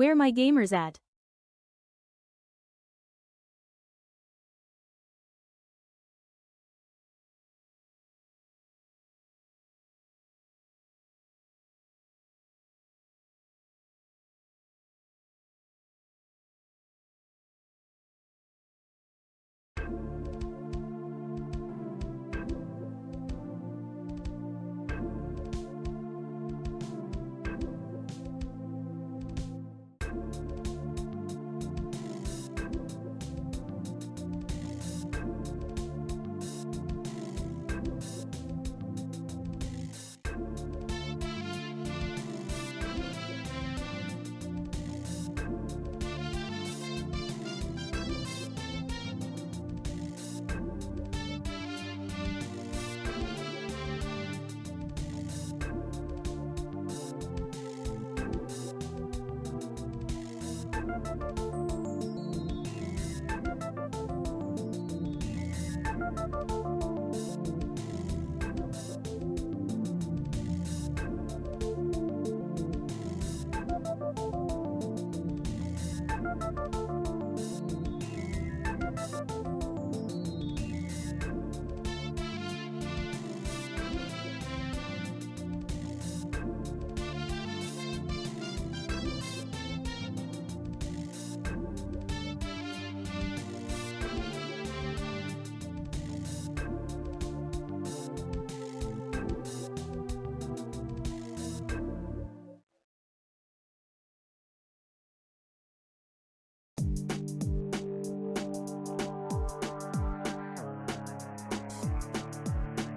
Where my gamers at?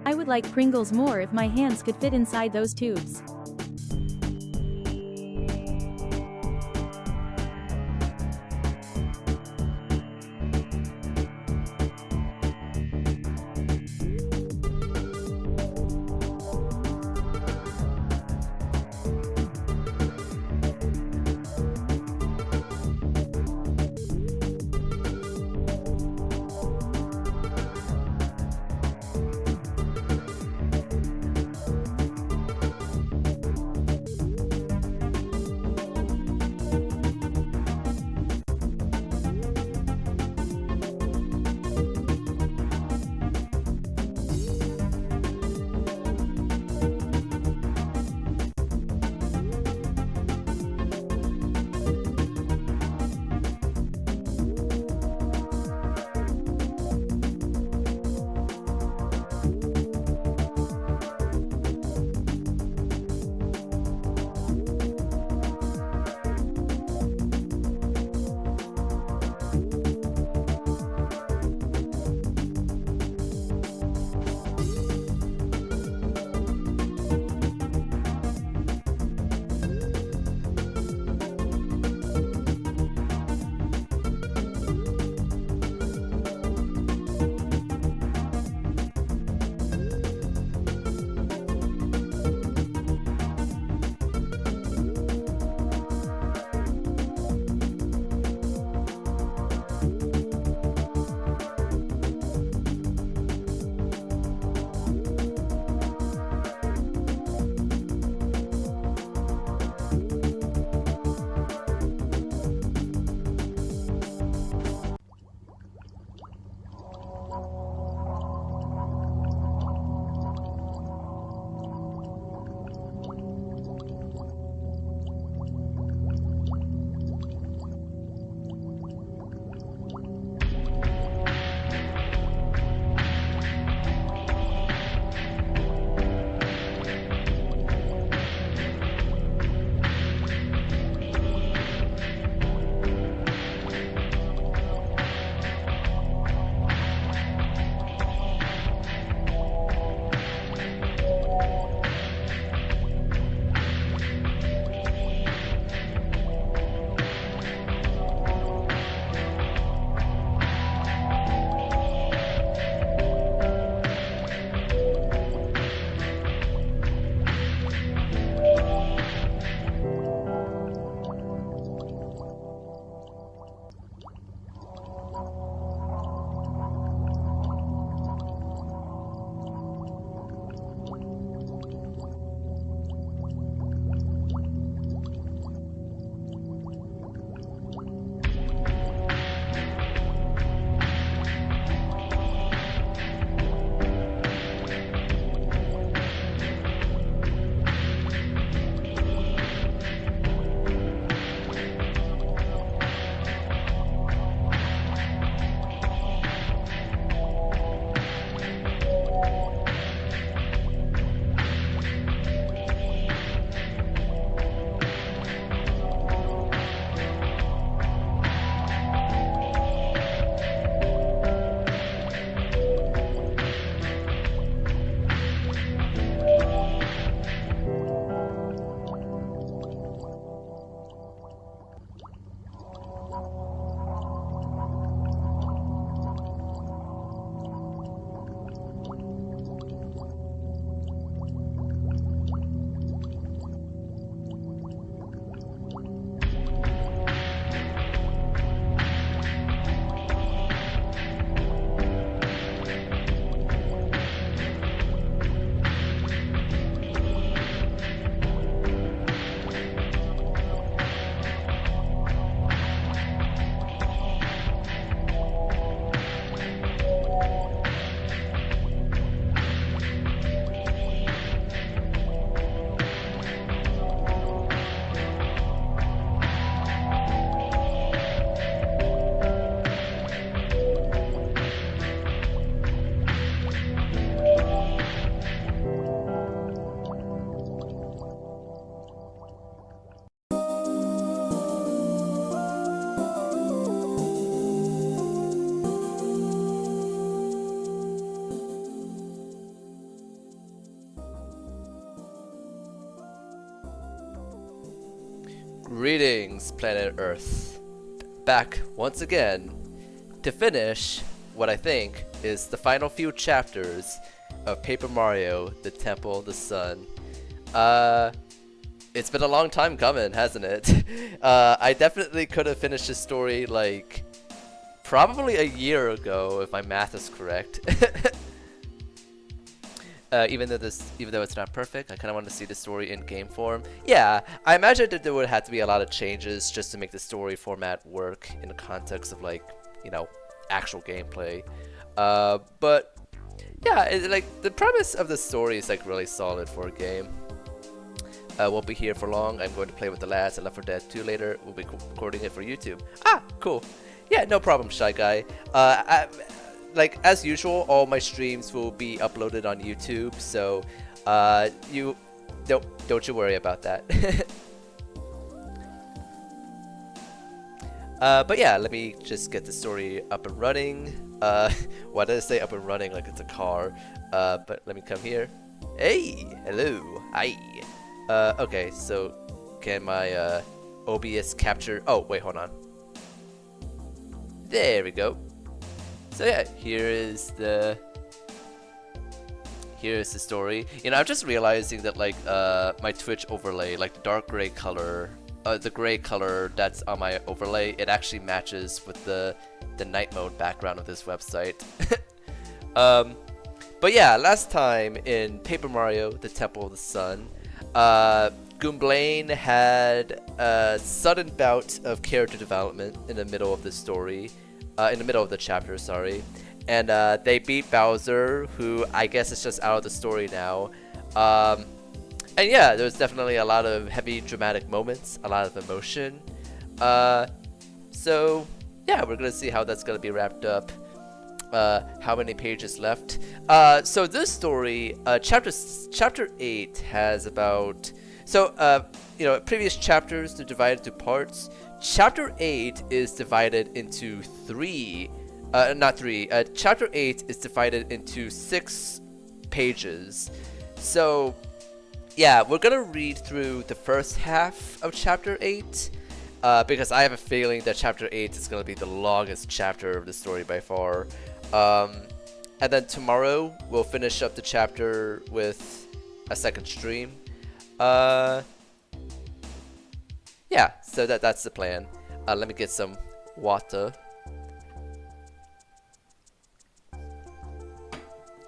I would like Pringles more if my hands could fit inside those tubes. Greetings, planet Earth. Back once again to finish what I think is the final few chapters of Paper Mario: The Temple of the Sun. It's been a long time coming, hasn't it? I definitely could have finished this story like probably a year ago if my math is correct. Even though it's not perfect, I kind of want to see the story in game form. Yeah, I imagine that there would have to be a lot of changes just to make the story format work in the context of, like, you know, actual gameplay. But yeah, like the premise of the story is like really solid for a game. Won't be here for long. I'm going to play with the lads at Left 4 Dead 2 later. We'll be recording it for YouTube. Ah, cool. Yeah, no problem, Shy Guy. Like as usual, all my streams will be uploaded on YouTube, so you don't you worry about that. But yeah, let me just get the story up and running. Why did I say up and running like it's a car? But let me come here. Hey, hello, hi. Okay, so can my OBS capture? Oh wait, hold on. There we go. So yeah, here's the story. You know, I'm just realizing that like my Twitch overlay, like the dark gray color, the gray color that's on my overlay, it actually matches with the night mode background of this website. But yeah, last time in Paper Mario: The Temple of the Sun, Goomblain had a sudden bout of character development in the middle of the story. In the middle of the chapter, sorry. And they beat Bowser, who I guess is just out of the story now. And yeah, there's definitely a lot of heavy dramatic moments, a lot of emotion. So yeah, we're gonna see how that's gonna be wrapped up. How many pages left? So this story, chapter 8 has about... So, you know, previous chapters are divided into parts. Chapter 8 is divided into Chapter 8 is divided into 6 pages. So, yeah, we're gonna read through the first half of Chapter 8, because I have a feeling that Chapter 8 is gonna be the longest chapter of the story by far. And then tomorrow, we'll finish up the chapter with a second stream. Yeah, so that's the plan. Let me get some water.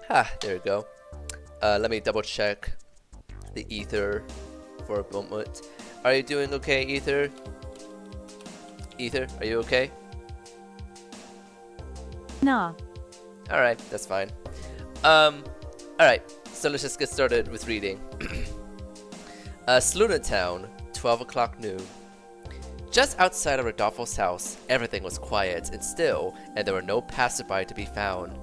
There we go. Let me double check the ether for a moment. Are you doing okay, Ether? Ether, are you okay? Nah. Alright, that's fine. Alright, so let's just get started with reading. Saluna Town, 12 o'clock noon. Just outside of Rodolfo's house, everything was quiet and still, and there were no passerby to be found.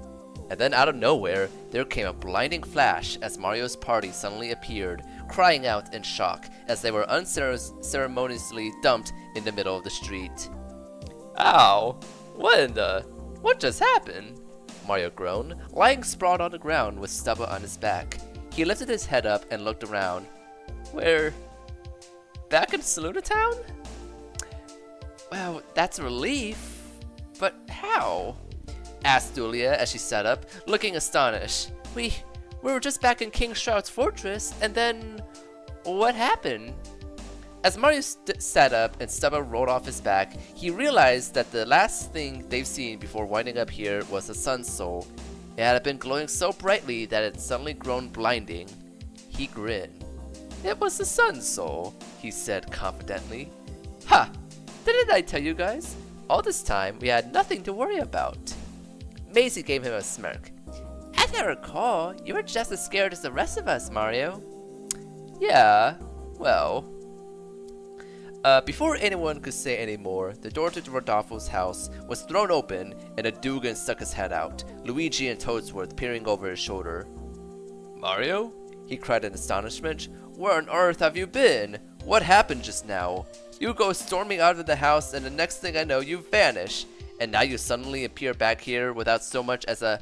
And then out of nowhere, there came a blinding flash as Mario's party suddenly appeared, crying out in shock as they were unceremoniously dumped in the middle of the street. Ow! What just happened? Mario groaned, lying sprawled on the ground with Stubba on his back. He lifted his head up and looked around. We're back in Saluna Town? Well, that's a relief. But how? Asked Julia as she sat up, looking astonished. We were just back in King Shroud's fortress, and then... what happened? As Mario sat up and Stubba rolled off his back, he realized that the last thing they've seen before winding up here was the Sun Soul. It had been glowing so brightly that it had suddenly grown blinding. He grinned. It was the Sun Soul, he said confidently. Ha! Didn't I tell you guys? All this time, we had nothing to worry about. Maisie gave him a smirk. As I recall, you were just as scared as the rest of us, Mario. Yeah, well... before anyone could say any more, the door to Rodolfo's house was thrown open and a Dugan stuck his head out, Luigi and Toadsworth peering over his shoulder. Mario? He cried in astonishment. Where on earth have you been? What happened just now? You go storming out of the house and the next thing I know you vanish. And now you suddenly appear back here without so much as a...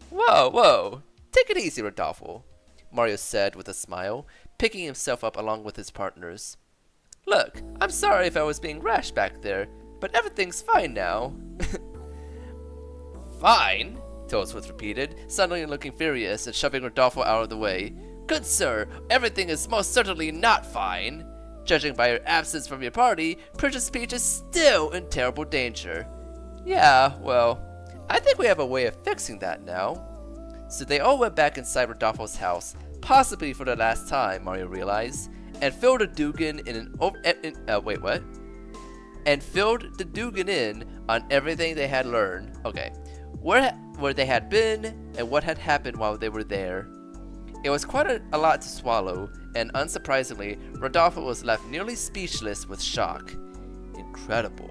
Whoa, take it easy, Rodolfo, Mario said with a smile, picking himself up along with his partners. Look, I'm sorry if I was being rash back there, but everything's fine now. Fine? Toadsworth repeated, suddenly looking furious and shoving Rodolfo out of the way. Good sir, everything is most certainly not fine. Judging by your absence from your party, Princess Peach is still in terrible danger. Yeah, well, I think we have a way of fixing that now. So they all went back inside Rodolfo's house, possibly for the last time, Mario realized, and filled the Dugan And filled the Dugan in on everything they had learned. Okay, where they had been and what had happened while they were there. It was quite a lot to swallow, and unsurprisingly, Rodolfo was left nearly speechless with shock. Incredible.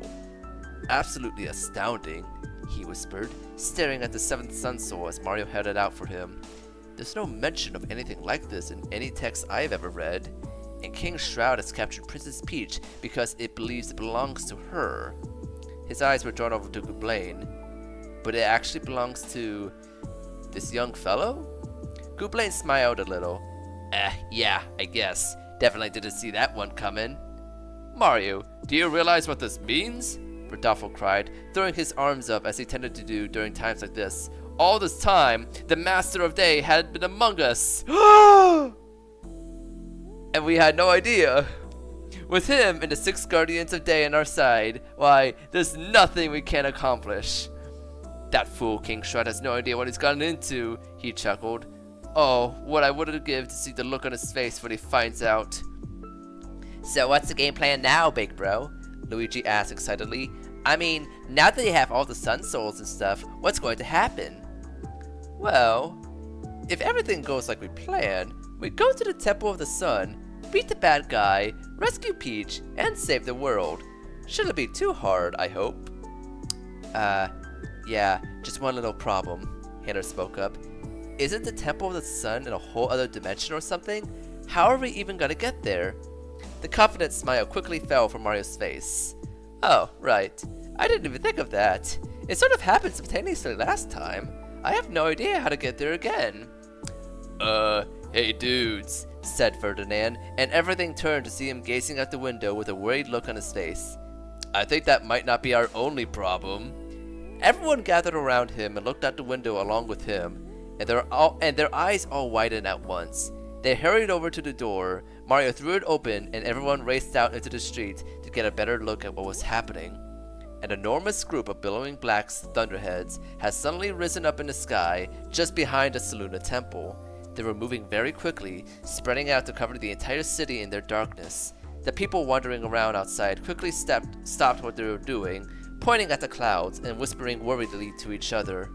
Absolutely astounding, he whispered, staring at the seventh sun soul as Mario held it out for him. There's no mention of anything like this in any text I've ever read, and King Shroud has captured Princess Peach because it believes it belongs to her. His eyes were drawn over to Goublain. But it actually belongs to this young fellow? Goublain smiled a little. Yeah, I guess. Definitely didn't see that one coming. Mario, do you realize what this means? Rodolfo cried, throwing his arms up as he tended to do during times like this. All this time, the Master of Day had been among us. And we had no idea. With him and the 6 Guardians of Day on our side, why, there's nothing we can't accomplish. That fool King Shroud has no idea what he's gotten into, he chuckled. Oh, what I wouldn't give to see the look on his face when he finds out. So what's the game plan now, big bro? Luigi asked excitedly. I mean, now that you have all the Sun Souls and stuff, what's going to happen? Well, if everything goes like we planned, we go to the Temple of the Sun, beat the bad guy, rescue Peach, and save the world. Shouldn't be too hard, I hope. Yeah, just one little problem, Hannah spoke up. Isn't the Temple of the Sun in a whole other dimension or something? How are we even gonna get there? The confident smile quickly fell from Mario's face. Oh, right. I didn't even think of that. It sort of happened spontaneously last time. I have no idea how to get there again. Hey dudes, said Ferdinand, and everything turned to see him gazing out the window with a worried look on his face. I think that might not be our only problem. Everyone gathered around him and looked out the window along with him, and their eyes all widened at once. They hurried over to the door, Mario threw it open, and everyone raced out into the street to get a better look at what was happening. An enormous group of billowing black thunderheads had suddenly risen up in the sky just behind the Selûne Temple. They were moving very quickly, spreading out to cover the entire city in their darkness. The people wandering around outside quickly stopped what they were doing, pointing at the clouds and whispering worriedly to each other.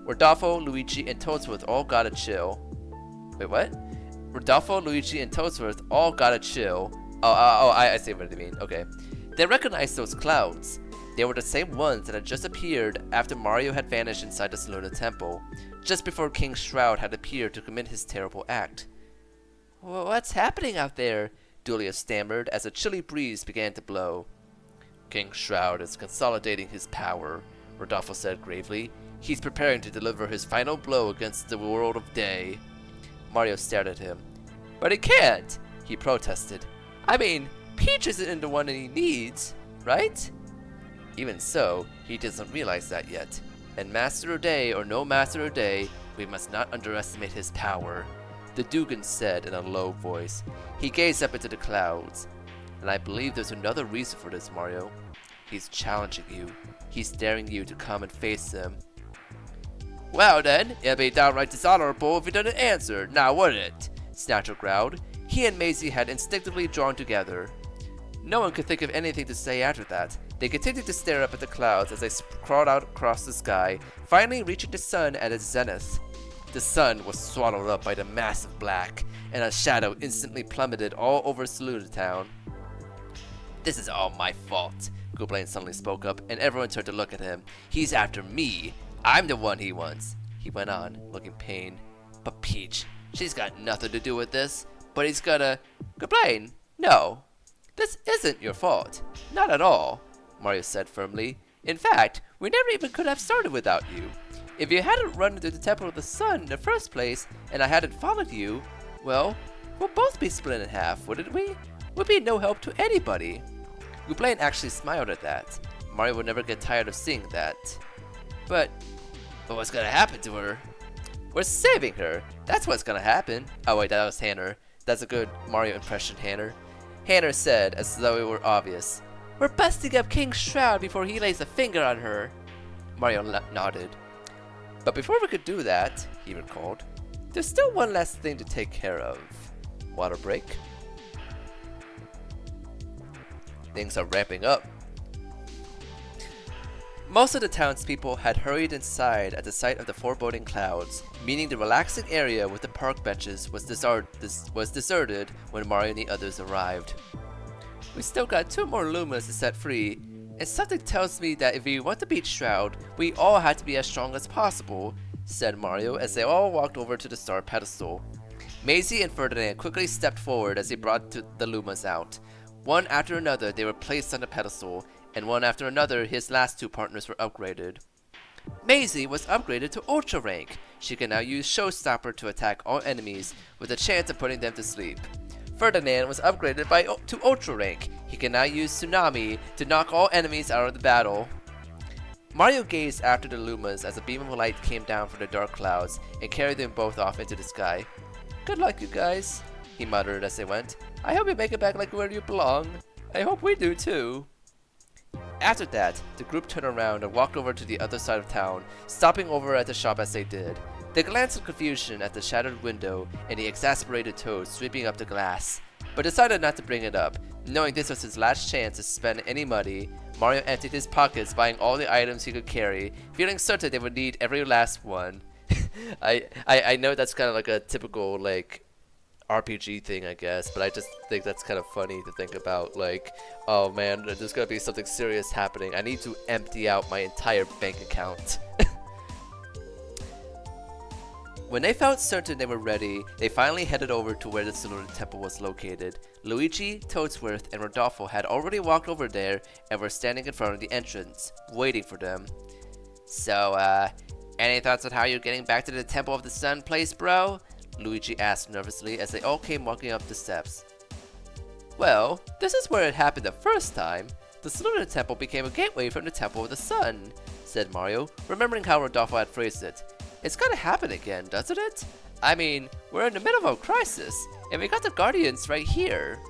Rodolfo, Luigi, and Toadsworth all got a chill. Wait, what? Rodolfo, Luigi, and Toadsworth all got a chill. I see what you mean. Okay. They recognized those clouds. They were the same ones that had just appeared after Mario had vanished inside the Selûne Temple, just before King Shroud had appeared to commit his terrible act. What's happening out there? Dulia stammered as a chilly breeze began to blow. King Shroud is consolidating his power, Rodolfo said gravely. He's preparing to deliver his final blow against the world of day. Mario stared at him. But he can't, he protested. I mean, Peach isn't the one that he needs, right? Even so, he doesn't realize that yet. And Master of Day or no Master of Day, we must not underestimate his power, the Dugan said in a low voice. He gazed up into the clouds. And I believe there's another reason for this, Mario. He's challenging you. He's daring you to come and face him. Well then, it'd be downright dishonorable if you didn't answer, now wouldn't it? Snatcher growled. He and Maisie had instinctively drawn together. No one could think of anything to say after that. They continued to stare up at the clouds as they crawled out across the sky, finally reaching the sun at its zenith. The sun was swallowed up by the mass of black, and a shadow instantly plummeted all over Selûne Town. This is all my fault, Goublain suddenly spoke up, and everyone turned to look at him. He's after me. I'm the one he wants, he went on, looking pained. But Peach, she's got nothing to do with this. But he's gonna... Goublain, no. This isn't your fault. Not at all, Mario said firmly. In fact, we never even could have started without you. If you hadn't run into the Temple of the Sun in the first place, and I hadn't followed you, well, we'll both be split in half, wouldn't we? would be no help to anybody. Gouplain actually smiled at that. Mario would never get tired of seeing that. But what's gonna happen to her? We're saving her. That's what's gonna happen. Oh wait, that was Hanner. That's a good Mario impression, Hanner. Hanner said, as though it were obvious, "We're busting up King Shroud before he lays a finger on her." Mario nodded. But before we could do that, he recalled, there's still one last thing to take care of. Water break? Things are ramping up. Most of the townspeople had hurried inside at the sight of the foreboding clouds, meaning the relaxing area with the park benches was deserted when Mario and the others arrived. We still got 2 more Lumas to set free, and something tells me that if we want to beat Shroud, we all had to be as strong as possible, said Mario as they all walked over to the star pedestal. Maisie and Ferdinand quickly stepped forward as they brought the Lumas out. One after another they were placed on the pedestal, and one after another his last 2 partners were upgraded. Maisie was upgraded to Ultra Rank. She can now use Showstopper to attack all enemies with a chance of putting them to sleep. Ferdinand was upgraded to Ultra Rank. He can now use Tsunami to knock all enemies out of the battle. Mario gazed after the Lumas as a beam of light came down from the dark clouds and carried them both off into the sky. "Good luck, you guys," he muttered as they went. "I hope you make it back like where you belong. I hope we do too." After that, the group turned around and walked over to the other side of town, stopping over at the shop as they did. They glanced in confusion at the shattered window and the exasperated Toad sweeping up the glass, but decided not to bring it up. Knowing this was his last chance to spend any money, Mario emptied his pockets, buying all the items he could carry, feeling certain they would need every last one. I know that's kind of like a typical like RPG thing, I guess, but I just think that's kind of funny to think about, like, oh man, there's gonna be something serious happening. I need to empty out my entire bank account. When they felt certain they were ready, they finally headed over to where the Saluna Temple was located. Luigi, Toadsworth, and Rodolfo had already walked over there and were standing in front of the entrance, waiting for them. "So, any thoughts on how you're getting back to the Temple of the Sun place, bro?" Luigi asked nervously as they all came walking up the steps. "Well, this is where it happened the first time. The Saluna Temple became a gateway from the Temple of the Sun," said Mario, remembering how Rodolfo had phrased it. "It's gonna happen again, doesn't it? I mean, we're in the middle of a crisis, and we got the Guardians right here."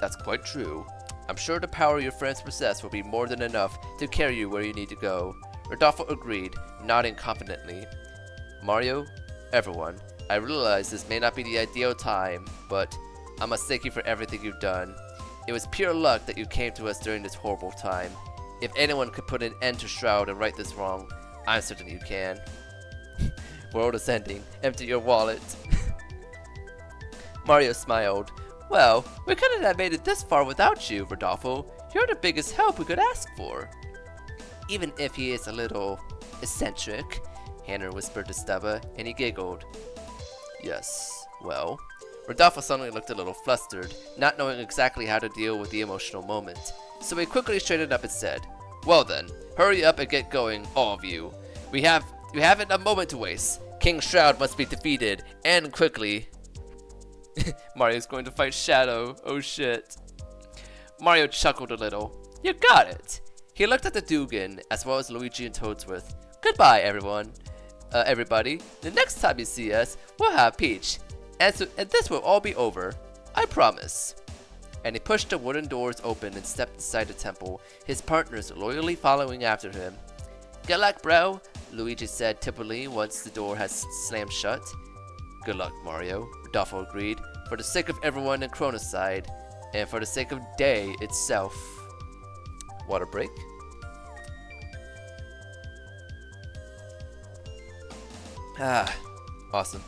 "That's quite true. I'm sure the power your friends possess will be more than enough to carry you where you need to go," Rodolfo agreed, nodding confidently. "Mario, everyone, I realize this may not be the ideal time, but I must thank you for everything you've done. It was pure luck that you came to us during this horrible time. If anyone could put an end to Shroud and right this wrong, I'm certain you can." "World is ending. Empty your wallet." Mario smiled. "Well, we couldn't have made it this far without you, Rodolfo. You're the biggest help we could ask for." "Even if he is a little eccentric," Hanner whispered to Stubba, and he giggled. "Yes, well." Rodolfo suddenly looked a little flustered, not knowing exactly how to deal with the emotional moment. So he quickly straightened up and said, "Well then, hurry up and get going, all of you. We haven't a moment to waste. King Shroud must be defeated, and quickly." Mario's going to fight Shadow. Oh shit. Mario chuckled a little. "You got it." He looked at the Dugan, as well as Luigi and Toadsworth. "Goodbye, everyone. Everybody. The next time you see us, we'll have Peach. And this will all be over. I promise." And he pushed the wooden doors open and stepped inside the temple, his partners loyally following after him. "Good luck, bro," Luigi said tippily once the door had slammed shut. "Good luck, Mario," Rodolfo agreed, "for the sake of everyone in Chronoside, and for the sake of Day itself." Water break? Ah, awesome.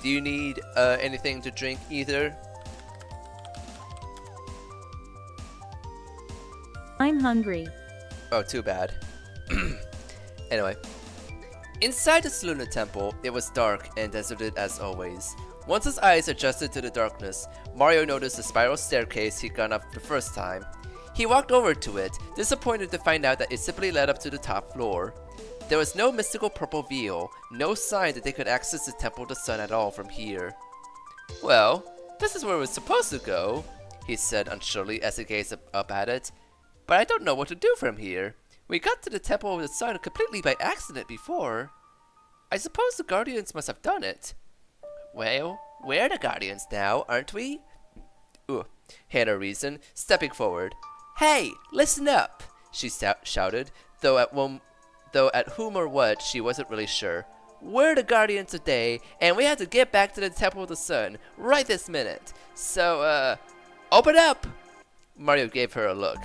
Do you need anything to drink either? I'm hungry. Oh, too bad. Anyway. Inside the Saluna Temple, it was dark and deserted as always. Once his eyes adjusted to the darkness, Mario noticed the spiral staircase he'd gone up the first time. He walked over to it, disappointed to find out that it simply led up to the top floor. There was no mystical purple veil, no sign that they could access the Temple of the Sun at all from here. "Well, This is where we're supposed to go, he said unsurely as he gazed up at it. But I don't know what to do from here. We got to the Temple of the Sun completely by accident before. I suppose the Guardians must have done it. Well, we're the Guardians now, aren't we? Ooh, Hannah reasoned, stepping forward. Hey, listen up, she shouted, though at whom or what she wasn't really sure. We're the Guardians today, and we have to get back to the Temple of the Sun right this minute. So, open up! Mario gave her a look.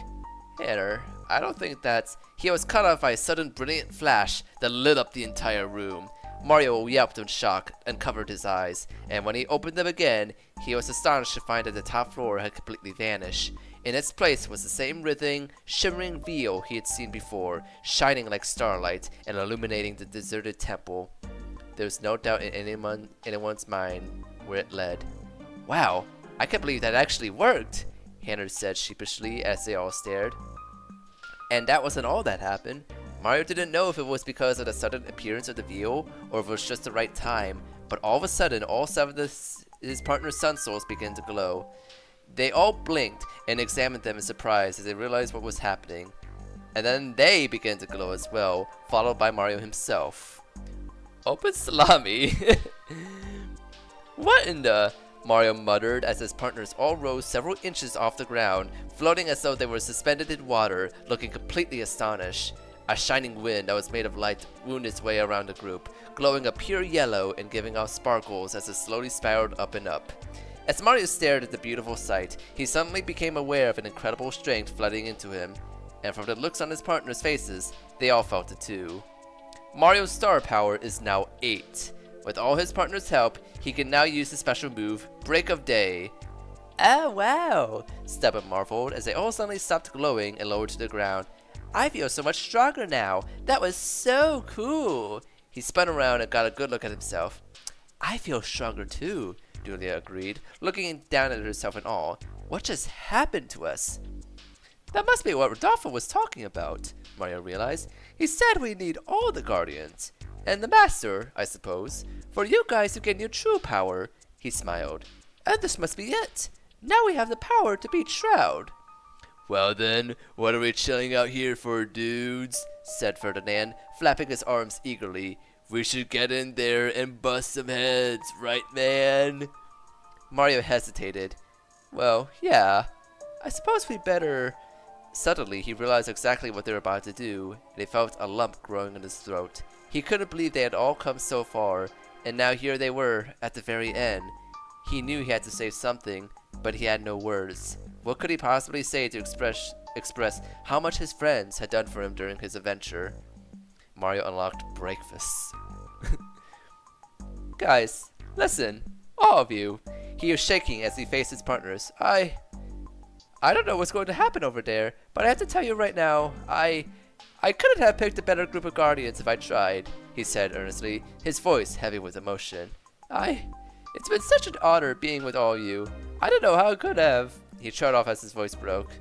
Hannah, I don't think that's... He was cut off by a sudden brilliant flash that lit up the entire room. Mario yelped in shock and covered his eyes, and when he opened them again, he was astonished to find that the top floor had completely vanished. In its place was the same writhing, shimmering veil he had seen before, shining like starlight and illuminating the deserted temple. There was no doubt in anyone's mind where it led. Wow, I can't believe that actually worked, Hannah said sheepishly as they all stared. And that wasn't all that happened. Mario didn't know if it was because of the sudden appearance of the veil or if it was just the right time, but all of a sudden all 7 of his partner's sun souls began to glow. They all blinked and examined them in surprise as they realized what was happening. And then they began to glow as well, followed by Mario himself. Open salami! What in the... Mario muttered as his partners all rose several inches off the ground, floating as though they were suspended in water, looking completely astonished. A shining wind that was made of light wound its way around the group, glowing a pure yellow and giving off sparkles as it slowly spiraled up and up. As Mario stared at the beautiful sight, he suddenly became aware of an incredible strength flooding into him, and from the looks on his partners' faces, they all felt it too. Mario's star power is now 8. With all his partners' help, he can now use the special move, Break of Day. Oh wow, Steppen marveled as they all suddenly stopped glowing and lowered to the ground. I feel so much stronger now. That was so cool. He spun around and got a good look at himself. I feel stronger too, Julia agreed, looking down at herself in awe. What just happened to us? That must be what Rodolfo was talking about, Mario realized. He said we need all the Guardians. And the Master, I suppose, for you guys to gain your true power, he smiled. And this must be it. Now we have the power to beat Shroud. Well then, what are we chilling out here for, dudes? Said Ferdinand, flapping his arms eagerly. We should get in there and bust some heads, right man? Mario hesitated. Well, yeah. I suppose we better... Suddenly, he realized exactly what they were about to do, and he felt a lump growing in his throat. He couldn't believe they had all come so far, and now here they were, at the very end. He knew he had to say something, but he had no words. What could he possibly say to express how much his friends had done for him during his adventure? Mario unlocked breakfast. Guys, listen, all of you. He was shaking as he faced his partners. I don't know what's going to happen over there, but I have to tell you right now, I couldn't have picked a better group of Guardians if I tried, he said earnestly, his voice heavy with emotion. It's been such an honor being with all you. I don't know how I could have. He shut off as his voice broke.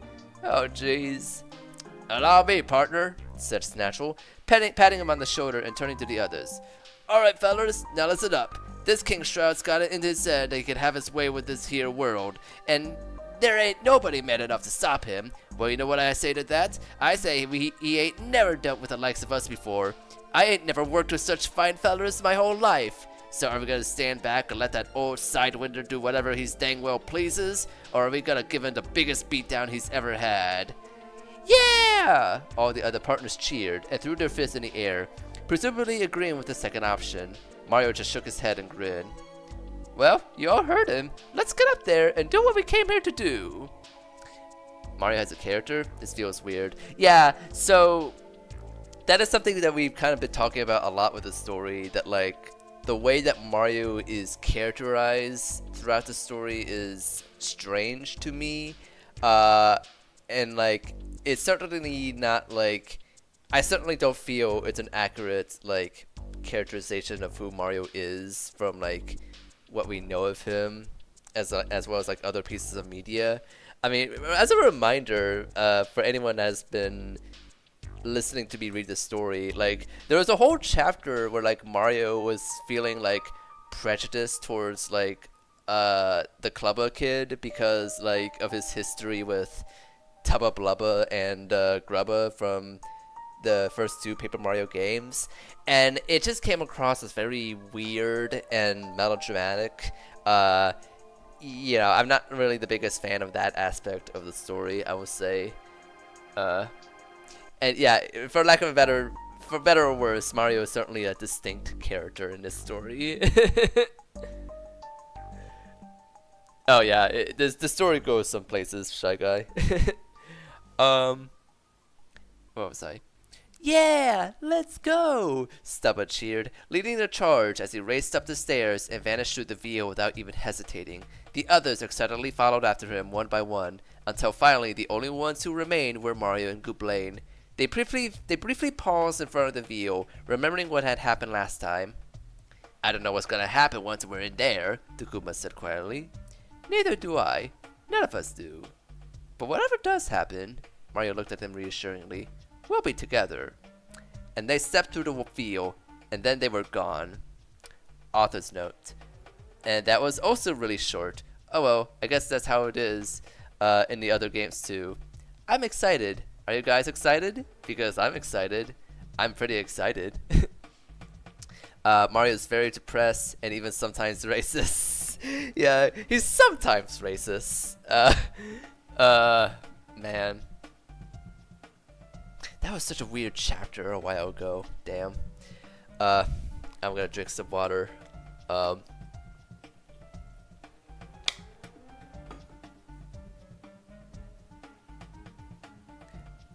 Oh, jeez. Allow me, partner, said Snatchel, patting him on the shoulder and turning to the others. Alright, fellas, now listen up. This King Shroud's got it in his head that he can have his way with this here world, and there ain't nobody man enough to stop him. Well, you know what I say to that? I say he ain't never dealt with the likes of us before. I ain't never worked with such fine fellers my whole life. So are we gonna stand back and let that old sidewinder do whatever he's dang well pleases? Or are we gonna give him the biggest beatdown he's ever had? Yeah! All the other partners cheered and threw their fists in the air, presumably agreeing with the second option. Mario just shook his head and grinned. Well, you all heard him. Let's get up there and do what we came here to do. Mario has a character? This feels weird. Yeah, so that is something that we've kind of been talking about a lot with the story, that like the way that Mario is characterized throughout the story is strange to me. And like it's certainly not like, I certainly don't feel it's an accurate like characterization of who Mario is from like what we know of him, as well as like other pieces of media. I mean, as a reminder, for anyone that has been listening to me read the story, like there was a whole chapter where like Mario was feeling like prejudice towards like the Clubba kid because like of his history with Tubba Blubba and Grubba from the first two Paper Mario games, and it just came across as very weird and melodramatic. You know, I'm not really the biggest fan of that aspect of the story, I would say. And yeah, for lack of a better, for better or worse, Mario is certainly a distinct character in this story. Oh yeah, the story goes some places, Shy Guy. What was I? Yeah, let's go! Stubba cheered, leading the charge as he raced up the stairs and vanished through the veil without even hesitating. The others excitedly followed after him one by one, until finally the only ones who remained were Mario and Gooblain. They briefly paused in front of the veil, remembering what had happened last time. I don't know what's gonna happen once we're in there, the Goomba said quietly. Neither do I. None of us do. But whatever does happen, Mario looked at them reassuringly, we'll be together. And they stepped through the veil, and then they were gone. Author's note. And that was also really short. Oh well, I guess that's how it is in the other games too. I'm excited. Are you guys excited? Because I'm excited. I'm pretty excited. Mario's very depressed and even sometimes racist. Yeah, he's sometimes racist. Man. That was such a weird chapter a while ago. Damn. I'm gonna drink some water.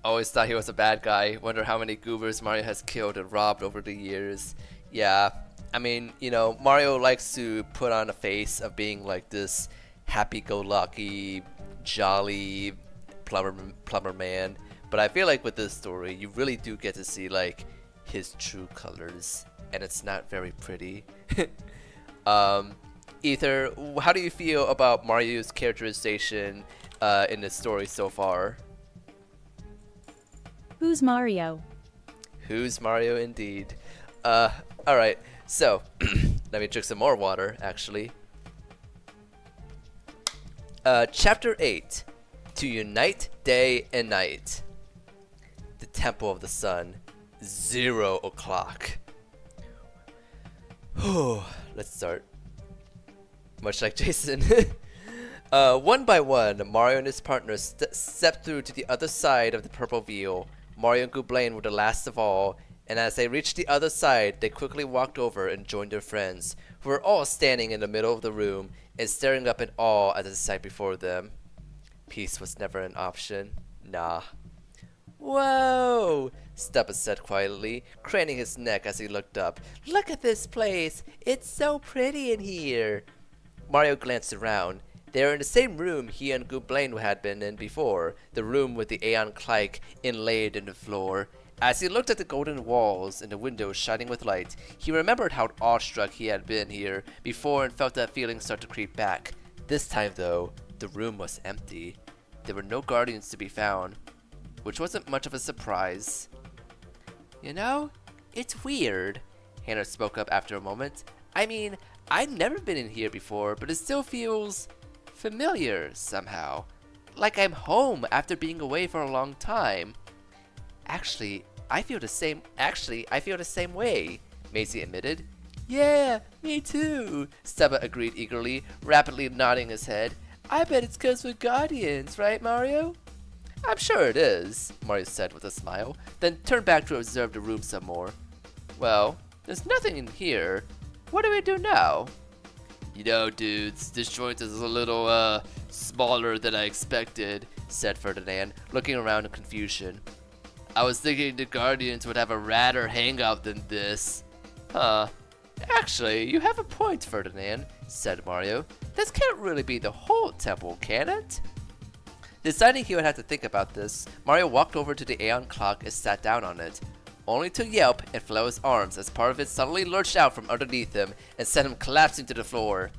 Always thought he was a bad guy. Wonder how many goobers Mario has killed and robbed over the years. Yeah, I mean, you know, Mario likes to put on a face of being like this happy-go-lucky, jolly plumber man. But I feel like with this story, you really do get to see like his true colors, and it's not very pretty. Ether, how do you feel about Mario's characterization in the story so far? Who's Mario? Who's Mario indeed. Alright, so let me drink some more water actually. Chapter 8, To Unite Day and Night. The Temple of the Sun, 0 o'clock. Let's start. Much like Jason. One by one, Mario and his partners stepped through to the other side of the purple veil. Mario and Gooblain were the last of all, and as they reached the other side, they quickly walked over and joined their friends, who were all standing in the middle of the room and staring up in awe at the sight before them. Peace was never an option. Nah. Whoa! Stubba said quietly, craning his neck as he looked up. Look at this place! It's so pretty in here! Mario glanced around. They were in the same room he and Gooblain had been in before, the room with the Aeon Clyke inlaid in the floor. As he looked at the golden walls and the windows shining with light, he remembered how awestruck he had been here before and felt that feeling start to creep back. This time though, the room was empty. There were no guardians to be found, which wasn't much of a surprise. You know, it's weird, Hannah spoke up after a moment. I mean, I've never been in here before, but it still feels familiar somehow. Like I'm home after being away for a long time. Actually, I feel the same way, Maisie admitted. Yeah, me too, Stubba agreed eagerly, rapidly nodding his head. I bet it's 'cause we're guardians, right, Mario? I'm sure it is, Mario said with a smile, then turned back to observe the room some more. Well, there's nothing in here. What do we do now? You know, dudes, this joint is a little, smaller than I expected, said Ferdinand, looking around in confusion. I was thinking the Guardians would have a radder hangout than this. Huh. Actually, you have a point, Ferdinand, said Mario. This can't really be the whole temple, can it? Deciding he would have to think about this, Mario walked over to the Aeon clock and sat down on it, only to yelp and flail his arms as part of it suddenly lurched out from underneath him and sent him collapsing to the floor.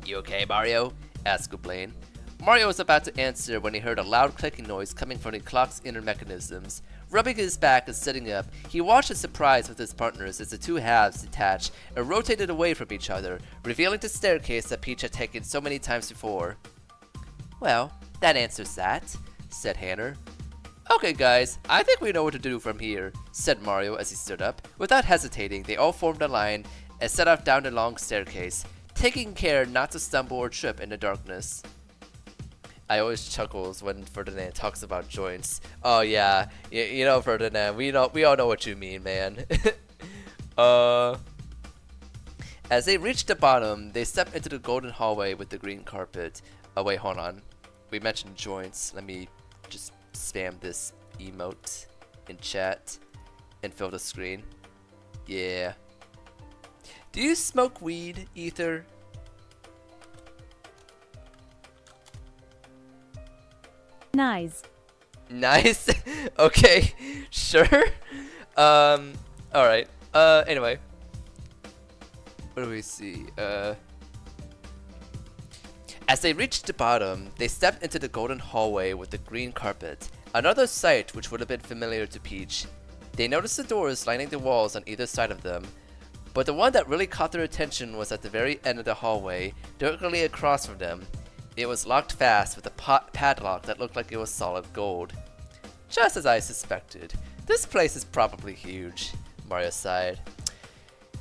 You okay, Mario? Asked Gooblain. Mario was about to answer when he heard a loud clicking noise coming from the clock's inner mechanisms. Rubbing his back and sitting up, he watched in surprise with his partners as the two halves detached and rotated away from each other, revealing the staircase that Peach had taken so many times before. "Well, that answers that," said Hanner. "Okay guys, I think we know what to do from here," said Mario as he stood up. Without hesitating, they all formed a line and set off down the long staircase, taking care not to stumble or trip in the darkness. I always chuckles when Ferdinand talks about joints. Oh yeah, you know Ferdinand, we all know what you mean, man. As they reached the bottom, they stepped into the golden hallway with the green carpet. Oh wait, hold on. We mentioned joints. Let me just spam this emote in chat and fill the screen. Yeah. Do you smoke weed, Ether? Nice. Nice. Okay, sure. Alright. Anyway. What do we see? As they reached the bottom, they stepped into the golden hallway with the green carpet, another sight which would have been familiar to Peach. They noticed the doors lining the walls on either side of them, but the one that really caught their attention was at the very end of the hallway, directly across from them. It was locked fast with a padlock that looked like it was solid gold. Just as I suspected. This place is probably huge, Mario sighed.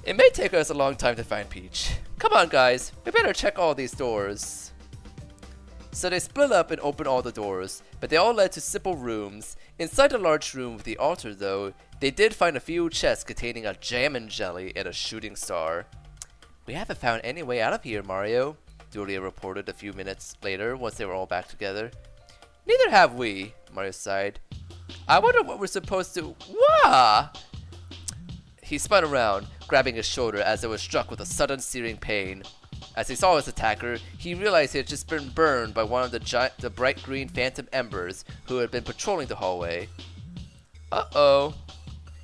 It may take us a long time to find Peach. Come on guys, we better check all these doors. So they split up and opened all the doors, but they all led to simple rooms. Inside the large room with the altar though, they did find a few chests containing a jammin' jelly and a shooting star. We haven't found any way out of here, Mario, Julia reported a few minutes later once they were all back together. Neither have we, Mario sighed. I wonder what we're supposed to— Wah! He spun around, grabbing his shoulder as it was struck with a sudden searing pain. As he saw his attacker, he realized he had just been burned by one of the bright green phantom embers who had been patrolling the hallway. Uh-oh.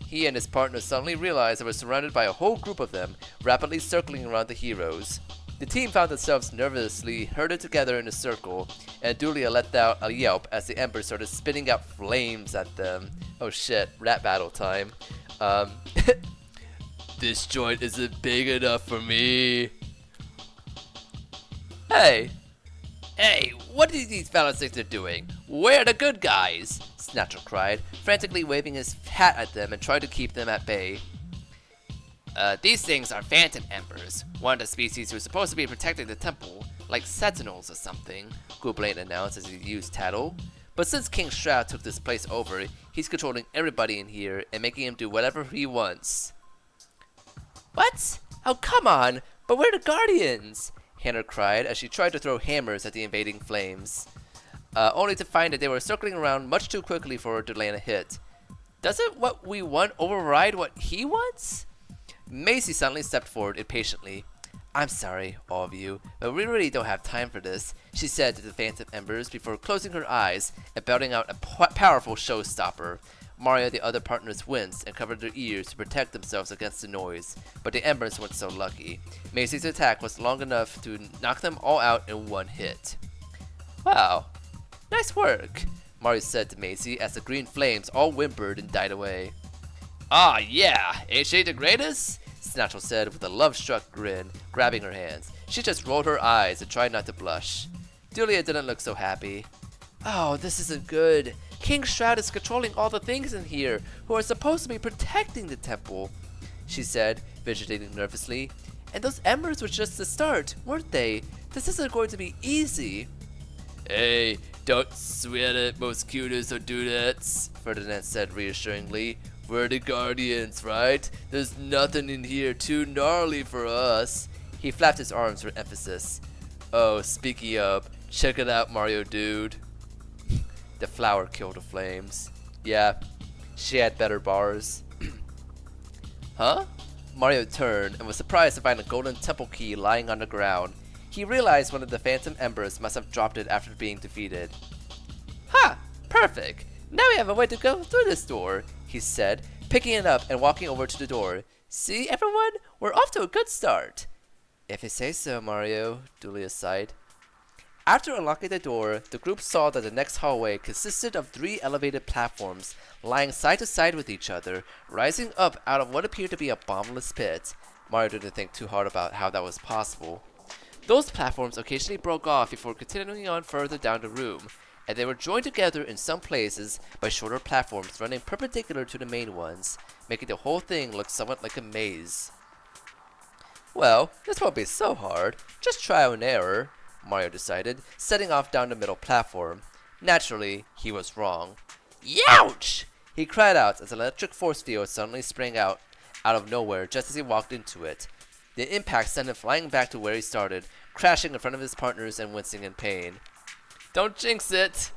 He and his partner suddenly realized they were surrounded by a whole group of them, rapidly circling around the heroes. The team found themselves nervously herded together in a circle, and Julia let out a yelp as the embers started spitting out flames at them. Oh shit, rap battle time. This joint isn't big enough for me. Hey, what do these fellas think they're doing? We're the good guys, Snatcher cried, frantically waving his hat at them and trying to keep them at bay. These things are phantom embers, one of the species who's supposed to be protecting the temple, like sentinels or something, Gooblain announced as he used tattle. But since King Shroud took this place over, he's controlling everybody in here and making him do whatever he wants. What? Oh, come on! But we're the Guardians! Hanner cried as she tried to throw hammers at the invading flames, only to find that they were circling around much too quickly for her to land a hit. Doesn't what we want override what he wants? Macy suddenly stepped forward impatiently. I'm sorry, all of you, but we really don't have time for this, she said to the phantom embers before closing her eyes and belting out a powerful showstopper. Mario and the other partners winced and covered their ears to protect themselves against the noise, but the embers weren't so lucky. Macy's attack was long enough to knock them all out in one hit. Wow, nice work, Mario said to Macy as the green flames all whimpered and died away. Ah yeah, ain't she the greatest? Snatchel said with a love-struck grin, grabbing her hands. She just rolled her eyes and tried not to blush. Julia didn't look so happy. Oh, this isn't good. King Shroud is controlling all the things in here who are supposed to be protecting the temple, she said, fidgeting nervously. And those embers were just the start, weren't they? This isn't going to be easy. Hey, don't sweat it, mosquitoes or dudettes, Ferdinand said reassuringly. We're the Guardians, right? There's nothing in here too gnarly for us. He flapped his arms for emphasis. Oh, speaking of, check it out, Mario dude. The flower killed the flames. Yeah, she had better bars. Huh? Mario turned and was surprised to find a golden temple key lying on the ground. He realized one of the phantom embers must have dropped it after being defeated. Ha! Perfect! Now we have a way to go through this door, he said, picking it up and walking over to the door. See, everyone? We're off to a good start. If you say so, Mario, Julia sighed. After unlocking the door, the group saw that the next hallway consisted of 3 elevated platforms lying side to side with each other, rising up out of what appeared to be a bottomless pit. Mario didn't think too hard about how that was possible. Those platforms occasionally broke off before continuing on further down the room, and they were joined together in some places by shorter platforms running perpendicular to the main ones, making the whole thing look somewhat like a maze. Well, this won't be so hard. Just trial and error, Mario decided, setting off down the middle platform. Naturally, he was wrong. Youch! He cried out as an electric force field suddenly sprang out of nowhere just as he walked into it. The impact sent him flying back to where he started, crashing in front of his partners and wincing in pain. Don't jinx it!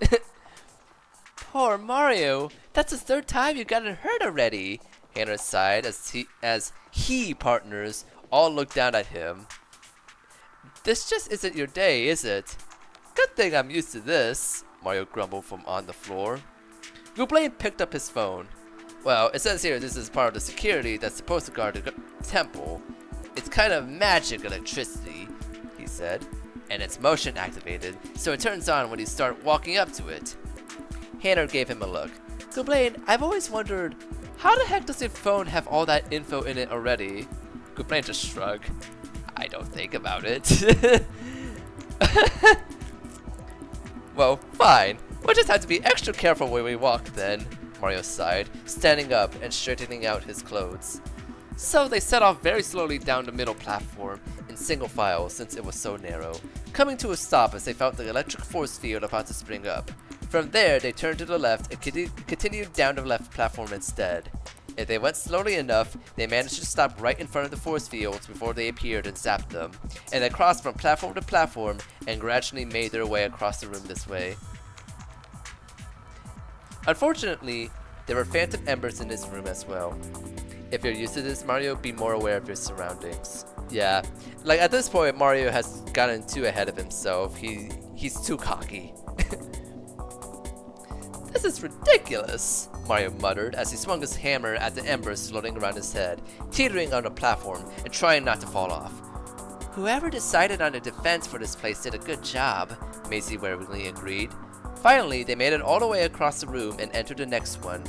Poor Mario! That's the 3rd time you gotten hurt already! Hannah sighed as he partners all looked down at him. This just isn't your day, is it? Good thing I'm used to this, Mario grumbled from on the floor. Gooblain picked up his phone. Well, it says here this is part of the security that's supposed to guard the temple. It's kind of magic electricity, he said, and it's motion activated, so it turns on when you start walking up to it. Hannah gave him a look. Gooblain, I've always wondered, how the heck does your phone have all that info in it already? Gooblain just shrugged. I don't think about it. Well, fine. We'll just have to be extra careful when we walk then, Mario sighed, standing up and straightening out his clothes. So they set off very slowly down the middle platform, in single file since it was so narrow, coming to a stop as they felt the electric force field about to spring up. From there, they turned to the left and continued down the left platform instead. If they went slowly enough, they managed to stop right in front of the force fields before they appeared and zapped them, and they crossed from platform to platform and gradually made their way across the room this way. Unfortunately, there were phantom embers in this room as well. If you're used to this, Mario, be more aware of your surroundings. Yeah, like at this point, Mario has gotten too ahead of himself. He's too cocky. This is ridiculous, Mario muttered as he swung his hammer at the embers floating around his head, teetering on the platform and trying not to fall off. Whoever decided on a defense for this place did a good job, Maisie warily agreed. Finally, they made it all the way across the room and entered the next one.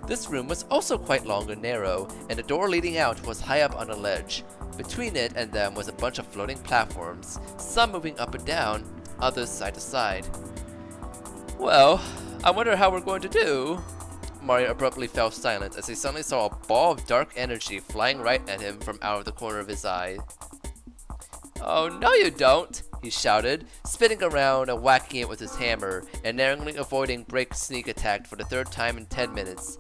This room was also quite long and narrow, and the door leading out was high up on a ledge. Between it and them was a bunch of floating platforms, some moving up and down, others side to side. Well, I wonder how we're going to do. Mario abruptly fell silent as he suddenly saw a ball of dark energy flying right at him from out of the corner of his eye. Oh, no you don't, he shouted, spinning around and whacking it with his hammer, and narrowly avoiding break sneak attack for the 3rd time in 10 minutes.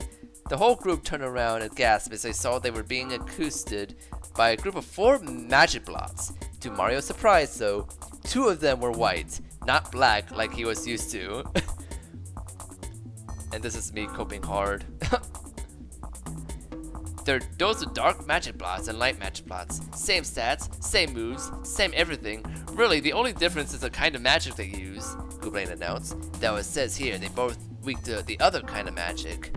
The whole group turned around and gasped as they saw they were being acousted by a group of 4 magic blots. To Mario's surprise, though, 2 of them were white, not black like he was used to. And this is me coping hard. Those are dark magic blots and light magic blots. Same stats, same moves, same everything. Really, the only difference is the kind of magic they use, Gooblain announced. Though it says here they both weak to the other kind of magic.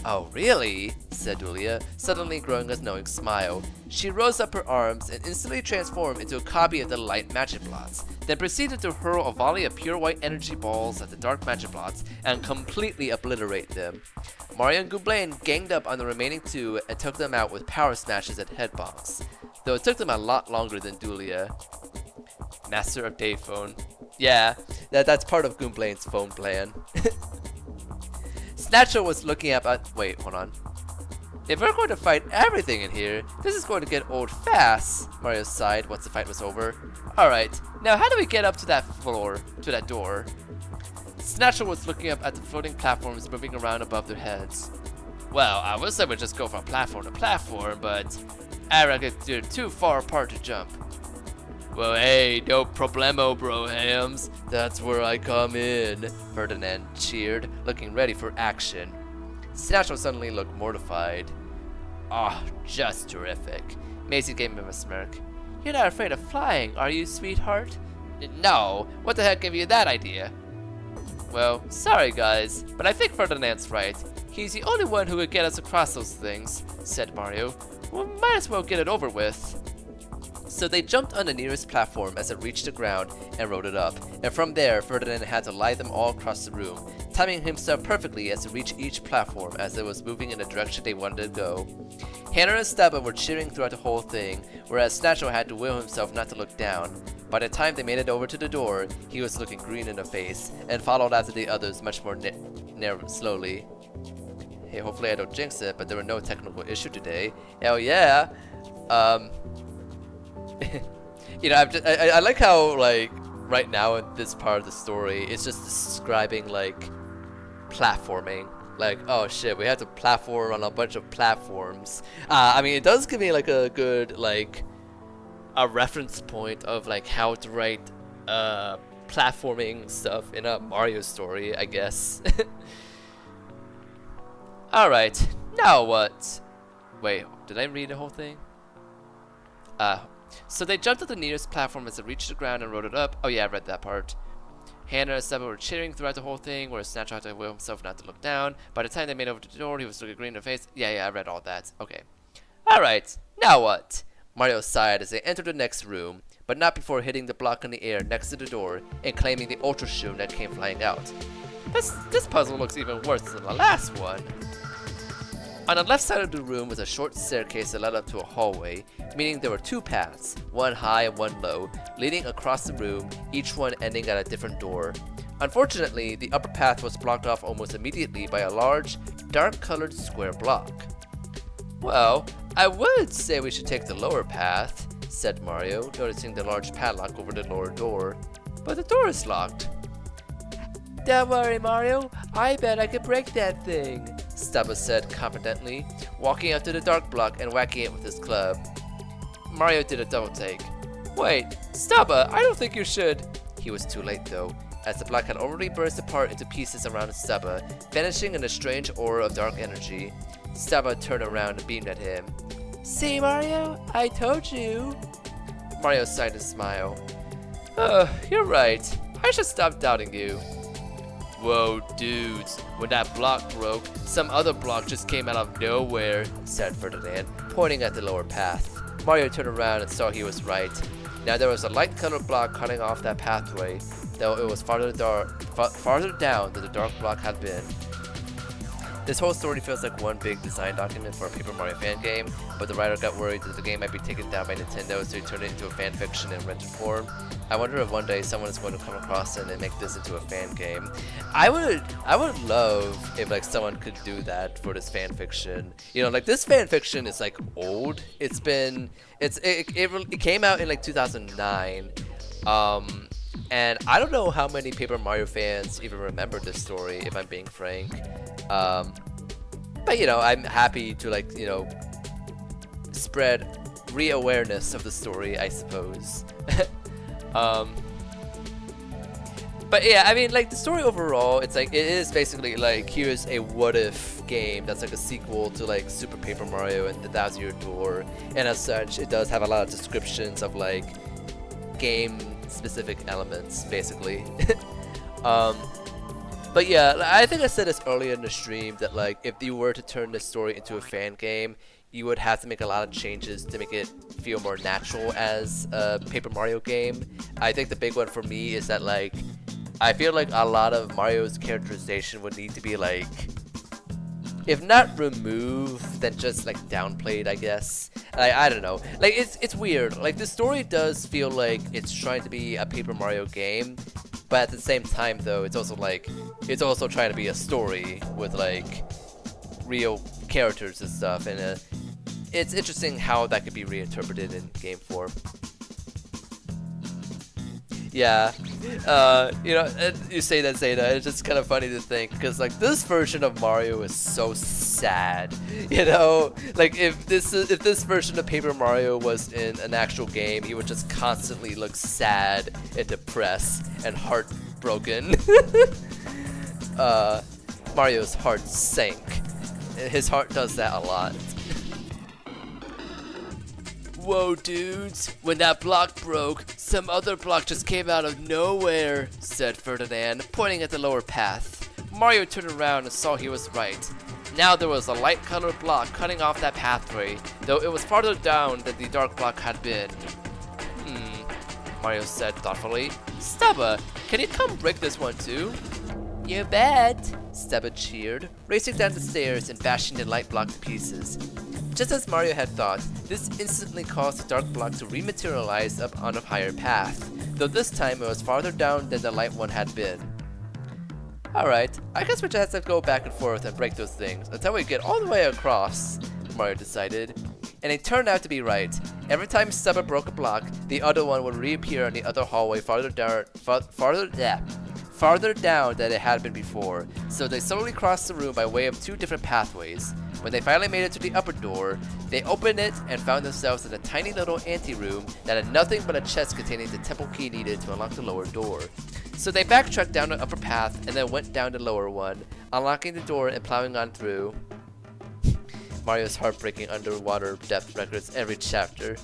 Oh, really? Said Dulia, suddenly growing a knowing smile. She rose up her arms and instantly transformed into a copy of the light magic blots, then proceeded to hurl a volley of pure white energy balls at the dark magic blots and completely obliterate them. Mario and Gooblain ganged up on the remaining 2 and took them out with power smashes and headbonks, though it took them a lot longer than Dulia. Master of Dayphone. Yeah, that's part of Gooblain's phone plan. Snatcher was looking up at— wait, hold on. If we're going to fight everything in here, this is going to get old fast, Mario sighed once the fight was over. Alright, now how do we get up to that floor, to that door? Snatcher was looking up at the floating platforms moving around above their heads. Well, I wish I would just go from platform to platform, but I reckon they're too far apart to jump. Well, hey, no problemo, bro hams. That's where I come in, Ferdinand cheered, looking ready for action. Snatcher suddenly looked mortified. Oh, just terrific. Maisie gave him a smirk. You're not afraid of flying, are you, sweetheart? No, what the heck gave you that idea? Well, sorry guys, but I think Ferdinand's right. He's the only one who could get us across those things, said Mario. We might as well get it over with. So they jumped on the nearest platform as it reached the ground and rode it up, and from there Ferdinand had to lie them all across the room, timing himself perfectly as it reached each platform as it was moving in the direction they wanted to go. Hannah and Stubba were cheering throughout the whole thing, whereas Snatcho had to will himself not to look down. By the time they made it over to the door, he was looking green in the face, and followed after the others much more slowly. Hey, hopefully I don't jinx it, but there were no technical issue today. Hell yeah! You know, I like how, like, right now in this part of the story, it's just describing, like, platforming. Like, oh shit, we have to platform on a bunch of platforms. I mean, it does give me, like, a good, like, a reference point of, like, how to write, platforming stuff in a Mario story, I guess. Alright, now what? Wait, did I read the whole thing? So they jumped to the nearest platform as it reached the ground and rode it up. Oh yeah, I read that part. Hannah and Stubba were cheering throughout the whole thing, whereas Snatcho had to will himself not to look down. By the time they made it over to the door, he was looking green in the face. Yeah, I read all that. Okay. Alright, now what? Mario sighed as they entered the next room, but not before hitting the block in the air next to the door and claiming the Ultra Shroom that came flying out. This puzzle looks even worse than the last one. On the left side of the room was a short staircase that led up to a hallway, meaning there were two paths, one high and one low, leading across the room, each one ending at a different door. Unfortunately, the upper path was blocked off almost immediately by a large, dark-colored square block. Well, I would say we should take the lower path, said Mario, noticing the large padlock over the lower door, but the door is locked. Don't worry, Mario, I bet I could break that thing, Stubba said confidently, walking up to the dark block and whacking it with his club. Mario did a double take. Wait, Stubba, I don't think you should. He was too late though, as the block had already burst apart into pieces around Stubba, vanishing in a strange aura of dark energy. Stubba turned around and beamed at him. See, Mario? I told you. Mario sighed and smiled. You're right. I should stop doubting you. Whoa, dudes, when that block broke, some other block just came out of nowhere, said Ferdinand, pointing at the lower path. Mario turned around and saw he was right. Now there was a light-colored block cutting off that pathway, though it was farther down than the dark block had been. This whole story feels like one big design document for a Paper Mario fan game, but the writer got worried that the game might be taken down by Nintendo, so he turned it into a fan fiction in rented form. I wonder if one day someone is going to come across it and make this into a fan game. I would love if like someone could do that for this fan fiction. You know, like this fan fiction is like old. It came out in like 2009. And I don't know how many Paper Mario fans even remember this story, if I'm being frank. But you know, I'm happy to like, you know, spread re-awareness of the story, I suppose. But yeah, I mean, like the story overall, it's like, it is basically like, here's a what if game that's like a sequel to like Super Paper Mario and the Thousand Year Door, and as such, it does have a lot of descriptions of like game specific elements, basically. But yeah, I think I said this earlier in the stream that like if you were to turn this story into a fan game, you would have to make a lot of changes to make it feel more natural as a Paper Mario game. I think the big one for me is that like I feel like a lot of Mario's characterization would need to be like, if not removed, then just like downplayed, I guess. I don't know. Like it's weird. Like the story does feel like it's trying to be a Paper Mario game, but at the same time though, it's also trying to be a story with like real characters and stuff, and it's interesting how that could be reinterpreted in game form. Yeah, you know, you say that, Zeta, it's just kind of funny to think, because like this version of Mario is so sad, you know, like if this version of Paper Mario was in an actual game, he would just constantly look sad and depressed and heartbroken. Mario's heart sank. His heart does that a lot. Whoa, dudes, when that block broke, some other block just came out of nowhere, said Ferdinand, pointing at the lower path. Mario turned around and saw he was right. Now there was a light-colored block cutting off that pathway, though it was farther down than the dark block had been. Mario said thoughtfully. Stubba, can you come break this one too? You bet, Stubba cheered, racing down the stairs and bashing the light block to pieces. Just as Mario had thought, this instantly caused the dark block to rematerialize up on a higher path, though this time it was farther down than the light one had been. Alright, I guess we just have to go back and forth and break those things until we get all the way across, Mario decided. And it turned out to be right. Every time Stubba broke a block, the other one would reappear in the other hallway farther down than it had been before, so they slowly crossed the room by way of 2 different pathways. When they finally made it to the upper door, they opened it and found themselves in a tiny little anteroom that had nothing but a chest containing the temple key needed to unlock the lower door. So they backtracked down the upper path and then went down the lower one, unlocking the door and plowing on through. Mario's heartbreaking underwater depth records every chapter.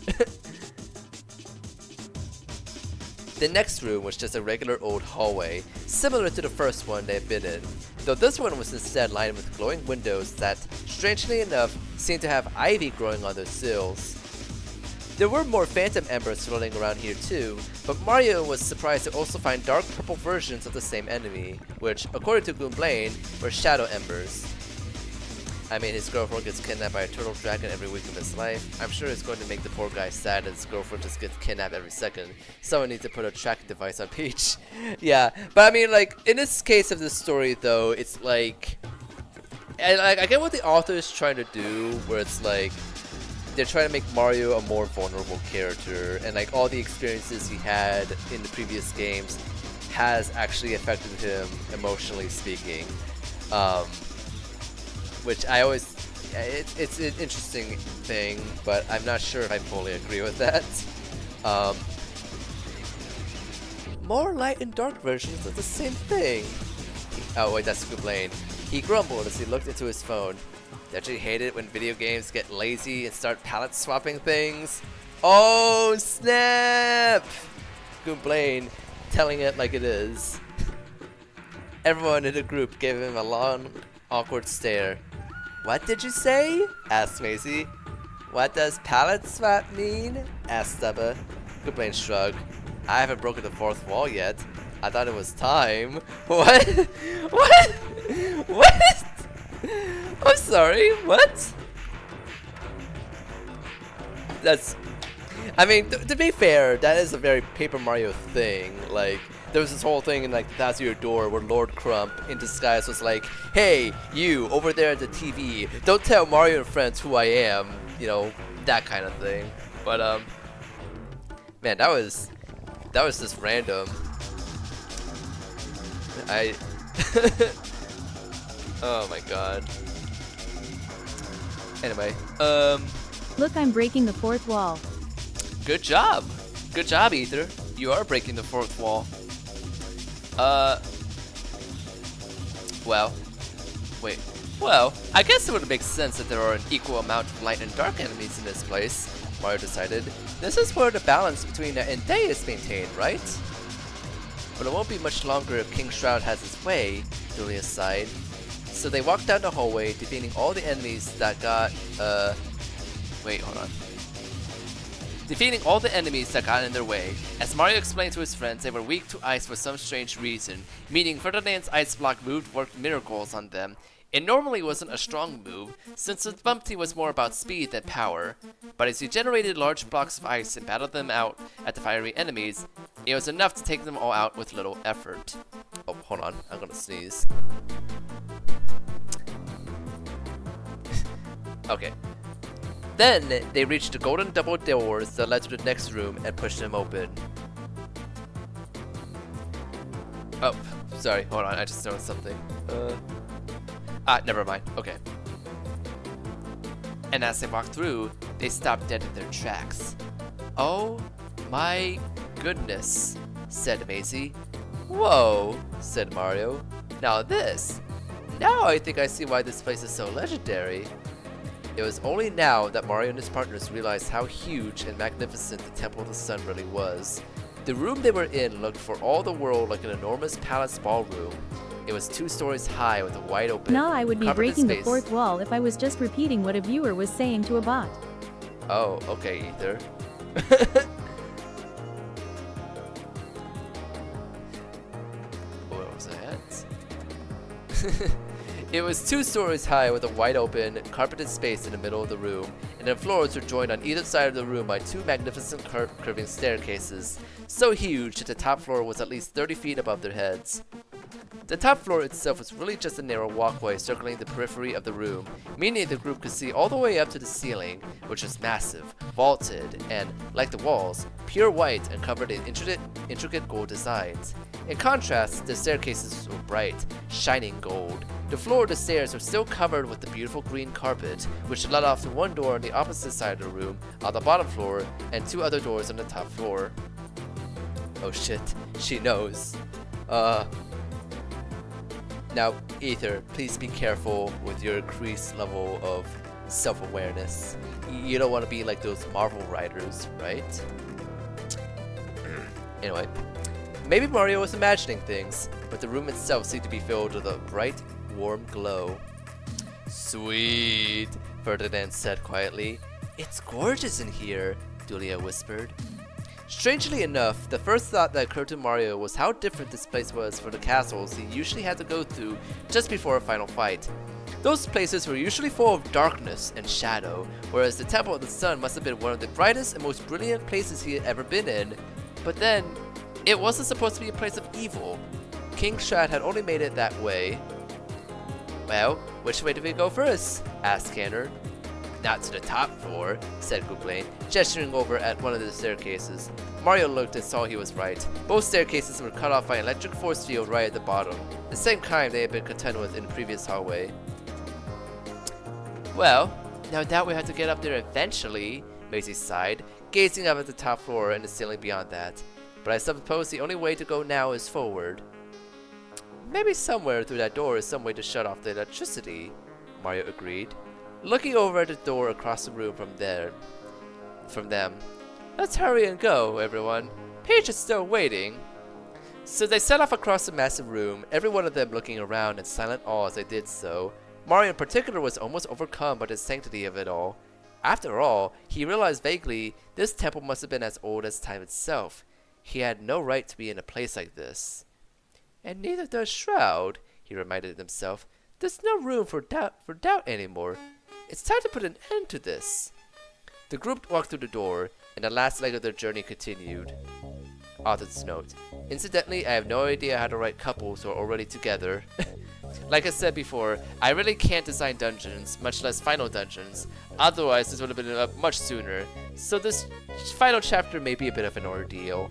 The next room was just a regular old hallway, similar to the first one they had been in, though this one was instead lined with glowing windows that, strangely enough, seemed to have ivy growing on their sills. There were more phantom embers floating around here too, but Mario was surprised to also find dark purple versions of the same enemy, which, according to Goomblain, were shadow embers. I mean, his girlfriend gets kidnapped by a turtle dragon every week of his life. I'm sure it's going to make the poor guy sad that his girlfriend just gets kidnapped every second. Someone needs to put a tracking device on Peach. Yeah, but I mean, like, in this case of this story, though, it's like... And I get what the author is trying to do, where it's like... They're trying to make Mario a more vulnerable character, and like all the experiences he had in the previous games has actually affected him emotionally speaking. Which I always, it's an interesting thing, but I'm not sure if I fully agree with that. More light and dark versions of the same thing. Oh wait, that's Goomblain. He grumbled as he looked into his phone. Don't you hate it when video games get lazy and start palette swapping things? Oh snap! Goomblain, telling it like it is. Everyone in the group gave him a long, awkward stare. What did you say? Asked Maisie. What does palette swap mean? Asked Stubba. Goomblain shrugged. I haven't broken the 4th wall yet. I thought it was time. What? What? What? I'm sorry, what? That's... I mean, to be fair, that is a very Paper Mario thing. Like, there was this whole thing in like That's Your Door where Lord Crump in disguise was like, hey, you over there at the TV, don't tell Mario and friends who I am. You know, that kind of thing. But, man, that was just random. Oh my god. Anyway, Look, I'm breaking the 4th wall. good job. Good job, Ether. You are breaking the 4th wall. Well, wait. Well, I guess it would make sense that there are an equal amount of light and dark enemies in this place, Mario decided. This is where the balance between night and day is maintained, right? But it won't be much longer if King Shroud has his way, Julia sighed. So they walked down the hallway, defeating all the enemies that got, wait, hold on. Defeating all the enemies that got in their way. As Mario explained to his friends, they were weak to ice for some strange reason, meaning Ferdinand's ice block move worked miracles on them. It normally wasn't a strong move, since the Bumpty was more about speed than power, but as he generated large blocks of ice and battled them out at the fiery enemies, it was enough to take them all out with little effort. Oh, hold on, I'm gonna sneeze. Okay. Then, they reached the golden double doors that led to the next room and pushed them open. Oh, sorry, hold on, I just noticed something. Never mind, okay. And as they walked through, they stopped dead in their tracks. Oh my goodness, said Maisie. Whoa, said Mario. Now I think I see why this place is so legendary. It was only now that Mario and his partners realized how huge and magnificent the Temple of the Sun really was. The room they were in looked for all the world like an enormous palace ballroom. It was 2 stories high with a wide open, Nah, I would be covered in breaking the space. 4th wall if I was just repeating what a viewer was saying to a bot. Oh, okay, Ether. was ahead. It was 2 stories high with a wide open, carpeted space in the middle of the room, and the floors were joined on either side of the room by 2 magnificent curving staircases, so huge that the top floor was at least 30 feet above their heads. The top floor itself was really just a narrow walkway circling the periphery of the room, meaning the group could see all the way up to the ceiling, which was massive, vaulted, and, like the walls, pure white and covered in intricate gold designs. In contrast, the staircases were bright, shining gold. The floor of the stairs were still covered with the beautiful green carpet, which led off to 1 door on the opposite side of the room, on the bottom floor, and 2 other doors on the top floor. Oh shit, she knows. Now, Aether, please be careful with your increased level of self-awareness. You don't want to be like those Marvel writers, right? Anyway, maybe Mario was imagining things, but the room itself seemed to be filled with a bright, warm glow. Sweet, Ferdinand said quietly. It's gorgeous in here, Julia whispered. Strangely enough, the first thought that occurred to Mario was how different this place was from the castles he usually had to go through just before a final fight. Those places were usually full of darkness and shadow, whereas the Temple of the Sun must have been one of the brightest and most brilliant places he had ever been in. But then, it wasn't supposed to be a place of evil. King Shat had only made it that way. Well, which way do we go first? Asked Canner. Not to the top floor, said Guglain, gesturing over at one of the staircases. Mario looked and saw he was right. Both staircases were cut off by an electric force field right at the bottom, the same kind they had been contending with in the previous hallway. Well, no doubt we have to get up there eventually, Maisie sighed, gazing up at the top floor and the ceiling beyond that. But I suppose the only way to go now is forward. Maybe somewhere through that door is some way to shut off the electricity, Mario agreed. Looking over at the door across the room from them. Let's hurry and go, everyone. Peach is still waiting. So they set off across the massive room, every one of them looking around in silent awe as they did so. Mario in particular was almost overcome by the sanctity of it all. After all, he realized vaguely this temple must have been as old as time itself. He had no right to be in a place like this. And neither does Shroud, he reminded himself. There's no room for doubt anymore. It's time to put an end to this. The group walked through the door, and the last leg of their journey continued. Author's note. Incidentally, I have no idea how to write couples who are already together. Like I said before, I really can't design dungeons, much less final dungeons. Otherwise, this would have been up much sooner. So this final chapter may be a bit of an ordeal.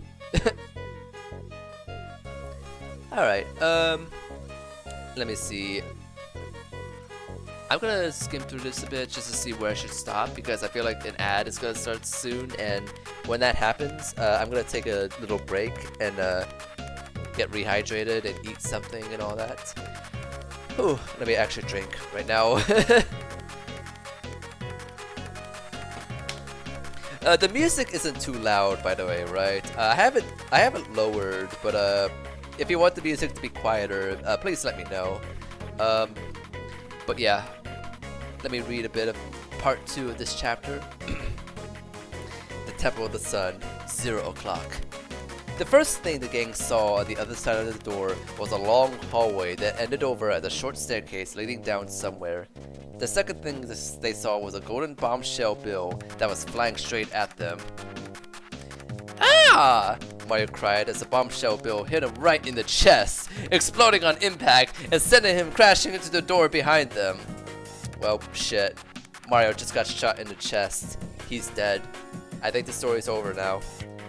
Alright, let me see. I'm gonna skim through this a bit just to see where I should stop because I feel like an ad is gonna start soon, and when that happens, I'm gonna take a little break and get rehydrated and eat something and all that. Ooh, let me actually drink right now. The music isn't too loud, by the way, right? I have it lowered, but if you want the music to be quieter, please let me know. But yeah, let me read a bit of part 2 of this chapter. The Temple of the Sun, 0 o'clock. The first thing the gang saw on the other side of the door was a long hallway that ended over at a short staircase leading down somewhere. The second thing they saw was a golden bombshell bill that was flying straight at them. Ah! Mario cried as the bombshell bill hit him right in the chest, exploding on impact and sending him crashing into the door behind them. Well, shit. Mario just got shot in the chest. He's dead. I think the story's over now.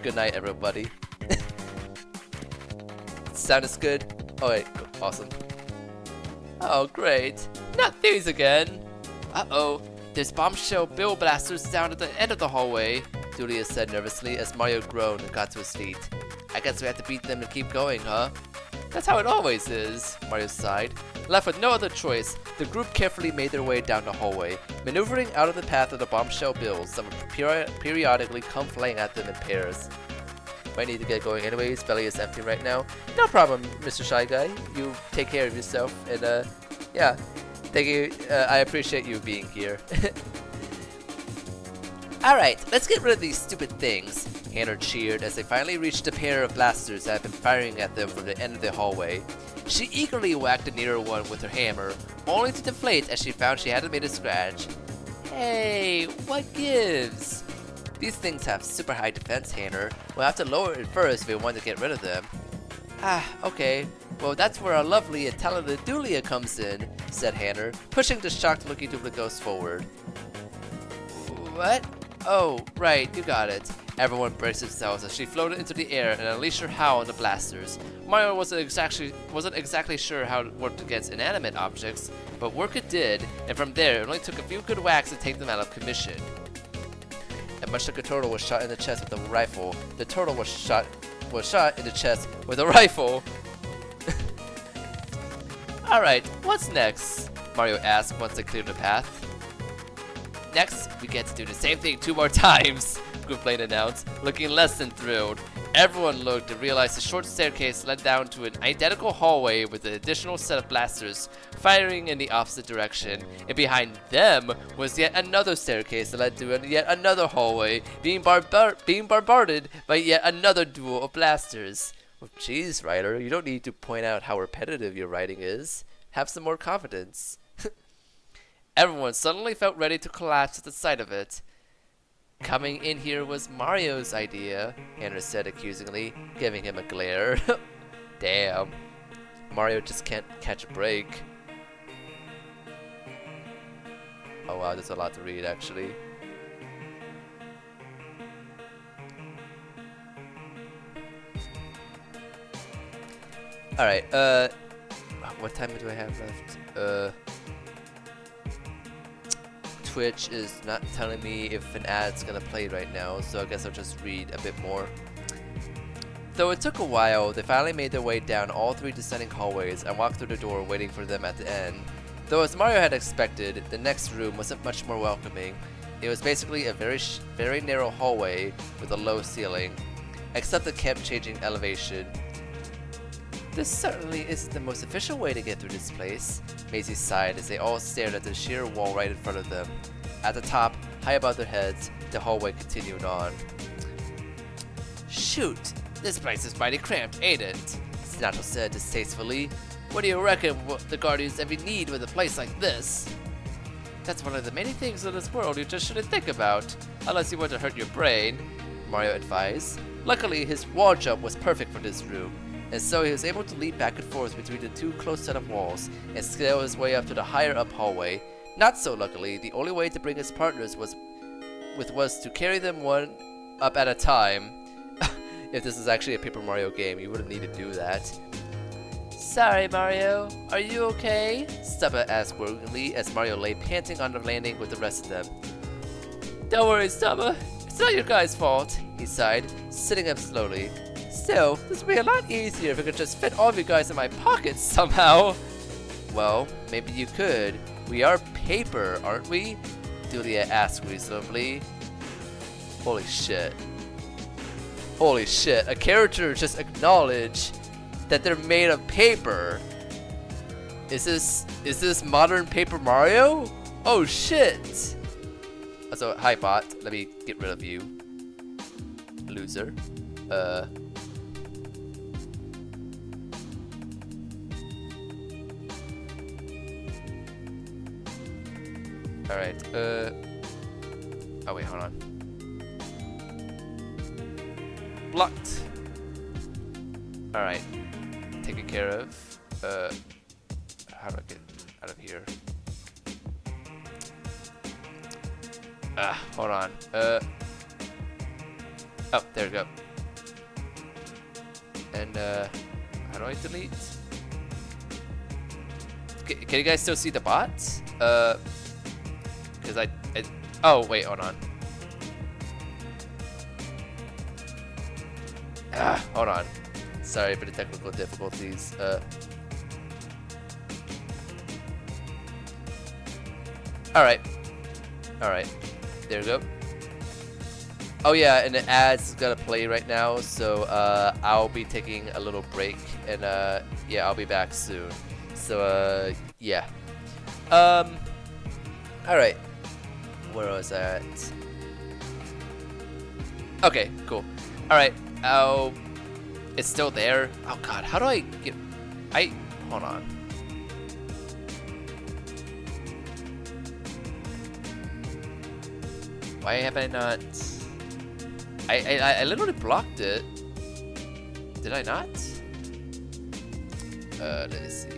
Good night, everybody. Sound is good? Oh wait, awesome. Oh great, not these again. Uh-oh, there's bombshell bill blasters down at the end of the hallway, Julia said nervously as Mario groaned and got to his feet. I guess we have to beat them and keep going, huh? That's how it always is, Mario sighed. Left with no other choice, the group carefully made their way down the hallway, maneuvering out of the path of the bombshell bills that would periodically come flying at them in pairs. Might need to get going anyways, belly is empty right now. No problem, Mr. Shy Guy. You take care of yourself, and yeah, thank you. I appreciate you being here. Alright, let's get rid of these stupid things. Hannah cheered as they finally reached a pair of blasters that had been firing at them from the end of the hallway. She eagerly whacked the nearer one with her hammer, only to deflate as she found she hadn't made a scratch. Hey, what gives? These things have super high defense, Hannah. We'll have to lower it first if we want to get rid of them. Ah, okay. Well, that's where our lovely and talented Dulia comes in, said Hannah, pushing the shocked-looking Duplighost forward. What? Oh, right, you got it. Everyone braced themselves as she floated into the air and unleashed her howl on the blasters. Mario wasn't exactly sure how it worked against inanimate objects, but work it did, and from there it only took a few good whacks to take them out of commission. And much like a turtle was shot in the chest with a rifle, the turtle was shot in the chest with a rifle. Alright, what's next? Mario asked once they cleared the path. Next, we get to do the same thing 2 more times, Gwynplaine announced, looking less than thrilled. Everyone looked and realized the short staircase led down to an identical hallway with an additional set of blasters firing in the opposite direction. And behind them was yet another staircase that led to yet another hallway, being bombarded by yet another duel of blasters. Well, geez, writer, you don't need to point out how repetitive your writing is. Have some more confidence. Everyone suddenly felt ready to collapse at the sight of it. Coming in here was Mario's idea, Hannah said accusingly, giving him a glare. Damn. Mario just can't catch a break. Oh wow, there's a lot to read actually. Alright, what time do I have left? Twitch is not telling me if an ad's gonna play right now, so I guess I'll just read a bit more. Though it took a while, they finally made their way down all 3 descending hallways and walked through the door waiting for them at the end. Though as Mario had expected, the next room wasn't much more welcoming. It was basically a very narrow hallway with a low ceiling, except it kept changing elevation. This certainly isn't the most efficient way to get through this place, Maisie sighed as they all stared at the sheer wall right in front of them. At the top, high above their heads, the hallway continued on. Shoot, this place is mighty cramped, ain't it? Snattle said distastefully. What do you reckon the Guardians ever need with a place like this? That's one of the many things in this world you just shouldn't think about, unless you want to hurt your brain, Mario advised. Luckily, his wall jump was perfect for this room, and so he was able to leap back and forth between the 2 close set of walls and scale his way up to the higher up hallway. Not so luckily, the only way to bring his partners was to carry them one up at a time. If this is actually a Paper Mario game, you wouldn't need to do that. Sorry, Mario. Are you okay? Stubba asked worriedly as Mario lay panting on the landing with the rest of them. Don't worry, Stubba. It's not your guys' fault, he sighed, sitting up slowly. Still, this would be a lot easier if I could just fit all of you guys in my pockets somehow. Well, maybe you could. We are paper, aren't we? Dulia asked reasonably. Holy shit. Holy shit, a character just acknowledged that they're made of paper. Is this modern Paper Mario? Oh shit. So, hi bot, let me get rid of you. Loser. Alright, oh wait, hold on. Blocked. Alright, taken care of. How do I get out of here? Hold on. Oh, there we go. And, how do I delete? Can you guys still see the bots? Because I oh, wait, hold on. Hold on. Sorry for the technical difficulties. Alright. Alright. There we go. Oh yeah, and the ads gonna play right now, so I'll be taking a little break, and yeah, I'll be back soon. So yeah. Alright. Where was I at? Okay, cool. Alright, oh, it's still there? Oh god, how do I get... hold on. Why have I not... I literally blocked it. Did I not? Let me see.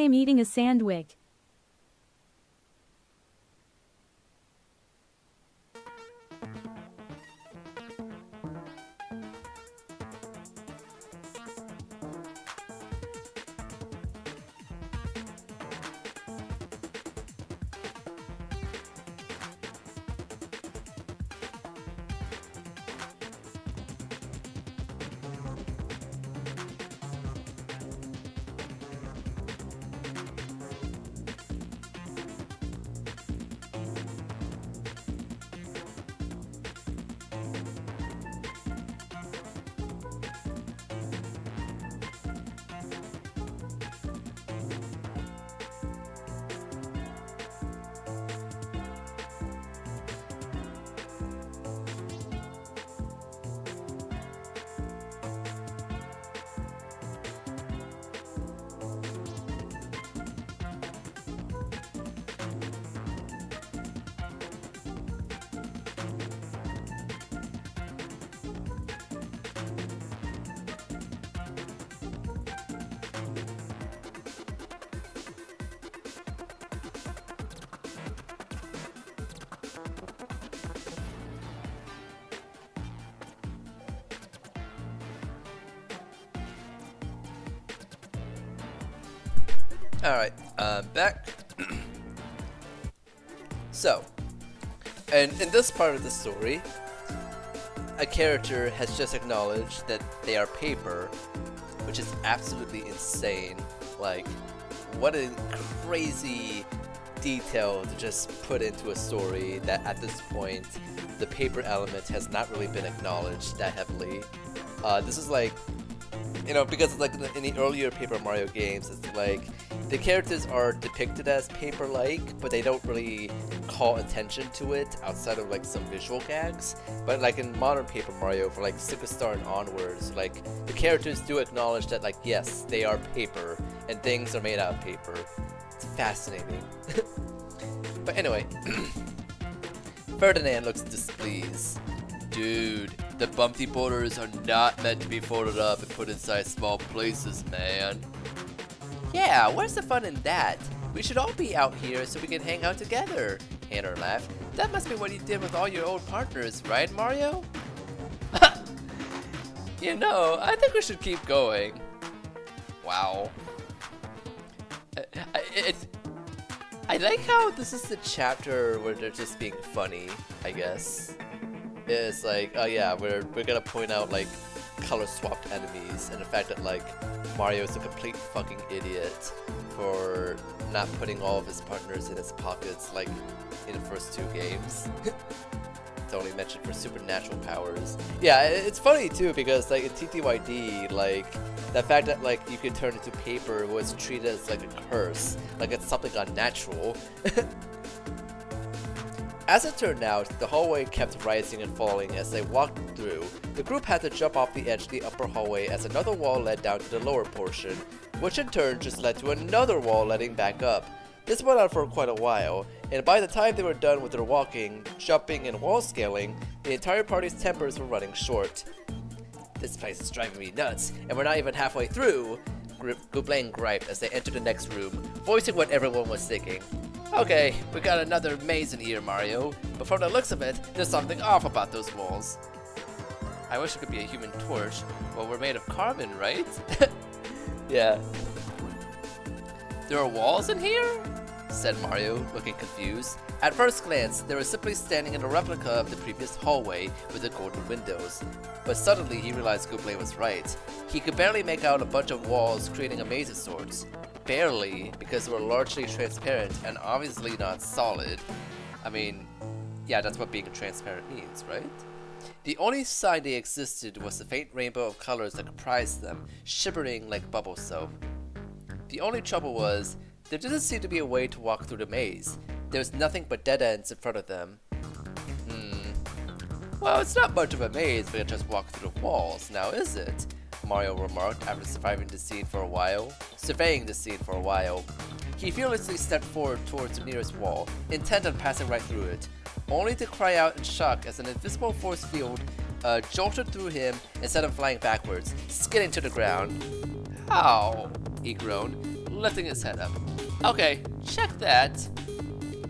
am eating a sandwich. Alright, back. So, and in this part of the story, a character has just acknowledged that they are paper, which is absolutely insane. Like, what a crazy detail to just put into a story that at this point, the paper element has not really been acknowledged that heavily. This is like, you know, because like in the earlier Paper Mario games, it's like the characters are depicted as paper-like, but they don't really call attention to it outside of like some visual gags. But like in modern Paper Mario, for like Superstar and onwards, like the characters do acknowledge that like yes, they are paper and things are made out of paper. It's fascinating. But anyway, Ferdinand looks displeased. Dude, the bumpy borders are not meant to be folded up and put inside small places, man. Yeah, where's the fun in that? We should all be out here so we can hang out together. Tanner laughed. That must be what you did with all your old partners, right, Mario? You know, I think we should keep going. Wow. I like how this is the chapter where they're just being funny, I guess. It's like, oh yeah, we're gonna point out like color swapped enemies and the fact that like Mario is a complete fucking idiot for not putting all of his partners in his pockets like in the first two games. It's only mentioned for supernatural powers. Yeah, it's funny too because like in TTYD, like the fact that like you could turn into paper was treated as like a curse, like it's something unnatural. As it turned out, the hallway kept rising and falling as they walked through. The group had to jump off the edge of the upper hallway as another wall led down to the lower portion, which in turn just led to another wall leading back up. This went on for quite a while, and by the time they were done with their walking, jumping, and wall scaling, the entire party's tempers were running short. This place is driving me nuts, and we're not even halfway through, Gooblain griped as they entered the next room, voicing what everyone was thinking. Okay, we got another maze in here, Mario, but from the looks of it, there's something off about those walls. I wish it could be a human torch. Well, we're made of carbon, right? Yeah. There are walls in here? Said Mario, looking confused. At first glance, they were simply standing in a replica of the previous hallway with the golden windows. But suddenly he realized Gooblain was right. He could barely make out a bunch of walls creating a maze of sorts. Barely, because they were largely transparent and obviously not solid. I mean, yeah, that's what being transparent means, right? The only sign they existed was the faint rainbow of colors that comprised them, shimmering like bubble soap. The only trouble was, there didn't seem to be a way to walk through the maze. There was nothing but dead ends in front of them. Well, it's not much of a maze if you just walk through the walls, now is it? Mario remarked after surveying the scene for a while. He fearlessly stepped forward towards the nearest wall, intent on passing right through it, only to cry out in shock as an invisible force field jolted through him and sent him flying backwards, skidding to the ground. How? He groaned. lifting his head up. Okay, check that.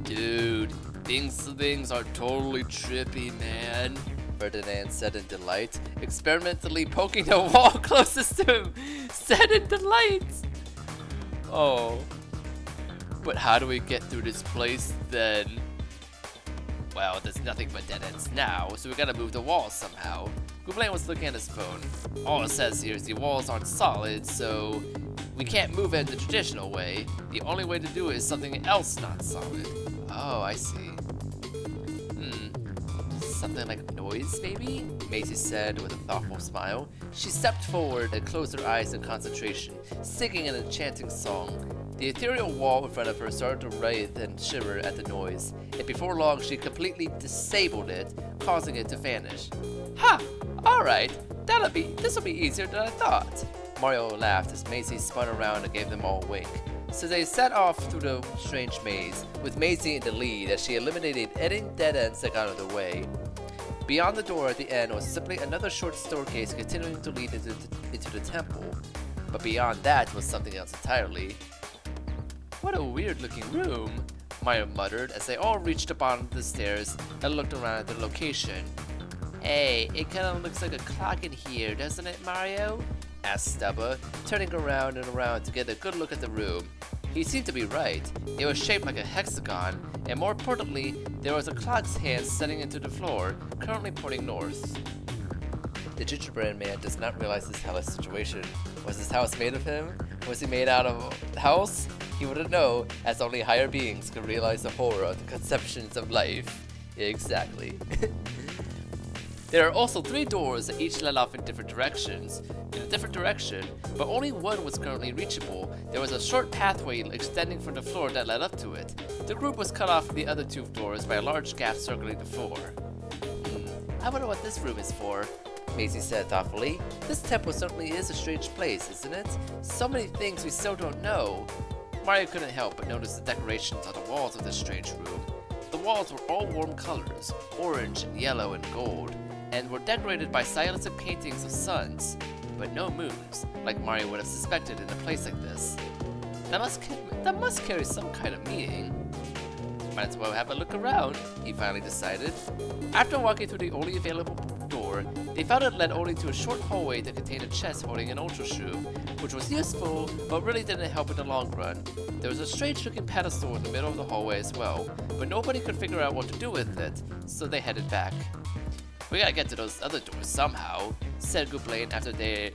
Dude, things are totally trippy, man. Ferdinand said in delight, experimentally poking the wall closest to him. Said in delight. Oh. But how do we get through this place then? Well, there's nothing but dead ends now, so we gotta move the walls somehow. Gublain was looking at his phone. All it says here is the walls aren't solid, so we can't move it the traditional way. The only way to do it is something else not solid. Oh, I see. Something like noise, maybe? Maisie said with a thoughtful smile. She stepped forward and closed her eyes in concentration, singing an enchanting song. The ethereal wall in front of her started to writhe and shiver at the noise, and before long she completely disabled it, causing it to vanish. Ha! Alright, this'll be easier than I thought. Mario laughed as Maisie spun around and gave them all a wink. So they set off through the strange maze, with Maisie in the lead as she eliminated any dead ends that got in the way. Beyond the door at the end was simply another short staircase continuing to lead into the temple. But beyond that was something else entirely. What a weird looking room, Mario muttered as they all reached the bottom of the stairs and looked around at the location. Hey, it kinda looks like a clock in here, doesn't it, Mario? Asked Stubba, turning around and around to get a good look at the room. He seemed to be right. It was shaped like a hexagon, and more importantly, there was a clock's hand setting into the floor, currently pointing north. The gingerbread man does not realize his hellish situation. Was his house made of him? Was he made out of house? He wouldn't know, as only higher beings could realize the horror of the conceptions of life. Exactly. There are also 3 doors that each led off in different directions. In a different direction, but only one was currently reachable. There was a short pathway extending from the floor that led up to it. The group was cut off from the other 2 doors by a large gap circling the floor. I wonder what this room is for, Maisie said thoughtfully. This temple certainly is a strange place, isn't it? So many things we still don't know. Mario couldn't help but notice the decorations on the walls of this strange room. The walls were all warm colors, orange and yellow and gold, and were decorated by stylistic paintings of suns, but no moons, like Mario would have suspected in a place like this. That must carry some kind of meaning. Might as well have a look around, he finally decided. After walking through the only available door, they found it led only to a short hallway that contained a chest holding an Ultra Shoe, which was useful, but really didn't help in the long run. There was a strange-looking pedestal in the middle of the hallway as well, but nobody could figure out what to do with it, so they headed back. We gotta get to those other doors somehow, said Gublain after they'd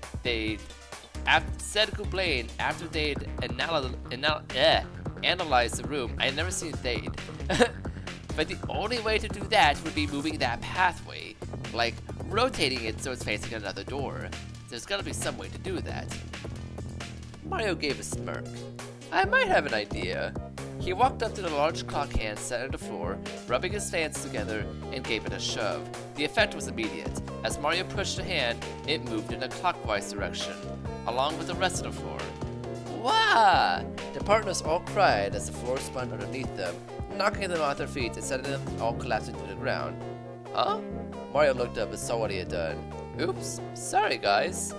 analyzed the room. I had never seen they'd. But the only way to do that would be moving that pathway, like rotating it so it's facing another door. There's gotta be some way to do that. Mario gave a smirk. I might have an idea. He walked up to the large clock hand set on the floor, rubbing his hands together, and gave it a shove. The effect was immediate. As Mario pushed the hand, it moved in a clockwise direction, along with the rest of the floor. Wah! The partners all cried as the floor spun underneath them, knocking them off their feet and sending them all collapsing to the ground. Huh? Mario looked up and saw what he had done. Oops, sorry guys.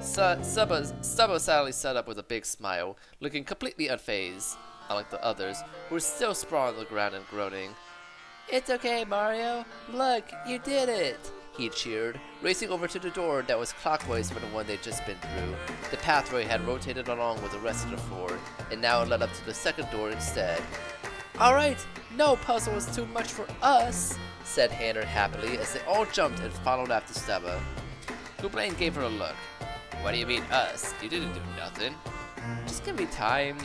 Stubbo sadly sat up with a big smile, looking completely unfazed, unlike the others, who were still sprawled on the ground and groaning. It's okay, Mario. Look, you did it! He cheered, racing over to the door that was clockwise from the one they'd just been through. The pathway had rotated along with the rest of the floor, and now it led up to the second door instead. Alright, no puzzle is too much for us, said Hannah happily as they all jumped and followed after Stubba. Gublain gave her a look. What do you mean us? You didn't do nothing. Just give me time.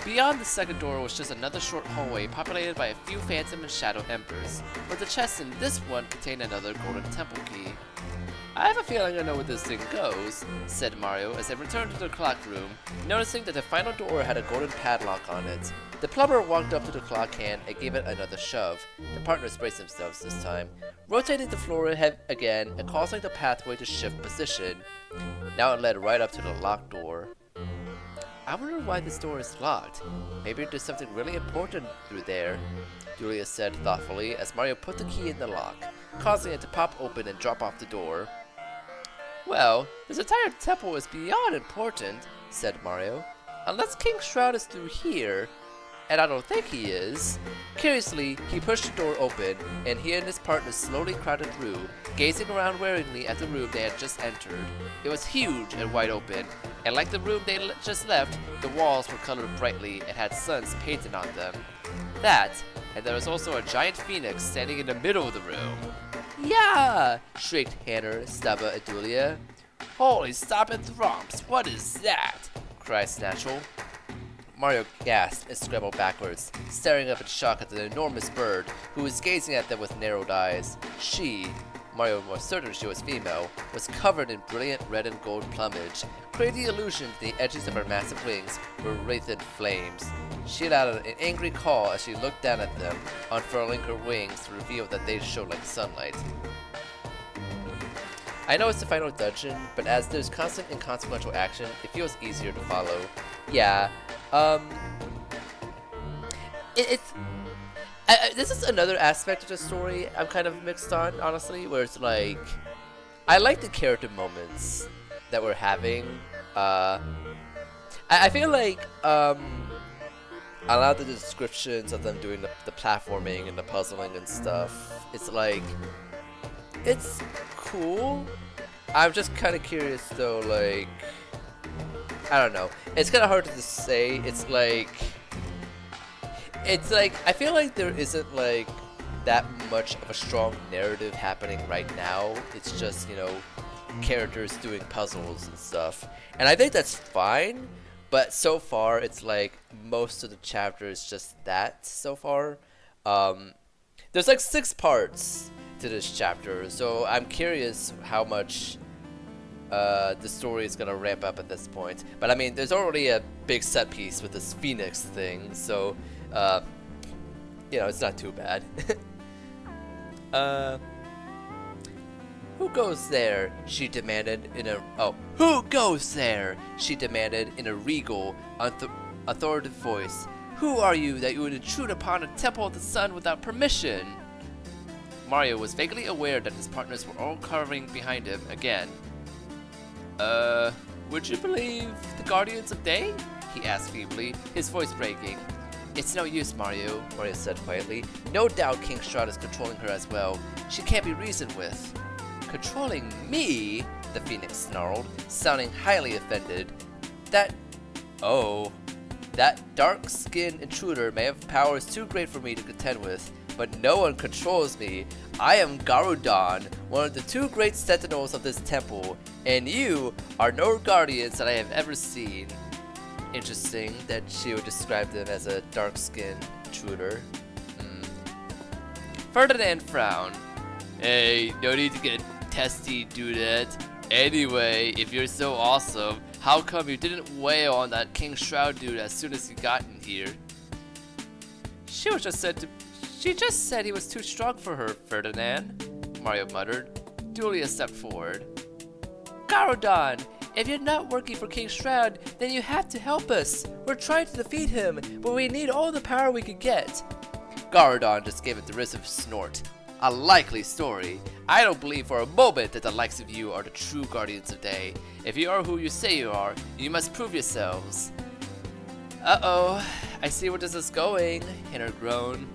Beyond the second door was just another short hallway populated by a few phantom and shadow embers, but the chest in this one contained another golden temple key. I have a feeling I know where this thing goes, said Mario as they returned to the clock room, noticing that the final door had a golden padlock on it. The plumber walked up to the clock hand and gave it another shove. The partners braced themselves this time, rotating the floor again and causing the pathway to shift position. Now it led right up to the locked door. I wonder why this door is locked. Maybe there's something really important through there, Julius said thoughtfully as Mario put the key in the lock, causing it to pop open and drop off the door. Well, this entire temple is beyond important, said Mario. Unless King Shroud is through here, and I don't think he is. Curiously, he pushed the door open, and he and his partner slowly crowded through, gazing around waringly at the room they had just entered. It was huge and wide open, and like the room they just left, the walls were colored brightly and had suns painted on them. That, and there was also a giant phoenix standing in the middle of the room. Yeah! Shrieked Hanner, Stubba, and Dulia. Holy stop it thrumps, what is that? Cried Snatchel. Mario gasped and scrambled backwards, staring up in shock at the enormous bird, who was gazing at them with narrowed eyes. She, Mario was certain she was female, was covered in brilliant red and gold plumage, creating the illusion that the edges of her massive wings were wreathed in flames. She let out an angry call as she looked down at them, unfurling her wings to reveal that they shone like sunlight. I know it's the final dungeon, but as there's constant inconsequential action, it feels easier to follow. Yeah, this is another aspect of the story I'm kind of mixed on, honestly, where it's like, I like the character moments that we're having. I feel like, a lot of the descriptions of them doing the platforming and the puzzling and stuff, it's like, it's cool. I'm just kind of curious though, like, I don't know. It's kind of hard to say. It's like, I feel like there isn't like that much of a strong narrative happening right now. It's just, you know, characters doing puzzles and stuff. And I think that's fine, but so far it's like most of the chapter is just that so far. There's like 6 parts to this chapter, so I'm curious how much the story is gonna ramp up at this point. But I mean, there's already a big set piece with this Phoenix thing, so you know, it's not too bad. Who goes there? She demanded in a who goes there? She demanded in a regal, authoritative voice. Who are you that you would intrude upon a temple of the sun without permission? Mario was vaguely aware that his partners were all covering behind him again. Would you believe the Guardians of Day? He asked feebly, his voice breaking. It's no use, Mario said quietly. No doubt King Shroud is controlling her as well. She can't be reasoned with. Controlling me? The Phoenix snarled, sounding highly offended. That dark-skinned intruder may have powers too great for me to contend with, but no one controls me. I am Garudon, one of the 2 great sentinels of this temple, and you are no guardians that I have ever seen. Interesting that she would describe them as a dark-skinned intruder. Ferdinand frowned. Hey, no need to get testy, Dudette. Anyway, if you're so awesome, how come you didn't wail on that King Shroud dude as soon as you got in here? She just said he was too strong for her, Ferdinand, Mario muttered. Dulia stepped forward. Garudon, if you're not working for King Shroud, then you have to help us. We're trying to defeat him, but we need all the power we can get. Garudon just gave a derisive snort. A likely story. I don't believe for a moment that the likes of you are the true Guardians of Day. If you are who you say you are, you must prove yourselves. Uh-oh, I see where this is going, Hanner groaned.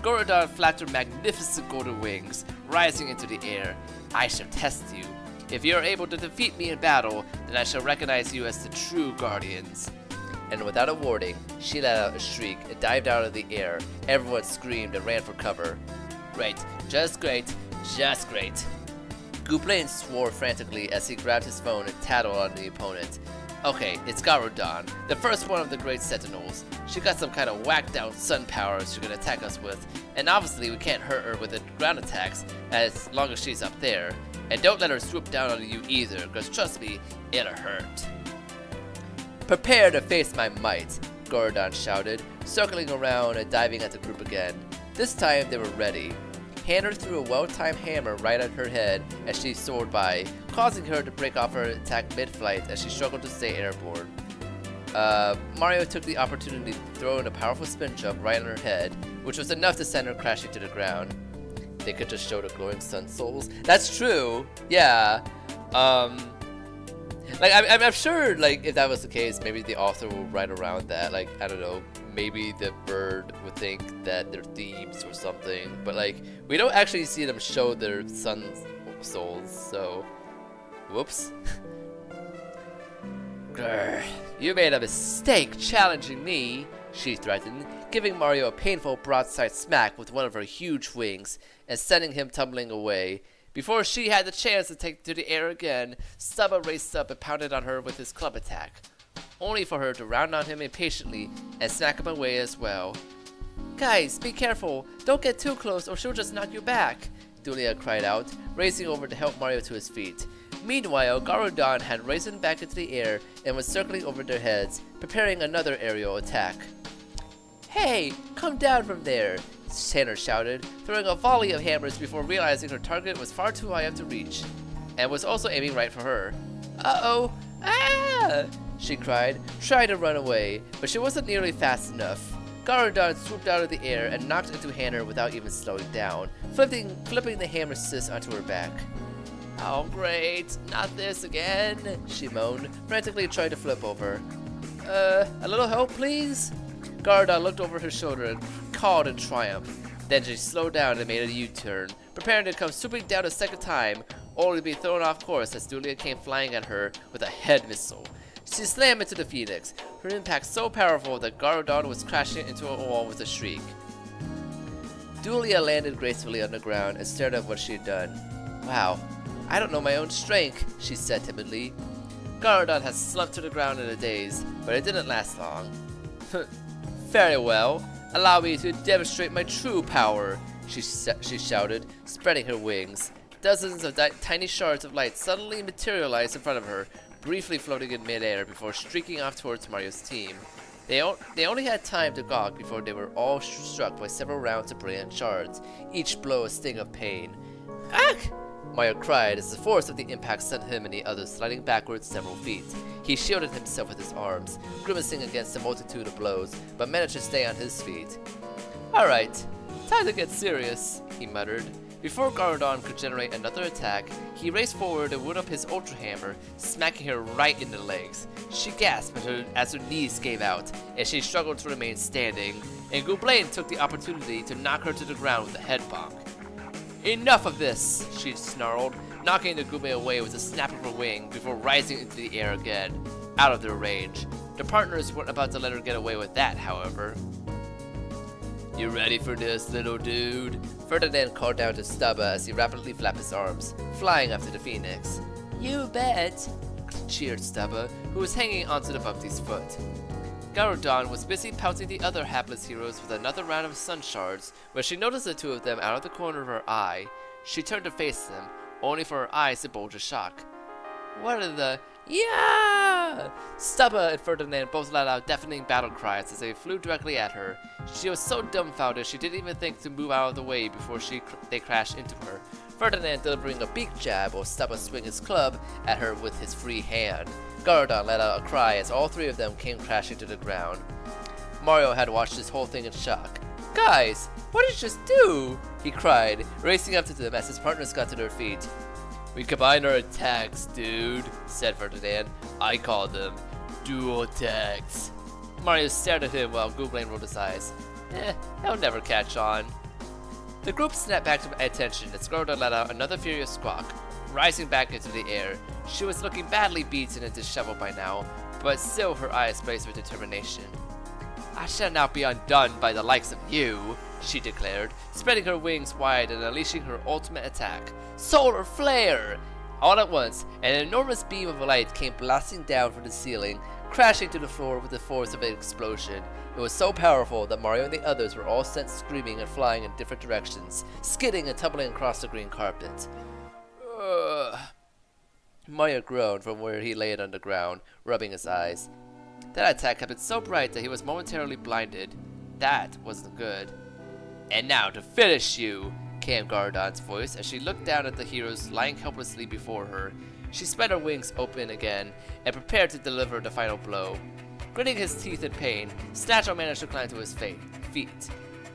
Garudon flapped her magnificent golden wings, rising into the air. I shall test you. If you are able to defeat me in battle, then I shall recognize you as the true Guardians. And without a warning, she let out a shriek and dived out of the air. Everyone screamed and ran for cover. Great, just great, just great. Gouplain swore frantically as he grabbed his phone and tattled on the opponent. Okay, it's Garudon, the first one of the Great Sentinels. She got some kind of whacked out sun powers she can attack us with, and obviously we can't hurt her with the ground attacks as long as she's up there. And don't let her swoop down on you either, because trust me, it'll hurt. Prepare to face my might, Garudon shouted, circling around and diving at the group again. This time they were ready. Hanner threw a well-timed hammer right at her head as she soared by, causing her to break off her attack mid-flight as she struggled to stay airborne. Mario took the opportunity to throw in a powerful spin jump right on her head, which was enough to send her crashing to the ground. They could just show the glowing sun souls. That's true! Yeah. Like, I'm sure, like, if that was the case, maybe the author will write around that. Like, I don't know, maybe the bird would think that they're thieves or something. But, like, we don't actually see them show their sun's souls, so... Whoops. Grr, you made a mistake challenging me, she threatened, giving Mario a painful broadside smack with one of her huge wings and sending him tumbling away. Before she had the chance to take to the air again, Stubba raced up and pounded on her with his club attack, only for her to round on him impatiently and smack him away as well. Guys, be careful! Don't get too close or she'll just knock you back! Dulia cried out, racing over to help Mario to his feet. Meanwhile, Garudon had risen back into the air and was circling over their heads, preparing another aerial attack. Hey, come down from there! Tanner shouted, throwing a volley of hammers before realizing her target was far too high up to reach, and was also aiming right for her. Uh-oh! Ah! She cried, trying to run away, but she wasn't nearly fast enough. Garudon swooped out of the air and knocked into Hanner without even slowing down, flipping the hammer cyst onto her back. Oh great, not this again, she moaned, frantically trying to flip over. A little help please? Garudon looked over her shoulder and called in triumph. Then she slowed down and made a U-turn, preparing to come swooping down a second time, only to be thrown off course as Dulia came flying at her with a head missile. She slammed into the Phoenix, her impact so powerful that Garudon was crashing into a wall with a shriek. Dulia landed gracefully on the ground and stared at what she had done. Wow, I don't know my own strength, she said timidly. Garudon had slumped to the ground in a daze, but it didn't last long. Very well. Allow me to demonstrate my true power, she shouted, spreading her wings. Dozens of tiny shards of light suddenly materialized in front of her, briefly floating in midair before streaking off towards Mario's team. They only had time to gawk before they were all struck by several rounds of brilliant shards, each blow a sting of pain. Ack! Mario cried as the force of the impact sent him and the others sliding backwards several feet. He shielded himself with his arms, grimacing against a multitude of blows, but managed to stay on his feet. Alright, time to get serious, he muttered. Before Garudon could generate another attack, he raced forward and would up his Ultra Hammer, smacking her right in the legs. She gasped as her knees gave out, and she struggled to remain standing, and Gooblain took the opportunity to knock her to the ground with a head bonk. Enough of this, she snarled, knocking the Goombay away with a snap of her wing before rising into the air again, out of their range. The partners weren't about to let her get away with that, however. You ready for this, little dude? Ferdinand called down to Stubba as he rapidly flapped his arms, flying after the Phoenix. You bet, cheered Stubba, who was hanging onto the Bumpty's foot. Garudon was busy pelting the other hapless heroes with another round of sun shards when she noticed the two of them out of the corner of her eye. She turned to face them, only for her eyes to bulge with shock. What are the... Yeah! Stubba and Ferdinand both let out deafening battle cries as they flew directly at her. She was so dumbfounded she didn't even think to move out of the way before they crashed into her. Ferdinand delivering a beak jab while Stubba swung his club at her with his free hand. Garudon let out a cry as all three of them came crashing to the ground. Mario had watched this whole thing in shock. Guys, what did you just do? He cried, racing up to them as his partners got to their feet. We combined our attacks, dude, said Ferdinand. I call them dual attacks. Mario stared at him while Gooblain rolled his eyes. He'll never catch on. The group snapped back to attention as Garudon let out another furious squawk, rising back into the air. She was looking badly beaten and disheveled by now, but still her eyes blazed with determination. I shall not be undone by the likes of you, she declared, spreading her wings wide and unleashing her ultimate attack. Solar Flare! All at once, an enormous beam of light came blasting down from the ceiling, crashing to the floor with the force of an explosion. It was so powerful that Mario and the others were all sent screaming and flying in different directions, skidding and tumbling across the green carpet. Ugh. Mario groaned from where he lay on the ground, rubbing his eyes. That attack had been so bright that he was momentarily blinded. That wasn't good. And now to finish you, came Garudon's voice as she looked down at the heroes lying helplessly before her. She spread her wings open again and prepared to deliver the final blow. Gritting his teeth in pain, Snatcho managed to climb to his feet.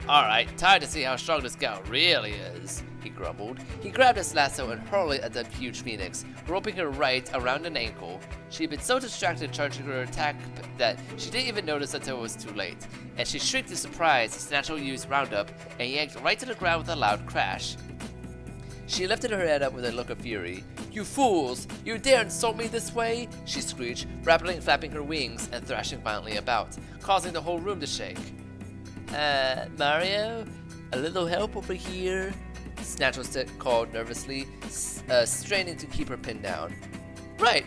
Alright, time to see how strong this gal really is, he grumbled. He grabbed his lasso and hurled it at the huge phoenix, roping her right around an ankle. She had been so distracted charging her attack that she didn't even notice until it was too late, and she shrieked in surprise as Snatchel used Roundup and yanked right to the ground with a loud crash. She lifted her head up with a look of fury. You fools! You dare insult me this way? She screeched, rapidly flapping her wings and thrashing violently about, causing the whole room to shake. Mario? A little help over here? Snatchel called nervously, straining to keep her pinned down. Right,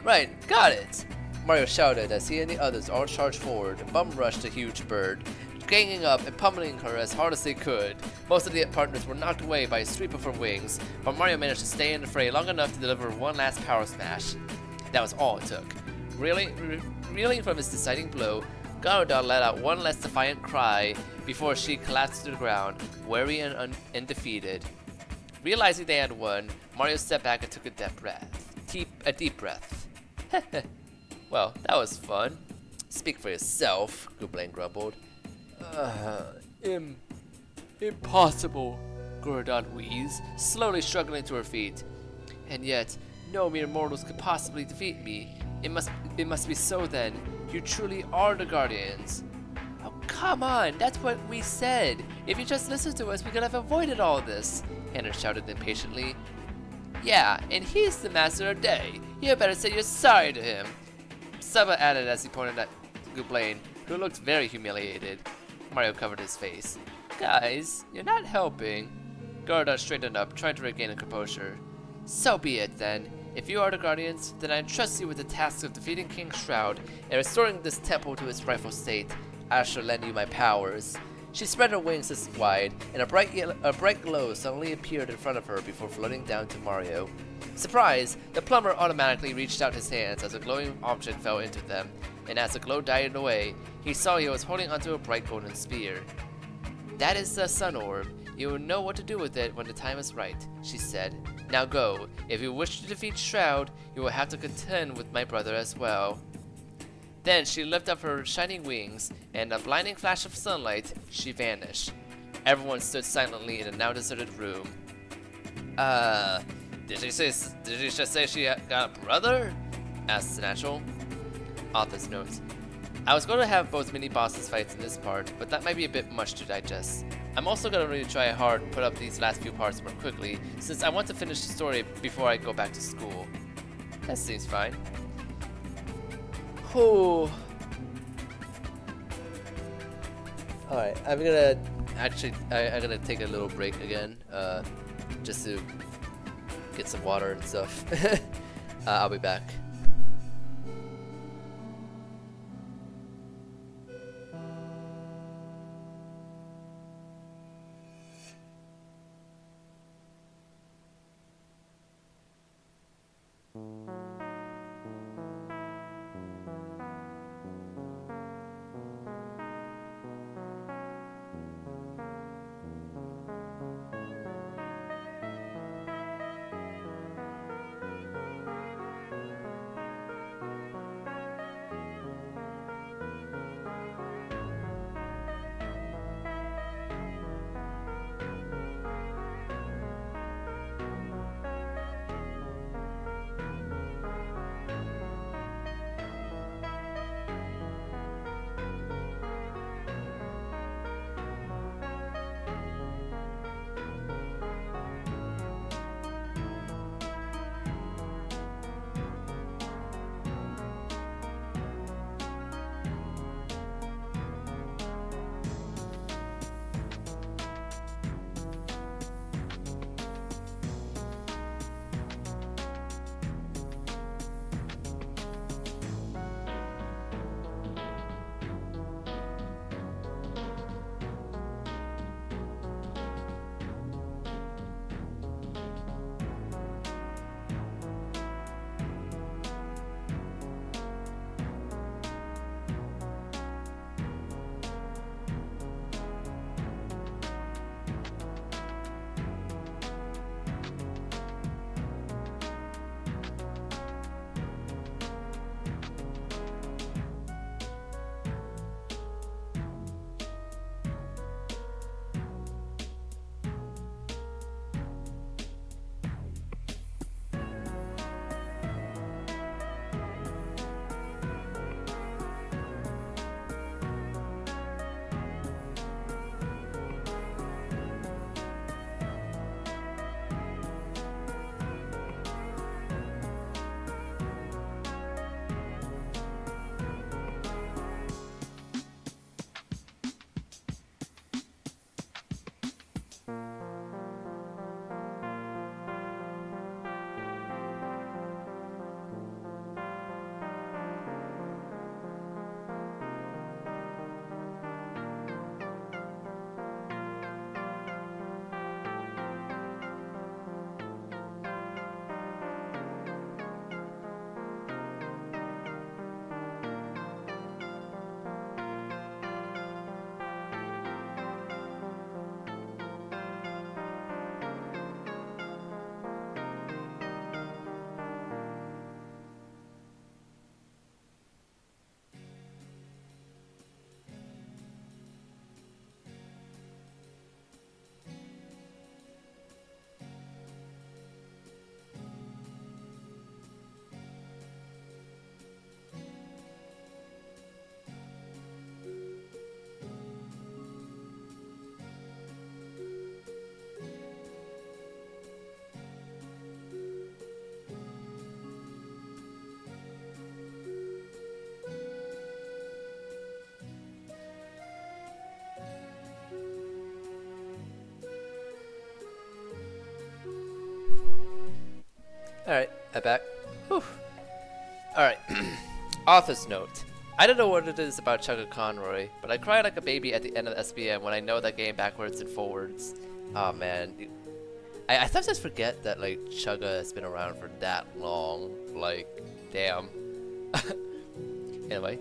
got it! Mario shouted as he and the others all charged forward and bum-rushed the huge bird, ganging up and pummeling her as hard as they could. Most of the partners were knocked away by a sweep of her wings, but Mario managed to stay in the fray long enough to deliver one last power smash. That was all it took. Reeling from his deciding blow, Garudon let out one last defiant cry before she collapsed to the ground, weary and defeated. Realizing they had won, Mario stepped back and took a deep breath. Well, that was fun. Speak for yourself, Gooblain grumbled. Impossible, Garudon wheezed, slowly struggling to her feet. And yet, no mere mortals could possibly defeat me. It must be so then. You truly are the Guardians. Oh, come on, that's what we said. If you just listened to us, we could have avoided all this, Hannah shouted impatiently. Yeah, and he's the Master of Day. You better say you're sorry to him, Saba added as he pointed at Gooblain, who looked very humiliated. Mario covered his face. Guys, you're not helping. Garudon straightened up, trying to regain a composure. So be it then. If you are the Guardians, then I entrust you with the task of defeating King Shroud and restoring this temple to its rightful state. I shall lend you my powers. She spread her wings this wide, and a bright glow suddenly appeared in front of her before floating down to Mario. Surprised, the plumber automatically reached out his hands as a glowing object fell into them, and as the glow died away, he saw he was holding onto a bright golden spear. That is the Sun Orb. You will know what to do with it when the time is right, she said. Now go. If you wish to defeat Shroud, you will have to contend with my brother as well. Then she lifted up her shining wings, and in a blinding flash of sunlight, she vanished. Everyone stood silently in the now deserted room. Did she just say she got a brother? Asked Snatchel. Author's notes. I was going to have both mini-bosses fights in this part, but that might be a bit much to digest. I'm also going to really try hard and put up these last few parts more quickly, since I want to finish the story before I go back to school. That seems fine. Oh. Alright, I'm gonna take a little break again, just to get some water and stuff. I'll be back. Alright, I'm back. Whew. Alright. Author's note. I don't know what it is about Chugga Conroy, but I cry like a baby at the end of SBM when I know that game backwards and forwards. Oh man. I sometimes forget that like Chugga has been around for that long. Like, damn. Anyway.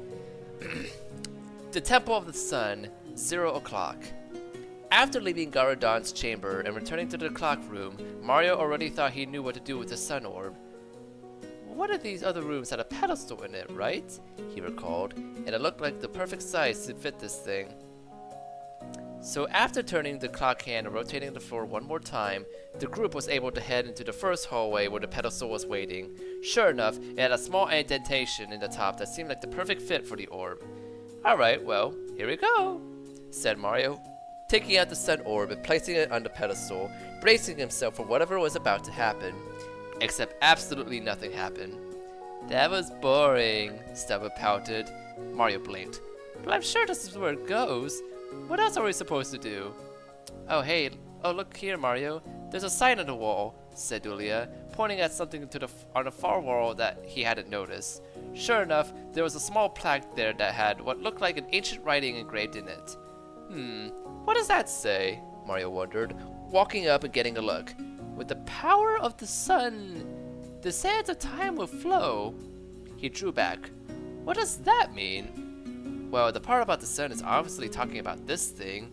The Temple of the Sun, 0 o'clock. After leaving Garadon's chamber and returning to the clock room, Mario already thought he knew what to do with the sun orb. One of these other rooms had a pedestal in it, right? He recalled, and it looked like the perfect size to fit this thing. So after turning the clock hand and rotating the floor one more time, the group was able to head into the first hallway where the pedestal was waiting. Sure enough, it had a small indentation in the top that seemed like the perfect fit for the orb. Alright, well, here we go, said Mario, taking out the sun orb and placing it on the pedestal, bracing himself for whatever was about to happen. Except absolutely nothing happened. That was boring, Stubba pouted. Mario blinked. But I'm sure this is where it goes. What else are we supposed to do? Oh hey, look here, Mario. There's a sign on the wall, said Dulia, pointing at something on the far wall that he hadn't noticed. Sure enough, there was a small plaque there that had what looked like an ancient writing engraved in it. What does that say? Mario wondered, walking up and getting a look. With the power of the sun, the sands of time will flow. He drew back. What does that mean? Well, the part about the sun is obviously talking about this thing.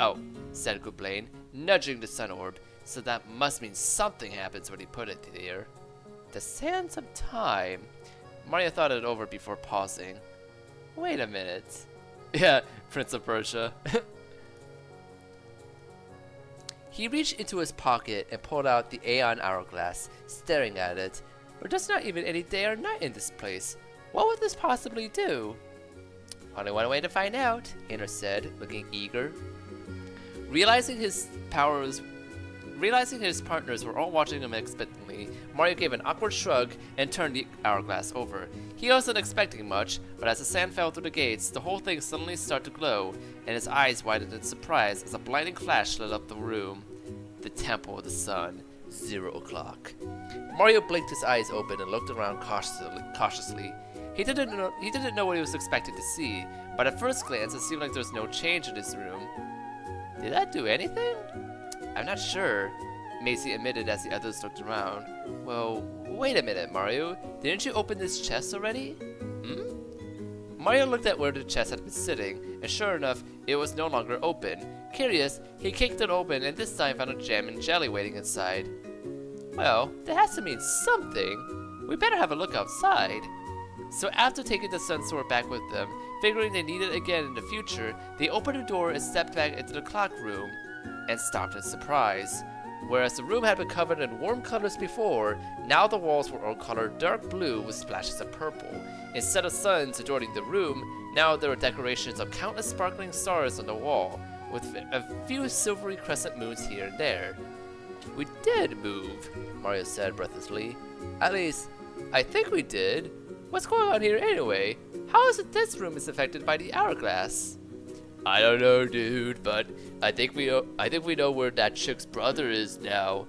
Oh, said Gwynplaine, nudging the sun orb. So that must mean something happens when he put it there. The sands of time. Mario thought it over before pausing. Wait a minute. Yeah, Prince of Persia. He reached into his pocket and pulled out the Aeon Hourglass, staring at it. But there's not even any day or night in this place. What would this possibly do? Only one way to find out, Hayner said, looking eager. Realizing his partners were all watching him expectantly, Mario gave an awkward shrug and turned the hourglass over. He wasn't expecting much, but as the sand fell through the gates, the whole thing suddenly started to glow, and his eyes widened in surprise as a blinding flash lit up the room. The Temple of the Sun, 0 o'clock. Mario blinked his eyes open and looked around cautiously. He didn't know what he was expecting to see, but at first glance it seemed like there was no change in his room. Did that do anything? I'm not sure, Macy admitted as the others looked around. Well, wait a minute, Mario. Didn't you open this chest already? Mario looked at where the chest had been sitting, and sure enough, it was no longer open. Curious, he kicked it open and this time found a jam and jelly waiting inside. Well, that has to mean something. We better have a look outside. So after taking the sun sword back with them, figuring they need it again in the future, they opened the door and stepped back into the clock room, and stopped in surprise. Whereas the room had been covered in warm colors before, now the walls were all colored dark blue with splashes of purple. Instead of suns adorning the room, now there were decorations of countless sparkling stars on the wall, with a few silvery crescent moons here and there. We did move, Mario said breathlessly. At least, I think we did. What's going on here anyway? How is it this room is affected by the hourglass? I don't know, dude, but I think we know where that chick's brother is now,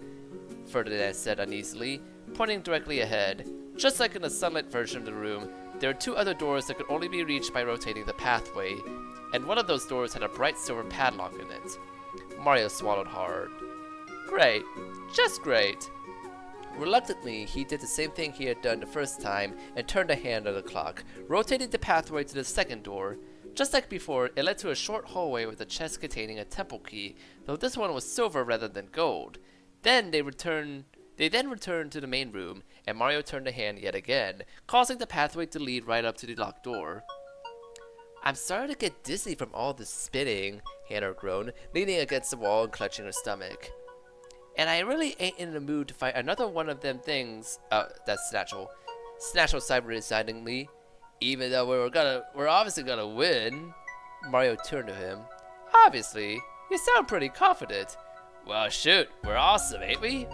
Ferdinand said uneasily, pointing directly ahead. Just like in the sunlit version of the room, there were two other doors that could only be reached by rotating the pathway, and one of those doors had a bright silver padlock in it. Mario swallowed hard. Great. Just great. Reluctantly, he did the same thing he had done the first time and turned the hand on the clock, rotating the pathway to the second door. Just like before, it led to a short hallway with a chest containing a temple key, though this one was silver rather than gold. They then returned to the main room, and Mario turned the hand yet again, causing the pathway to lead right up to the locked door. I'm starting to get dizzy from all this spinning, Hannah groaned, leaning against the wall and clutching her stomach. And I really ain't in the mood to fight another one of them things. That's Snatchel. Snatchel sighed resigningly. Even though we're obviously gonna win. Mario turned to him. Obviously? You sound pretty confident. Well, shoot, we're awesome, ain't we?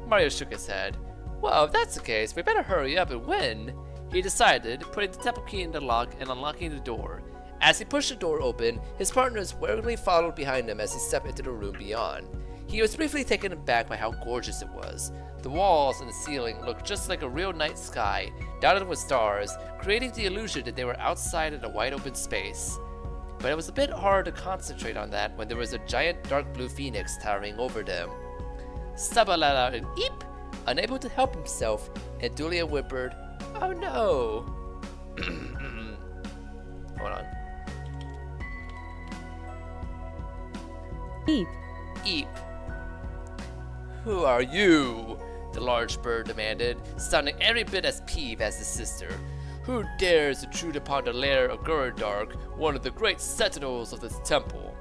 Mario shook his head. Well, if that's the case, we better hurry up and win, he decided, putting the temple key in the lock and unlocking the door. As he pushed the door open, his partners warily followed behind him as he stepped into the room beyond. He was briefly taken aback by how gorgeous it was. The walls and the ceiling looked just like a real night sky, dotted with stars, creating the illusion that they were outside in a wide open space. But it was a bit hard to concentrate on that when there was a giant dark blue phoenix towering over them. Stubba let out an eep, unable to help himself, and Dulia whimpered, "Oh no!" Hold on. Eep. Eep. "Who are you?" the large bird demanded, sounding every bit as peeved as his sister. "Who dares intrude upon the lair of Guradark, one of the great sentinels of this temple?"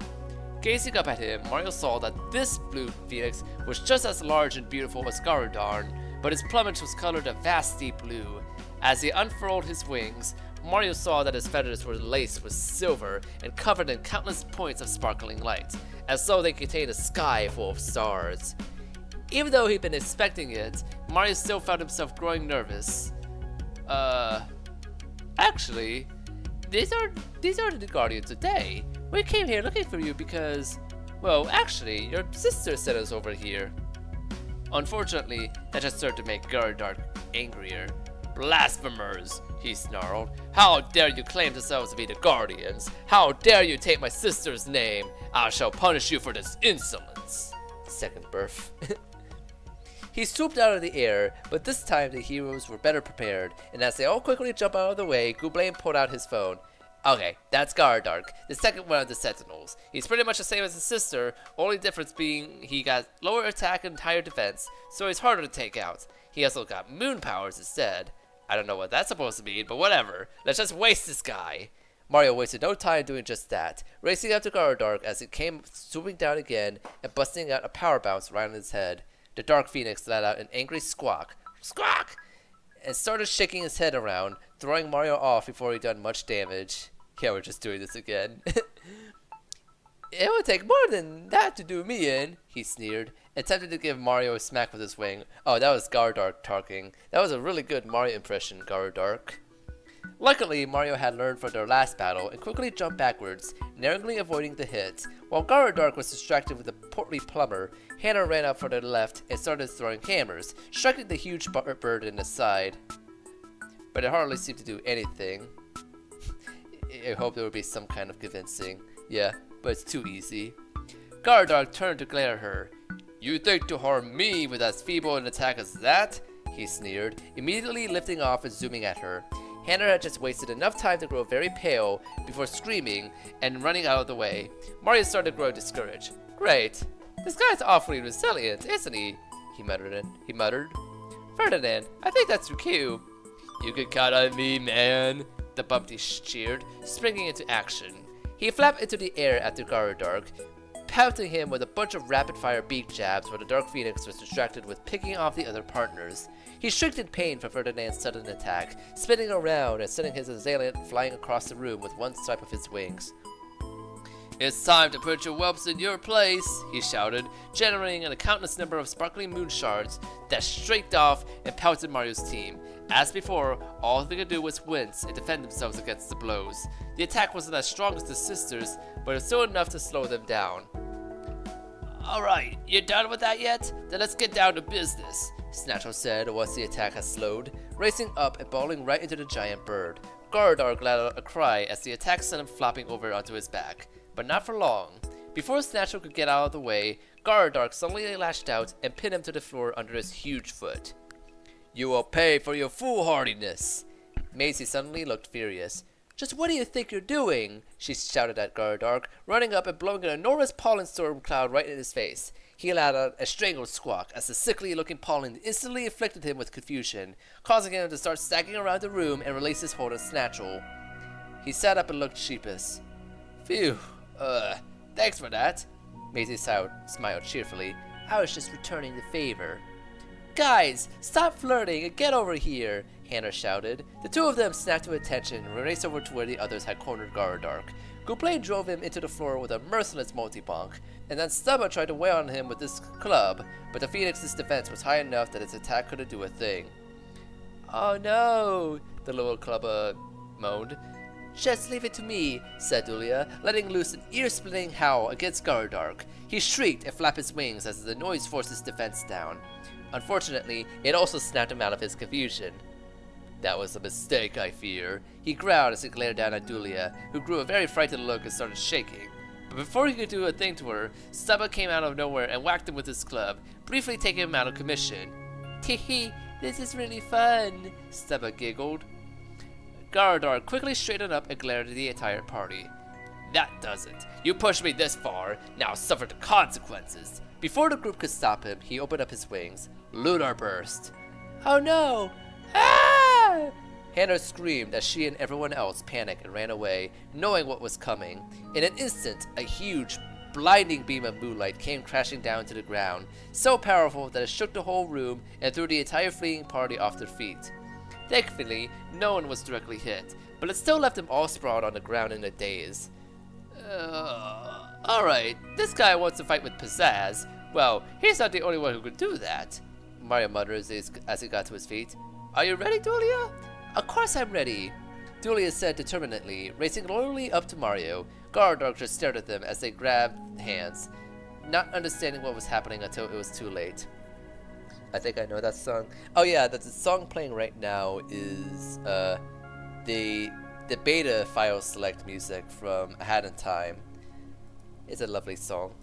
Gazing up at him, Mario saw that this blue phoenix was just as large and beautiful as Garadarn, but his plumage was colored a vast deep blue. As he unfurled his wings, Mario saw that his feathers were laced with silver and covered in countless points of sparkling light, as though they contained a sky full of stars. Even though he'd been expecting it, Mario still found himself growing nervous. Actually, these are the Guardians today. We came here looking for you because, well, actually, your sister sent us over here." Unfortunately, that just served to make Garadark angrier. "Blasphemers!" he snarled. "How dare you claim yourselves to be the Guardians? How dare you take my sister's name? I shall punish you for this insolence." Second birth. He swooped out of the air, but this time the heroes were better prepared, and as they all quickly jumped out of the way, Gublain pulled out his phone. "Okay, that's Garadark, the second one of the Sentinels. He's pretty much the same as his sister, only difference being he got lower attack and higher defense, so he's harder to take out. He also got moon powers instead. I don't know what that's supposed to mean, but whatever. Let's just waste this guy." Mario wasted no time doing just that, racing up to Garadark as it came swooping down again and busting out a power bounce right on his head. The Dark Phoenix let out an angry squawk, squawk, and started shaking his head around, throwing Mario off before he'd done much damage. Yeah, we're just doing this again. "It would take more than that to do me in," he sneered, attempting to give Mario a smack with his wing. Oh, that was Garadark talking. That was a really good Mario impression, Garadark. Luckily, Mario had learned from their last battle and quickly jumped backwards, narrowly avoiding the hit. While Garadark was distracted with the portly plumber, Hannah ran up for the left and started throwing hammers, striking the huge bird in the side. But it hardly seemed to do anything. I hope there would be some kind of convincing. Yeah, but it's too easy. Garadark turned to glare at her. "You think to harm me with as feeble an attack as that?" he sneered, immediately lifting off and zooming at her. Hannah had just wasted enough time to grow very pale before screaming and running out of the way. Mario started to grow discouraged. "Great. This guy's awfully resilient, isn't he?" He muttered. "Ferdinand, I think that's your cue." "You can count on me, man," the bumpty cheered, springing into action. He flapped into the air after Garadark, pelting him with a bunch of rapid-fire beak jabs while the Dark Phoenix was distracted with picking off the other partners. He shrieked in pain from Ferdinand's sudden attack, spinning around and sending his assailant flying across the room with one swipe of his wings. "It's time to put your whelps in your place," he shouted, generating a countless number of sparkling moon shards that streaked off and pelted Mario's team. As before, all they could do was wince and defend themselves against the blows. The attack wasn't as strong as the sisters, but it was still enough to slow them down. "Alright, you done with that yet? Then let's get down to business," Snatchel said once the attack had slowed, racing up and bowling right into the giant bird. Garadark let out a cry as the attack sent him flopping over onto his back, but not for long. Before Snatchel could get out of the way, Garadark suddenly lashed out and pinned him to the floor under his huge foot. "You will pay for your foolhardiness." Maisie suddenly looked furious. "Just what do you think you're doing?" she shouted at Garadark, running up and blowing an enormous pollen storm cloud right in his face. He let out a strangled squawk as the sickly-looking pollen instantly afflicted him with confusion, causing him to start staggering around the room and release his hold on Snatchel. He sat up and looked sheepish. "Phew, thanks for that." Maisie smiled cheerfully. "I was just returning the favor." "Guys, stop flirting and get over here," Hannah shouted. The two of them snapped to attention and raced over to where the others had cornered Garadark. Gouplay drove him into the floor with a merciless multi-bonk, and then Stubba tried to wail on him with his club, but the Phoenix's defense was high enough that its attack couldn't do a thing. "Oh no," the little club moaned. Just leave it to me, said Dulia, letting loose an ear-splitting howl against Garadark. He shrieked and flapped his wings as the noise forced his defense down. Unfortunately, it also snapped him out of his confusion. That was a mistake, I fear. He growled as he glared down at Dulia, who grew a very frightened look and started shaking. But before he could do a thing to her, Stubba came out of nowhere and whacked him with his club, briefly taking him out of commission. Tee, this is really fun, Stubba giggled. Garadark quickly straightened up and glared at the entire party. That does it. You pushed me this far, now suffer the consequences. Before the group could stop him, he opened up his wings. Lunar burst. Oh no! Ah! Hannah screamed as she and everyone else panicked and ran away, knowing what was coming. In an instant, a huge, blinding beam of moonlight came crashing down to the ground, so powerful that it shook the whole room and threw the entire fleeing party off their feet. Thankfully, no one was directly hit, but it still left them all sprawled on the ground in a daze. Alright, this guy wants to fight with pizzazz. Well, he's not the only one who could do that, Mario muttered as he got to his feet. Are you ready, Dulia? Of course I'm ready, Dulia said determinedly, racing loyally up to Mario. Garadark just stared at them as they grabbed hands, not understanding what was happening until it was too late. I think I know that song. Oh yeah, the song playing right now is the beta file select music from A Hat in Time. It's a lovely song.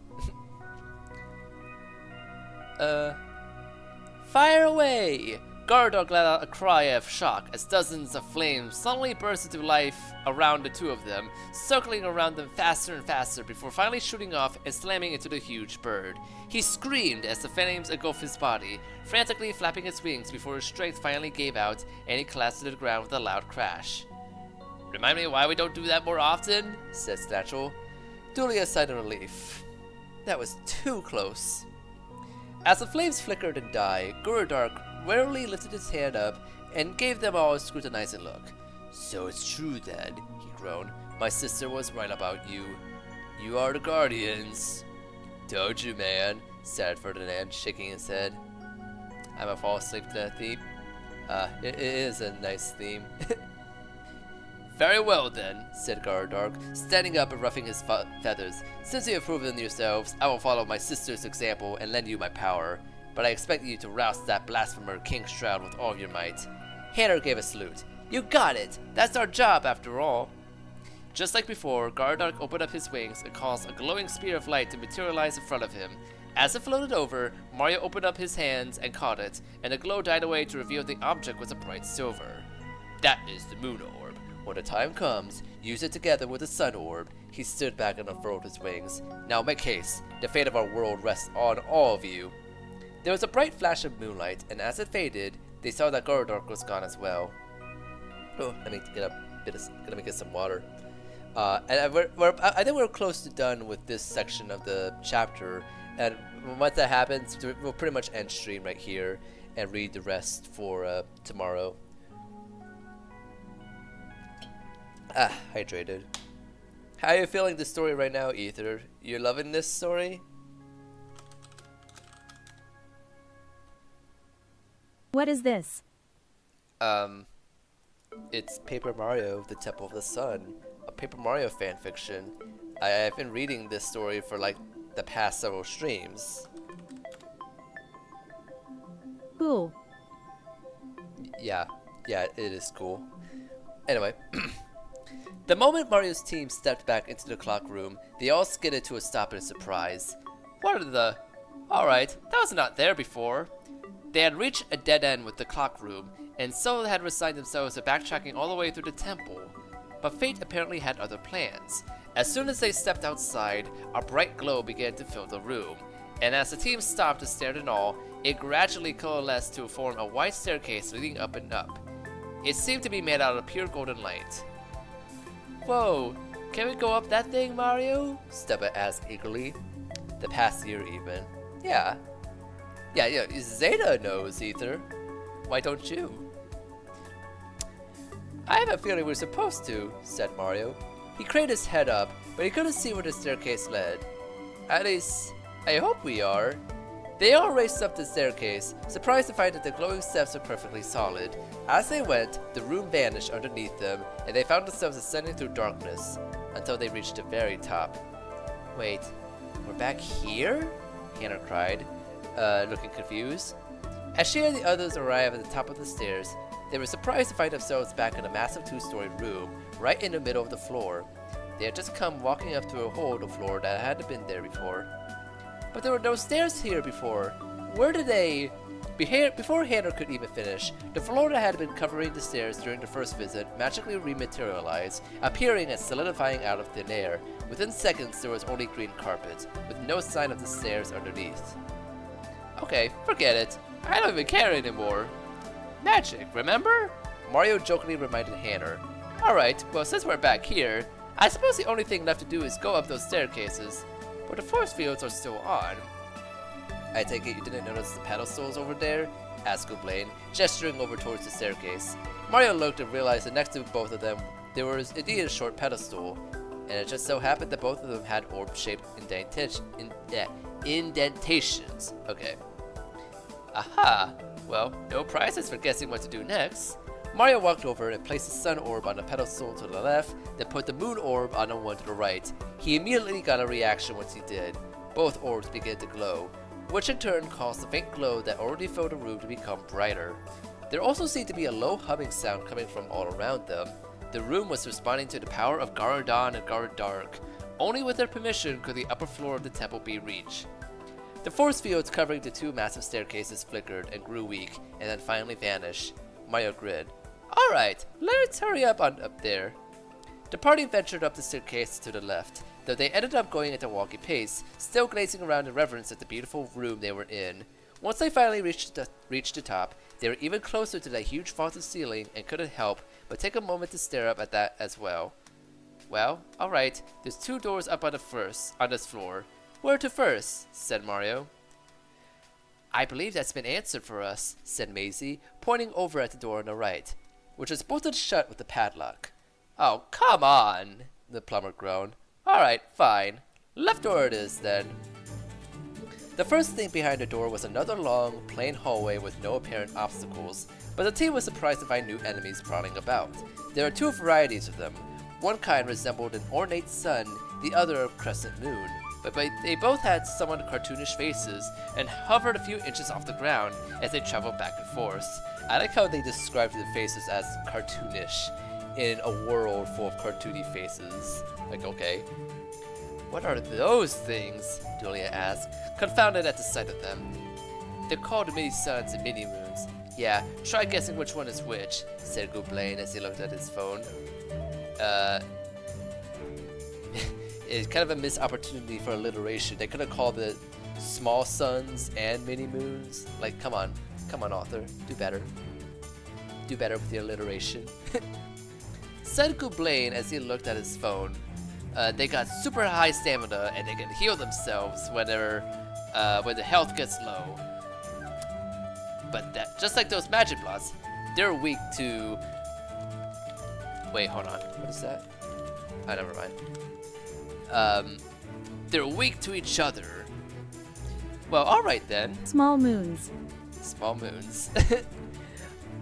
Fire away! Garadark let out a cry of shock as dozens of flames suddenly burst into life around the two of them, circling around them faster and faster before finally shooting off and slamming into the huge bird. He screamed as the flames engulfed his body, frantically flapping his wings before his strength finally gave out and he collapsed to the ground with a loud crash. Remind me why we don't do that more often, said Snatchel. Dulia sighed in relief. That was too close. As the flames flickered and died, Garadark warily lifted his hand up and gave them all a scrutinizing look. So it's true then, he groaned. My sister was right about you. You are the Guardians. Told you, man, said Ferdinand, shaking his head. I'm gonna fall asleep to that theme. It is a nice theme. Very well then, said Garadark, standing up and ruffling his feathers. Since you have proven yourselves, I will follow my sister's example and lend you my power. But I expect you to roust that blasphemer King Shroud with all your might. Hannah gave a salute. You got it! That's our job, after all! Just like before, Garadark opened up his wings and caused a glowing spear of light to materialize in front of him. As it floated over, Mario opened up his hands and caught it, and the glow died away to reveal the object was a bright silver. That is the Moon Orb. When the time comes, use it together with the Sun Orb. He stood back and unfurled his wings. Now make haste. The fate of our world rests on all of you. There was a bright flash of moonlight, and as it faded, they saw that Garadark was gone as well. Oh, let me get some water. And I think we're close to done with this section of the chapter. And once that happens, we'll pretty much end stream right here and read the rest for tomorrow. Hydrated. How are you feeling this story right now, Ether? You loving this story? What is this? It's Paper Mario, The Temple of the Sun, a Paper Mario fanfiction. I've been reading this story for like the past several streams. Cool. Yeah, it is cool. Anyway, the moment Mario's team stepped back into the clock room, they all skidded to a stop in surprise. What are the... Alright, that was not there before. They had reached a dead end with the clock room, and so had resigned themselves to backtracking all the way through the temple. But fate apparently had other plans. As soon as they stepped outside, a bright glow began to fill the room, and as the team stopped to stare in awe, it gradually coalesced to form a wide staircase leading up and up. It seemed to be made out of pure golden light. Whoa, can we go up that thing, Mario? Stubba asked eagerly. The past year even. Yeah, Zeta knows, Ether. Why don't you? I have a feeling we're supposed to, said Mario. He craned his head up, but he couldn't see where the staircase led. At least, I hope we are. They all raced up the staircase, surprised to find that the glowing steps were perfectly solid. As they went, the room vanished underneath them, and they found themselves ascending through darkness, until they reached the very top. Wait, we're back here? Hannah cried, looking confused. As she and the others arrived at the top of the stairs, they were surprised to find themselves back in a massive 2-story room, right in the middle of the floor. They had just come walking up to a hole in the floor that hadn't been there before. But there were no stairs here before. Where did they... Before Hannah could even finish, the floor that had been covering the stairs during the first visit magically rematerialized, appearing and solidifying out of thin air. Within seconds, there was only green carpet, with no sign of the stairs underneath. Okay, forget it. I don't even care anymore. Magic, remember? Mario jokingly reminded Hannah. Alright, well since we're back here, I suppose the only thing left to do is go up those staircases. But the force fields are still on. I take it you didn't notice the pedestals over there? Asked Goblain, gesturing over towards the staircase. Mario looked and realized that next to both of them, there was indeed a short pedestal. And it just so happened that both of them had orb-shaped indentations. Okay. Aha! Well, no prizes for guessing what to do next. Mario walked over and placed the sun orb on the pedestal to the left, then put the moon orb on the one to the right. He immediately got a reaction once he did. Both orbs began to glow, which in turn caused the faint glow that already filled the room to become brighter. There also seemed to be a low humming sound coming from all around them. The room was responding to the power of Garadon and Garadark. Only with their permission could the upper floor of the temple be reached. The force fields covering the 2 massive staircases flickered and grew weak, and then finally vanished. Mario grinned. Alright, let's hurry up there. The party ventured up the staircase to the left, though they ended up going at a walkie pace, still gazing around in reverence at the beautiful room they were in. Once they finally reached the top, they were even closer to that huge vaulted ceiling and couldn't help but take a moment to stare up at that as well. Well, alright, there's 2 doors up on this floor. Where to first? Said Mario. I believe that's been answered for us, said Maisie, pointing over at the door on the right, which was bolted shut with a padlock. Oh, come on, the plumber groaned. Alright, fine. Left door it is, then. The first thing behind the door was another long, plain hallway with no apparent obstacles, but the team was surprised to find new enemies prowling about. There are 2 varieties of them. One kind resembled an ornate sun, the other a crescent moon. But they both had somewhat cartoonish faces and hovered a few inches off the ground as they traveled back and forth. I like how they described the faces as cartoonish in a world full of cartoony faces. Like, okay. What are those things? Julia asked, confounded at the sight of them. They're called mini-suns and mini-moons. Yeah, try guessing which one is which, said Goblain as he looked at his phone. It's kind of a missed opportunity for alliteration. They could have called it small suns and mini moons. Like, come on, author, do better. Do better with the alliteration. Said Goblain as he looked at his phone. They got super high stamina and they can heal themselves when the health gets low. But that, just like those magic blocks, they're weak to. Wait, hold on. What is that? Oh, never mind. They're weak to each other. Well, alright then. Small moons. Small moons.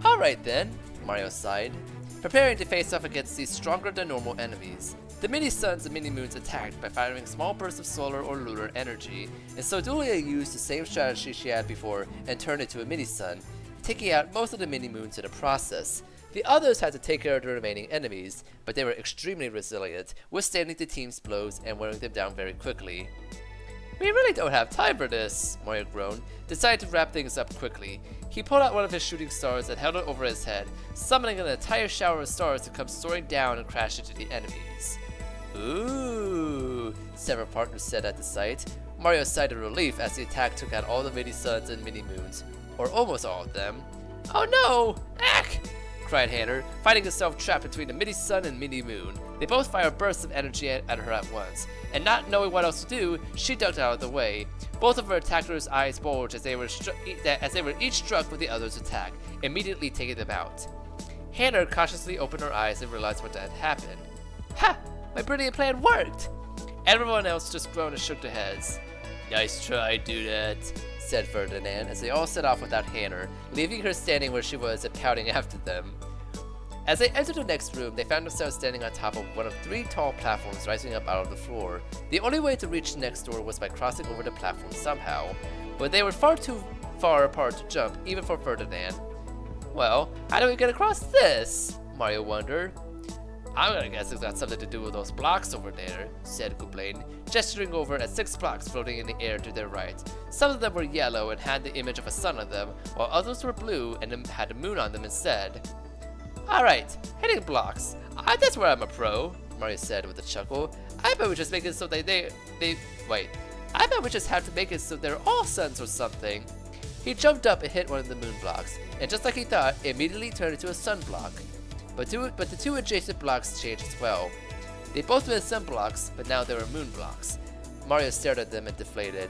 Alright then, Mario sighed, preparing to face off against these stronger than normal enemies. The mini-suns and mini-moons attacked by firing small bursts of solar or lunar energy, and so Julia used the same strategy she had before and turned it to a mini-sun, taking out most of the mini-moons in the process. The others had to take care of the remaining enemies, but they were extremely resilient, withstanding the team's blows and wearing them down very quickly. We really don't have time for this, Mario groaned, decided to wrap things up quickly. He pulled out one of his shooting stars and held it over his head, summoning an entire shower of stars to come soaring down and crash into the enemies. Ooh, several partners said at the sight. Mario sighed in relief as the attack took out all the mini-suns and mini-moons, or almost all of them. Oh no! Ack! Cried Hannah, finding herself trapped between the mini-sun and mini-moon. They both fired bursts of energy at her at once, and not knowing what else to do, she ducked out of the way. Both of her attackers' eyes bulged as they were each struck with the other's attack, immediately taking them out. Hannah cautiously opened her eyes and realized what had happened. Ha! My brilliant plan worked! Everyone else just groaned and shook their heads. Nice try, Dudette, said Ferdinand as they all set off without Hannah, leaving her standing where she was and pouting after them. As they entered the next room, they found themselves standing on top of one of 3 tall platforms rising up out of the floor. The only way to reach the next door was by crossing over the platform somehow, but they were far too far apart to jump, even for Ferdinand. Well, how do we get across this? Mario wondered. I'm gonna guess it's got something to do with those blocks over there, said Gouplain, gesturing over at 6 blocks floating in the air to their right. Some of them were yellow and had the image of a sun on them, while others were blue and had a moon on them instead. Alright, hitting blocks. That's where I'm a pro, Mario said with a chuckle. I bet we just make it so wait. I bet we just have to make it so they're all suns or something. He jumped up and hit one of the moon blocks, and just like he thought, it immediately turned into a sun block. But the 2 adjacent blocks changed as well. They'd both been sun blocks, but now they were moon blocks. Mario stared at them and deflated.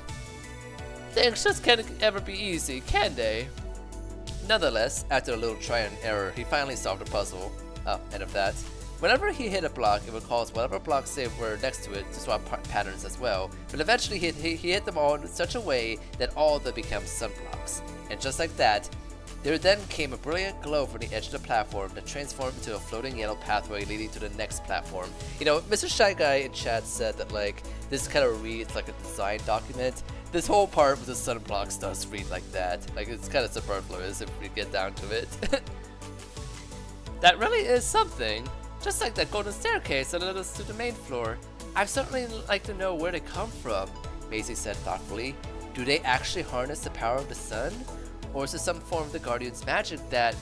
Things just can't ever be easy, can they? Nonetheless, after a little trial and error, he finally solved the puzzle. And of that. Whenever he hit a block, it would cause whatever blocks they were next to it to swap patterns as well, but eventually he hit them all in such a way that all of them became sunblocks. And just like that, there then came a brilliant glow from the edge of the platform that transformed into a floating yellow pathway leading to the next platform. You know, Mr. Shy Guy in chat said that, like, this kind of reads like a design document. This whole part with the sunblocks does read like that. Like, it's kind of superfluous if we get down to it. That really is something. Just like that golden staircase that led us to the main floor. I'd certainly like to know where they come from, Maisie said thoughtfully. Do they actually harness the power of the sun? Or is it some form of the Guardian's magic that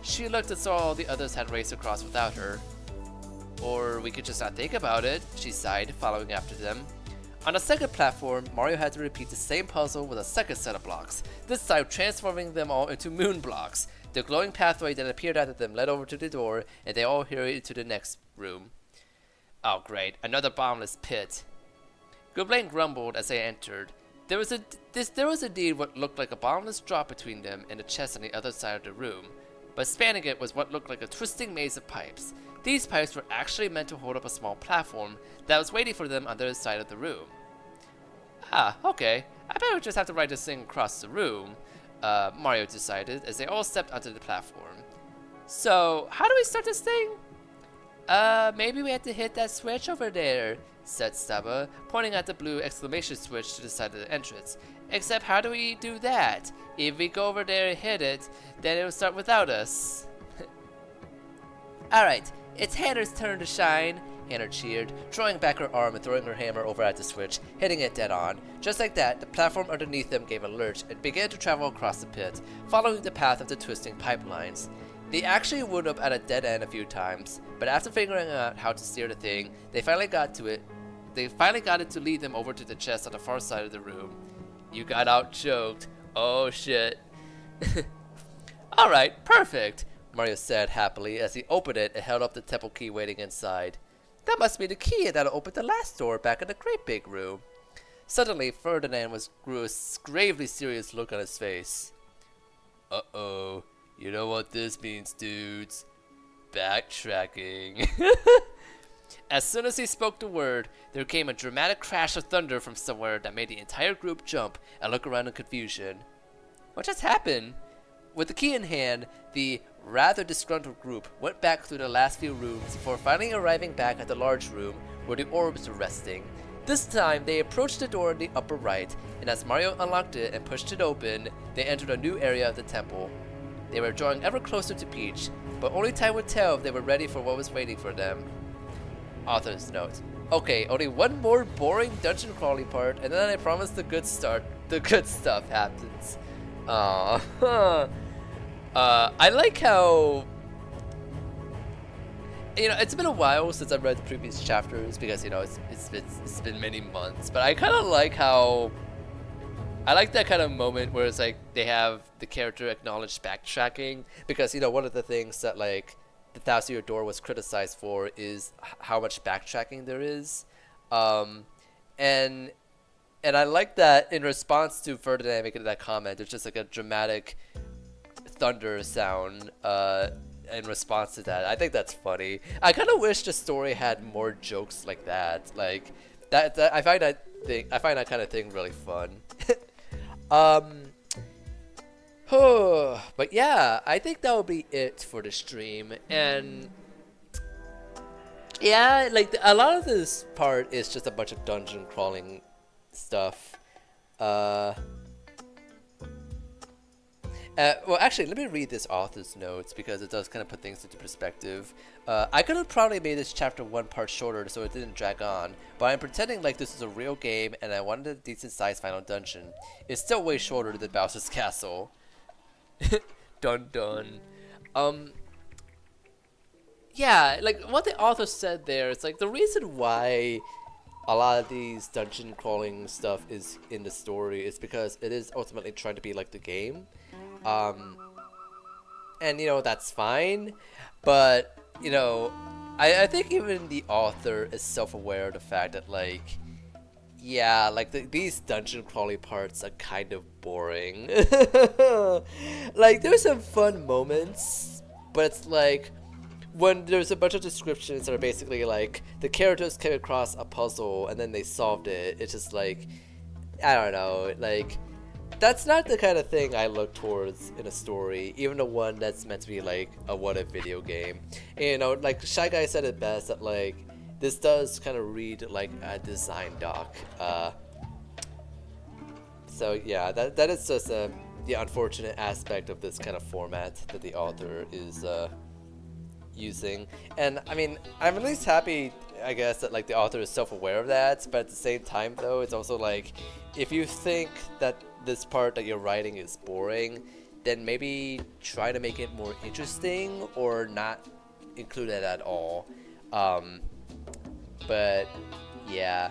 she looked and saw all the others had raced across without her? Or we could just not think about it, she sighed, following after them. On the second platform, Mario had to repeat the same puzzle with a second set of blocks, this time transforming them all into moon blocks. The glowing pathway that appeared after them led over to the door, and they all hurried to the next room. Oh great, another bottomless pit. Gouplain grumbled as they entered. There was indeed what looked like a bottomless drop between them and the chest on the other side of the room, but spanning it was what looked like a twisting maze of pipes. These pipes were actually meant to hold up a small platform that was waiting for them on the other side of the room. Ah, okay. I bet we just have to ride this thing across the room, Mario decided as they all stepped onto the platform. So, how do we start this thing? Maybe we have to hit that switch over there, said Stubba, pointing at the blue exclamation switch to the side of the entrance. Except how do we do that? If we go over there and hit it, then it'll start without us. Alright, it's Hannah's turn to shine, Hannah cheered, drawing back her arm and throwing her hammer over at the switch, hitting it dead on. Just like that, the platform underneath them gave a lurch and began to travel across the pit, following the path of the twisting pipelines. They actually wound up at a dead end a few times, but after figuring out how to steer the thing, they finally got it to lead them over to the chest on the far side of the room. You got out-choked. Oh shit. Alright, perfect, Mario said happily as he opened it and held up the temple key waiting inside. That must be the key that'll open the last door back in the great big room. Suddenly, Ferdinand grew a gravely serious look on his face. Uh-oh. You know what this means, dudes. Backtracking. As soon as he spoke the word, there came a dramatic crash of thunder from somewhere that made the entire group jump and look around in confusion. What just happened? With the key in hand, the rather disgruntled group went back through the last few rooms before finally arriving back at the large room where the orbs were resting. This time, they approached the door in the upper right, and as Mario unlocked it and pushed it open, they entered a new area of the temple. They were drawing ever closer to Peach, but only time would tell if they were ready for what was waiting for them. Author's note. Okay, only one more boring dungeon crawling part, and then I promise the good stuff happens. Aww. I like how, you know, it's been a while since I've read the previous chapters because, you know, it's been many months, but I kind of like how, I like that kind of moment where it's like they have the character acknowledge backtracking, because, you know, one of the things that, like, the Thousand Year Door was criticized for is how much backtracking there is, and I like that in response to Ferdinand making that comment, there's just like a dramatic thunder sound in response to that. I think that's funny. I kind of wish the story had more jokes like that. Like that I find that thing. I find that kind of thing really fun. um. But yeah, I think that will be it for the stream. And yeah, like a lot of this part is just a bunch of dungeon crawling stuff. Uh, well, actually, let me read this author's notes because it does kind of put things into perspective. I could have probably made this chapter 1 part shorter so it didn't drag on, but I'm pretending like this is a real game and I wanted a decent sized final dungeon. It's still way shorter than Bowser's Castle. Dun dun. Um, yeah, like what the author said there, it's like the reason why a lot of these dungeon crawling stuff is in the story is because it is ultimately trying to be like the game. Um, and you know, that's fine, but you know, I think even the author is self-aware of the fact that like, yeah, like these dungeon crawling parts are kind of boring. Like there's some fun moments, but it's like when there's a bunch of descriptions that are basically like the characters came across a puzzle and then they solved it. It's just like, I don't know, like that's not the kind of thing I look towards in a story, even the one that's meant to be like a what if video game. And, you know, like Shy Guy said it best that like this does kind of read like a design doc. So yeah, that is just the unfortunate aspect of this kind of format that the author is using. And I mean, I'm at least happy, I guess, that like the author is self-aware of that, but at the same time though, it's also like if you think that this part that you're writing is boring, then maybe try to make it more interesting or not include it at all. um, but yeah,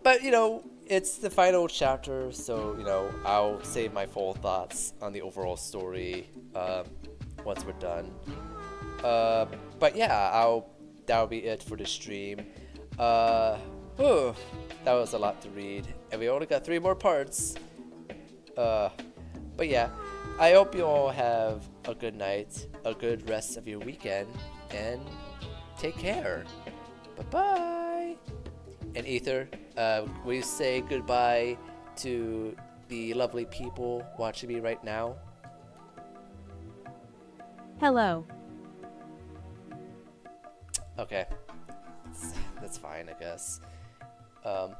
but you know, it's the final chapter, so you know, I'll save my full thoughts on the overall story once we're done. Uh, but yeah, that'll be it for the stream. Whew, that was a lot to read, and we only got 3 more parts. Uh, but yeah, I hope you all have a good night, a good rest of your weekend, and take care. Bye bye. And Ether, will you say goodbye to the lovely people watching me right now? Hello. Okay, that's fine, I guess. Um,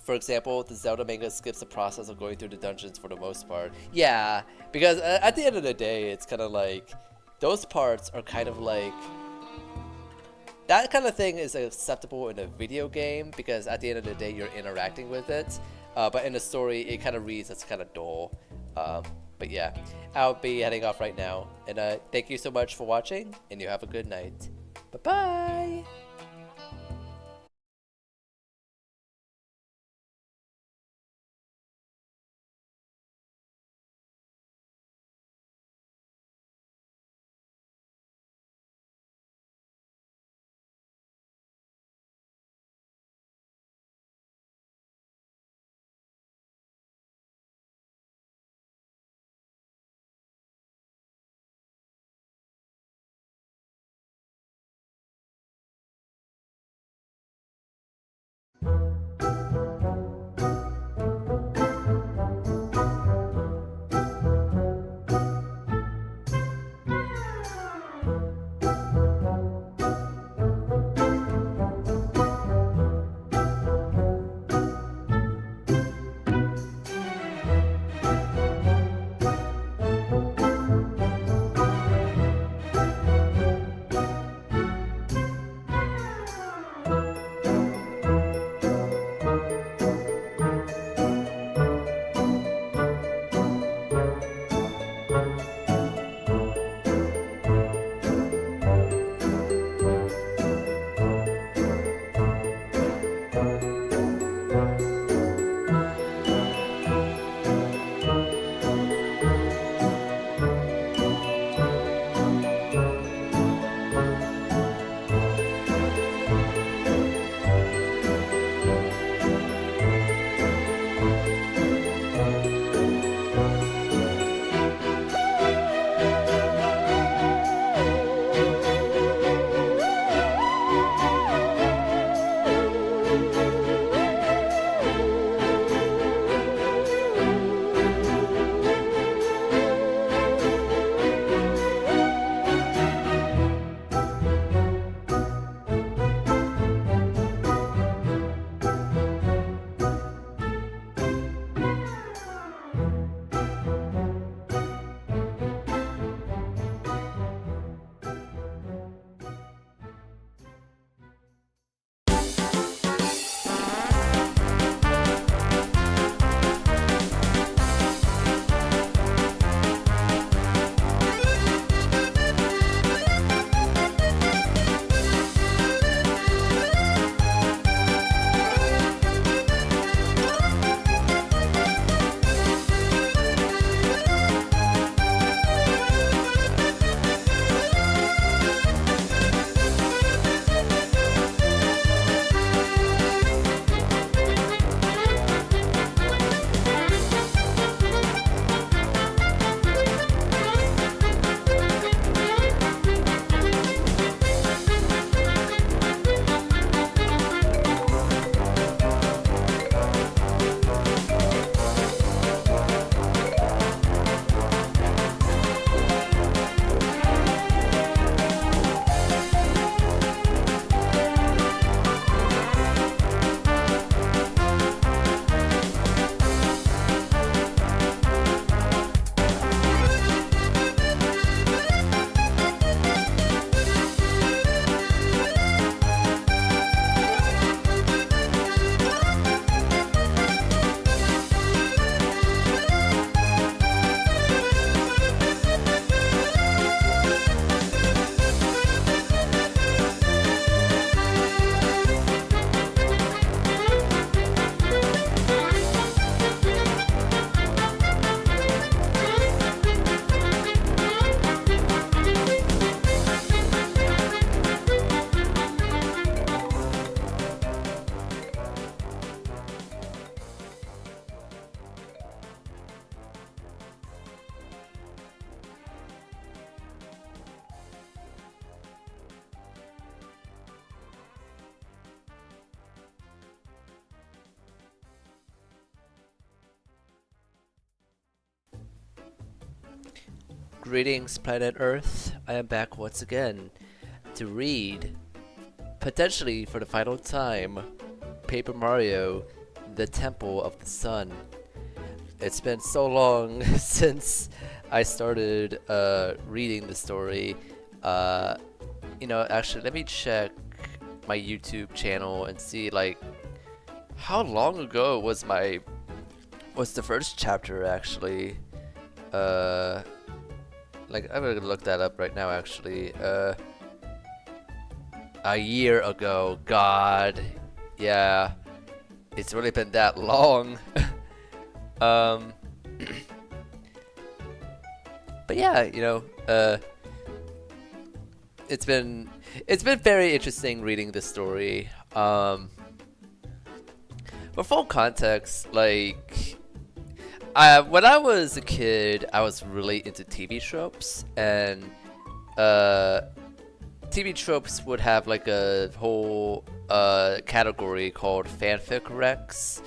for example, the Zelda manga skips the process of going through the dungeons for the most part. Yeah, because at the end of the day, it's kind of like those parts are kind of like that kind of thing is acceptable in a video game because at the end of the day, you're interacting with it. But in the story, it kind of reads as kind of dull. But yeah, I'll be heading off right now. And thank you so much for watching, and you have a good night. Bye-bye! Greetings, planet Earth. I am back once again to read, potentially for the final time, Paper Mario: The Temple of the Sun. It's been so long since I started reading the story. Actually, let me check my YouTube channel and see like how long ago was the first chapter actually. Like I'm gonna look that up right now actually. A year ago. God, yeah, it's really been that long. But yeah, it's been very interesting reading this story. For full context, like when I was a kid, I was really into TV tropes, and TV tropes would have like a whole category called fanfic recs,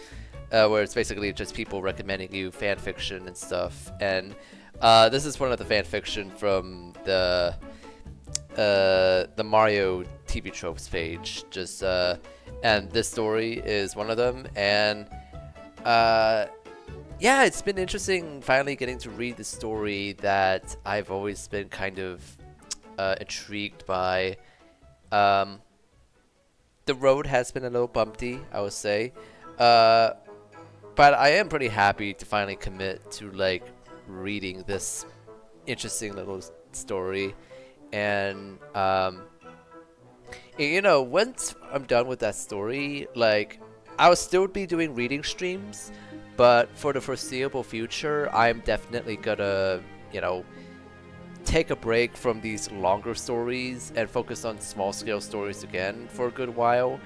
where it's basically just people recommending you fan fiction and stuff. And this is one of the fan fiction from the Mario TV tropes page. And this story is one of them. And yeah, it's been interesting finally getting to read the story that I've always been kind of intrigued by. The road has been a little bumpy, I would say, but I am pretty happy to finally commit to like reading this interesting little story. And once I'm done with that story, like I'll still be doing reading streams, but for the foreseeable future, I'm definitely gonna, take a break from these longer stories and focus on small-scale stories again for a good while.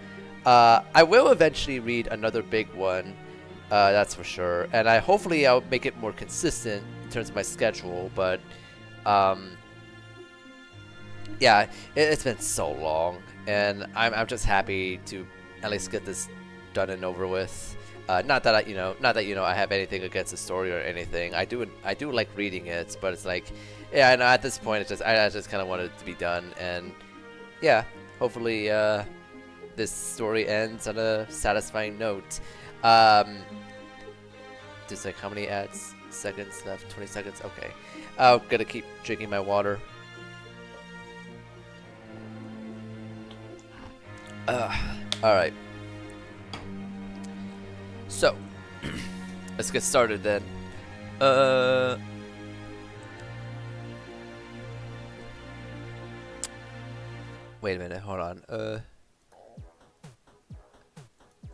I will eventually read another big one, that's for sure, and hopefully I'll make it more consistent in terms of my schedule. But yeah, it's been so long, and I'm just happy to at least get this done and over with. Not that I have anything against the story or anything. I do like reading it, but it's like, yeah, I know at this point I just kind of want it to be done. And yeah, hopefully this story ends on a satisfying note. Just like how many seconds left? 20 seconds. Okay, I'm gonna keep drinking my water. All right. So, let's get started then. Wait a minute, hold on.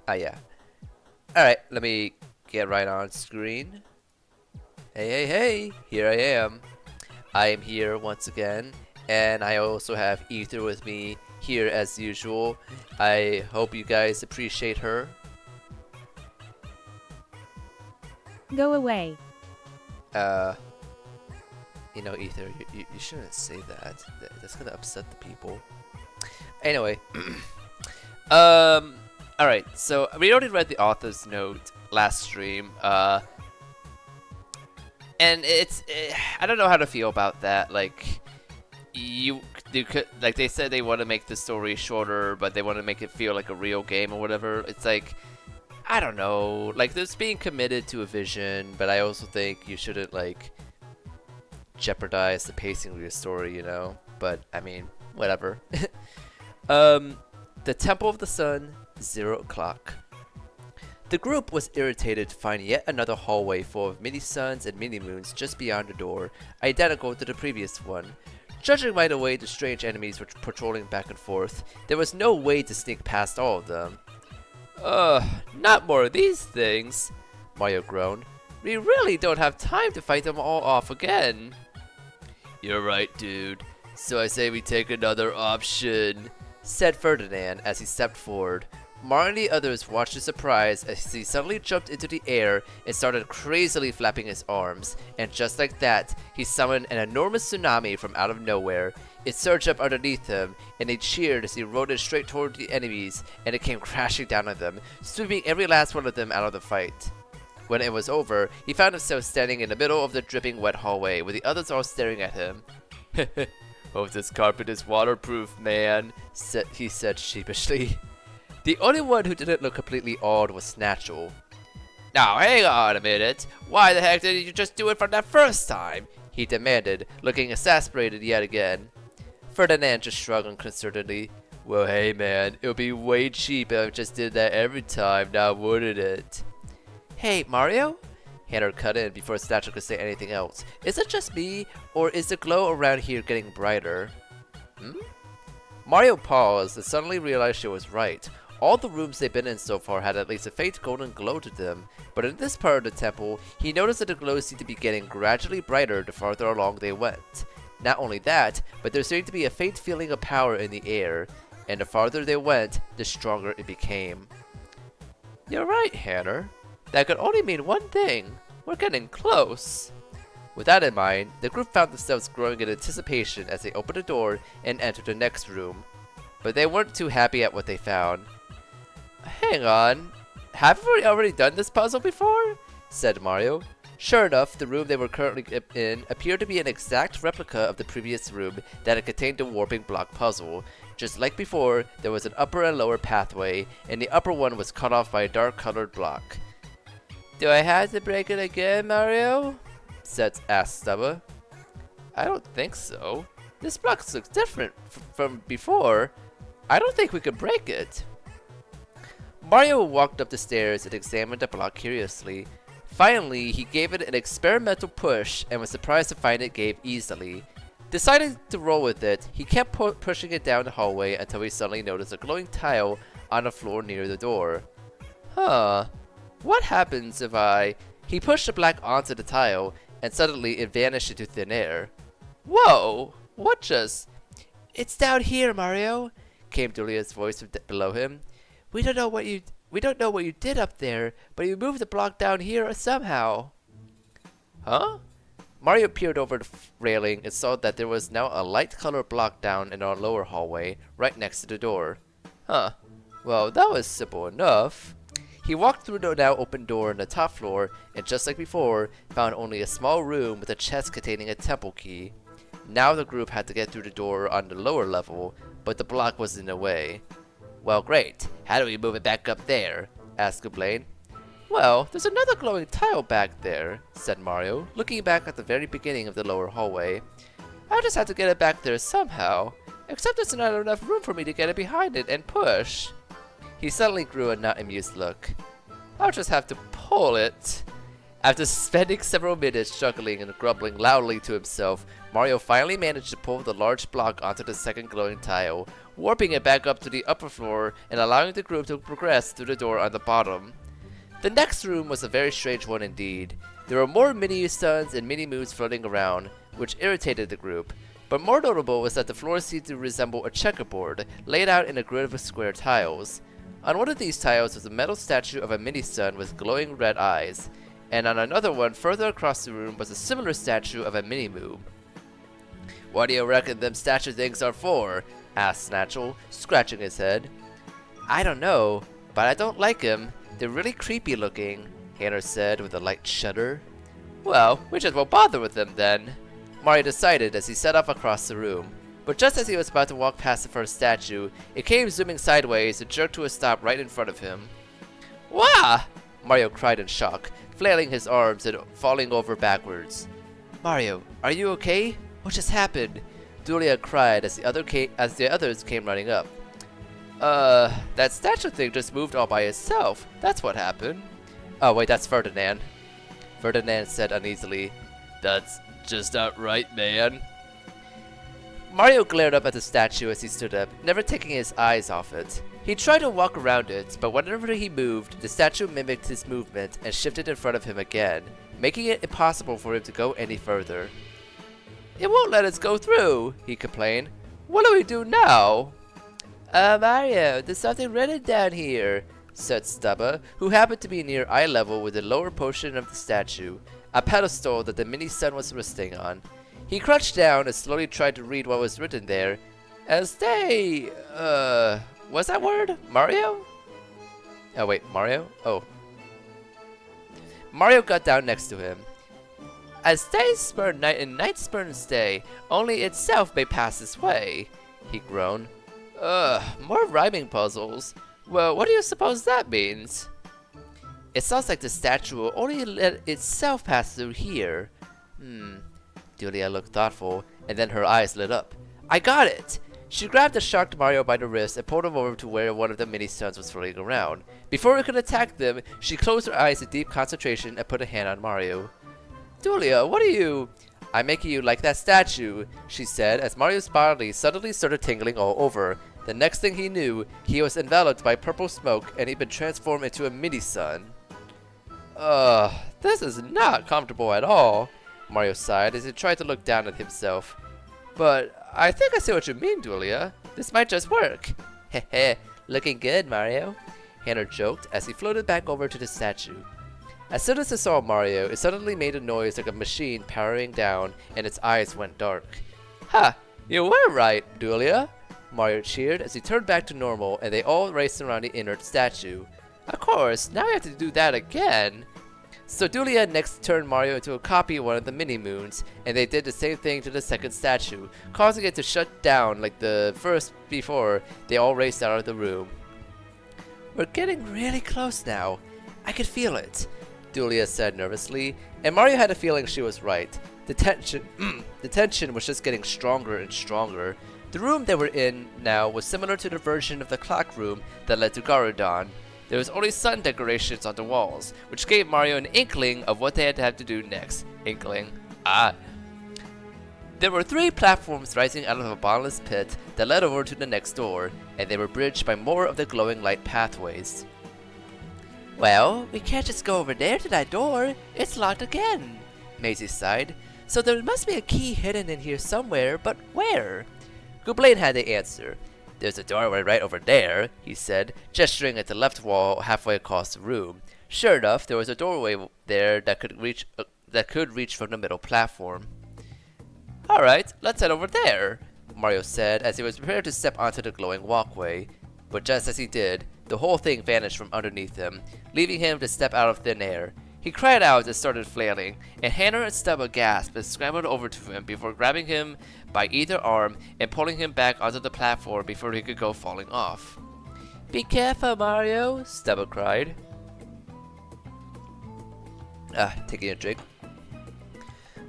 Yeah. Alright, let me get right on screen. Hey, here I am. I am here once again, and I also have Ether with me here as usual. I hope you guys appreciate her. Go away. Ether, you shouldn't say that. That's gonna upset the people. Anyway, alright, so we already read the author's note last stream, and I don't know how to feel about that. Like, they said they want to make the story shorter, but they want to make it feel like a real game or whatever. It's like, I don't know, like there's being committed to a vision, but I also think you shouldn't like jeopardize the pacing of your story, but I mean, whatever. The Temple of the Sun, 0 o'clock. The group was irritated to find yet another hallway full of mini suns and mini moons just beyond the door, identical to the previous one. Judging by the way the strange enemies were patrolling back and forth, there was no way to sneak past all of them. Not more of these things, Mario groaned. We really don't have time to fight them all off again. You're right, dude. So I say we take another option, said Ferdinand as he stepped forward. Mario and the others watched in surprise as he suddenly jumped into the air and started crazily flapping his arms, and just like that, he summoned an enormous tsunami from out of nowhere. It surged up underneath him, and they cheered as he rode it straight toward the enemies, and it came crashing down on them, sweeping every last one of them out of the fight. When it was over, he found himself standing in the middle of the dripping wet hallway with the others all staring at him. Hope this carpet is waterproof, man, he said sheepishly. The only one who didn't look completely awed was Snatchel. Now hang on a minute, why the heck didn't you just do it from that first time? He demanded, looking exasperated yet again. Ferdinand just shrugged unconcernedly. Well hey man, it would be way cheaper if I just did that every time, now wouldn't it? Hey, Mario? Hannah cut in before Snatchel could say anything else. Is it just me, or is the glow around here getting brighter? Mario paused and suddenly realized she was right. All the rooms they've been in so far had at least a faint golden glow to them, but in this part of the temple, he noticed that the glow seemed to be getting gradually brighter the farther along they went. Not only that, but there seemed to be a faint feeling of power in the air, and the farther they went, the stronger it became. You're right, Hannah. That could only mean one thing. We're getting close. With that in mind, the group found themselves growing in anticipation as they opened the door and entered the next room. But they weren't too happy at what they found. Hang on. Haven't we already done this puzzle before? Said Mario. Sure enough, the room they were currently in appeared to be an exact replica of the previous room that had contained the warping block puzzle. Just like before, there was an upper and lower pathway, and the upper one was cut off by a dark-colored block. Do I have to break it again, Mario? Asked Stubba. I don't think so. This block looks different from before. I don't think we could break it. Mario walked up the stairs and examined the block curiously. Finally, he gave it an experimental push and was surprised to find it gave easily. Deciding to roll with it, he kept pushing it down the hallway until he suddenly noticed a glowing tile on the floor near the door. Huh. What happens if I... He pushed the block onto the tile, and suddenly it vanished into thin air. Whoa! What just... It's down here, Mario, came Julia's voice from below him. We don't know what you did up there, but you moved the block down here somehow. Huh? Mario peered over the railing and saw that there was now a light-colored block down in our lower hallway, right next to the door. Huh. Well, that was simple enough. He walked through the now open door on the top floor, and just like before, found only a small room with a chest containing a temple key. Now the group had to get through the door on the lower level, but the block was in the way. Well, great. How do we move it back up there? Asked Blaine. Well, there's another glowing tile back there, said Mario, looking back at the very beginning of the lower hallway. I just have to get it back there somehow, except there's not enough room for me to get it behind it and push. He suddenly grew a not amused look. I'll just have to pull it. After spending several minutes struggling and grumbling loudly to himself, Mario finally managed to pull the large block onto the second glowing tile, warping it back up to the upper floor and allowing the group to progress through the door on the bottom. The next room was a very strange one indeed. There were more mini-suns and mini-moons floating around, which irritated the group. But more notable was that the floor seemed to resemble a checkerboard, laid out in a grid of square tiles. On one of these tiles was a metal statue of a mini-sun with glowing red eyes, and on another one further across the room was a similar statue of a mini-moon. What do you reckon them statue things are for? Asked Snatchel, scratching his head. I don't know, but I don't like them. They're really creepy looking, Hannah said with a light shudder. Well, we just won't bother with them then, Mario decided as he set off across the room. But just as he was about to walk past the first statue, it came zooming sideways and jerked to a stop right in front of him. Wah! Mario cried in shock, flailing his arms and falling over backwards. Mario, are you okay? What just happened? Julia cried as the others came running up. That statue thing just moved all by itself. That's what happened. Oh wait, that's Ferdinand. Ferdinand said uneasily. That's just not right, man. Mario glared up at the statue as he stood up, never taking his eyes off it. He tried to walk around it, but whenever he moved, the statue mimicked his movement and shifted in front of him again, making it impossible for him to go any further. It won't let us go through, he complained. What do we do now? Mario, there's something written down here, said Stubba, who happened to be near eye level with the lower portion of the statue, a pedestal that the mini-sun was resting on. He crouched down and slowly tried to read what was written there. As they, what's that word? Mario? Oh wait, Mario? Oh. Mario got down next to him. As days spurn night and night spurns day, only itself may pass this way, he groaned. Ugh, more rhyming puzzles. Well, what do you suppose that means? It sounds like the statue will only let itself pass through here. Dulia looked thoughtful, and then her eyes lit up. I got it! She grabbed the shocked Mario by the wrist and pulled him over to where one of the mini-suns was floating around. Before it could attack them, she closed her eyes in deep concentration and put a hand on Mario. Dulia, what are you? I'm making you like that statue, she said as Mario's body suddenly started tingling all over. The next thing he knew, he was enveloped by purple smoke and he'd been transformed into a mini-sun. This is not comfortable at all, Mario sighed as he tried to look down at himself. But I think I see what you mean, Dulia. This might just work. Heh, looking good, Mario, Hannah joked as he floated back over to the statue. As soon as it saw Mario, it suddenly made a noise like a machine powering down, and its eyes went dark. Ha! You were right, Dulia! Mario cheered as he turned back to normal, and they all raced around the inert statue. Of course, now we have to do that again! So Dulia next turned Mario into a copy of one of the mini-moons, and they did the same thing to the second statue, causing it to shut down like the first before they all raced out of the room. We're getting really close now. I could feel it, Dulia said nervously, and Mario had a feeling she was right. The tension was just getting stronger and stronger. The room they were in now was similar to the version of the clock room that led to Garudon. There was only sun decorations on the walls, which gave Mario an inkling of what they had to have to do next. Inkling. There were 3 platforms rising out of a bottomless pit that led over to the next door, and they were bridged by more of the glowing light pathways. Well, we can't just go over there to that door. It's locked again, Maisie sighed. So there must be a key hidden in here somewhere, but where? Gooblain had the answer. There's a doorway right over there, he said, gesturing at the left wall halfway across the room. Sure enough, there was a doorway there that could reach from the middle platform. Alright, let's head over there, Mario said as he was prepared to step onto the glowing walkway. But just as he did, the whole thing vanished from underneath him, leaving him to step out of thin air. He cried out and started flailing, and Hannah and Stubba gasped and scrambled over to him before grabbing him by either arm and pulling him back onto the platform before he could go falling off. Be careful, Mario, Stubba cried. Taking a drink.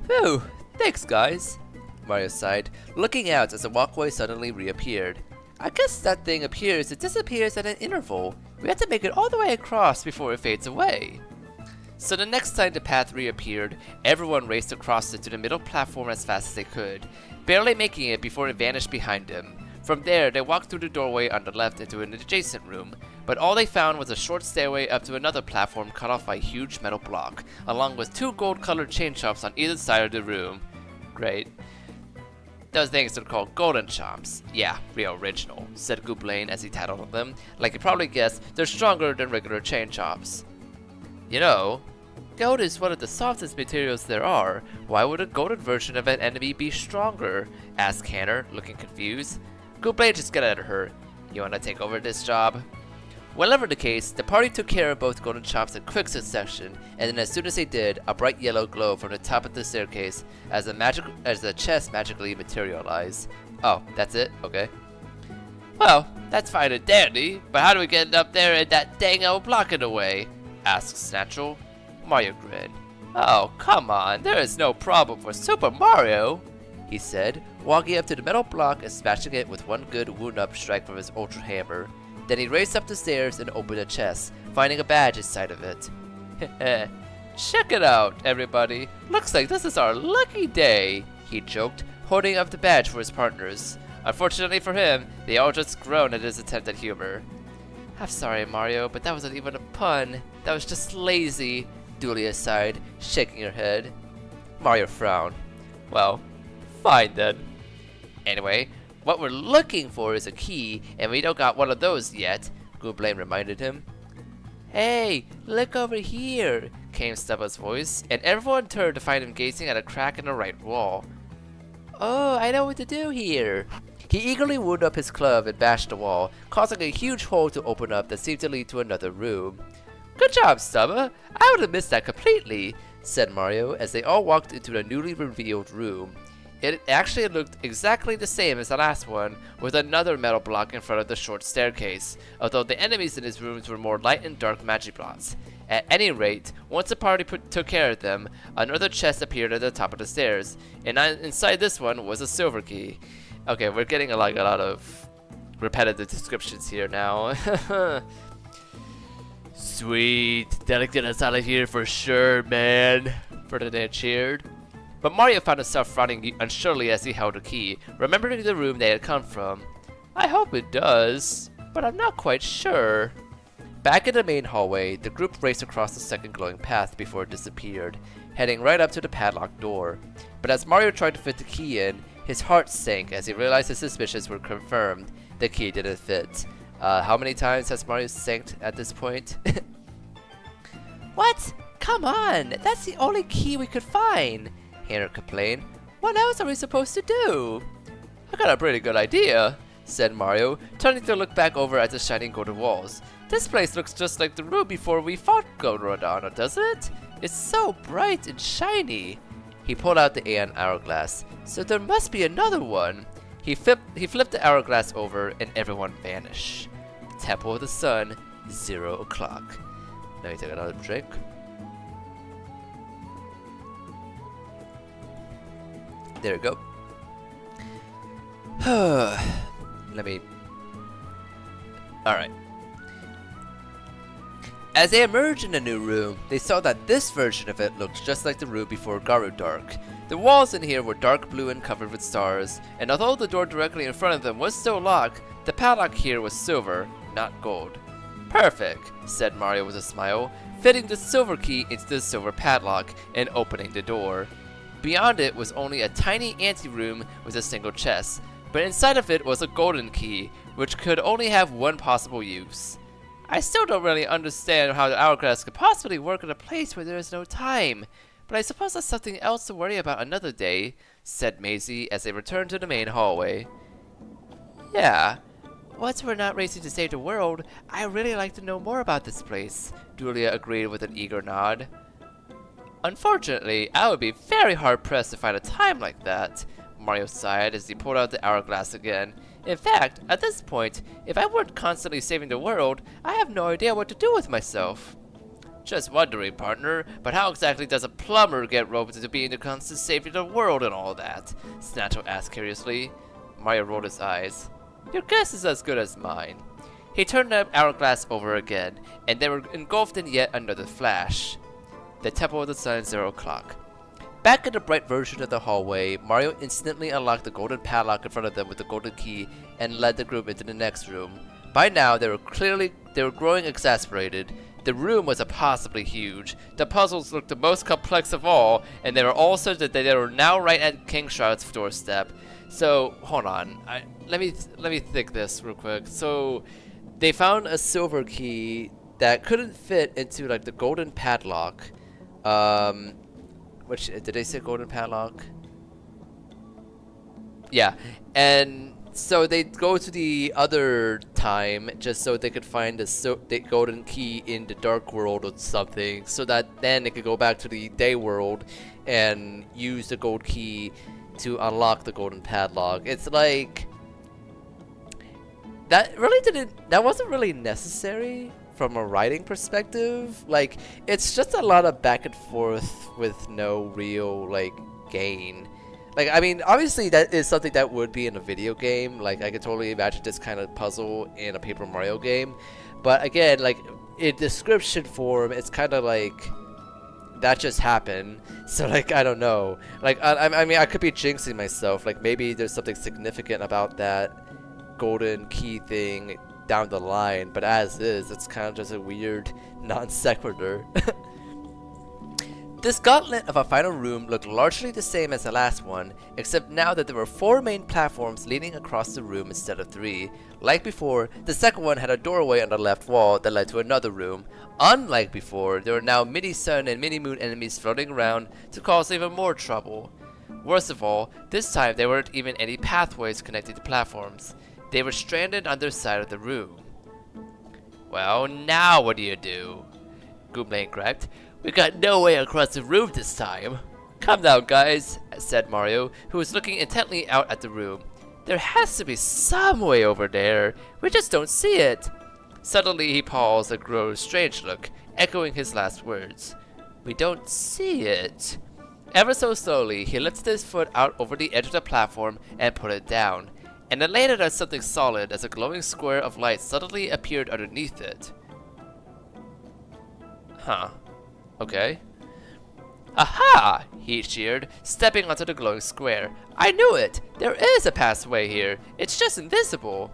Phew, thanks guys, Mario sighed, looking out as the walkway suddenly reappeared. I guess that thing appears and disappears at an interval. We have to make it all the way across before it fades away. So the next time the path reappeared, everyone raced across it to the middle platform as fast as they could, barely making it before it vanished behind them. From there, they walked through the doorway on the left into an adjacent room, but all they found was a short stairway up to another platform cut off by a huge metal block, along with 2 gold-colored chain chomps on either side of the room. Great. Those things are called golden chomps. Yeah, real original, said Gooblain as he tattled them. Like you probably guessed, they're stronger than regular chain chomps. You know, gold is one of the softest materials there are. Why would a golden version of an enemy be stronger? Asked Hannah, looking confused. Gooblain just got at her. You wanna take over this job? Whatever the case, the party took care of both golden chomps in quick succession, and then as soon as they did, a bright yellow glow from the top of the staircase as the chest magically materialized. Oh, that's it? Okay. Well, that's fine and dandy, but how do we get up there and that dang old block in the way? Asked Snatchel. Mario grinned. Oh, come on, there is no problem for Super Mario, he said, walking up to the metal block and smashing it with one good wound-up strike from his Ultra Hammer. Then he raced up the stairs and opened a chest, finding a badge inside of it. Heh, check it out, everybody. Looks like this is our lucky day, he joked, holding up the badge for his partners. Unfortunately for him, they all just groaned at his attempt at humor. I'm sorry, Mario, but that wasn't even a pun. That was just lazy, Dulia sighed, shaking her head. Mario frowned. Well, fine then. Anyway, what we're looking for is a key, and we don't got one of those yet, Gooblain reminded him. Hey, look over here, came Stubba's voice, and everyone turned to find him gazing at a crack in the right wall. Oh, I know what to do here. He eagerly wound up his club and bashed the wall, causing a huge hole to open up that seemed to lead to another room. Good job, Stubba. I would have missed that completely, said Mario as they all walked into the newly revealed room. It actually looked exactly the same as the last one, with another metal block in front of the short staircase, although the enemies in these rooms were more light and dark magic blocks. At any rate, once the party took care of them, another chest appeared at the top of the stairs, and inside this one was a silver key. Okay, we're getting a lot of repetitive descriptions here now. Sweet, that'll get us out of here for sure, man, Ferdinand cheered. But Mario found himself frowning unsurely as he held the key, remembering the room they had come from. I hope it does, but I'm not quite sure. Back in the main hallway, the group raced across the second glowing path before it disappeared, heading right up to the padlocked door. But as Mario tried to fit the key in, his heart sank as he realized his suspicions were confirmed. The key didn't fit. How many times has Mario sanked at this point? What? Come on! That's the only key we could find! Hannah complained. What else are we supposed to do? I got a pretty good idea, said Mario, turning to look back over at the shining golden walls. This place looks just like the room before we fought Gorodanno, doesn't it? It's so bright and shiny. He pulled out the Aeon hourglass. So there must be another one. He flipped the hourglass over and everyone vanished. Temple of the Sun, 0 o'clock. Let me take another drink. There we go. Let me... Alright. As they emerged in the new room, they saw that this version of it looked just like the room before Garudark. The walls in here were dark blue and covered with stars, and although the door directly in front of them was still locked, the padlock here was silver, not gold. Perfect, said Mario with a smile, fitting the silver key into the silver padlock and opening the door. Beyond it was only a tiny anteroom with a single chest, but inside of it was a golden key, which could only have one possible use. I still don't really understand how the hourglass could possibly work in a place where there is no time, but I suppose that's something else to worry about another day, said Maisie as they returned to the main hallway. Yeah, once we're not racing to save the world, I'd really like to know more about this place, Julia agreed with an eager nod. Unfortunately, I would be very hard-pressed to find a time like that, Mario sighed as he pulled out the hourglass again. In fact, at this point, if I weren't constantly saving the world, I have no idea what to do with myself. Just wondering, partner, but how exactly does a plumber get roped into being the constant saving the world and all that? Snatto asked curiously. Mario rolled his eyes. Your guess is as good as mine. He turned the hourglass over again, and they were engulfed in yet another flash. The Temple of the Sun, 0 o'clock. Back in the bright version of the hallway, Mario instantly unlocked the golden padlock in front of them with the golden key and led the group into the next room. By now, they were growing exasperated. The room was impossibly huge. The puzzles looked the most complex of all, and they were all such that they were now right at King Shroud's doorstep. So, hold on. Let me think this real quick. So, they found a silver key that couldn't fit into like the golden padlock. Which did they say golden padlock? Yeah, and so they go to the other time just so they could find the golden key in the dark world or something, so that then they could go back to the day world and use the gold key to unlock the golden padlock. It's like that wasn't really necessary from a writing perspective. Like, it's just a lot of back and forth with no real like gain. Like, I mean, obviously that is something that would be in a video game. Like, I could totally imagine this kind of puzzle in a Paper Mario game. But again, like, in description form, it's kind of like that just happened. So, like, I don't know. Like, I mean, I could be jinxing myself. Like, maybe there's something significant about that golden key thing down the line. But as is, it's kind of just a weird non sequitur. This gauntlet of a final room looked largely the same as the last one, except now that there were 4 main platforms leading across the room instead of 3. Like before, the second one had a doorway on the left wall that led to another room. Unlike before, there were now mini-sun and mini-moon enemies floating around to cause even more trouble. Worst of all, this time there weren't even any pathways connecting to platforms. They were stranded on their side of the room. Well, now what do you do? Goomlane griped. "We got no way across the room this time." "Calm down, guys," said Mario, who was looking intently out at the room. "There has to be some way over there. We just don't see it." Suddenly he paused and grew a strange look, echoing his last words. "We don't see it." Ever so slowly, he lifted his foot out over the edge of the platform and put it down, and then laid it on something solid as a glowing square of light suddenly appeared underneath it. Huh. Okay. "Aha!" he cheered, stepping onto the glowing square. "I knew it! There is a pathway here. It's just invisible."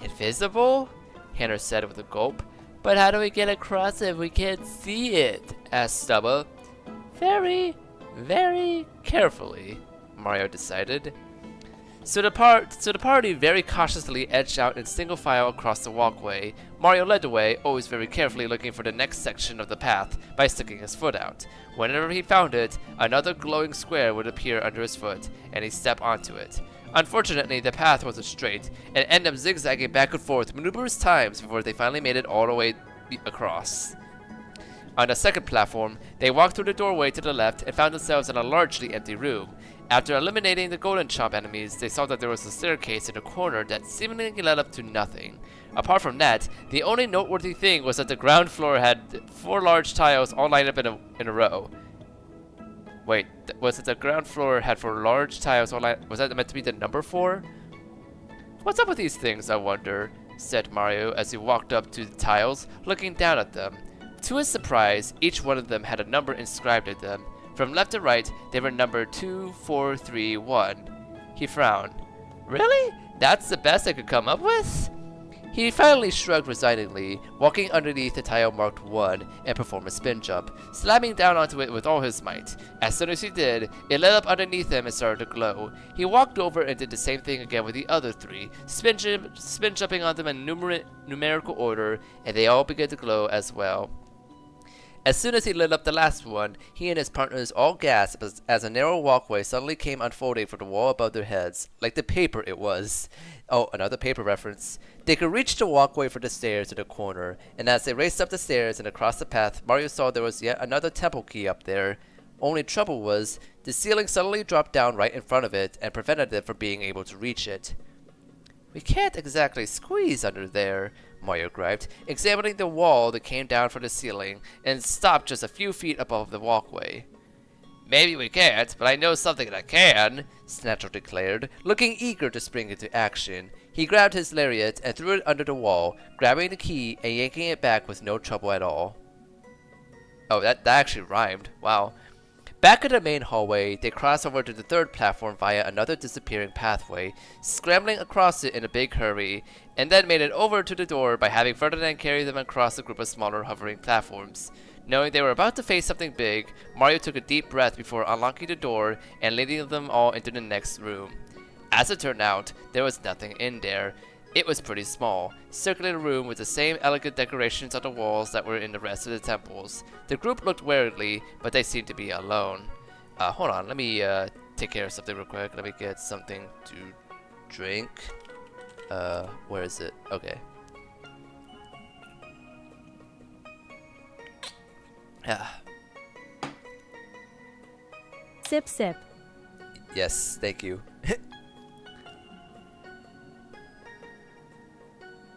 "Invisible?" Hannah said with a gulp. "But how do we get across if we can't see it?" asked Stubba. Very carefully, Mario decided. So the party very cautiously edged out in single file across the walkway. Mario led the way, always very carefully looking for the next section of the path by sticking his foot out. Whenever he found it, another glowing square would appear under his foot, and he'd step onto it. Unfortunately, the path wasn't straight, and ended up zigzagging back and forth numerous times before they finally made it all the way across. On the second platform, they walked through the doorway to the left and found themselves in a largely empty room. After eliminating the Golden Chomp enemies, they saw that there was a staircase in a corner that seemingly led up to nothing. Apart from that, the only noteworthy thing was that the ground floor had 4 large tiles all lined up in a row. Wait, was it the ground floor had 4 large tiles all lined? Was that meant to be the number 4? "What's up with these things, I wonder?" said Mario as he walked up to the tiles, looking down at them. To his surprise, each one of them had a number inscribed in them. From left to right, they were numbered 2, 4, 3, 1. He frowned. "Really? That's the best I could come up with?" He finally shrugged resignedly, walking underneath the tile marked 1 and performed a spin jump, slamming down onto it with all his might. As soon as he did, it lit up underneath him and started to glow. He walked over and did the same thing again with the other 3, spin jumping on them in numerical order, and they all began to glow as well. As soon as he lit up the last one, he and his partners all gasped as a narrow walkway suddenly came unfolding from the wall above their heads, like the paper it was. Oh, another paper reference. They could reach the walkway for the stairs in the corner, and as they raced up the stairs and across the path, Mario saw there was yet another temple key up there. Only trouble was, the ceiling suddenly dropped down right in front of it and prevented them from being able to reach it. "We can't exactly squeeze under there," Mario griped, examining the wall that came down from the ceiling and stopped just a few feet above the walkway. "Maybe we can't, but I know something that can," Snatcher declared, looking eager to spring into action. He grabbed his lariat and threw it under the wall, grabbing the key and yanking it back with no trouble at all. Oh, that actually rhymed. Wow. Back in the main hallway, they crossed over to the third platform via another disappearing pathway, scrambling across it in a big hurry, and then made it over to the door by having Ferdinand carry them across a group of smaller hovering platforms. Knowing they were about to face something big, Mario took a deep breath before unlocking the door and leading them all into the next room. As it turned out, there was nothing in there. It was pretty small, circular room with the same elegant decorations on the walls that were in the rest of the temples. The group looked warily, but they seemed to be alone. Hold on, let me take care of something real quick. Let me get something to drink. Where is it? Okay. Sip, sip. Yes, thank you.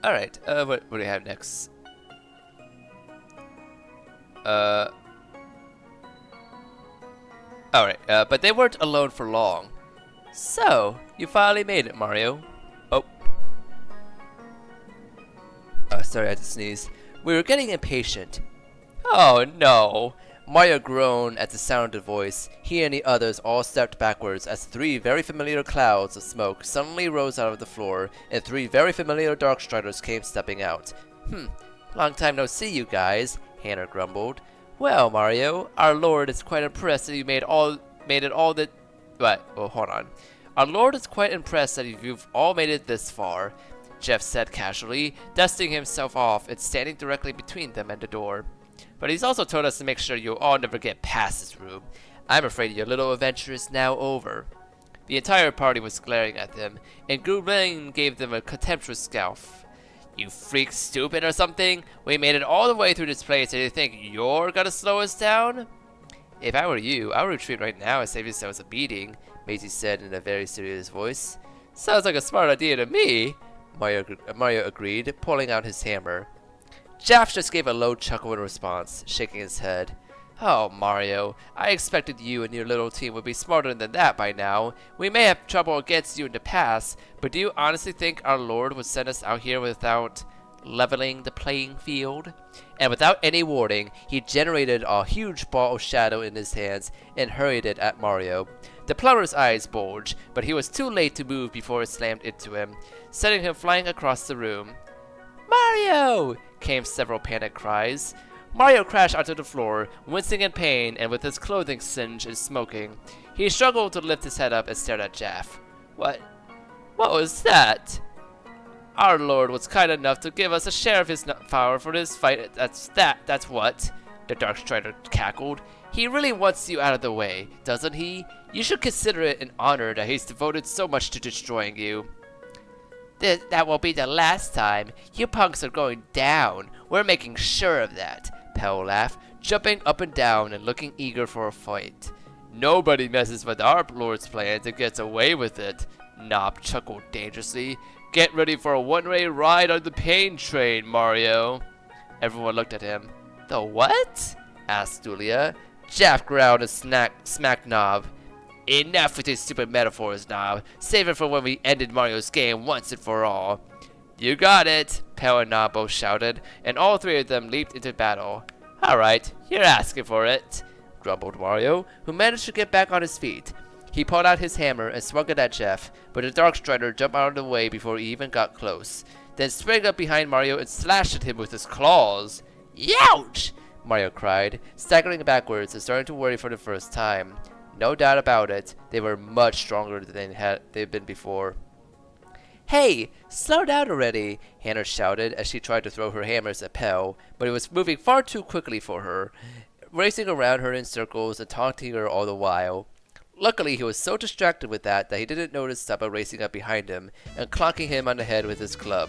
Alright, what do we have next? Alright, but they weren't alone for long. So, you finally made it, Mario. Oh. Sorry, I had to sneeze. We were getting impatient. Oh no. Mario groaned at the sound of the voice. He and the others all stepped backwards as 3 very familiar clouds of smoke suddenly rose out of the floor, and 3 very familiar Darkstriders came stepping out. Long time no see, you guys, Hannah grumbled. Well, Mario, our Lord is quite impressed that you made it all that. What? Oh, hold on. Our Lord is quite impressed that you've all made it this far, Jeff said casually, dusting himself off and standing directly between them and the door. But he's also told us to make sure you all never get past this room. I'm afraid your little adventure is now over. The entire party was glaring at them, and Goomlane gave them a contemptuous scoff. You freak stupid or something? We made it all the way through this place and you think you're gonna slow us down? If I were you, I would retreat right now and save yourselves a beating, Maisie said in a very serious voice. Sounds like a smart idea to me, Mario agreed, pulling out his hammer. Jeff just gave a low chuckle in response, shaking his head. Oh, Mario, I expected you and your little team would be smarter than that by now. We may have trouble against you in the past, but do you honestly think our Lord would send us out here without leveling the playing field? And without any warning, he generated a huge ball of shadow in his hands and hurried it at Mario. The plumber's eyes bulged, but he was too late to move before it slammed into him, sending him flying across the room. Mario! Came several panicked cries. Mario crashed onto the floor, wincing in pain and with his clothing singed and smoking. He struggled to lift his head up and stared at Jeff. What was that? Our Lord was kind enough to give us a share of his power for this fight. That's what, the Dark Strider cackled. He really wants you out of the way, doesn't he? You should consider it an honor that he's devoted so much to destroying you. That won't be the last time. You punks are going down. We're making sure of that. Pell laughed, jumping up and down and looking eager for a fight. Nobody messes with our Lord's plans and gets away with it. Nob chuckled dangerously. Get ready for a one-way ride on the pain train, Mario. Everyone looked at him. The what? Asked Dulia. Jeff growled and smacked Nob. Enough with these stupid metaphors, Nob. Save it for when we ended Mario's game once and for all. You got it, Pell and Nob both shouted, and all three of them leaped into battle. Alright, you're asking for it, grumbled Mario, who managed to get back on his feet. He pulled out his hammer and swung it at Jeff, but the Dark Strider jumped out of the way before he even got close, then sprang up behind Mario and slashed at him with his claws. Youch! Mario cried, staggering backwards and starting to worry for the first time. No doubt about it, they were much stronger than they'd been before. Hey, slow down already, Hannah shouted as she tried to throw her hammers at Pell, but it was moving far too quickly for her, racing around her in circles and taunting her all the while. Luckily, he was so distracted with that he didn't notice Stubba racing up behind him and clonking him on the head with his club.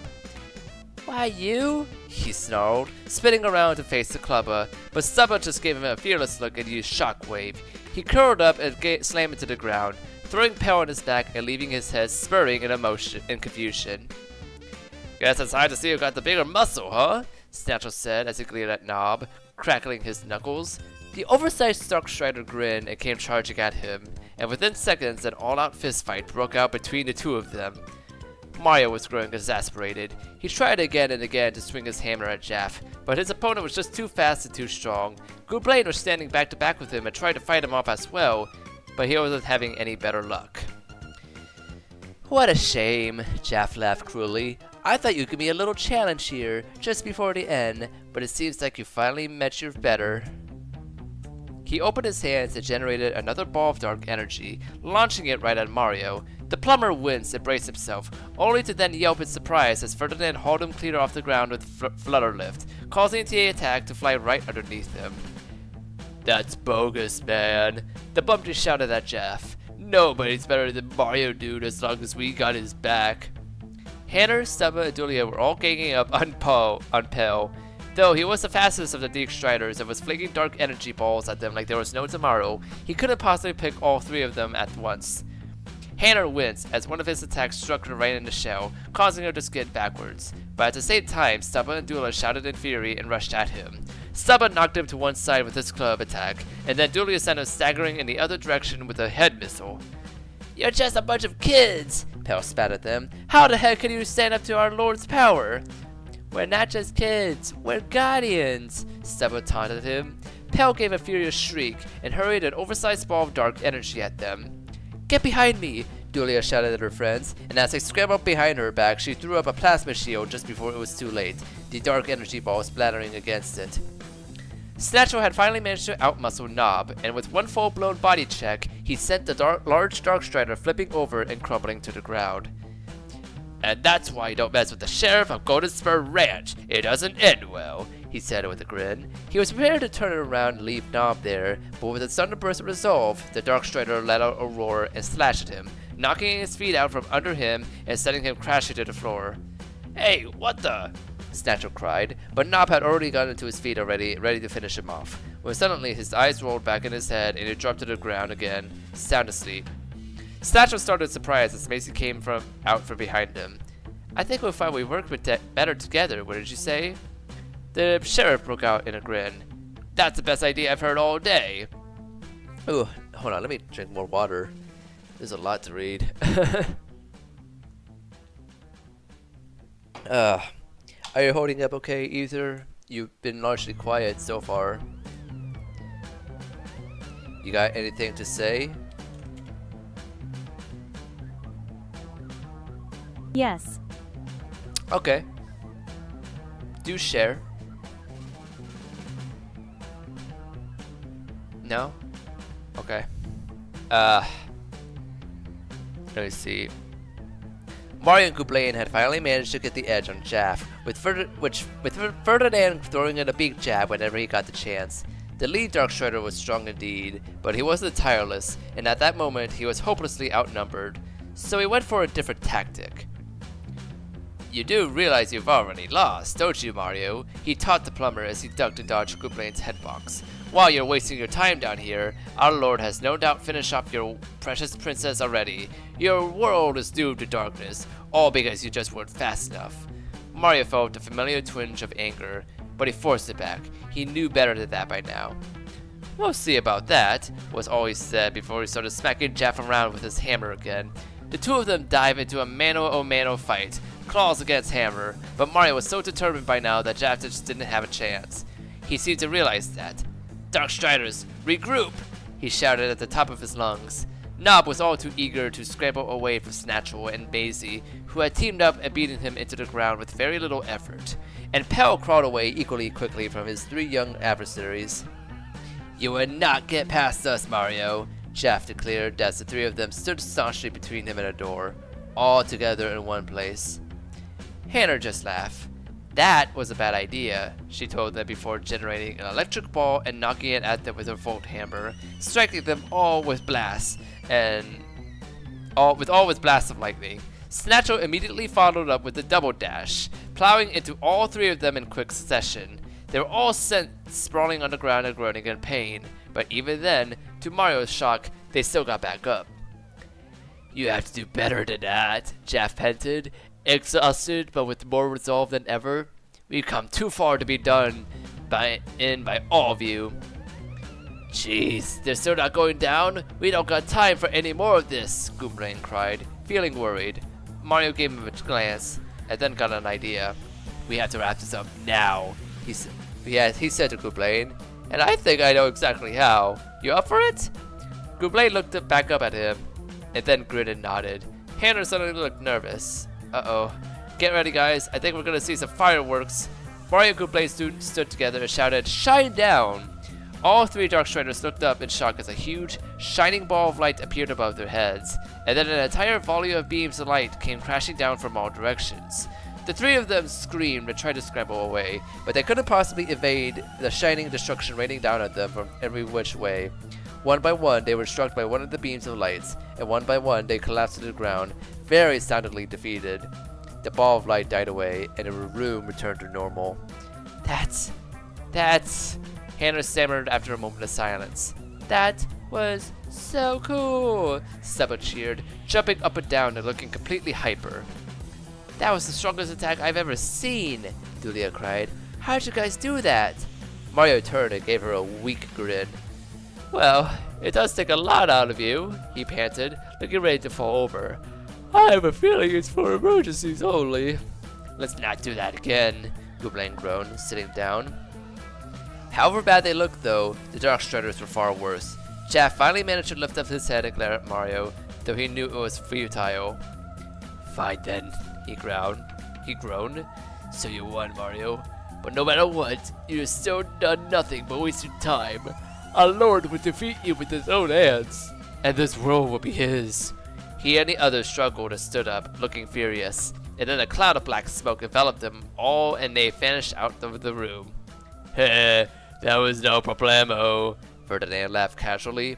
Why you? He snarled, spinning around to face the clubber, but Stubba just gave him a fearless look and used Shockwave. He curled up and slammed into the ground, throwing Pell on his back and leaving his head spurring in emotion and confusion. Guess it's hard to see who got the bigger muscle, huh? Snatchel said as he glared at Nob, crackling his knuckles. The oversized Dark Strider grinned and came charging at him, and within seconds an all-out fistfight broke out between the two of them. Mario was growing exasperated. He tried again and again to swing his hammer at Jeff, but his opponent was just too fast and too strong. Gooblain was standing back to back with him and tried to fight him off as well, but he wasn't having any better luck. What a shame, Jeff laughed cruelly. I thought you'd give me a little challenge here, just before the end, but it seems like you finally met your better. He opened his hands and generated another ball of dark energy, launching it right at Mario. The plumber winced and braced himself, only to then yelp in surprise as Ferdinand hauled him clear off the ground with Flutter Lift, causing the attack to fly right underneath him. That's bogus, man, the Bumpty shouted at Jeff. Nobody's better than Mario, dude, as long as we got his back. Hanner, Stubba, and Dulia were all ganging up on Pell. Though he was the fastest of the Dark Striders and was flinging dark energy balls at them like there was no tomorrow, he couldn't possibly pick all three of them at once. Hanner winced as one of his attacks struck her right in the shell, causing her to skid backwards. But at the same time, Stubba and Dulia shouted in fury and rushed at him. Stubba knocked him to one side with his club attack, and then Dulia sent him staggering in the other direction with a head missile. You're just a bunch of kids, Pell spat at them. How the heck can you stand up to our Lord's power? We're not just kids, we're guardians, Stubba taunted him. Pell gave a furious shriek and hurried an oversized ball of dark energy at them. Get behind me, Dulia shouted at her friends, and as they scrambled behind her back, she threw up a plasma shield just before it was too late, the dark energy ball splattering against it. Snatchel had finally managed to outmuscle Nob, and with one full-blown body check, he sent the large Dark Strider flipping over and crumbling to the ground. And that's why you don't mess with the sheriff of Golden Spur Ranch. It doesn't end well, he said with a grin. He was prepared to turn it around and leave Nob there, but with a sudden burst of resolve, the Dark Strider let out a roar and slashed at him, knocking his feet out from under him and sending him crashing to the floor. Hey, what the? Snatcher cried, but Nob had already gotten to his feet already, ready to finish him off, when suddenly his eyes rolled back in his head and he dropped to the ground again, sound asleep. Snatcher started surprised as Macy came out from behind him. I think we'll find we work better together, what did you say? The sheriff broke out in a grin. That's the best idea I've heard all day. Ooh, hold on, let me drink more water. There's a lot to read. Are you holding up okay, Ether? You've been largely quiet so far. You got anything to say? Yes. Okay. Do share. No? Okay. Let me see. Mario and Gooblain had finally managed to get the edge on Jaff, with Ferdinand throwing in a big jab whenever he got the chance. The lead Darkstrider was strong indeed, but he wasn't tireless, and at that moment he was hopelessly outnumbered, so he went for a different tactic. You do realize you've already lost, don't you, Mario? He taunted the plumber as he ducked to dodge Gooblain's headbox. While you're wasting your time down here, our lord has no doubt finished off your precious princess already. Your world is doomed to darkness, all because you just weren't fast enough. Mario felt a familiar twinge of anger, but he forced it back. He knew better than that by now. We'll see about that, was all he said before he started smacking Jaff around with his hammer again. The two of them dive into a mano-a-mano fight, claws against hammer, but Mario was so determined by now that Jaff just didn't have a chance. He seemed to realize that. Darkstriders, regroup! He shouted at the top of his lungs. Nob was all too eager to scramble away from Snatchel and Maisie, who had teamed up and beaten him into the ground with very little effort, and Pell crawled away equally quickly from his three young adversaries. You will not get past us, Mario, Jaff declared as the three of them stood staunchly between him and a door, all together in one place. Hannah just laughed. That was a bad idea, she told them before generating an electric ball and knocking it at them with her volt hammer, striking them all with blasts of lightning. Snatchel immediately followed up with a double dash, plowing into all three of them in quick succession. They were all sent sprawling on the ground and groaning in pain, but even then, to Mario's shock, they still got back up. You have to do better than that, Jaff panted, exhausted but with more resolve than ever. We've come too far to be done by all of you. Jeez, they're still not going down? We don't got time for any more of this, Gooblain cried, feeling worried. Mario gave him a glance, and then got an idea. We have to wrap this up now, he said to Gooblain, and I think I know exactly how. You up for it? Gooblain looked back up at him, and then grinned and nodded. Hannah suddenly looked nervous. Uh-oh. Get ready, guys. I think we're gonna see some fireworks. Mario and Gooblain stood together and shouted, "Shine down!" All three Darkstriders looked up in shock as a huge, shining ball of light appeared above their heads, and then an entire volley of beams of light came crashing down from all directions. The three of them screamed and tried to scramble away, but they couldn't possibly evade the shining destruction raining down at them from every which way. One by one, they were struck by one of the beams of lights, and one by one, they collapsed to the ground, very soundingly defeated. The ball of light died away, and the room returned to normal. That's... Hannah stammered after a moment of silence. That was so cool, Seba cheered, jumping up and down and looking completely hyper. That was the strongest attack I've ever seen, Dulia cried. How'd you guys do that? Mario turned and gave her a weak grin. Well, it does take a lot out of you, he panted, looking ready to fall over. I have a feeling it's for emergencies only. Let's not do that again, Gooblain groaned, sitting down. However bad they looked, though, the Darkstriders were far worse. Jaff finally managed to lift up his head and glare at Mario, though he knew it was futile. Fine then, he groaned. So you won, Mario. But no matter what, you've still done nothing but wasted time. Our Lord would defeat you with his own hands, and this world will be his. He and the others struggled and stood up, looking furious, and then a cloud of black smoke enveloped them all and they vanished out of the room. Heh, that was no problemo, Ferdinand laughed casually.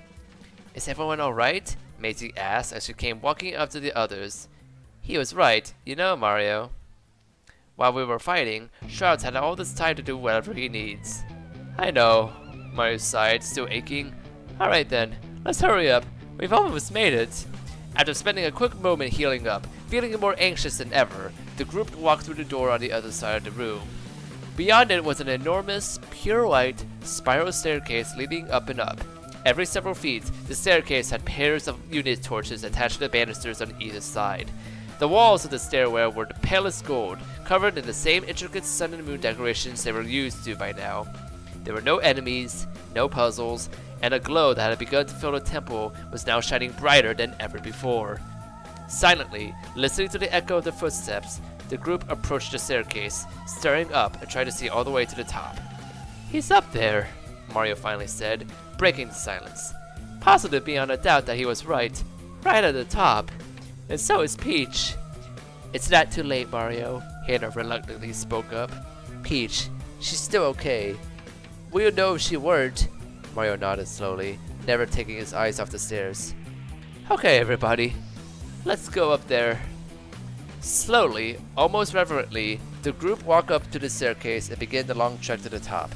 Is everyone alright? Maisie asked as she came walking up to the others. He was right, you know, Mario. While we were fighting, Shrouds had all this time to do whatever he needs. I know, Mario sighed, still aching. Alright then, let's hurry up. We've almost made it. After spending a quick moment healing up, feeling more anxious than ever, the group walked through the door on the other side of the room. Beyond it was an enormous, pure white, spiral staircase leading up and up. Every several feet, the staircase had pairs of unit torches attached to the banisters on either side. The walls of the stairwell were the palest gold, covered in the same intricate sun and moon decorations they were used to by now. There were no enemies, no puzzles, and a glow that had begun to fill the temple was now shining brighter than ever before. Silently, listening to the echo of their footsteps, the group approached the staircase, staring up and trying to see all the way to the top. "He's up there," Mario finally said, breaking the silence. Positive beyond a doubt that he was right at the top. And so is Peach. "It's not too late, Mario," Hannah reluctantly spoke up. "Peach, she's still okay. We'd know if she weren't." Mario nodded slowly, never taking his eyes off the stairs. "Okay, everybody, let's go up there." Slowly, almost reverently, the group walked up to the staircase and began the long trek to the top.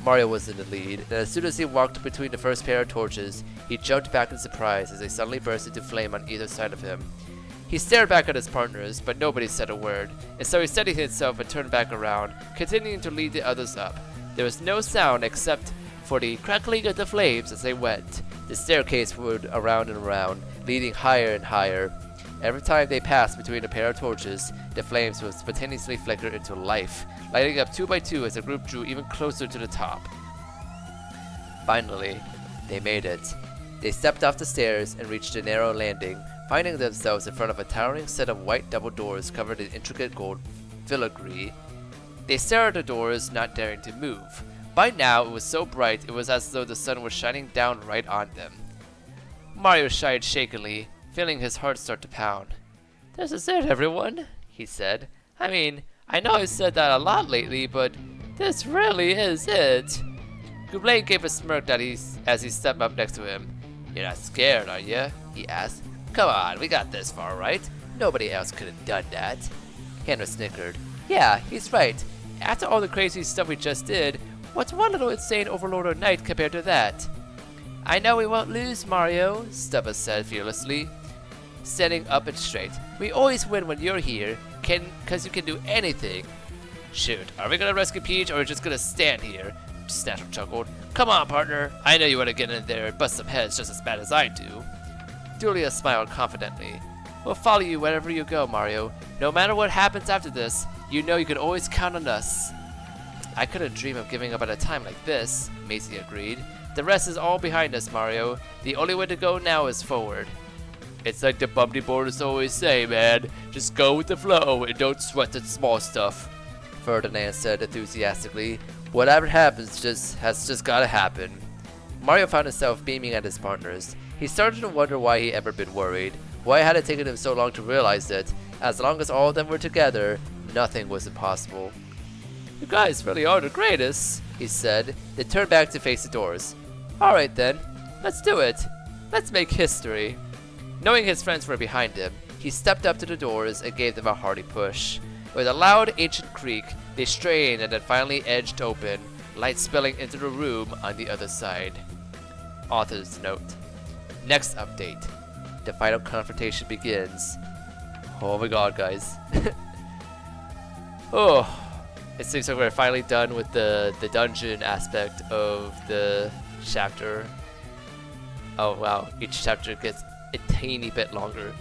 Mario was in the lead, and as soon as he walked between the first pair of torches, he jumped back in surprise as they suddenly burst into flame on either side of him. He stared back at his partners, but nobody said a word, and so he steadied himself and turned back around, continuing to lead the others up. There was no sound except for the crackling of the flames as they went. The staircase moved around and around, leading higher and higher. Every time they passed between a pair of torches, the flames would spontaneously flicker into life, lighting up 2 by 2 as the group drew even closer to the top. Finally, they made it. They stepped off the stairs and reached a narrow landing, finding themselves in front of a towering set of white double doors covered in intricate gold filigree. They stared at the doors, not daring to move. By now, it was so bright it was as though the sun was shining down right on them. Mario shied shakily, feeling his heart start to pound. "This is it, everyone," he said. "I mean, I know I've said that a lot lately, but this really is it." Goulet gave a smirk as he stepped up next to him. "You're not scared, are you?" he asked. "Come on, we got this far, right? Nobody else could have done that." Hannah snickered. "Yeah, he's right. After all the crazy stuff we just did, what's one little insane Overlord or Knight compared to that?" "I know we won't lose, Mario," Stubba said fearlessly, standing up and straight. "We always win when you're here, 'cause you can do anything." "Shoot, are we gonna rescue Peach or are we just gonna stand here?" Snatcher chuckled. "Come on, partner. I know you want to get in there and bust some heads just as bad as I do." Julia smiled confidently. "We'll follow you wherever you go, Mario. No matter what happens after this, you know you can always count on us." "I couldn't dream of giving up at a time like this," Maisie agreed. "The rest is all behind us, Mario. The only way to go now is forward." "It's like the Bumpty Boarders always say, man. Just go with the flow and don't sweat the small stuff," Ferdinand said enthusiastically. "Whatever happens has just gotta happen." Mario found himself beaming at his partners. He started to wonder why he ever been worried. Why had it taken him so long to realize that, as long as all of them were together, nothing was impossible. "You guys really are the greatest," he said, then turned back to face the doors. "Alright then, let's do it. Let's make history." Knowing his friends were behind him, he stepped up to the doors and gave them a hearty push. With a loud ancient creak, they strained and then finally edged open, light spilling into the room on the other side. Author's note. Next update. The final confrontation begins. Oh my god, guys. Oh, it seems like we're finally done with the dungeon aspect of the chapter. Oh wow, each chapter gets a tiny bit longer.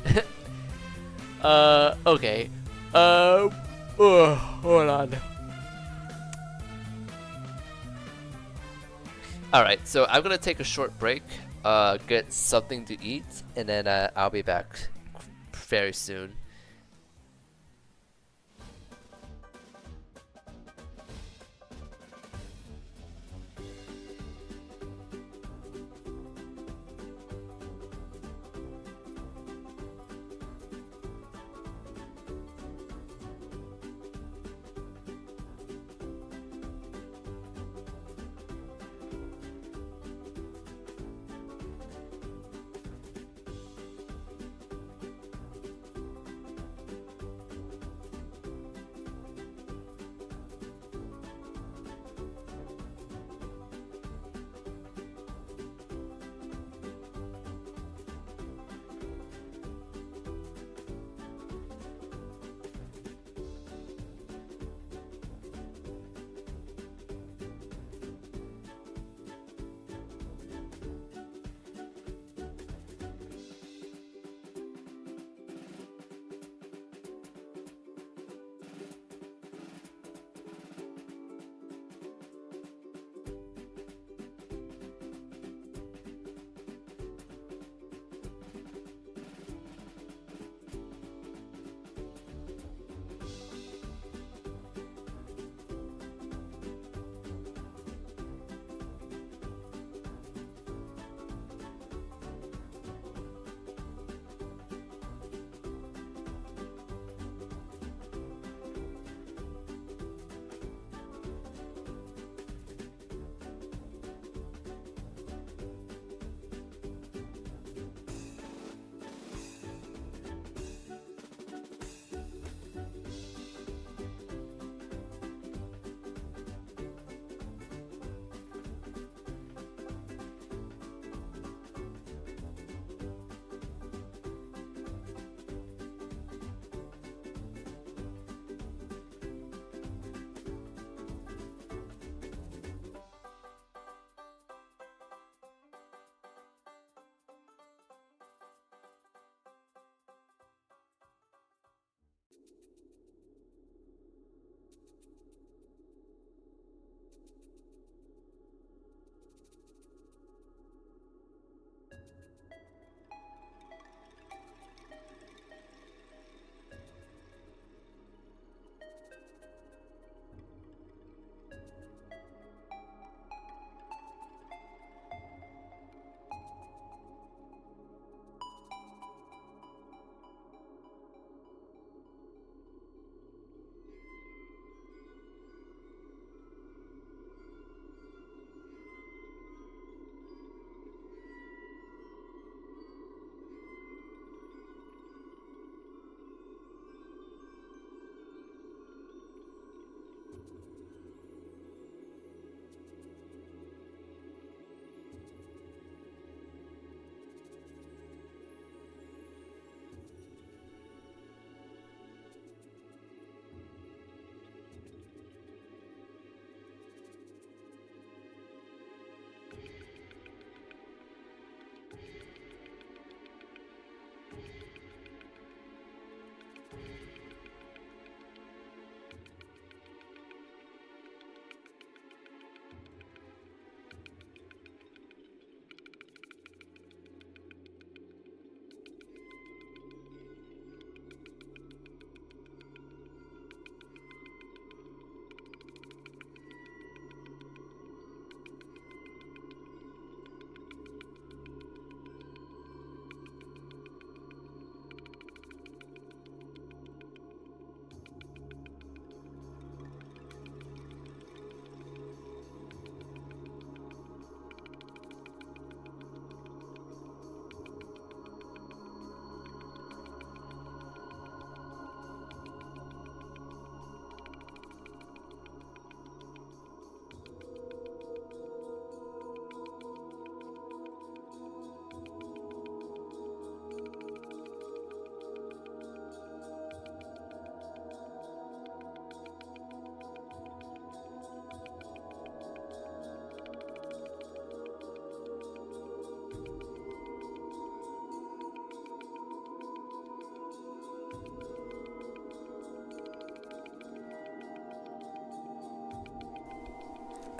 Okay. Hold on. Alright, so I'm gonna take a short break, get something to eat, and then I'll be back very soon.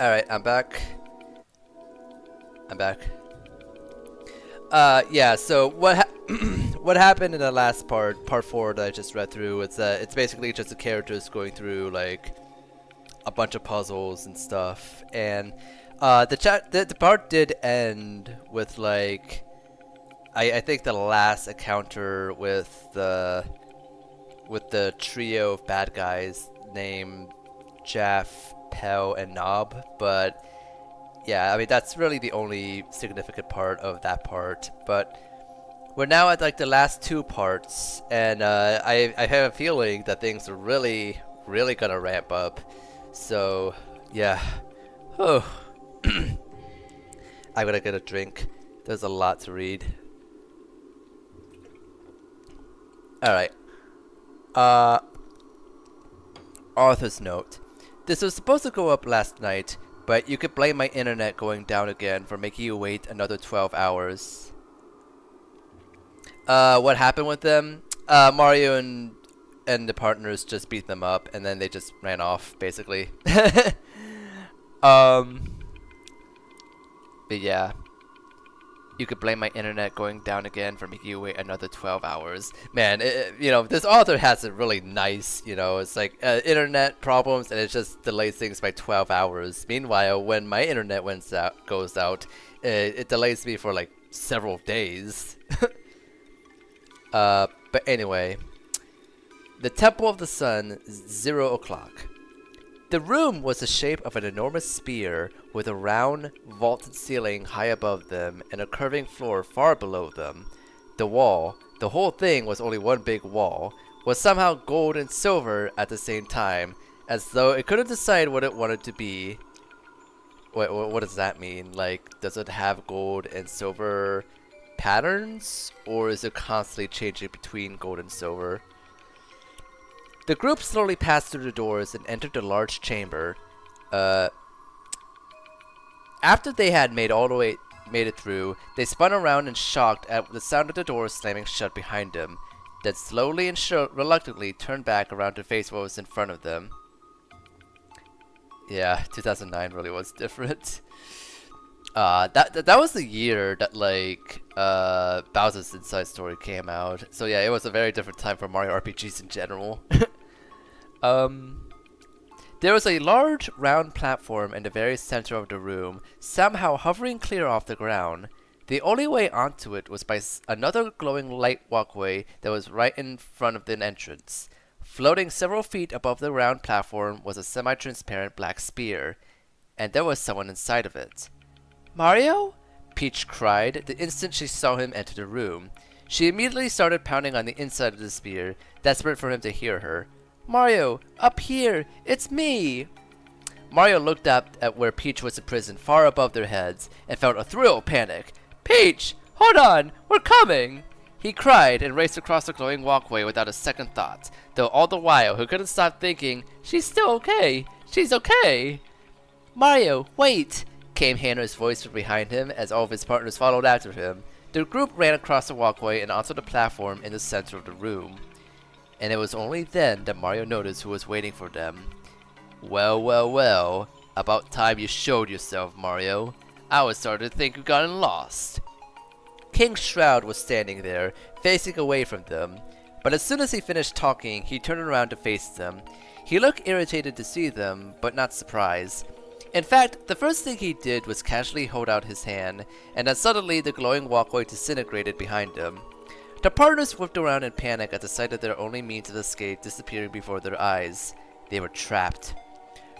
Alright, I'm back. I'm back. Yeah, so what happened in the last part 4 that I just read through, it's basically just the characters going through, like, a bunch of puzzles and stuff, and, the part did end with, like, I think the last encounter with the trio of bad guys named Jaff, Pell, and Nob, but yeah, I mean that's really the only significant part of that part. But we're now at like the last 2 parts, and I have a feeling that things are really gonna ramp up. So yeah, oh, I'm gonna get a drink. There's a lot to read. All right. Author's note. This was supposed to go up last night, but you could blame my internet going down again for making you wait another 12 hours. What happened with them? Mario and the partners just beat them up, and then they just ran off, basically. But yeah. You could blame my internet going down again for making you wait another 12 hours. Man, you know, this author has it really nice, you know, it's like internet problems and it just delays things by 12 hours. Meanwhile, when my internet goes out, it delays me for like several days. But anyway, the Temple of the Sun, 0 o'clock. The room was the shape of an enormous spear with a round, vaulted ceiling high above them and a curving floor far below them. The whole thing was only one big wall, was somehow gold and silver at the same time, as though it couldn't decide what it wanted to be. What does that mean? Like, does it have gold and silver patterns, or is it constantly changing between gold and silver? The group slowly passed through the doors and entered the large chamber. After they had made it through, they spun around in shock at the sound of the doors slamming shut behind them, then slowly and reluctantly turned back around to face what was in front of them. Yeah, 2009 really was different. That was the year that like Bowser's Inside Story came out. So yeah, it was a very different time for Mario RPGs in general. There was a large round platform in the very center of the room, somehow hovering clear off the ground. The only way onto it was by another glowing light walkway that was right in front of the entrance. Floating several feet above the round platform was a semi-transparent black spear, and there was someone inside of it. "Mario?" Peach cried the instant she saw him enter the room. She immediately started pounding on the inside of the spear, desperate for him to hear her. "Mario, up here! It's me!" Mario looked up at where Peach was imprisoned far above their heads and felt a thrill of panic. "Peach! Hold on! We're coming!" He cried and raced across the glowing walkway without a second thought, though all the while he couldn't stop thinking, "She's still okay! She's okay!" "Mario, wait!" came Hannah's voice from behind him as all of his partners followed after him. The group ran across the walkway and onto the platform in the center of the room. and it was only then that Mario noticed who was waiting for them. Well, well, well. About time you showed yourself, Mario. I was starting to think you'd gotten lost. King Shroud was standing there, facing away from them. But as soon as he finished talking, he turned around to face them. He looked irritated to see them, but not surprised. In fact, the first thing he did was casually hold out his hand, and then suddenly the glowing walkway disintegrated behind him. The partners whipped around in panic at the sight of their only means of escape disappearing before their eyes. They were trapped.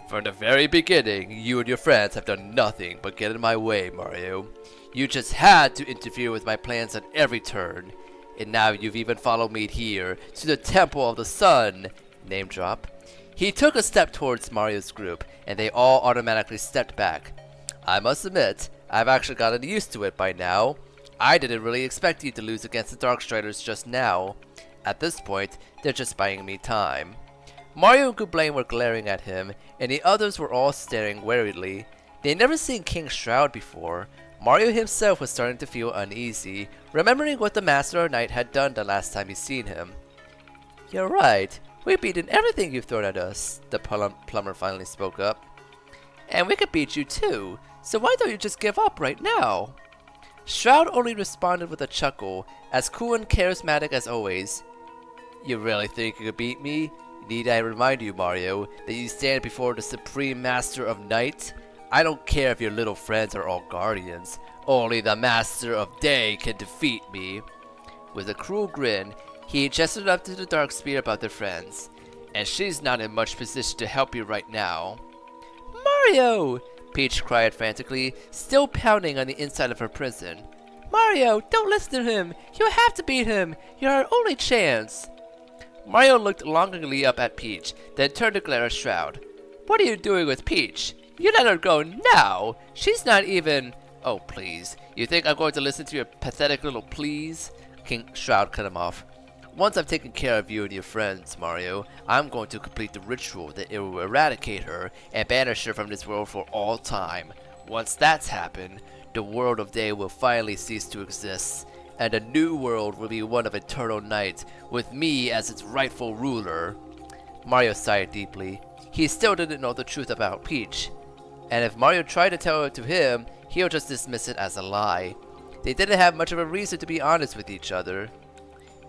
From the very beginning, you and your friends have done nothing but get in my way, Mario. You just had to interfere with my plans at every turn. And now you've even followed me here, to the Temple of the Sun. Name drop. He took a step towards Mario's group, and they all automatically stepped back. I must admit, I've actually gotten used to it by now. I didn't really expect you to lose against the Darkstriders just now. At this point, they're just buying me time. Mario and Gooblain were glaring at him, and the others were all staring warily. They'd never seen King Shroud before. Mario himself was starting to feel uneasy, remembering what the Master or Knight had done the last time he'd seen him. You're right. We've beaten everything you've thrown at us, the plumber finally spoke up. And we could beat you too, so why don't you just give up right now? Shroud only responded with a chuckle, as cool and charismatic as always. You really think you could beat me? Need I remind you, Mario, that you stand before the Supreme Master of Night? I don't care if your little friends are all guardians. Only the Master of Day can defeat me. With a cruel grin, he gestured up to the Dark Spear about their friends. And she's not in much position to help you right now. Mario! Peach cried frantically, still pounding on the inside of her prison. Mario, don't listen to him! You have to beat him! You're our only chance! Mario looked longingly up at Peach, then turned to glare at Shroud. What are you doing with Peach? You let her go now! She's not even... Oh, please. You think I'm going to listen to your pathetic little pleas? King Shroud cut him off. Once I've taken care of you and your friends, Mario, I'm going to complete the ritual that it will eradicate her and banish her from this world for all time. Once that's happened, the world of Day will finally cease to exist, and a new world will be one of eternal night, with me as its rightful ruler. Mario sighed deeply. He still didn't know the truth about Peach, and if Mario tried to tell it to him, he'll just dismiss it as a lie. They didn't have much of a reason to be honest with each other.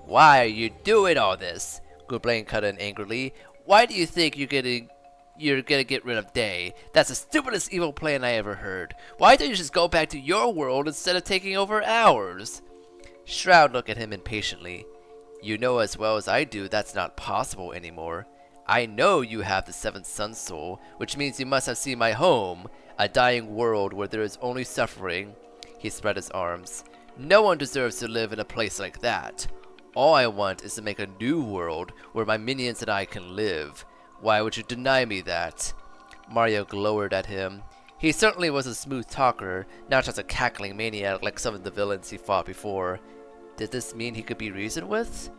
Why are you doing all this? Gooblain cut in angrily. Why do you think you're gonna get rid of Day? That's the stupidest evil plan I ever heard. Why don't you just go back to your world instead of taking over ours? Shroud looked at him impatiently. You know as well as I do that's not possible anymore. I know you have the seventh Sun Soul, which means you must have seen my home, a dying world where there is only suffering. He spread his arms. No one deserves to live in a place like that. All I want is to make a new world where my minions and I can live. Why would you deny me that? Mario glowered at him. He certainly was a smooth talker, not just a cackling maniac like some of the villains he fought before. Did this mean he could be reasoned with?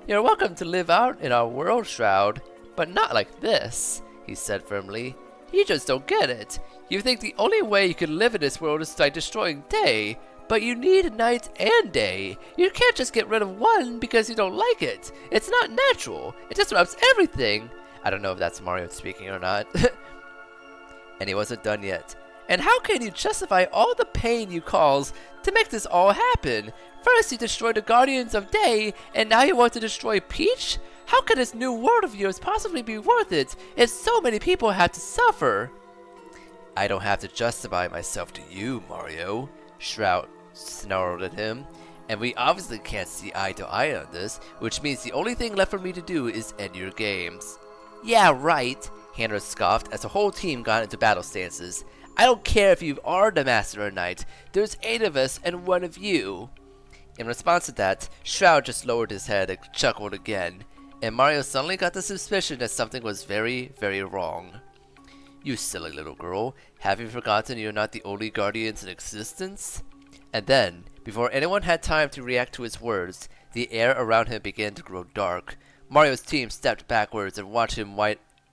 You're welcome to live out in our world, Shroud, but not like this, he said firmly. You just don't get it. You think the only way you can live in this world is by destroying Day, but you need night and day. You can't just get rid of one because you don't like it. It's not natural. It disrupts everything. I don't know if that's Mario speaking or not. And he wasn't done yet. And how can you justify all the pain you caused to make this all happen? First you destroyed the Guardians of Day, and now you want to destroy Peach? How can this new world of yours possibly be worth it if so many people have to suffer? I don't have to justify myself to you, Mario. Shroud snarled at him. And we obviously can't see eye to eye on this, which means the only thing left for me to do is end your games. Yeah, right, Hanner scoffed as the whole team got into battle stances. I don't care if you are the Master or Knight. There's 8 of us and 1 of you. In response to that, Shroud just lowered his head and chuckled again, and Mario suddenly got the suspicion that something was very, very wrong. You silly little girl, have you forgotten you're not the only guardians in existence? And then, before anyone had time to react to his words, the air around him began to grow dark. Mario's team stepped backwards and watched him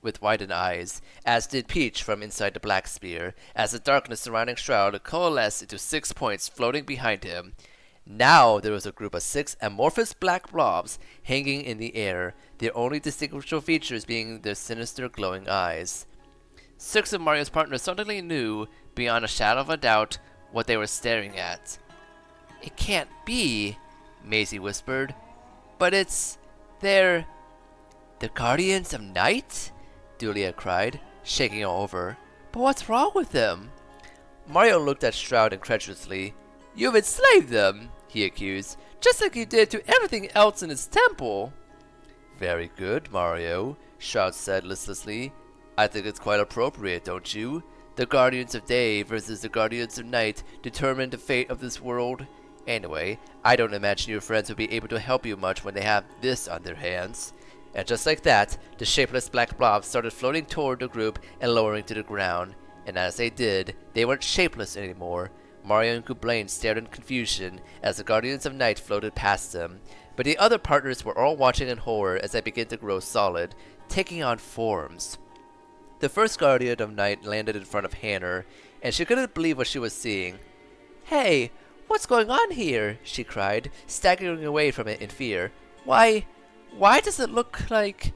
with widened eyes, as did Peach from inside the Black Spear, as the darkness surrounding Shroud coalesced into 6 points floating behind him. Now there was a group of 6 amorphous black blobs hanging in the air, their only distinguishable features being their sinister glowing eyes. 6 of Mario's partners suddenly knew, beyond a shadow of a doubt, what they were staring at. "It can't be," Maisie whispered. "But they're the Guardians of Night?" Julia cried, shaking all over. "But what's wrong with them?" Mario looked at Shroud incredulously. "You've enslaved them," he accused, "just like you did to everything else in its temple." "Very good, Mario," Shroud said listlessly. "I think it's quite appropriate, don't you? The Guardians of Day versus the Guardians of Night determine the fate of this world. Anyway, I don't imagine your friends will be able to help you much when they have this on their hands." And just like that, the shapeless black blobs started floating toward the group and lowering to the ground. And as they did, they weren't shapeless anymore. Mario and Gooblain stared in confusion as the Guardians of Night floated past them. But the other partners were all watching in horror as they began to grow solid, taking on forms. The first Guardian of Night landed in front of Hanner, and she couldn't believe what she was seeing. "Hey, what's going on here?" she cried, staggering away from it in fear. Why does it look like...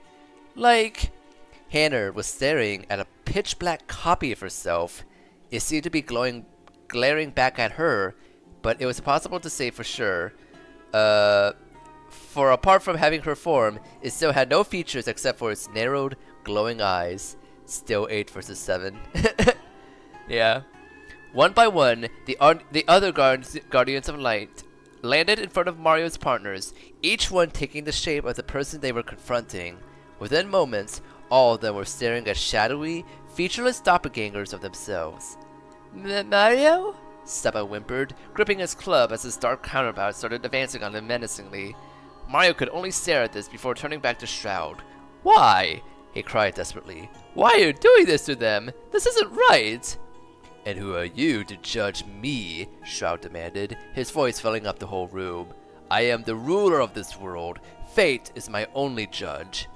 Hanner was staring at a pitch-black copy of herself. It seemed to be glaring back at her, but it was impossible to say for sure. For apart from having her form, it still had no features except for its narrowed, glowing eyes. Still 8 versus 7. Yeah. One by one, the other Guardians of Light landed in front of Mario's partners, each one taking the shape of the person they were confronting. Within moments, all of them were staring at shadowy, featureless doppelgangers of themselves. "Mario?" Seba whimpered, gripping his club as his dark counterpart started advancing on him menacingly. Mario could only stare at this before turning back to Shroud. "Why?" he cried desperately. "Why are you doing this to them? This isn't right!" "And who are you to judge me?" Shroud demanded, his voice filling up the whole room. "I am the ruler of this world. Fate is my only judge."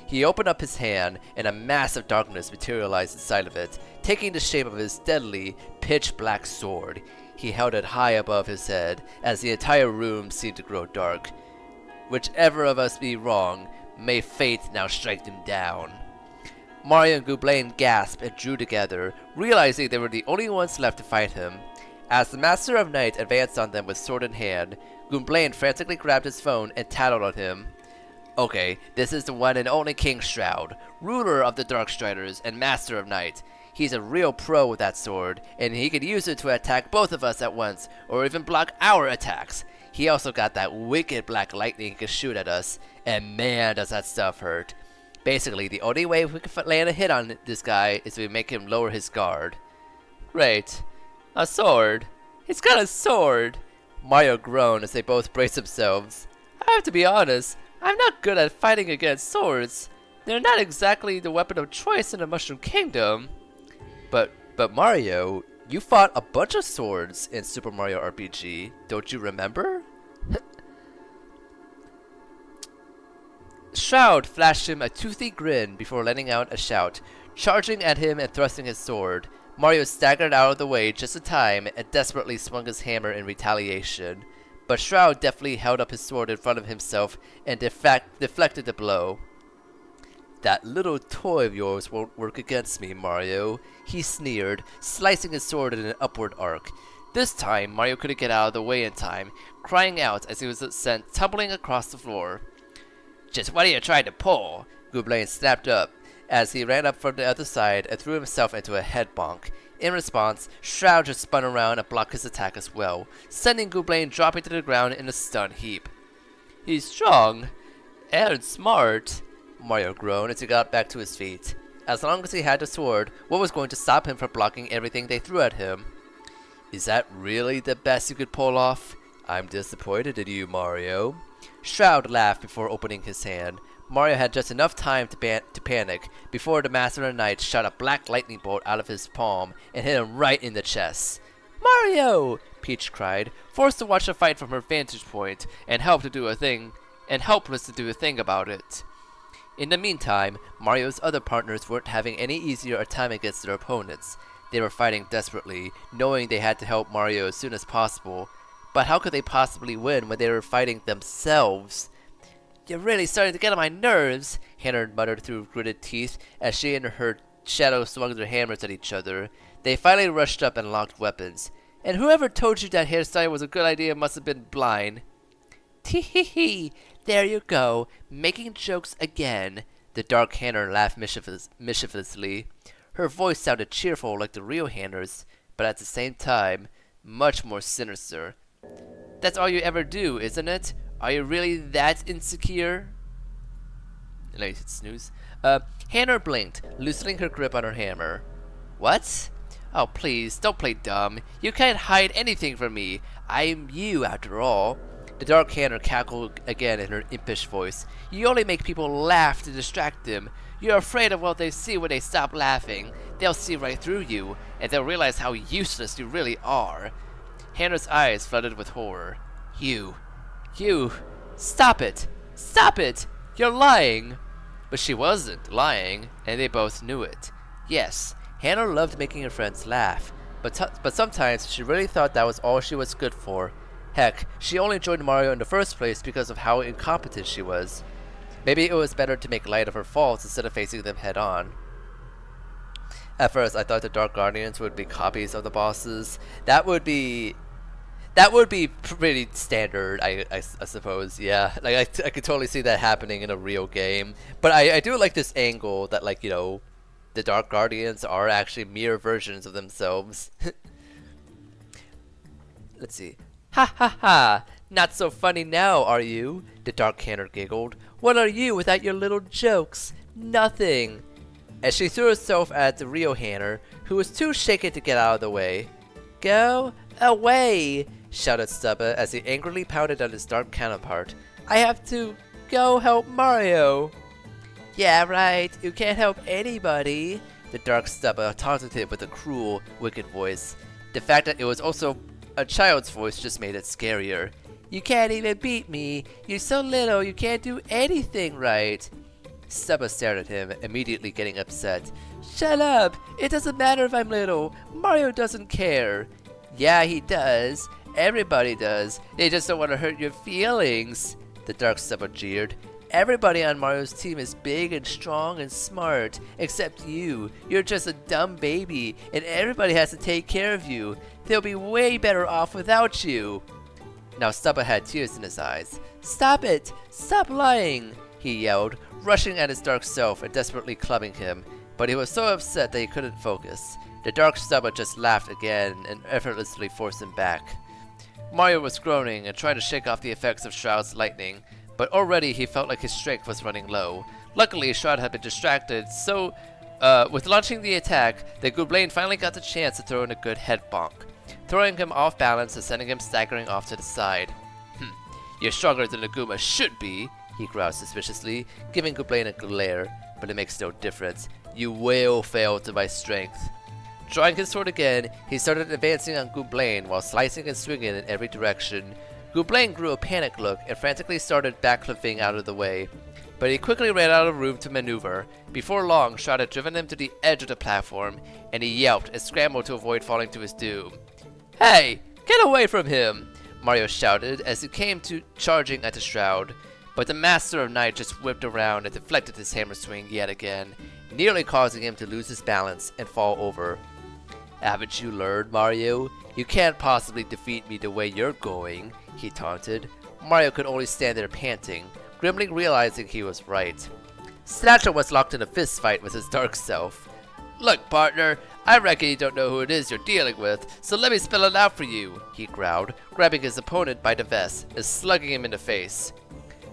He opened up his hand, and a mass of darkness materialized inside of it, taking the shape of his deadly, pitch-black sword. He held it high above his head, as the entire room seemed to grow dark. "Whichever of us be wrong, may fate now strike them down." Mario and Gooblain gasped and drew together, realizing they were the only ones left to fight him. As the Master of Night advanced on them with sword in hand, Gooblain frantically grabbed his phone and tattled on him. "Okay, this is the one and only King Shroud, ruler of the Darkstriders and Master of Night. He's a real pro with that sword, and he could use it to attack both of us at once, or even block our attacks. He also got that wicked black lightning he can shoot at us, and man does that stuff hurt. Basically, the only way we can land a hit on this guy is if we make him lower his guard." "Great. A sword. He's got a sword!" Mario groaned as they both braced themselves. "I have to be honest, I'm not good at fighting against swords. They're not exactly the weapon of choice in the Mushroom Kingdom." But Mario, you fought a bunch of swords in Super Mario RPG, don't you remember?" Shroud flashed him a toothy grin before letting out a shout, charging at him and thrusting his sword. Mario staggered out of the way just in time and desperately swung his hammer in retaliation. But Shroud deftly held up his sword in front of himself and deflected the blow. "That little toy of yours won't work against me, Mario," he sneered, slicing his sword in an upward arc. This time, Mario couldn't get out of the way in time, crying out as he was sent tumbling across the floor. "Just what are you trying to pull?" Gooblain snapped up as he ran up from the other side and threw himself into a head bonk. In response, Shroud just spun around and blocked his attack as well, sending Gooblain dropping to the ground in a stun heap. "He's strong and smart," Mario groaned as he got back to his feet. As long as he had the sword, what was going to stop him from blocking everything they threw at him? "Is that really the best you could pull off? I'm disappointed in you, Mario." Shroud laughed before opening his hand. Mario had just enough time to panic before the Master of the Night shot a black lightning bolt out of his palm and hit him right in the chest. "Mario!" Peach cried, forced to watch the fight from her vantage point and helpless to do a thing about it. In the meantime, Mario's other partners weren't having any easier a time against their opponents. They were fighting desperately, knowing they had to help Mario as soon as possible. but how could they possibly win when they were fighting themselves? You're really starting to get on my nerves, Hannah muttered through gritted teeth as she and her shadow swung their hammers at each other. They finally rushed up and locked weapons. And whoever told you that hairstyle was a good idea must have been blind. Tee-hee-hee, there you go, making jokes again. The dark Hannah laughed mischievously. Her voice sounded cheerful like the real Hannah's, but at the same time, much more sinister. That's all you ever do, isn't it? Are you really that insecure? Let me hit snooze. Hannah blinked, loosening her grip on her hammer. What? Oh, please, don't play dumb. You can't hide anything from me. I'm you, after all. The dark Hannah cackled again in her impish voice. You only make people laugh to distract them. You're afraid of what they see when they stop laughing. They'll see right through you, and they'll realize how useless you really are. Hannah's eyes flooded with horror. You, stop it! Stop it! You're lying! But she wasn't lying, and they both knew it. Yes, Hannah loved making her friends laugh, but sometimes she really thought that was all she was good for. Heck, she only joined Mario in the first place because of how incompetent she was. Maybe it was better to make light of her faults instead of facing them head on. At first, I thought the Dark Guardians would be copies of the bosses. That would be pretty standard, I suppose. Yeah, like I could totally see that happening in a real game. But I do like this angle that, like, you know, the Dark Guardians are actually mirror versions of themselves. Let's see. Ha ha ha! Not so funny now, are you? The Dark Hannah giggled. What are you without your little jokes? Nothing. As she threw herself at the real Hannah, who was too shaken to get out of the way. Go away! Shouted Stubba as he angrily pounded at his dark counterpart. I have to go help Mario. Yeah, right. You can't help anybody. The dark Stubba taunted him with a cruel, wicked voice. The fact that it was also a child's voice just made it scarier. You can't even beat me. You're so little, you can't do anything right. Stubba stared at him, immediately getting upset. Shut up! It doesn't matter if I'm little. Mario doesn't care. Yeah, he does. Everybody does. They just don't want to hurt your feelings. The dark Stubba jeered. Everybody on Mario's team is big and strong and smart, except you. You're just a dumb baby, and everybody has to take care of you. They'll be way better off without you. Now Stubba had tears in his eyes. Stop it! Stop lying! He yelled, rushing at his dark self and desperately clubbing him, but he was so upset that he couldn't focus. The dark Stubba just laughed again and effortlessly forced him back. Mario was groaning and trying to shake off the effects of Shroud's lightning, but already he felt like his strength was running low. Luckily, Shroud had been distracted, so with launching the attack, the Gooblain finally got the chance to throw in a good head bonk, throwing him off balance and sending him staggering off to the side. You're stronger than the Goomba should be, he growled suspiciously, giving Gooblain a glare, but it makes no difference. You will fail to my strength. Drawing his sword again, he started advancing on Gooblain while slicing and swinging in every direction. Gooblain grew a panicked look and frantically started backflipping out of the way, but he quickly ran out of room to maneuver. Before long, Shroud had driven him to the edge of the platform, and he yelped and scrambled to avoid falling to his doom. Hey, get away from him! Mario shouted as he came to charging at the Shroud, but the Master of Night just whipped around and deflected his hammer swing yet again, nearly causing him to lose his balance and fall over. Haven't you learned, Mario? You can't possibly defeat me the way you're going, he taunted. Mario could only stand there panting, grimly realizing he was right. Snatcher was locked in a fist fight with his dark self. Look, partner, I reckon you don't know who it is you're dealing with, so let me spell it out for you, he growled, grabbing his opponent by the vest and slugging him in the face.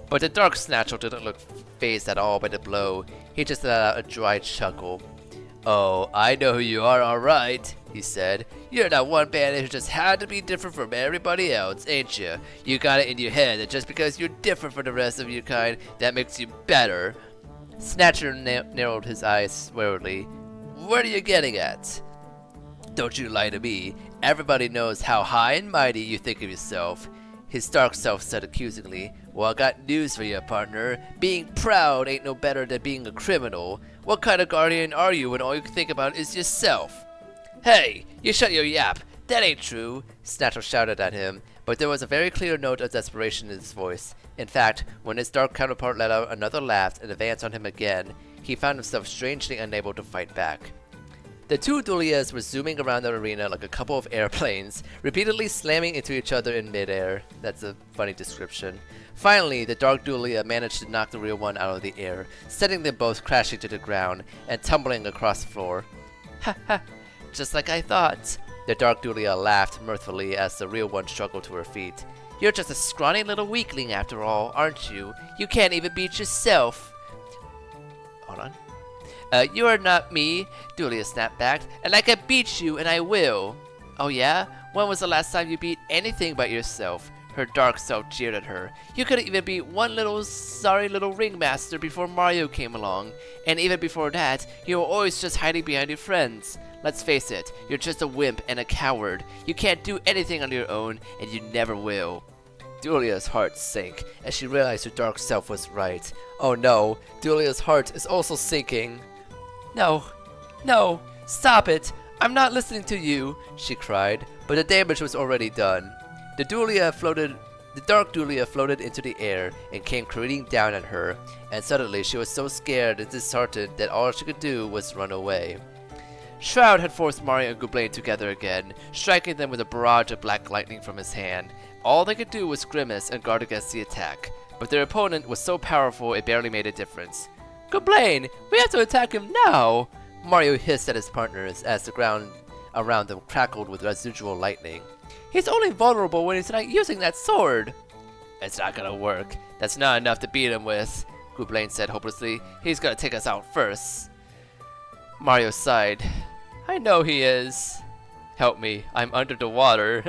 But the dark Snatcher didn't look fazed at all by the blow. He just let out a dry chuckle. Oh, I know who you are, alright, he said. You're that one bandit who just had to be different from everybody else, ain't you? You got it in your head that just because you're different from the rest of your kind, that makes you better. Snatcher narrowed his eyes warily. What are you getting at? Don't you lie to me. Everybody knows how high and mighty you think of yourself. His dark self said accusingly. Well, I got news for you, partner. Being proud ain't no better than being a criminal. What kind of guardian are you when all you can think about is yourself? Hey, you shut your yap. That ain't true, Snatcher shouted at him, but there was a very clear note of desperation in his voice. In fact, when his dark counterpart let out another laugh and advanced on him again, he found himself strangely unable to fight back. The two Dulias were zooming around the arena like a couple of airplanes, repeatedly slamming into each other in midair. That's a funny description. Finally, the Dark Dulia managed to knock the real one out of the air, sending them both crashing to the ground and tumbling across the floor. Ha ha, just like I thought. The Dark Dulia laughed mirthfully as the real one struggled to her feet. You're just a scrawny little weakling after all, aren't you? You can't even beat yourself. Hold on. You are not me, Dulia snapped back, and I can beat you, and I will. Oh yeah? When was the last time you beat anything but yourself? Her dark self jeered at her. You couldn't even beat one little sorry little ringmaster before Mario came along. And even before that, you were always just hiding behind your friends. Let's face it, you're just a wimp and a coward. You can't do anything on your own, and you never will. Dulia's heart sank as she realized her dark self was right. Oh no, Dulia's heart is also sinking. No, no, stop it! I'm not listening to you, she cried, but the damage was already done. The Dark Dulia floated into the air and came careening down at her, and suddenly she was so scared and disheartened that all she could do was run away. Shroud had forced Mario and Goublin together again, striking them with a barrage of black lightning from his hand. All they could do was grimace and guard against the attack, but their opponent was so powerful it barely made a difference. Goublin, we have to attack him now! Mario hissed at his partners as the ground around them crackled with residual lightning. He's only vulnerable when he's not using that sword! It's not gonna work. That's not enough to beat him with, Goublin said hopelessly. He's gonna take us out first. Mario sighed. I know he is. Help me, I'm under the water.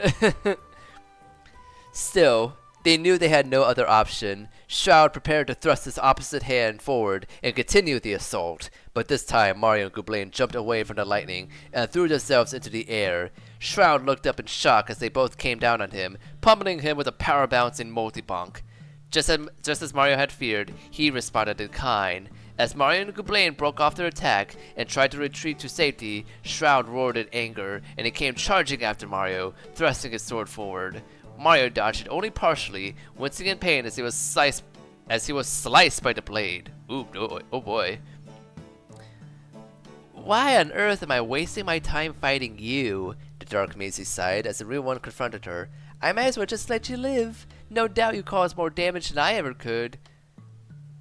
Still, they knew they had no other option. Shroud prepared to thrust his opposite hand forward and continue the assault, but this time Mario and Goublin jumped away from the lightning and threw themselves into the air. Shroud looked up in shock as they both came down on him, pummeling him with a power-bouncing multi-bonk. Just as Mario had feared, he responded in kind. As Mario and Goublin broke off their attack and tried to retreat to safety, Shroud roared in anger, and he came charging after Mario, thrusting his sword forward. Mario dodged it only partially, wincing in pain as he was sliced by the blade. Ooh, oh boy. Why on earth am I wasting my time fighting you? The Dark Maisie sighed as the real one confronted her. I might as well just let you live. No doubt you caused more damage than I ever could.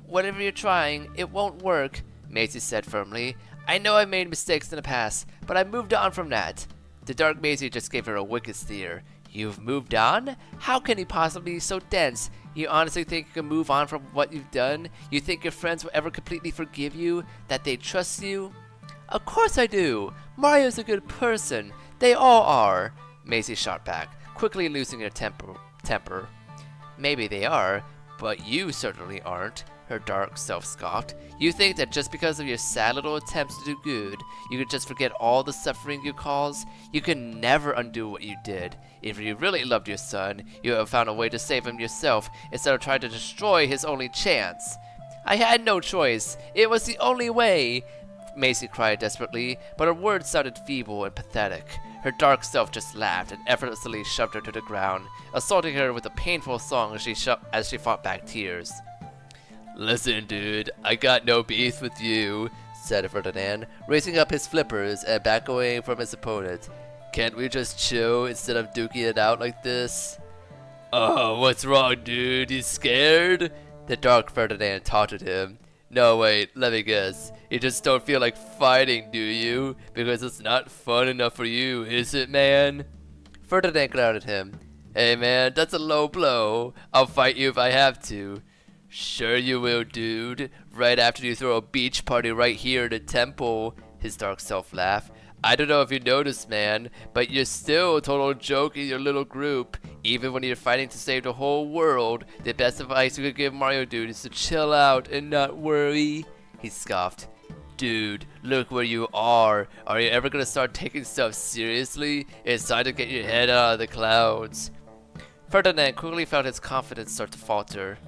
Whatever you're trying, it won't work, Maisie said firmly. I know I've made mistakes in the past, but I've moved on from that. The Dark Maisie just gave her a wicked stare. You've moved on? How can you possibly be so dense? You honestly think you can move on from what you've done? You think your friends will ever completely forgive you? That they trust you? Of course I do! Mario's a good person. They all are, Maisie shot back, quickly losing her temper. Maybe they are, but you certainly aren't, her dark self scoffed. You think that just because of your sad little attempts to do good, you could just forget all the suffering you caused? You can never undo what you did. If you really loved your son, you would have found a way to save him yourself instead of trying to destroy his only chance. I had no choice. It was the only way, Maisie cried desperately, but her words sounded feeble and pathetic. Her dark self just laughed and effortlessly shoved her to the ground, assaulting her with a painful song as she fought back tears. Listen, dude, I got no beef with you, said Ferdinand, raising up his flippers and back away from his opponent. Can't we just chill instead of duking it out like this? Oh, what's wrong, dude? You scared? The Dark Ferdinand taunted him. No, wait, let me guess. You just don't feel like fighting, do you? Because it's not fun enough for you, is it, man? Ferdinand glared at him. Hey, man, that's a low blow. I'll fight you if I have to. Sure you will, dude. Right after you throw a beach party right here in the temple, his dark self laughed. I don't know if you noticed, man, but you're still a total joke in your little group. Even when you're fighting to save the whole world, the best advice you could give Mario, dude, is to chill out and not worry. He scoffed. Dude, look where you are. Are you ever gonna start taking stuff seriously? It's time to get your head out of the clouds. Ferdinand quickly felt his confidence start to falter.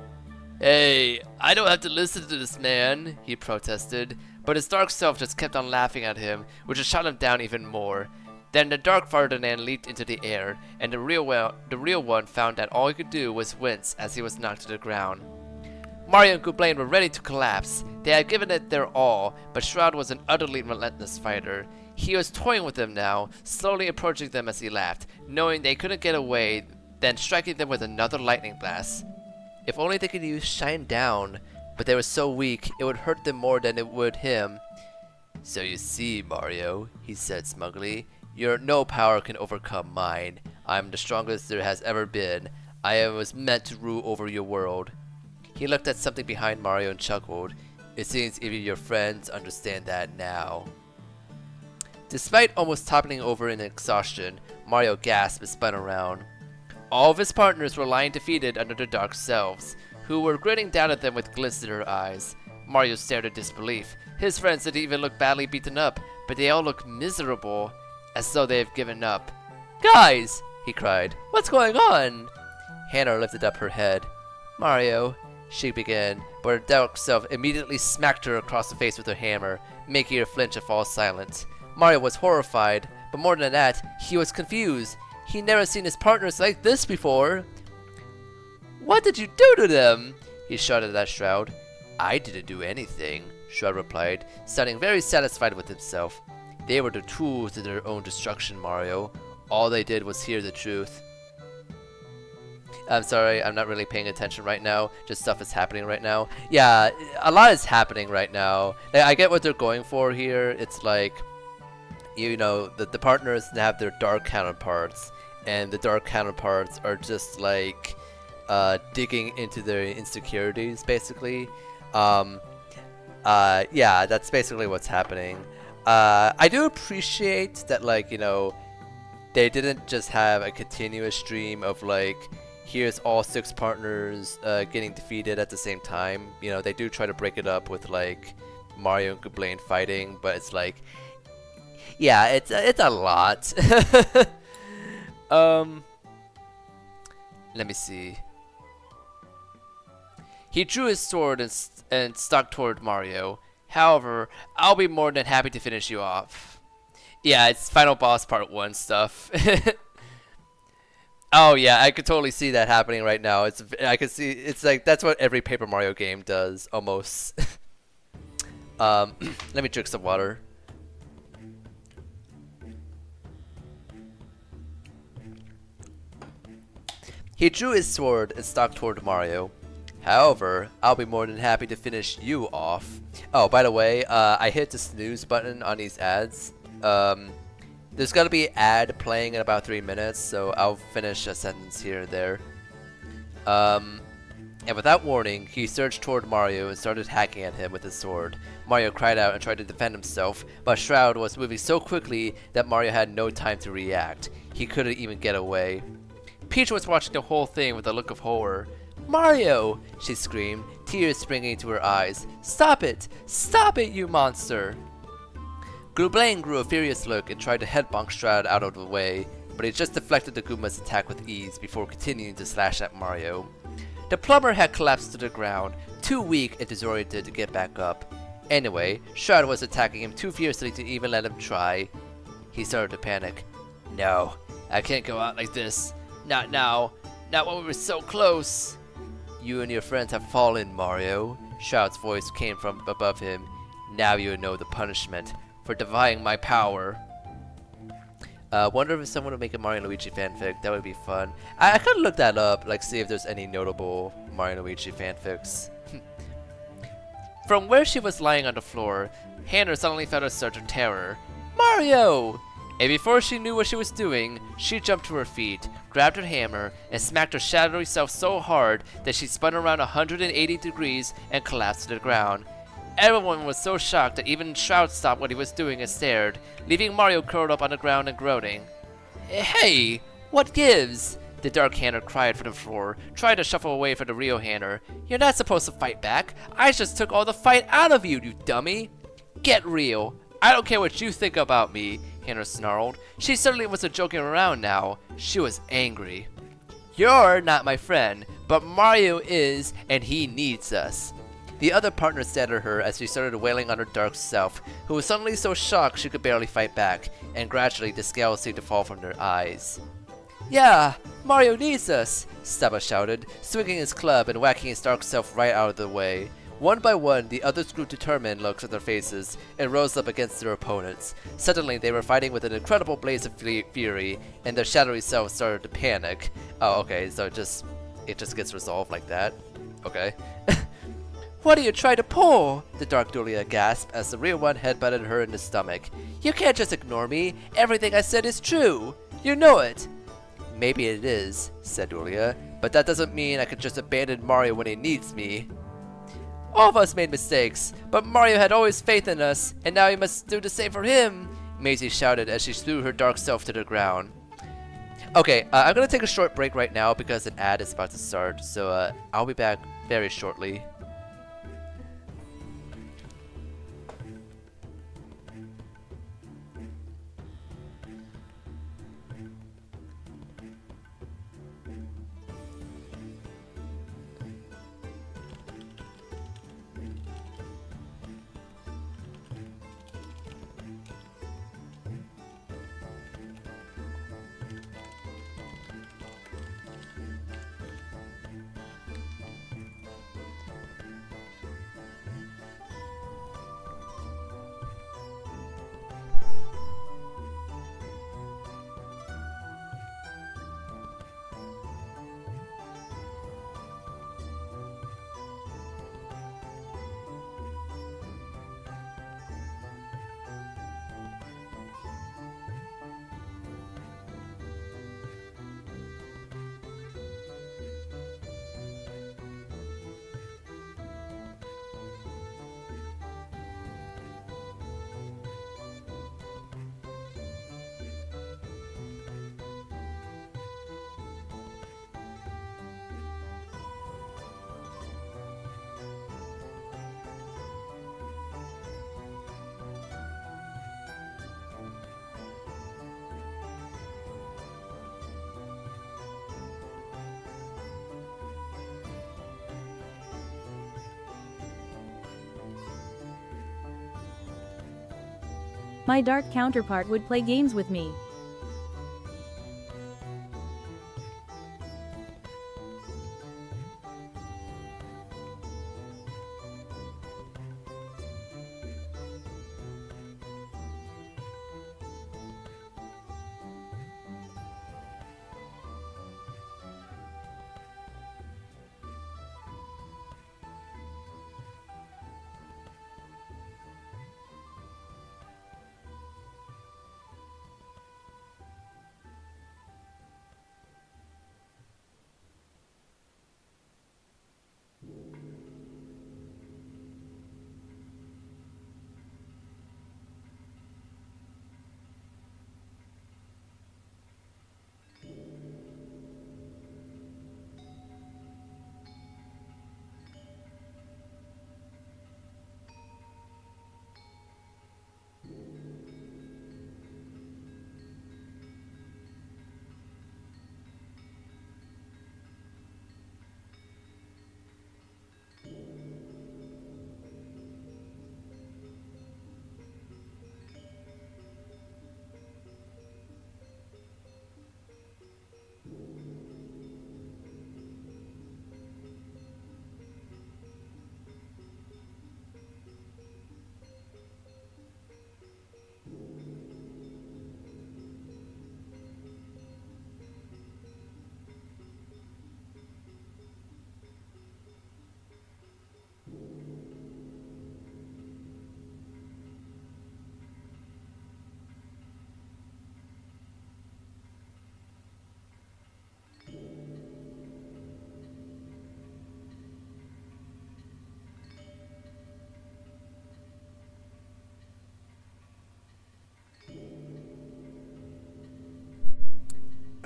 Hey, I don't have to listen to this man, he protested, but his dark self just kept on laughing at him, which just shot him down even more. Then the Dark Ferdinand leaped into the air, and the real one found that all he could do was wince as he was knocked to the ground. Mario and Gooblain were ready to collapse. They had given it their all, but Shroud was an utterly relentless fighter. He was toying with them now, slowly approaching them as he laughed, knowing they couldn't get away, then striking them with another lightning blast. If only they could use Shine Down, but they were so weak, it would hurt them more than it would him. "So you see, Mario," he said smugly, "your no power can overcome mine. I'm the strongest there has ever been. I was meant to rule over your world." He looked at something behind Mario and chuckled. "It seems even your friends understand that now." Despite almost toppling over in exhaustion, Mario gasped and spun around. All of his partners were lying defeated under the Dark Selves, who were grinning down at them with glistener eyes. Mario stared in disbelief. His friends didn't even look badly beaten up, but they all looked miserable, as though they had given up. "Guys!" he cried. "What's going on?" Hannah lifted up her head. "Mario," she began, but her Dark Self immediately smacked her across the face with her hammer, making her flinch and fall silent. Mario was horrified, but more than that, he was confused. He'd never seen his partners like this before. "What did you do to them?" he shouted at Shroud. "I didn't do anything," Shroud replied, sounding very satisfied with himself. "They were the tools to their own destruction, Mario. All they did was hear the truth." I'm sorry, I'm not really paying attention right now. Just stuff is happening right now. Yeah, a lot is happening right now. I get what they're going for here. It's like, you know, the partners have their dark counterparts, and the dark counterparts are just like digging into their insecurities, basically. Yeah, that's basically what's happening. I do appreciate that, like, you know, they didn't just have a continuous stream of like, here's all 6 partners getting defeated at the same time. You know, they do try to break it up with like Mario and Gooblain fighting, but it's like, yeah, it's a lot. Let me see. He drew his sword and stalked toward Mario. "However, I'll be more than happy to finish you off." Yeah, it's Final Boss Part 1 stuff. Oh yeah, I could totally see that happening right now. I could see, it's like, that's what every Paper Mario game does, almost. Let me drink some water. He drew his sword and stalked toward Mario. "However, I'll be more than happy to finish you off." Oh, by the way, I hit the snooze button on these ads. There's gonna be an ad playing in about 3 minutes, so I'll finish a sentence here and there. And without warning, he surged toward Mario and started hacking at him with his sword. Mario cried out and tried to defend himself, but Shroud was moving so quickly that Mario had no time to react. He couldn't even get away. Peach was watching the whole thing with a look of horror. "Mario!" she screamed, tears springing to her eyes. "Stop it! Stop it, you monster!" Gooblain grew a furious look and tried to headbonk Shroud out of the way, but he just deflected the Goomba's attack with ease before continuing to slash at Mario. The plumber had collapsed to the ground, too weak and disoriented to get back up. Anyway, Shroud was attacking him too fiercely to even let him try. He started to panic. "No, I can't go out like this. Not now. Not when we were so close." "You and your friends have fallen, Mario." Shroud's voice came from above him. "Now you know the punishment for defying my power." Wonder if someone would make a Mario and Luigi fanfic. That would be fun. I could look that up, like see if there's any notable Mario and Luigi fanfics. From where she was lying on the floor, Hannah suddenly felt a surge of terror. "Mario!" And before she knew what she was doing, she jumped to her feet, grabbed her hammer, and smacked her shadowy self so hard that she spun around 180 degrees and collapsed to the ground. Everyone was so shocked that even Shroud stopped what he was doing and stared, leaving Mario curled up on the ground and groaning. "Hey, what gives?" The Dark Hannah cried from the floor, trying to shuffle away from the real Hannah. "You're not supposed to fight back. I just took all the fight out of you, you dummy." "Get real. I don't care what you think about me," Hannah snarled. She certainly wasn't joking around now. She was angry. "You're not my friend, but Mario is, and he needs us." The other partner stared at her as she started wailing on her dark self, who was suddenly so shocked she could barely fight back, and gradually the scales seemed to fall from her eyes. Yeah, Mario needs us, Saba shouted, swinging his club and whacking his dark self right out of the way. One by one, the others grew determined looks on their faces and rose up against their opponents. Suddenly, they were fighting with an incredible blaze of fury, and their shadowy selves started to panic. Oh, okay, so it just gets resolved like that. Okay. What are you trying to pull? The Dark Dulia gasped as the real one headbutted her in the stomach. You can't just ignore me. Everything I said is true. You know it. Maybe it is, said Dulia, but that doesn't mean I can just abandon Mario when he needs me. All of us made mistakes, but Mario had always faith in us, and now we must do the same for him, Maisie shouted as she threw her dark self to the ground. Okay, I'm gonna take a short break right now because an ad is about to start, so I'll be back very shortly. My dark counterpart would play games with me.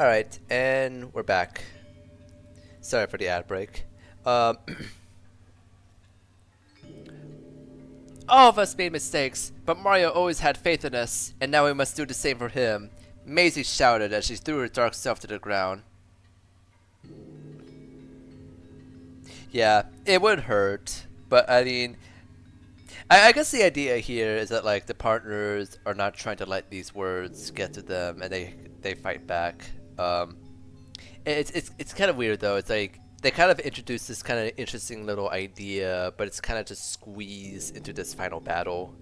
Alright, and we're back. Sorry for the ad break. All of us made mistakes, but Mario always had faith in us, and now we must do the same for him, Maisie shouted as she threw her dark self to the ground. Yeah, it would hurt, But I mean, I guess the idea here is that like the partners are not trying to let these words get to them, and they fight back. It's kind of weird though. It's like they kind of introduce this kind of interesting little idea, but it's kind of just squeezed into this final battle.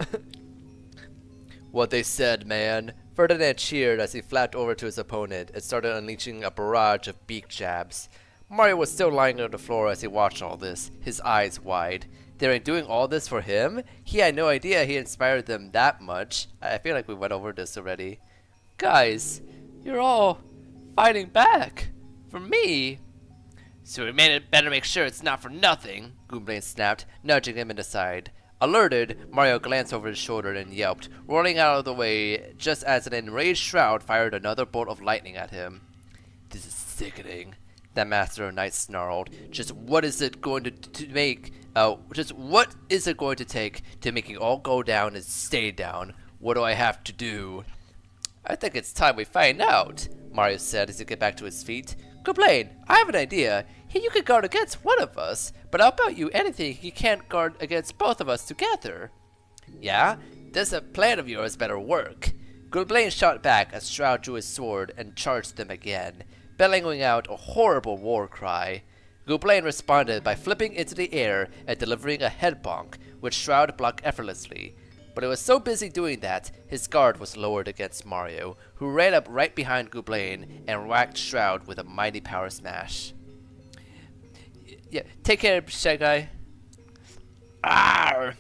What they said, man. Ferdinand cheered as he flapped over to his opponent and started unleashing a barrage of beak jabs. Mario was still lying on the floor as he watched all this, his eyes wide. They were doing all this for him? He had no idea he inspired them that much. I feel like we went over this already. Guys, you're all fighting back. For me? So we better make sure it's not for nothing, Goomblain snapped, nudging him in the side. Alerted, Mario glanced over his shoulder and yelped, rolling out of the way just as an enraged Shroud fired another bolt of lightning at him. This is sickening, the Master of Night snarled. Just what is it going to take to make it all go down and stay down? What do I have to do? I think it's time we find out, Mario said as he got back to his feet. Goomblain, I have an idea. You could guard against one of us, but I'll bet you anything he can't guard against both of us together. Yeah? This plan of yours better work. Goomblain shot back as Shroud drew his sword and charged them again, bellowing out a horrible war cry. Goomblain responded by flipping into the air and delivering a head bonk, which Shroud blocked effortlessly. But it was so busy doing that, his guard was lowered against Mario, who ran up right behind Goomblain and whacked Shroud with a mighty power smash. Yeah, take care, Shy Guy. Arr!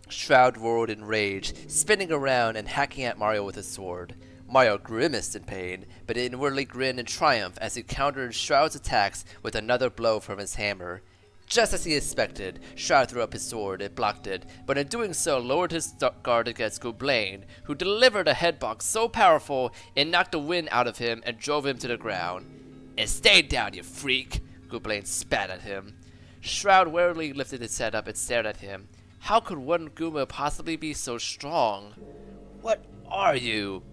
Shroud roared in rage, spinning around and hacking at Mario with his sword. Mario grimaced in pain, but inwardly grinned in triumph as he countered Shroud's attacks with another blow from his hammer. Just as he expected, Shroud threw up his sword and blocked it, but in doing so lowered his guard against Goomblain, who delivered a headbox so powerful it knocked the wind out of him and drove him to the ground. And stay down, you freak! Goomblain spat at him. Shroud warily lifted his head up and stared at him. How could one Goomba possibly be so strong? What are you?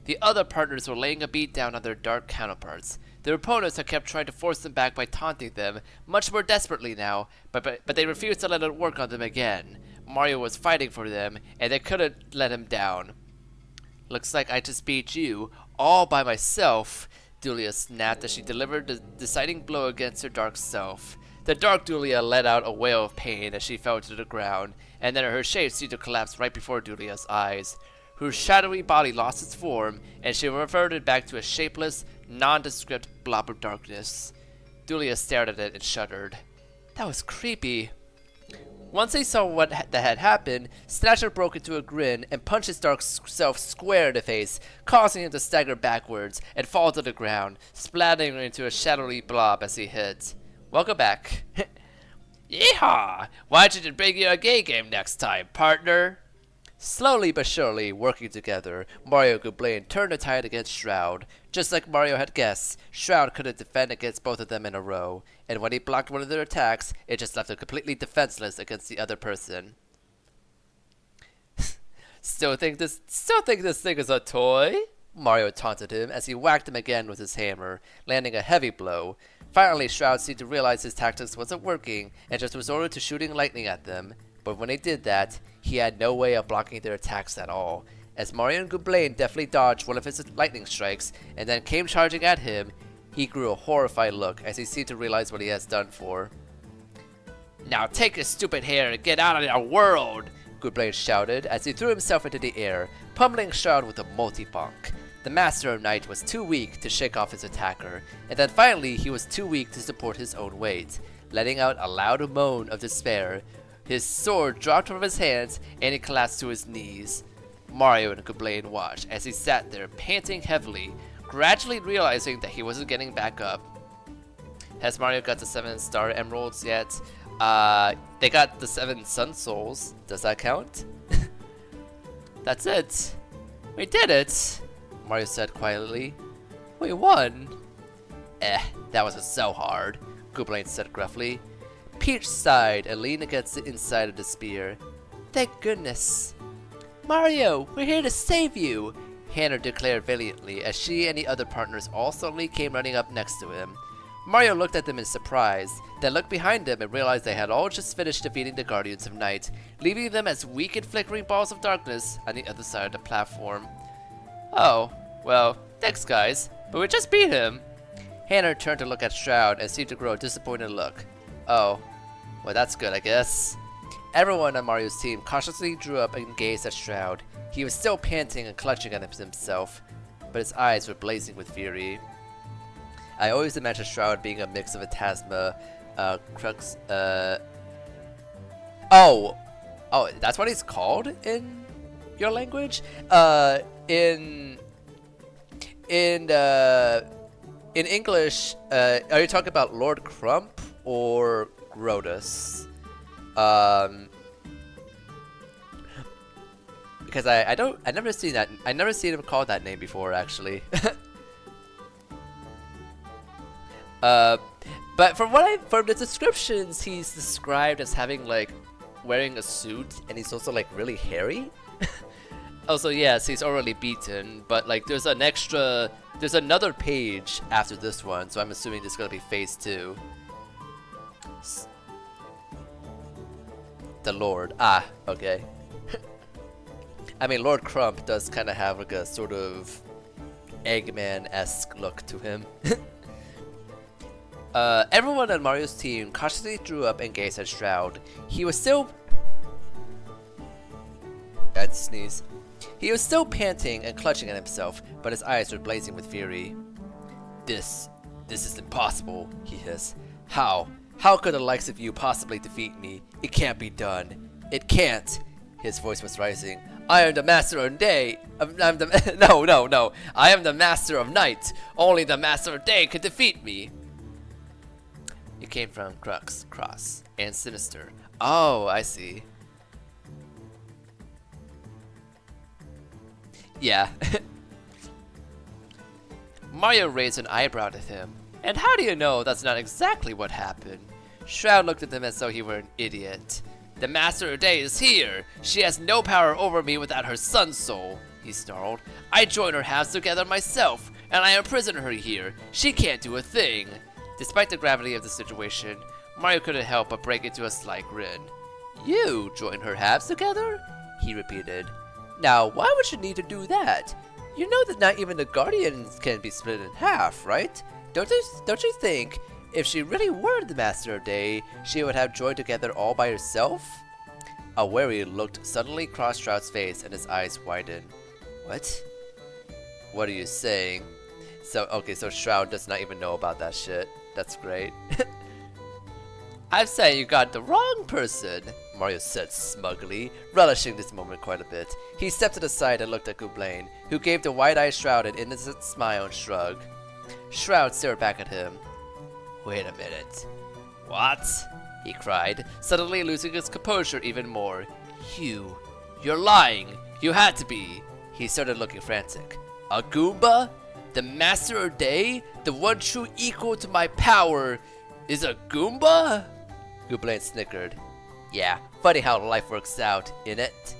The other partners were laying a beat down on their dark counterparts. Their opponents had kept trying to force them back by taunting them, much more desperately now, but they refused to let it work on them again. Mario was fighting for them, and they couldn't let him down. Looks like I just beat you, all by myself, Dulia snapped as she delivered the deciding blow against her dark self. The dark Dulia let out a wail of pain as she fell to the ground, and then her shape seemed to collapse right before Dulia's eyes. Her shadowy body lost its form, and she reverted back to a shapeless, nondescript blob of darkness. Dulia stared at it and shuddered. That was creepy. Once they saw what had happened, Snatcher broke into a grin and punched his dark self square in the face, causing him to stagger backwards and fall to the ground, splattering into a shadowy blob as he hit. Welcome back. Yeehaw! Why didn't you bring you a gay game next time, partner? Slowly but surely, working together, Mario and Goomblain turned the tide against Shroud. Just like Mario had guessed, Shroud couldn't defend against both of them in a row, and when he blocked one of their attacks, it just left him completely defenseless against the other person. Still think this thing is a toy? Mario taunted him as he whacked him again with his hammer, landing a heavy blow. Finally, Shroud seemed to realize his tactics wasn't working and just resorted to shooting lightning at them. But when he did that, he had no way of blocking their attacks at all. As Mario and Goomblain deftly dodged one of his lightning strikes and then came charging at him, he grew a horrified look as he seemed to realize what he has done for. Now take your stupid hair and get out of our world! Goomblain shouted as he threw himself into the air, pummeling Shroud with a multi-bonk. The Master of Night was too weak to shake off his attacker, and then finally he was too weak to support his own weight. Letting out a loud moan of despair, his sword dropped from his hands and he collapsed to his knees. Mario and Goomblain watched as he sat there panting heavily, gradually realizing that he wasn't getting back up. Has Mario got the 7 star emeralds yet? They got the 7 sun souls. Does that count? That's it. We did it, Mario said quietly. We won. That wasn't so hard, Goomblain said gruffly. Peach sighed and leaned against the inside of the spear. Thank goodness. Mario, we're here to save you, Hannah declared valiantly as she and the other partners all suddenly came running up next to him. Mario looked at them in surprise, then looked behind him and realized they had all just finished defeating the Guardians of Night, leaving them as weak and flickering balls of darkness on the other side of the platform. Oh, well, thanks guys, but we just beat him. Hannah turned to look at Shroud and seemed to grow a disappointed look. Oh, well that's good I guess. Everyone on Mario's team cautiously drew up and gazed at Shroud. He was still panting and clutching at himself, but his eyes were blazing with fury. I always imagined Shroud being a mix of a Tasma, Crux, Oh, that's what he's called in your language? In English, are you talking about Lord Crump or Grodus? Because I never seen that. I never seen him called that name before, actually. But from the descriptions, he's described as having like wearing a suit, and he's also like really hairy. Also, yes, he's already beaten, but like there's another page after this one, so I'm assuming this is gonna be phase 2. The Lord. Ah, okay. I mean, Lord Crump does kind of have like a sort of Eggman-esque look to him. Everyone on Mario's team cautiously drew up and gazed at Shroud. He was still... I had to sneeze. He was still panting and clutching at himself, but his eyes were blazing with fury. This is impossible, he hissed. How? How could the likes of you possibly defeat me? It can't be done. It can't. His voice was rising. I am the master of day. No. I am the master of night. Only the master of day could defeat me. It came from Crux, Cross, and Sinister. Oh, I see. Yeah. Mario raised an eyebrow at him. And how do you know that's not exactly what happened? Shroud looked at him as though he were an idiot. The Master of Day is here. She has no power over me without her Sun Soul, he snarled. I joined her halves together myself, and I imprison her here. She can't do a thing. Despite the gravity of the situation, Mario couldn't help but break into a slight grin. You joined her halves together? He repeated. Now, why would you need to do that? You know that not even the Guardians can be split in half, right? Don't you think, if she really were the Master of Day, she would have joined together all by herself? A wary look suddenly crossed Shroud's face and his eyes widened. What? What are you saying? So Shroud does not even know about that shit. That's great. I'm saying you got the wrong person, Mario said smugly, relishing this moment quite a bit. He stepped to the side and looked at Gooblain, who gave the wide-eyed Shroud an innocent smile and shrug. Shroud stared back at him. Wait a minute. What? He cried, suddenly losing his composure even more. You're lying. You had to be. He started looking frantic. A Goomba? The Master of Day? The one true equal to my power is a Goomba? Gooblain snickered. Yeah, funny how life works out, innit?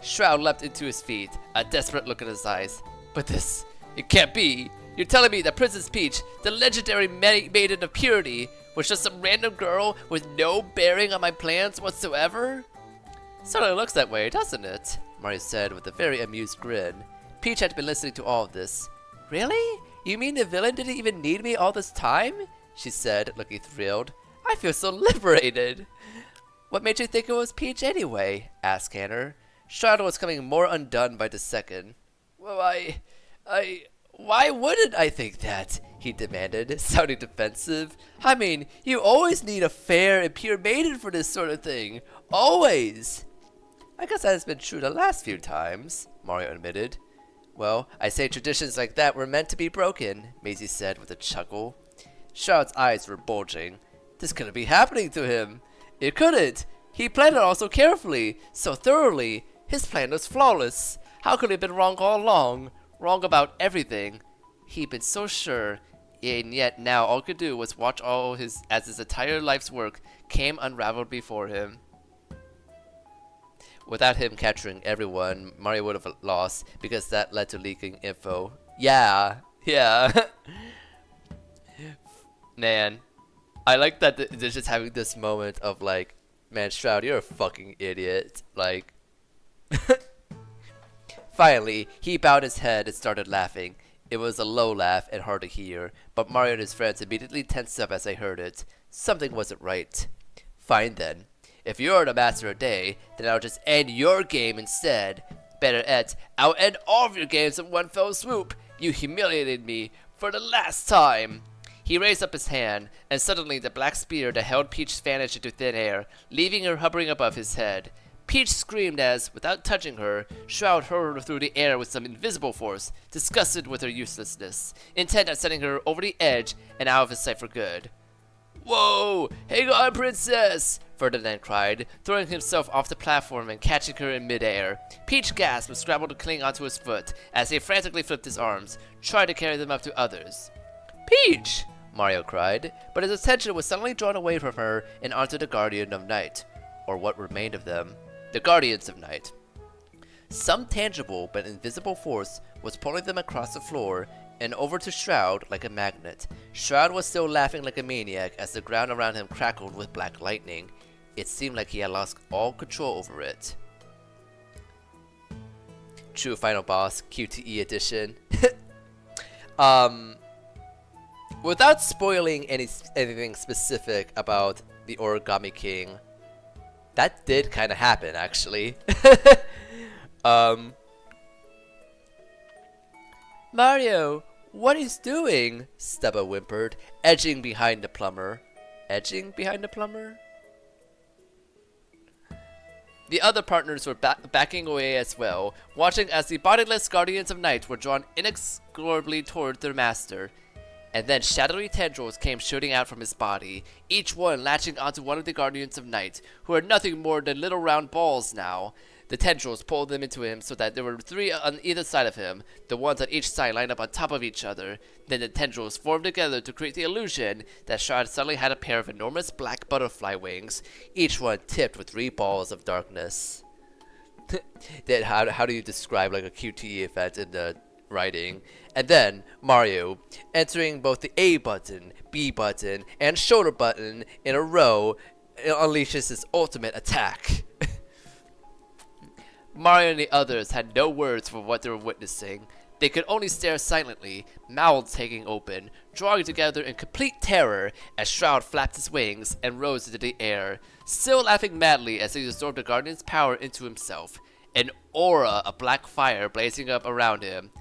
Shroud leapt into his feet, a desperate look in his eyes. But this, it can't be. You're telling me that Princess Peach, the legendary maiden of purity, was just some random girl with no bearing on my plans whatsoever? Certainly looks that way, doesn't it? Mario said with a very amused grin. Peach had been listening to all of this. Really? You mean the villain didn't even need me all this time? She said, looking thrilled. I feel so liberated. What made you think it was Peach anyway? Asked Hannah. Shroud was coming more undone by the second. Well, why wouldn't I think that? He demanded, sounding defensive. I mean, you always need a fair and pure maiden for this sort of thing. Always. I guess that has been true the last few times, Mario admitted. Well, I say traditions like that were meant to be broken, Maisie said with a chuckle. Shroud's eyes were bulging. This couldn't be happening to him. It couldn't. He planned it all so carefully, so thoroughly. His plan was flawless. How could he have been wrong all along? Wrong about everything. He'd been so sure, and yet now all he could do was watch as his entire life's work came unraveled before him. Without him capturing everyone, Mario would have lost because that led to leaking info. Yeah. Man, I like that they're just having this moment of like, man, Shroud, you're a fucking idiot. Like, finally, he bowed his head and started laughing. It was a low laugh and hard to hear, but Mario and his friends immediately tensed up as they heard it. Something wasn't right. Fine then. If you're the master of day, then I'll just end your game instead. Better yet, I'll end all of your games in one fell swoop. You humiliated me for the last time. He raised up his hand, and suddenly the black spear that held Peach vanished into thin air, leaving her hovering above his head. Peach screamed as, without touching her, Shroud hurled her through the air with some invisible force, disgusted with her uselessness, intent on sending her over the edge and out of his sight for good. Whoa! Hang on, princess! Ferdinand cried, throwing himself off the platform and catching her in midair. Peach gasped and scrambled to cling onto his foot as he frantically flipped his arms, trying to carry them up to others. Peach! Mario cried, but his attention was suddenly drawn away from her and onto the Guardian of Night, or what remained of them. The Guardians of Night. Some tangible but invisible force was pulling them across the floor and over to Shroud like a magnet. Shroud was still laughing like a maniac as the ground around him crackled with black lightning. It seemed like he had lost all control over it. True Final Boss, QTE edition. Without spoiling anything specific about the Origami King, that did kind of happen, actually. Mario, what is doing? Stubba whimpered, edging behind the plumber. Edging behind the plumber? The other partners were backing away as well, watching as the bodiless Guardians of Night were drawn inexorably toward their master. And then shadowy tendrils came shooting out from his body, each one latching onto one of the Guardians of Night, who are nothing more than little round balls now. The tendrils pulled them into him so that there were 3 on either side of him, the ones on each side lined up on top of each other. Then the tendrils formed together to create the illusion that Shroud suddenly had a pair of enormous black butterfly wings, each one tipped with 3 balls of darkness. Then how do you describe like a QTE event in the writing? And then Mario, entering both the A button, B button, and shoulder button in a row, unleashes his ultimate attack. Mario and the others had no words for what they were witnessing. They could only stare silently, mouths hanging open, drawing together in complete terror as Shroud flapped his wings and rose into the air, still laughing madly as he absorbed the Guardian's power into himself, an aura of black fire blazing up around him.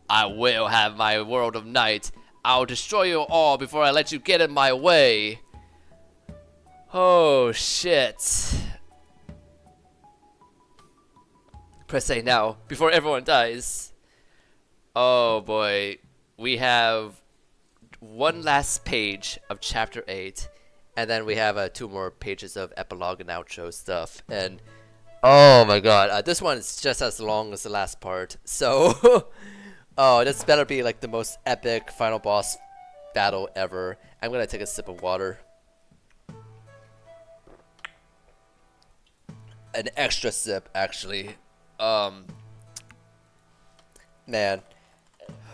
I will have my world of night. I'll destroy you all before I let you get in my way. Oh shit. Press A now, before everyone dies. Oh boy. We have one last page of chapter 8. And then we have 2 more pages of epilogue and outro stuff. And oh my god, this one is just as long as the last part. So oh, this better be like the most epic final boss battle ever. I'm gonna take a sip of water. An extra sip, actually. Man.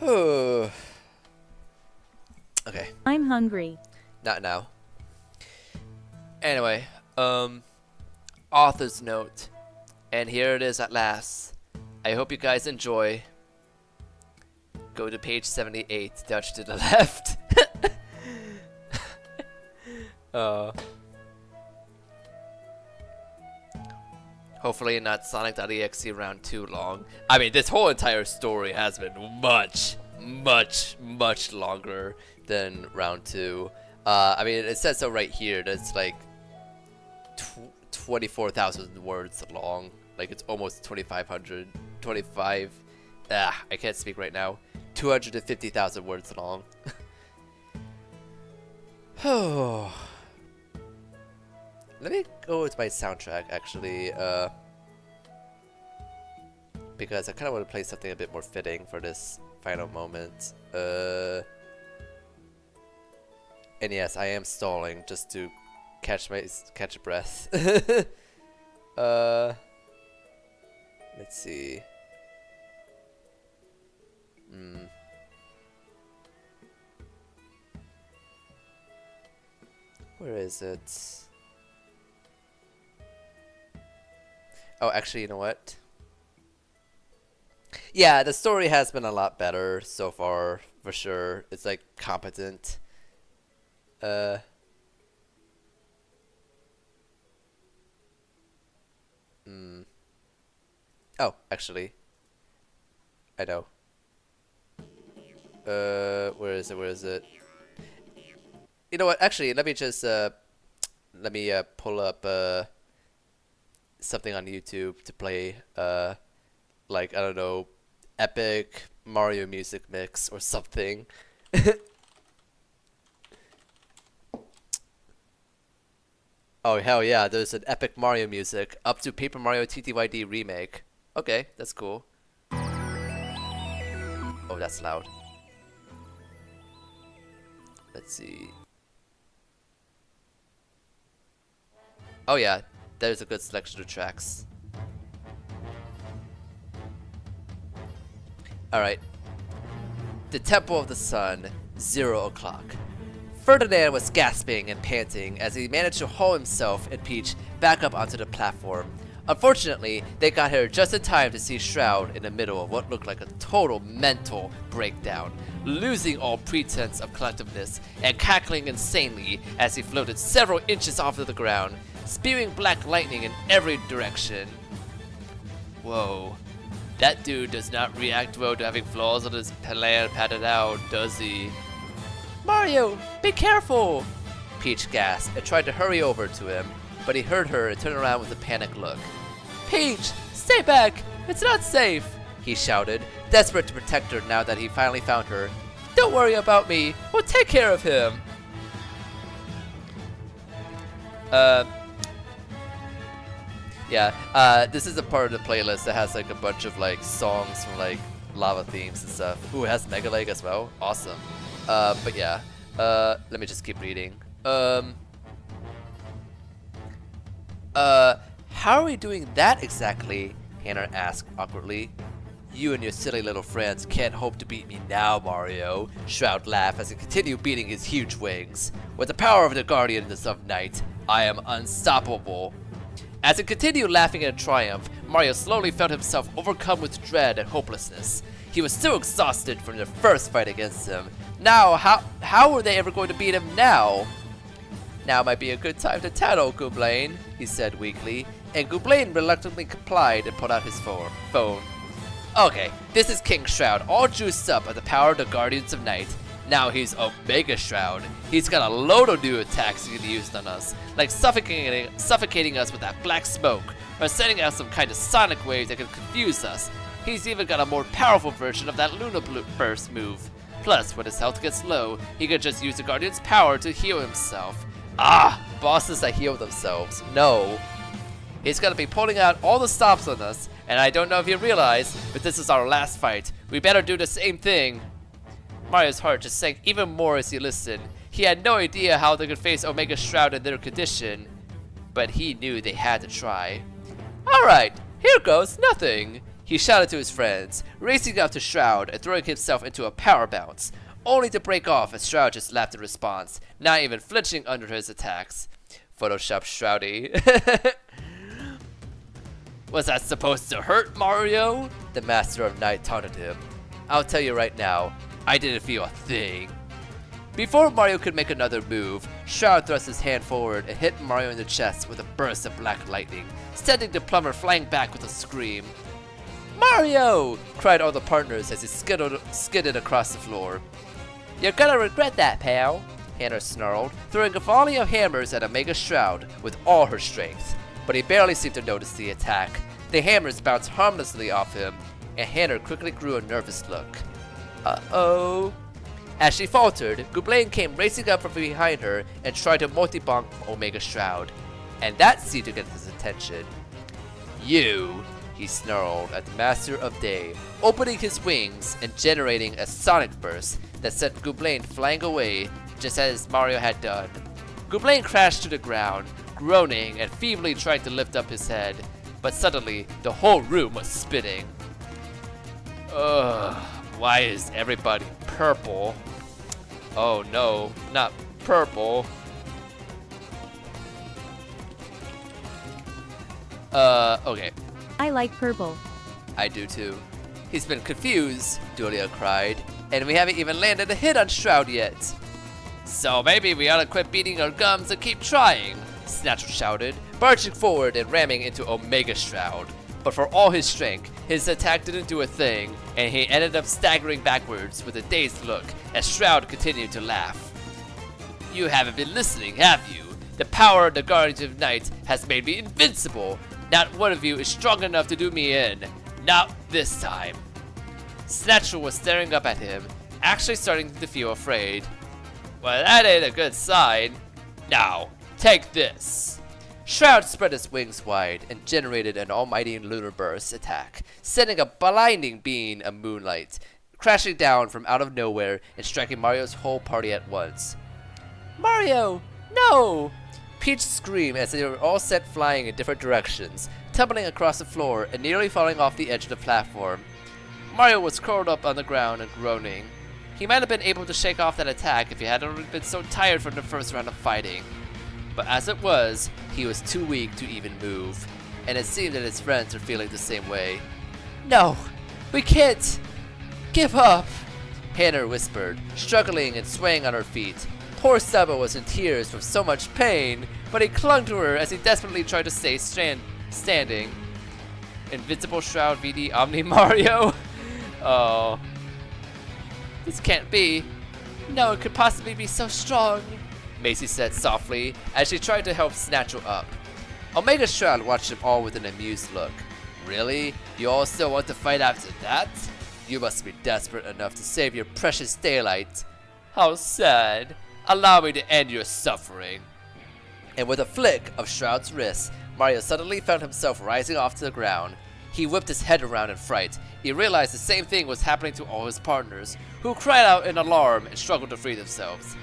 Okay. I'm hungry. Not now. Anyway, author's note. And here it is at last. I hope you guys enjoy. Go to page 78, touch to the left. Hopefully not Sonic.exe round too long. I mean, this whole entire story has been much longer than round 2. I mean, it says so right here that it's like 24,000 words long. Like, it's almost 2,500. 25. I can't speak right now. 250,000 words long. Oh. Let me go with my soundtrack, actually, because I kind of want to play something a bit more fitting for this final moment. And yes, I am stalling just to catch a breath. Let's see. Where is it? Oh, actually, you know what? Yeah, the story has been a lot better so far, for sure. It's like competent. Oh, actually, I know. Where is it? Where is it? You know what? Actually, let me just let me pull up something on YouTube to play. Like, I don't know, epic Mario music mix or something. Oh hell yeah! There's an epic Mario music up to Paper Mario TTYD remake. Okay, that's cool. Oh, that's loud. Let's see. Oh yeah, there's a good selection of tracks. Alright. The Temple of the Sun, 0 o'clock. Ferdinand was gasping and panting as he managed to haul himself and Peach back up onto the platform. Unfortunately, they got here just in time to see Shroud in the middle of what looked like a total mental breakdown, losing all pretense of collectiveness and cackling insanely as he floated several inches off of the ground, spewing black lightning in every direction. Whoa. That dude does not react well to having flaws on his plan padded out, does he? Mario, be careful! Peach gasped and tried to hurry over to him, but he heard her and turned around with a panicked look. Peach, stay back! It's not safe! He shouted, desperate to protect her now that he finally found her. Don't worry about me, we'll take care of him! Yeah, this is a part of the playlist that has like a bunch of like songs from like lava themes and stuff. Ooh, it has Mega Leg as well. Awesome. But yeah, let me just keep reading. How are we doing that exactly? Hannah asked awkwardly. You and your silly little friends can't hope to beat me now, Mario. Shroud laughed as he continued beating his huge wings. With the power of the Guardians of Night, I am unstoppable. As he continued laughing in triumph, Mario slowly felt himself overcome with dread and hopelessness. He was still exhausted from their first fight against him. Now, how were they ever going to beat him now? Now might be a good time to tattle, Gooblain, he said weakly, and Gooblain reluctantly complied and pulled out his phone. Okay, this is King Shroud, all juiced up by the power of the Guardians of Night. Now he's Omega Shroud. He's got a load of new attacks he can use on us, like suffocating us with that black smoke, or sending out some kind of sonic wave that can confuse us. He's even got a more powerful version of that Luna Burst move. Plus, when his health gets low, he can just use the Guardian's power to heal himself. Ah, bosses that heal themselves. No. He's gonna be pulling out all the stops on us, and I don't know if you realize, but this is our last fight. We better do the same thing. Mario's heart just sank even more as he listened. He had no idea how they could face Omega Shroud in their condition, but he knew they had to try. Alright, here goes nothing, he shouted to his friends, racing out to Shroud and throwing himself into a power bounce, only to break off as Shroud just laughed in response, not even flinching under his attacks. Photoshop Shroudy. Was that supposed to hurt, Mario? The Master of Night taunted him. I'll tell you right now, I didn't feel a thing. Before Mario could make another move, Shroud thrust his hand forward and hit Mario in the chest with a burst of black lightning, sending the plumber flying back with a scream. Mario! Cried all the partners as he skidded across the floor. You're gonna regret that, pal, Hannah snarled, throwing a volley of hammers at Omega Shroud with all her strength. But he barely seemed to notice the attack. The hammers bounced harmlessly off him, and Hannah quickly grew a nervous look. Uh-oh. As she faltered, Gooblain came racing up from behind her and tried to multi-bonk Omega Shroud. And that seemed to get his attention. You, he snarled at the Master of Day, opening his wings and generating a sonic burst that sent Gooblain flying away just as Mario had done. Gooblain crashed to the ground, groaning and feebly trying to lift up his head, but suddenly the whole room was spinning. Ugh, why is everybody purple? Oh no, not purple. Okay. I like purple. I do too. He's been confused, Dulia cried, and we haven't even landed a hit on Shroud yet. So maybe we ought to quit beating our gums and keep trying, Snatcher shouted, barging forward and ramming into Omega Shroud. But for all his strength, his attack didn't do a thing, and he ended up staggering backwards with a dazed look as Shroud continued to laugh. You haven't been listening, have you? The power of the Guardians of Night has made me invincible. Not one of you is strong enough to do me in. Not this time. Snatcher was staring up at him, actually starting to feel afraid. Well, that ain't a good sign. Now, take this. Shroud spread his wings wide and generated an almighty lunar burst attack, sending a blinding beam of moonlight, crashing down from out of nowhere and striking Mario's whole party at once. Mario, no! Peach screamed as they were all set flying in different directions, tumbling across the floor and nearly falling off the edge of the platform. Mario was curled up on the ground and groaning. He might have been able to shake off that attack if he hadn't been so tired from the first round of fighting. But as it was, he was too weak to even move, and it seemed that his friends were feeling the same way. No, we can't! Give up! Hannah whispered, struggling and swaying on her feet. Poor Saba was in tears from so much pain, but he clung to her as he desperately tried to stay standing. Invincible Shroud VD Omni Mario? Oh. This can't be. No, it could possibly be so strong, Macy said softly as she tried to help Snatcher up. Omega Shroud watched them all with an amused look. Really? You all still want to fight after that? You must be desperate enough to save your precious daylight. How sad. Allow me to end your suffering. And with a flick of Shroud's wrist, Mario suddenly found himself rising off to the ground. He whipped his head around in fright. He realized the same thing was happening to all his partners, who cried out in alarm and struggled to free themselves.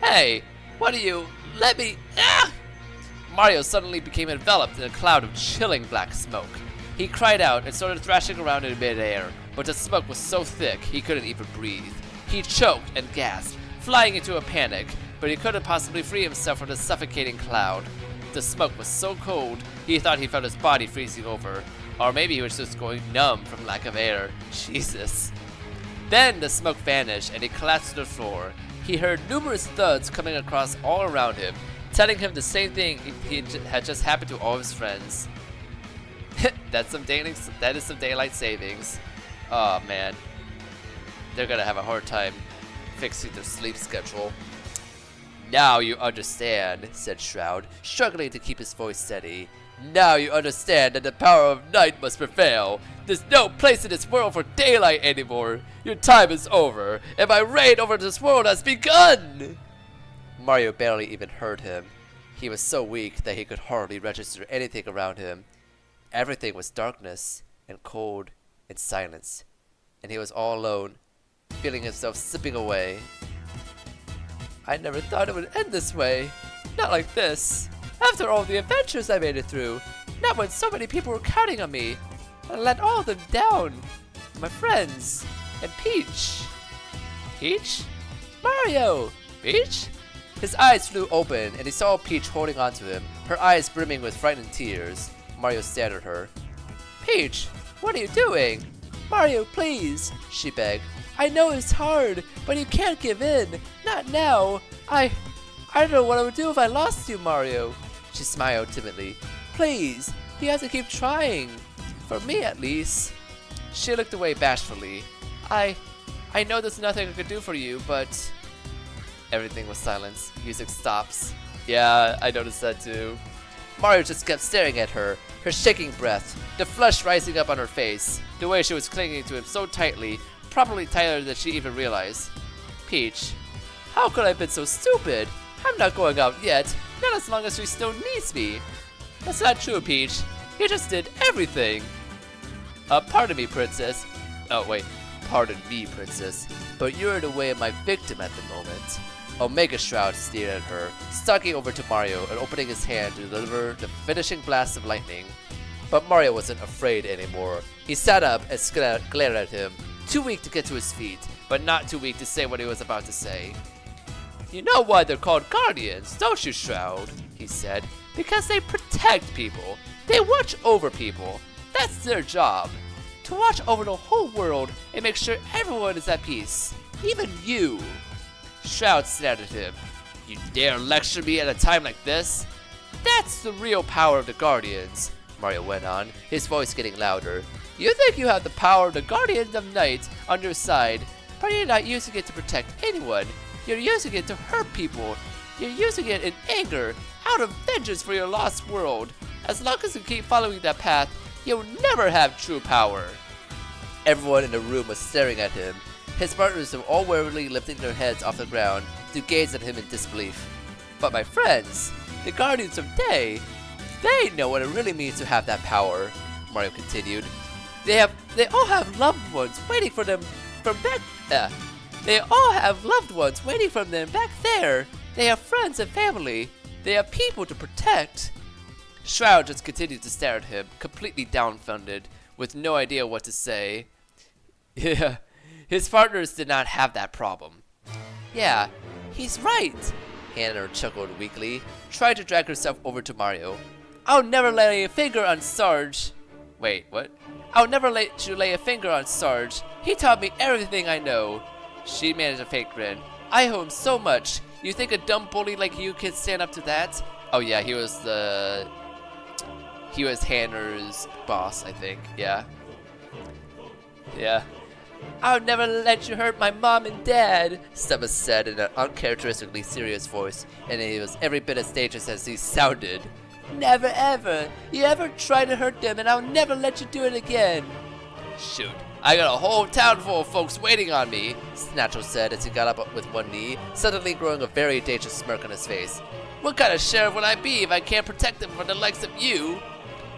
Hey, what are you? Let me... Ah! Mario suddenly became enveloped in a cloud of chilling black smoke. He cried out and started thrashing around in midair, but the smoke was so thick he couldn't even breathe. He choked and gasped, flying into a panic, but he couldn't possibly free himself from the suffocating cloud. The smoke was so cold, he thought he felt his body freezing over. Or maybe he was just going numb from lack of air. Jesus. Then the smoke vanished and he collapsed to the floor. He heard numerous thuds coming across all around him, telling him the same thing had just happened to all his friends. That is some daylight savings. Oh man. They're gonna have a hard time fixing their sleep schedule. Now you understand, said Shroud, struggling to keep his voice steady. Now you understand that the power of night must prevail. There's no place in this world for daylight anymore. Your time is over, and my reign over this world has begun! Mario barely even heard him. He was so weak that he could hardly register anything around him. Everything was darkness, and cold, and silence. And he was all alone, feeling himself slipping away. I never thought it would end this way. Not like this. After all the adventures I made it through. Not when so many people were counting on me. I let all of them down. My friends. And Peach. Peach? Mario! Peach? His eyes flew open and he saw Peach holding onto him, her eyes brimming with frightened tears. Mario stared at her. Peach, what are you doing? Mario, please, she begged. I know it's hard, but you can't give in. Not now. I don't know what I would do if I lost you, Mario. She smiled timidly. Please, you have to keep trying. For me, at least. She looked away bashfully. I know there's nothing I could do for you, but... Everything was silence. Music stops. Yeah, I noticed that too. Mario just kept staring at her, her shaking breath, the flush rising up on her face, the way she was clinging to him so tightly, probably tighter than she even realized. Peach, how could I have been so stupid? I'm not going out yet, not as long as she still needs me. That's not true, Peach. You just did everything. Pardon me, Princess. Oh, wait. Pardon me, Princess. But you're in the way of my victim at the moment. Omega Shroud stared at her, stalking over to Mario and opening his hand to deliver the finishing blast of lightning. But Mario wasn't afraid anymore. He sat up and glared at him, too weak to get to his feet, but not too weak to say what he was about to say. You know why they're called Guardians, don't you, Shroud? He said. Because they protect people. They watch over people. That's their job. To watch over the whole world and make sure everyone is at peace. Even you. Shroud stared at him. You dare lecture me at a time like this? That's the real power of the Guardians, Mario went on, his voice getting louder. You think you have the power of the Guardians of Night on your side, but you're not using it to protect anyone. You're using it to hurt people. You're using it in anger, out of vengeance for your lost world. As long as you keep following that path, you'll never have true power. Everyone in the room was staring at him. His partners were all warily lifting their heads off the ground to gaze at him in disbelief. But my friends, the Guardians of Day, they know what it really means to have that power, Mario continued. They all have loved ones waiting for them from back They all have loved ones waiting for them back there. They have friends and family. They have people to protect. Shroud just continued to stare at him, completely dumbfounded, with no idea what to say. Yeah, his partners did not have that problem. Yeah, he's right. Hannah chuckled weakly, trying to drag herself over to Mario. I'll never lay a finger on Sarge. Wait, what? I'll never let you lay a finger on Sarge. He taught me everything I know. She managed a fake grin. I owe him so much. You think a dumb bully like you can stand up to that? Oh yeah, he was Hannah's boss, I think. Yeah. Yeah. I'll never let you hurt my mom and dad, Stubba said in an uncharacteristically serious voice, and he was every bit as dangerous as he sounded. Never ever. You ever try to hurt them and I'll never let you do it again. Shoot. I got a whole town full of folks waiting on me, Snatchel said as he got up with one knee, suddenly growing a very dangerous smirk on his face. What kind of sheriff would I be if I can't protect them from the likes of you?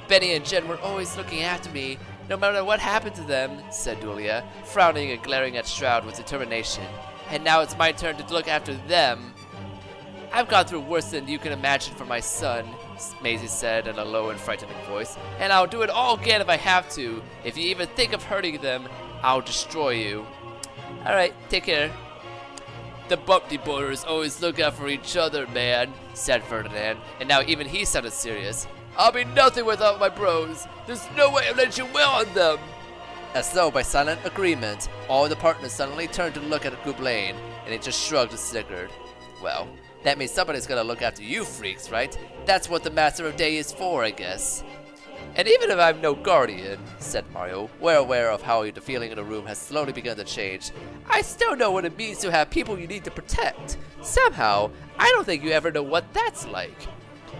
Benny and Jen were always looking after me, no matter what happened to them, said Dulia, frowning and glaring at Shroud with determination. And now it's my turn to look after them. I've gone through worse than you can imagine for my son, Maisie said in a low and frightening voice, and I'll do it all again if I have to. If you even think of hurting them, I'll destroy you. Alright, take care. The Bumpty Boys always look out for each other, man, said Ferdinand, and now even he sounded serious. I'll be nothing without my bros. There's no way I'll let you win on them. As though by silent agreement, all the partners suddenly turned to look at Goublain, and he just shrugged and snickered. Well, that means somebody's gonna look after you freaks, right? That's what the Master of Day is for, I guess. And even if I'm no guardian, said Mario, well aware of how the feeling in the room has slowly begun to change, I still know what it means to have people you need to protect. Somehow, I don't think you ever know what that's like.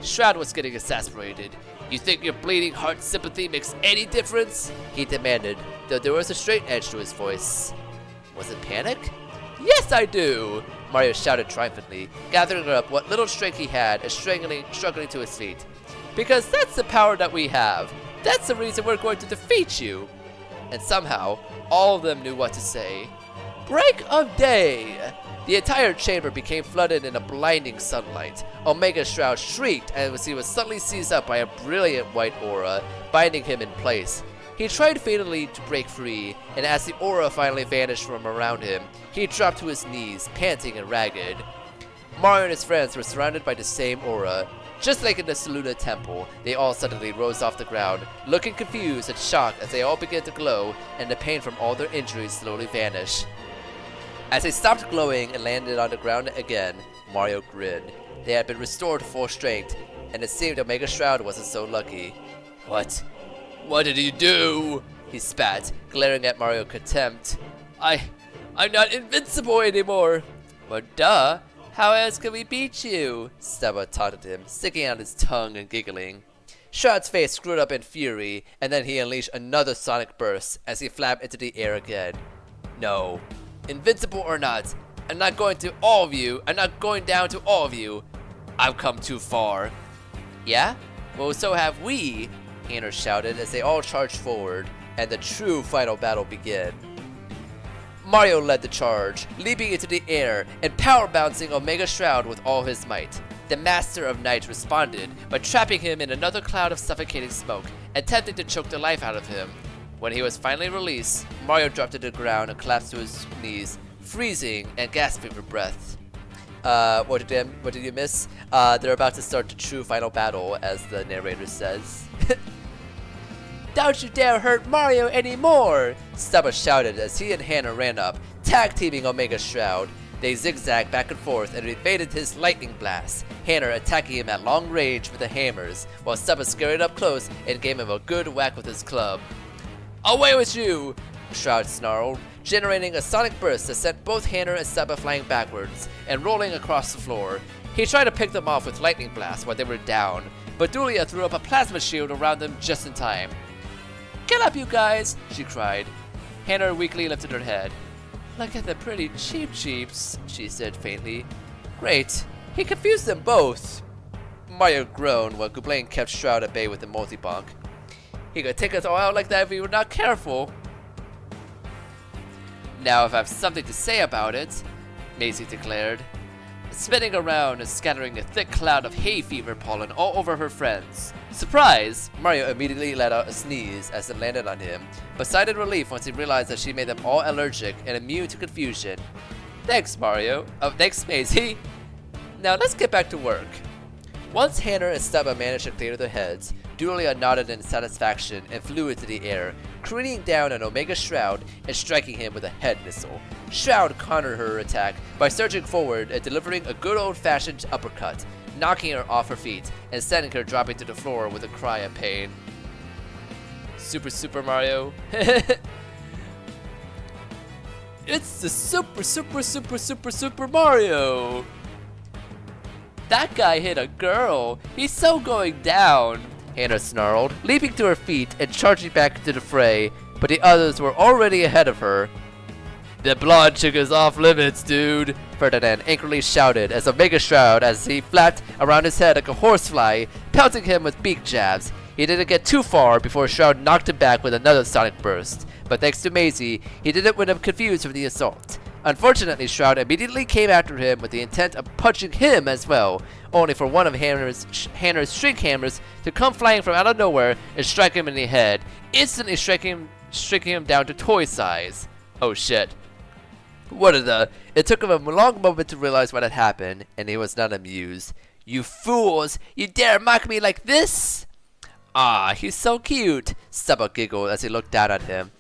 Shroud was getting exasperated. You think your bleeding heart sympathy makes any difference? He demanded, though there was a straight edge to his voice. Was it panic? Yes, I do! Mario shouted triumphantly, gathering up what little strength he had and struggling to his feet. Because that's the power that we have. That's the reason we're going to defeat you. And somehow, all of them knew what to say. Break of day! The entire chamber became flooded in a blinding sunlight. Omega Shroud shrieked as he was suddenly seized up by a brilliant white aura, binding him in place. He tried fatally to break free, and as the aura finally vanished from around him, he dropped to his knees, panting and ragged. Mario and his friends were surrounded by the same aura. Just like in the Saluna Temple, they all suddenly rose off the ground, looking confused and shocked as they all began to glow, and the pain from all their injuries slowly vanished. As they stopped glowing and landed on the ground again, Mario grinned. They had been restored to full strength, and it seemed Omega Shroud wasn't so lucky. What? What did you do? He spat, glaring at Mario in contempt. I'm not invincible anymore. Well, duh. How else can we beat you? Stubba taunted him, sticking out his tongue and giggling. Shroud's face screwed up in fury, and then he unleashed another sonic burst as he flapped into the air again. No. Invincible or not, I'm not going to all of you. I'm not going down to all of you. I've come too far. Yeah? Well, so have we, Hanner shouted as they all charged forward, and the true final battle began. Mario led the charge, leaping into the air and power bouncing Omega Shroud with all his might. The Master of Night responded by trapping him in another cloud of suffocating smoke, attempting to choke the life out of him. When he was finally released, Mario dropped to the ground and collapsed to his knees, freezing and gasping for breath. What did you miss? They're about to start the true final battle, as the narrator says. Don't you dare hurt Mario anymore! Stubba shouted as he and Hannah ran up, tag teaming Omega Shroud. They zigzagged back and forth and evaded his lightning blast, Hannah attacking him at long range with the hammers, while Stubba scurried up close and gave him a good whack with his club. Away with you! Shroud snarled, generating a sonic burst that sent both Hannah and Stubba flying backwards and rolling across the floor. He tried to pick them off with lightning blasts while they were down, but Dulia threw up a plasma shield around them just in time. Get up, you guys! She cried. Hannah weakly lifted her head. Look at the pretty cheap-cheeps, she said faintly. Great, he confused them both. Mario groaned while Gooblain kept Shroud at bay with the multi-bonk. He could take us all out like that if we were not careful. Now if I have something to say about it, Maisie declared, spinning around and scattering a thick cloud of hay fever pollen all over her friends. Surprised, Mario immediately let out a sneeze as it landed on him, but sighed in relief once he realized that she made them all allergic and immune to confusion. Thanks, Mario. Oh, thanks, Maisie. Now let's get back to work. Once Hannah and Stubba managed to clear their heads, Dulia nodded in satisfaction and flew into the air, careening down on Omega Shroud and striking him with a head missile. Shroud countered her attack by surging forward and delivering a good old-fashioned uppercut, knocking her off her feet and sending her dropping to the floor with a cry of pain. Super Mario. It's the Super Mario! That guy hit a girl! He's so going down! Hannah snarled, leaping to her feet and charging back into the fray, but the others were already ahead of her. The blonde chick is off limits, dude! Ferdinand angrily shouted as Omega Shroud as he flapped around his head like a horsefly, pelting him with beak jabs. He didn't get too far before Shroud knocked him back with another sonic burst, but thanks to Maisie, he didn't win him confused from the assault. Unfortunately, Shroud immediately came after him with the intent of punching him as well, only for one of Hannah's shrink hammers to come flying from out of nowhere and strike him in the head, instantly shrinking him down to toy size. Oh shit. It took him a long moment to realize what had happened, and he was not amused. You fools! You dare mock me like this? Ah, he's so cute! Stubba giggled as he looked down at him.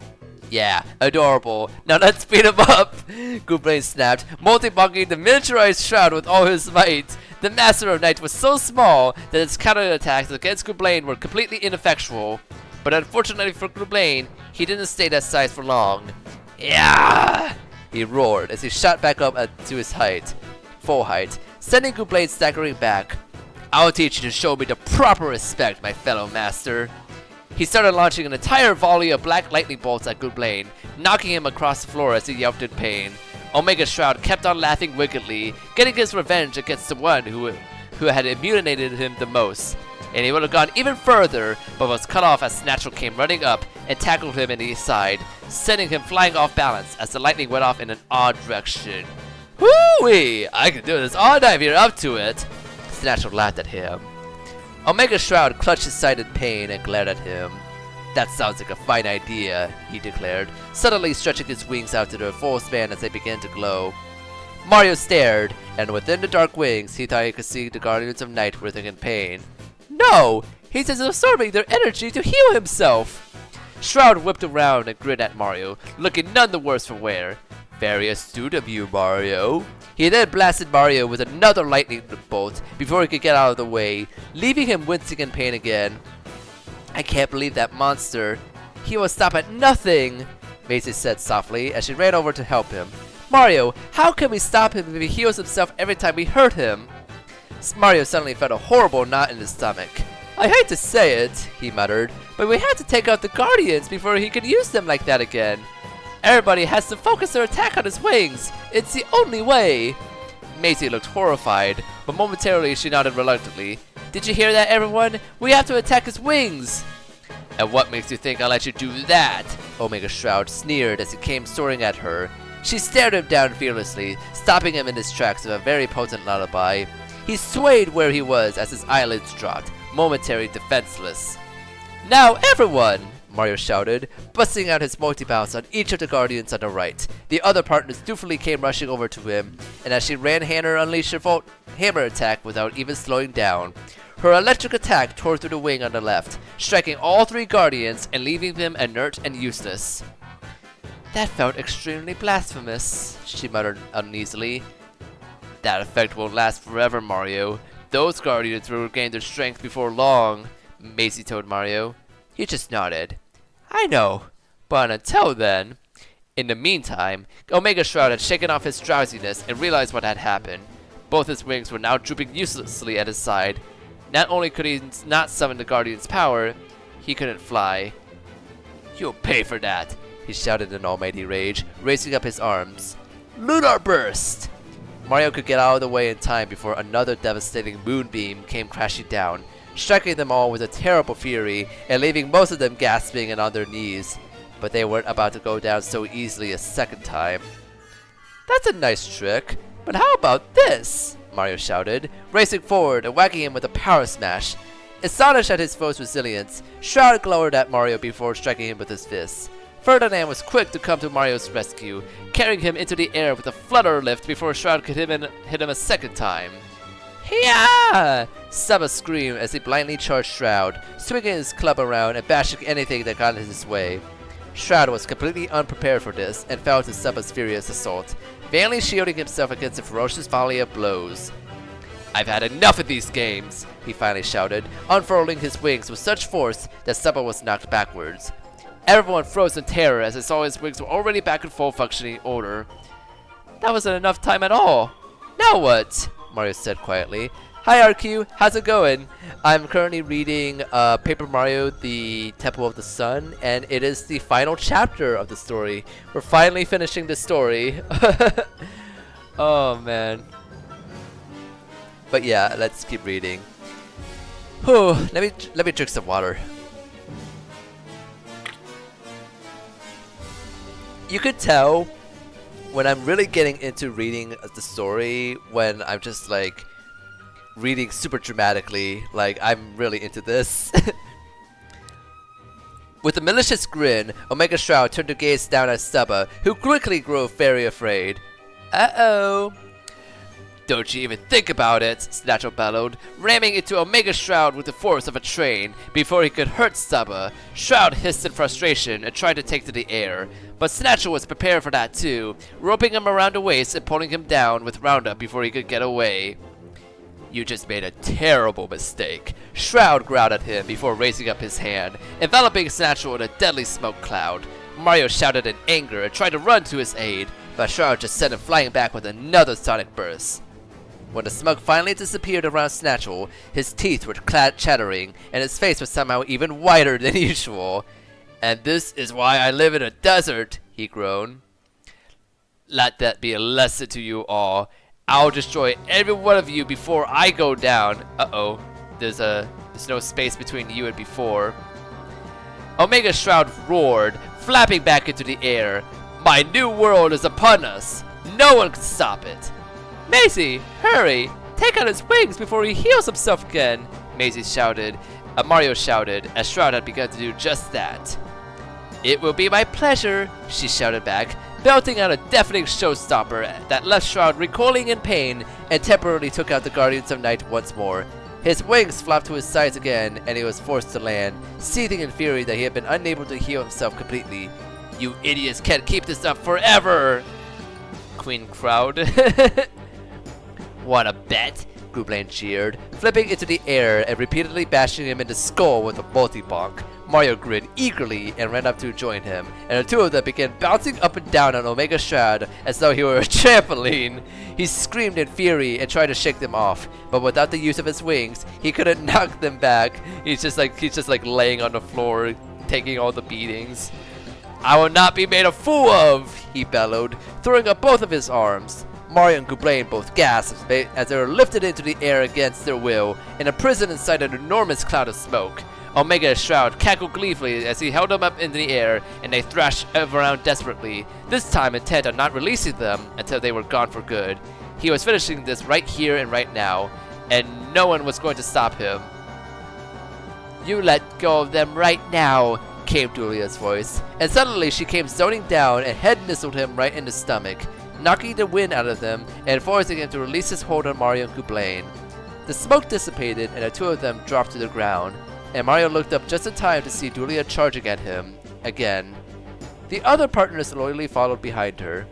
Yeah, adorable. Now let's beat him up! Gooblain snapped, multi-bonking the miniaturized Shroud with all his might. The Master of Night was so small that its counterattacks against Gooblain were completely ineffectual. But unfortunately for Gooblain, he didn't stay that size for long. Yeah! He roared as he shot back up to his full height, sending Gooblain staggering back. I'll teach you to show me the proper respect, my fellow master. He started launching an entire volley of black lightning bolts at Gooblain, knocking him across the floor as he yelped in pain. Omega Shroud kept on laughing wickedly, getting his revenge against the one who had immunized him the most. And he would have gone even further, but was cut off as Snatchel came running up and tackled him in the side, sending him flying off balance as the lightning went off in an odd direction. Whoo-wee! I can do this all night if you're up to it! Snatchel laughed at him. Omega Shroud clutched his side in pain and glared at him. That sounds like a fine idea, he declared, suddenly stretching his wings out to their full span as they began to glow. Mario stared, and within the dark wings, he thought he could see the Guardians of Night writhing in pain. No! He's just absorbing their energy to heal himself! Shroud whipped around and grinned at Mario, looking none the worse for wear. Very astute of you, Mario. He then blasted Mario with another lightning bolt before he could get out of the way, leaving him wincing in pain again. I can't believe that monster. He will stop at nothing, Maisie said softly as she ran over to help him. Mario, how can we stop him if he heals himself every time we hurt him? Mario suddenly felt a horrible knot in his stomach. I hate to say it, he muttered, but we had to take out the Guardians before he could use them like that again. Everybody has to focus their attack on his wings. It's the only way. Maisie looked horrified, but momentarily she nodded reluctantly. Did you hear that, everyone? We have to attack his wings. And what makes you think I'll let you do that? Omega Shroud sneered as he came soaring at her. She stared him down fearlessly, stopping him in his tracks with a very potent lullaby. He swayed where he was as his eyelids dropped, momentarily defenseless. Now everyone! Mario shouted, busting out his multi-bounce on each of the Guardians on the right. The other partners dutifully came rushing over to him, and as she ran, Hannah unleashed her hammer attack without even slowing down. Her electric attack tore through the wing on the left, striking all 3 Guardians and leaving them inert and useless. That felt extremely blasphemous, she muttered uneasily. That effect won't last forever, Mario. Those Guardians will regain their strength before long, Maisie told Mario. He just nodded. I know, but until then... In the meantime, Omega Shroud had shaken off his drowsiness and realized what had happened. Both his wings were now drooping uselessly at his side. Not only could he not summon the Guardian's power, he couldn't fly. You'll pay for that, he shouted in almighty rage, raising up his arms. Lunar Burst! Mario could get out of the way in time before another devastating moonbeam came crashing down, striking them all with a terrible fury and leaving most of them gasping and on their knees. But they weren't about to go down so easily a second time. That's a nice trick, but how about this? Mario shouted, racing forward and whacking him with a power smash. Astonished at his foe's resilience, Shroud glowered at Mario before striking him with his fists. Ferdinand was quick to come to Mario's rescue, carrying him into the air with a flutter lift before Shroud could hit him a second time. Hiya! Saba screamed as he blindly charged Shroud, swinging his club around and bashing anything that got in his way. Shroud was completely unprepared for this and fell to Saba's furious assault, vainly shielding himself against a ferocious volley of blows. I've had enough of these games, he finally shouted, unfurling his wings with such force that Saba was knocked backwards. Everyone froze in terror as they saw his wings were already back in full functioning order. That wasn't enough time at all. Now what? Mario said quietly. Hi RQ, how's it going? I'm currently reading Paper Mario The Temple of the Sun, and it is the final chapter of the story. We're finally finishing the story. Oh man. But yeah, let's keep reading. Whew, let me drink some water. You could tell when I'm really getting into reading the story when I'm just like reading super dramatically, like I'm really into this. With a malicious grin, Omega Shroud turned to gaze down at Saba, who quickly grew very afraid. Uh-oh. Don't you even think about it, Snatchel bellowed, ramming into Omega Shroud with the force of a train before he could hurt Saba. Shroud hissed in frustration and tried to take to the air, but Snatchel was prepared for that too, roping him around the waist and pulling him down with Roundup before he could get away. You just made a terrible mistake, Shroud growled at him before raising up his hand, enveloping Snatchel in a deadly smoke cloud. Mario shouted in anger and tried to run to his aid, but Shroud just sent him flying back with another sonic burst. When the smoke finally disappeared around Snatchel, his teeth were chattering, and his face was somehow even whiter than usual. And this is why I live in a desert, he groaned. Let that be a lesson to you all. I'll destroy every one of you before I go down. Uh-oh, there's no space between you and before. Omega Shroud roared, flapping back into the air. My new world is upon us. No one can stop it. Maisie, hurry! Take out his wings before he heals himself again! Mario shouted, as Shroud had begun to do just that. It will be my pleasure, she shouted back, belting out a deafening showstopper that left Shroud recoiling in pain and temporarily took out the Guardians of Night once more. His wings flopped to his sides again, and he was forced to land, seething in fury that he had been unable to heal himself completely. You idiots can't keep this up forever! Queen crowed. Wanna bet? Groupland cheered, flipping into the air and repeatedly bashing him in the skull with a multi-bonk. Mario grinned eagerly and ran up to join him, and the two of them began bouncing up and down on Omega Shroud as though he were a trampoline. He screamed in fury and tried to shake them off, but without the use of his wings, he couldn't knock them back. He's just like laying on the floor, taking all the beatings. I will not be made a fool of, he bellowed, throwing up both of his arms. Mario and Gooblain both gasped as they were lifted into the air against their will and imprisoned inside an enormous cloud of smoke. Omega Shroud cackled gleefully as he held them up in the air, and they thrashed around desperately, this time intent on not releasing them until they were gone for good. He was finishing this right here and right now, and no one was going to stop him. You let go of them right now, came Julia's voice, and suddenly she came zoning down and head missiled him right in the stomach, knocking the wind out of them and forcing him to release his hold on Mario and Gooblain. The smoke dissipated and the two of them dropped to the ground, and Mario looked up just in time to see Dulia charging at him again. The other partners loyally followed behind her.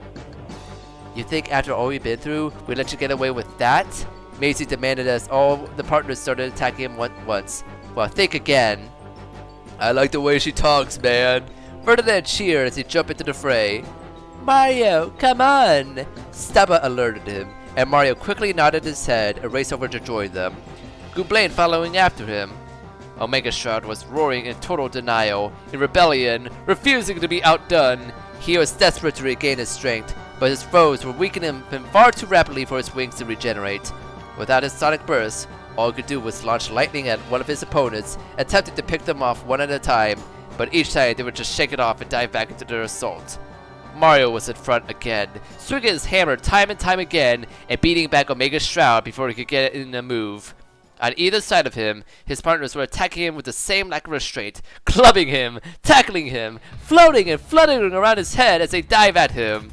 You think after all we've been through, we'd let you get away with that? Maisie demanded as all the partners started attacking him once. Well, think again. I like the way she talks, man. Ferdinand cheered as he jumped into the fray. Mario, come on! Stubba alerted him, and Mario quickly nodded his head and raced over to join them, Gooblain following after him. Omega Shroud was roaring in total denial, in rebellion, refusing to be outdone. He was desperate to regain his strength, but his foes were weakening him far too rapidly for his wings to regenerate. Without his sonic burst, all he could do was launch lightning at one of his opponents, attempting to pick them off one at a time, but each time they would just shake it off and dive back into their assault. Mario was in front again, swinging his hammer time and time again, and beating back Omega Shroud before he could get in a move. On either side of him, his partners were attacking him with the same lack of restraint, clubbing him, tackling him, floating and fluttering around his head as they dive at him.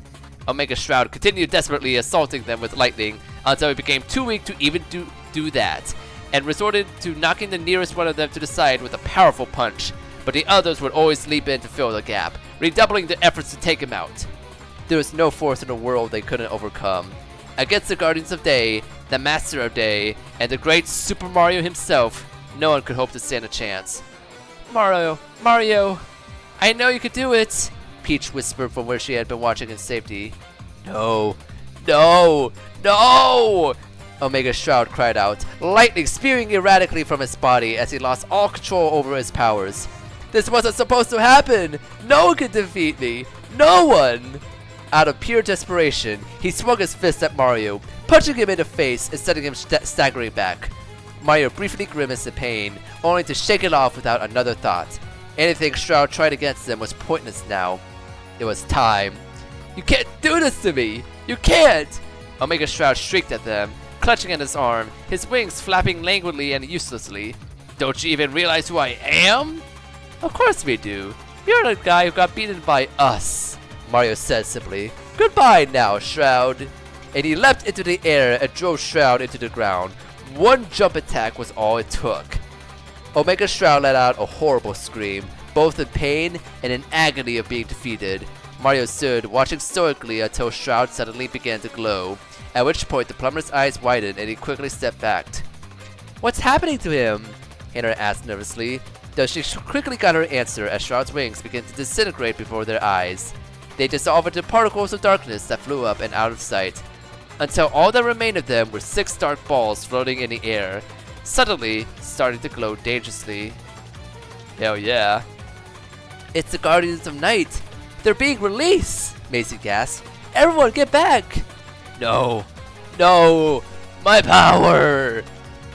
Omega Shroud continued desperately assaulting them with lightning until he became too weak to even do that, and resorted to knocking the nearest one of them to the side with a powerful punch, but the others would always leap in to fill the gap, redoubling their efforts to take him out. There was no force in the world they couldn't overcome. Against the Guardians of Day, the Master of Day, and the great Super Mario himself, no one could hope to stand a chance. Mario, I know you could do it, Peach whispered from where she had been watching in safety. No! Omega Shroud cried out, lightning spewing erratically from his body as he lost all control over his powers. This wasn't supposed to happen! No one could defeat me! No one! Out of pure desperation, he swung his fist at Mario, punching him in the face and sending him staggering back. Mario briefly grimaced in pain, only to shake it off without another thought. Anything Shroud tried against him was pointless now. It was time. You can't do this to me! You can't! Omega Shroud shrieked at them, clutching at his arm, his wings flapping languidly and uselessly. Don't you even realize who I am? Of course we do. You're the guy who got beaten by us, Mario said simply. Goodbye now, Shroud. And he leapt into the air and drove Shroud into the ground. One jump attack was all it took. Omega Shroud let out a horrible scream, both in pain and in agony of being defeated. Mario stood, watching stoically until Shroud suddenly began to glow, at which point the plumber's eyes widened and he quickly stepped back. What's happening to him? Hannah asked nervously, though she quickly got her answer as Shroud's wings began to disintegrate before their eyes. They dissolved into particles of darkness that flew up and out of sight, until all that remained of them were 6 dark balls floating in the air, suddenly starting to glow dangerously. Hell yeah. It's the Guardians of Night! They're being released! Maisie gasped. Everyone get back! No! My power!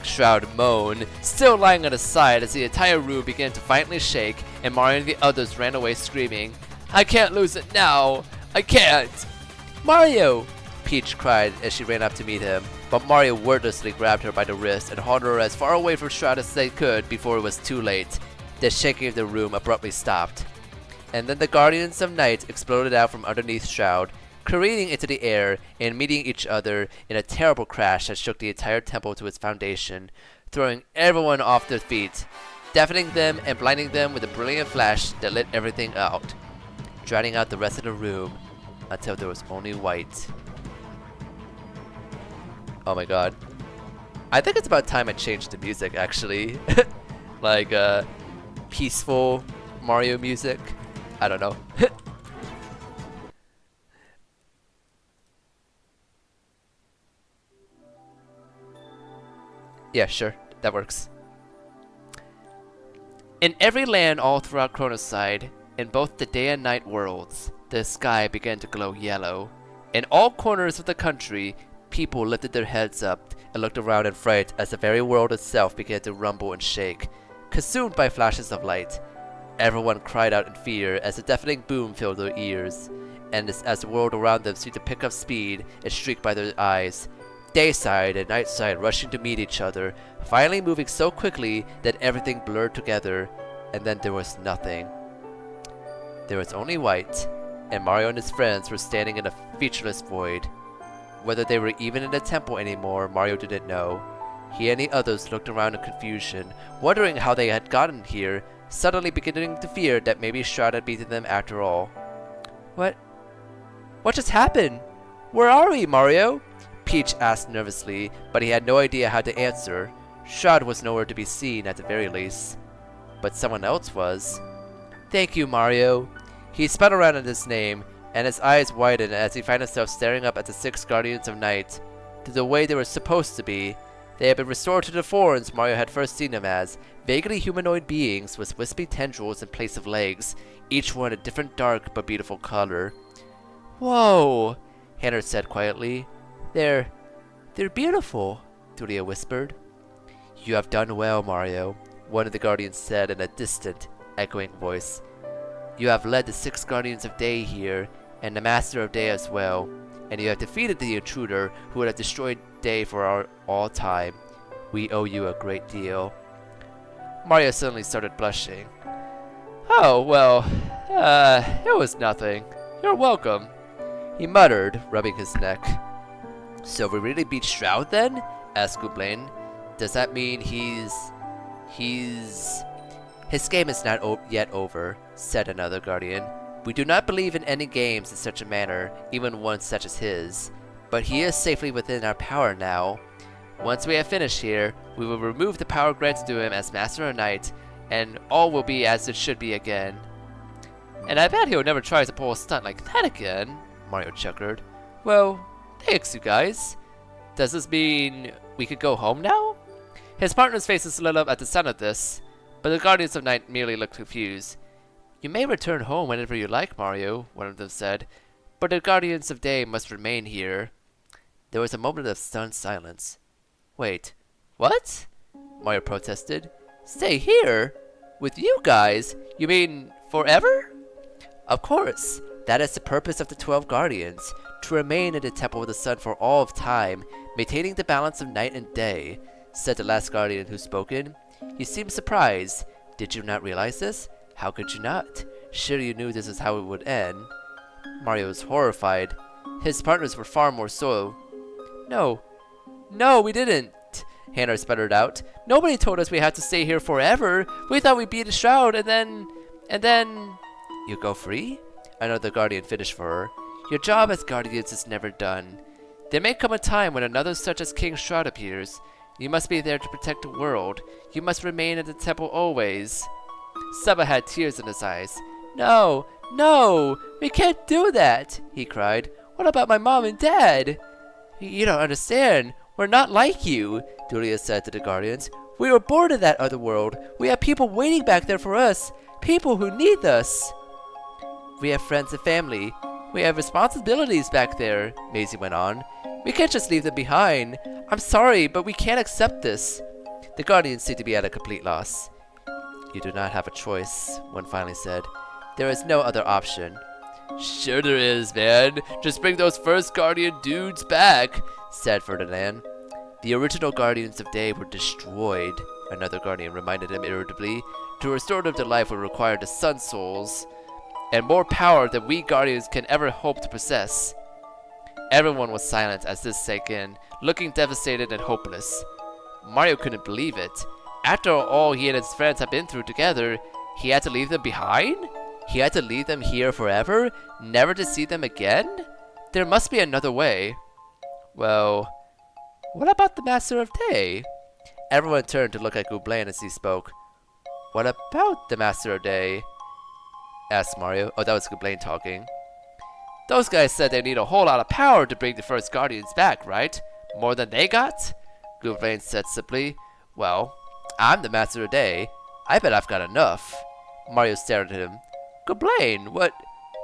Shroud moaned, still lying on his side as the entire room began to violently shake and Mario and the others ran away screaming. I can't lose it now! I can't! Mario! Peach cried as she ran up to meet him, but Mario wordlessly grabbed her by the wrist and hauled her as far away from Shroud as they could before it was too late. The shaking of the room abruptly stopped. And then the Guardians of Night exploded out from underneath Shroud, careening into the air and meeting each other in a terrible crash that shook the entire temple to its foundation, throwing everyone off their feet, deafening them and blinding them with a brilliant flash that lit everything out, drowning out the rest of the room until there was only white. Oh my god. I think it's about time I changed the music, actually. Like, peaceful Mario music. I don't know. Yeah, sure. That works. In every land all throughout Chronoside, in both the day and night worlds, the sky began to glow yellow. In all corners of the country, people lifted their heads up and looked around in fright as the very world itself began to rumble and shake, consumed by flashes of light. Everyone cried out in fear as a deafening boom filled their ears, and as the world around them seemed to pick up speed and streak by their eyes, dayside and nightside rushing to meet each other, finally moving so quickly that everything blurred together, and then there was nothing. There was only white, and Mario and his friends were standing in a featureless void. Whether they were even in the temple anymore, Mario didn't know. He and the others looked around in confusion, wondering how they had gotten here, suddenly beginning to fear that maybe Shroud had beaten them after all. What just happened? Where are we, Mario? Peach asked nervously, but he had no idea how to answer. Shroud was nowhere to be seen at the very least. But someone else was. Thank you, Mario. He spun around at his name, and his eyes widened as he found himself staring up at the 6 Guardians of Night. To the way they were supposed to be. They had been restored to the forms Mario had first seen them as, vaguely humanoid beings with wispy tendrils in place of legs, each one a different dark but beautiful color. Whoa, Hannah said quietly. They're beautiful, Thuria whispered. You have done well, Mario, one of the Guardians said in a distant, echoing voice. You have led the 6 Guardians of Day here, and the Master of Day as well, and you have defeated the intruder who would have destroyed Day for all time. We owe you a great deal. Mario suddenly started blushing. Oh, well, it was nothing. You're welcome, he muttered, rubbing his neck. So we really beat Shroud then? Asked Gooblain. Does that mean his game is not yet over, said another Guardian. We do not believe in ending games in such a manner, even one such as his. But he is safely within our power now. Once we have finished here, we will remove the power granted to him as Master of Night, and all will be as it should be again. And I bet he'll never try to pull a stunt like that again, Mario chuckled. Well, thanks you guys. Does this mean we could go home now? His partner's faces lit up at the sound of this, but the Guardians of Night merely looked confused. You may return home whenever you like, Mario, one of them said, but the Guardians of Day must remain here. There was a moment of stunned silence. Wait, what? Mario protested. Stay here? With you guys? You mean forever? Of course. That is the purpose of the 12 Guardians, to remain in the Temple of the Sun for all of time, maintaining the balance of night and day, said the last Guardian who spoken. He seemed surprised. Did you not realize this? How could you not? Surely you knew this is how it would end. Mario was horrified. His partners were far more so. No, we didn't, Hannah sputtered out. Nobody told us we had to stay here forever. We thought we beat the Shroud and then... You go free? Another Guardian finished for her. Your job as Guardians is never done. There may come a time when another such as King Shroud appears. You must be there to protect the world. You must remain at the temple always. Saba had tears in his eyes. No, we can't do that, he cried. What about my mom and dad? You don't understand. We're not like you, Thuria said to the Guardians. We were born in that other world. We have people waiting back there for us. People who need us. We have friends and family. We have responsibilities back there, Maisie went on. We can't just leave them behind. I'm sorry, but we can't accept this. The Guardians seemed to be at a complete loss. You do not have a choice, one finally said. There is no other option. Sure there is, man. Just bring those first Guardian dudes back, said Ferdinand. The original Guardians of Day were destroyed, another Guardian reminded him irritably. To restore them to life would require the Sun Souls, and more power than we Guardians can ever hope to possess. Everyone was silent as this sank in, looking devastated and hopeless. Mario couldn't believe it. After all he and his friends had been through together, he had to leave them behind? He had to leave them here forever, never to see them again? There must be another way. Well, what about the Master of Day? Everyone turned to look at Gooblain as he spoke. What about the Master of Day? Asked Mario. Oh, that was Gooblain talking. Those guys said they need a whole lot of power to bring the first Guardians back, right? More than they got? Gooblain said simply. Well, I'm the Master of Day. I bet I've got enough. Mario stared at him. Gooblain, what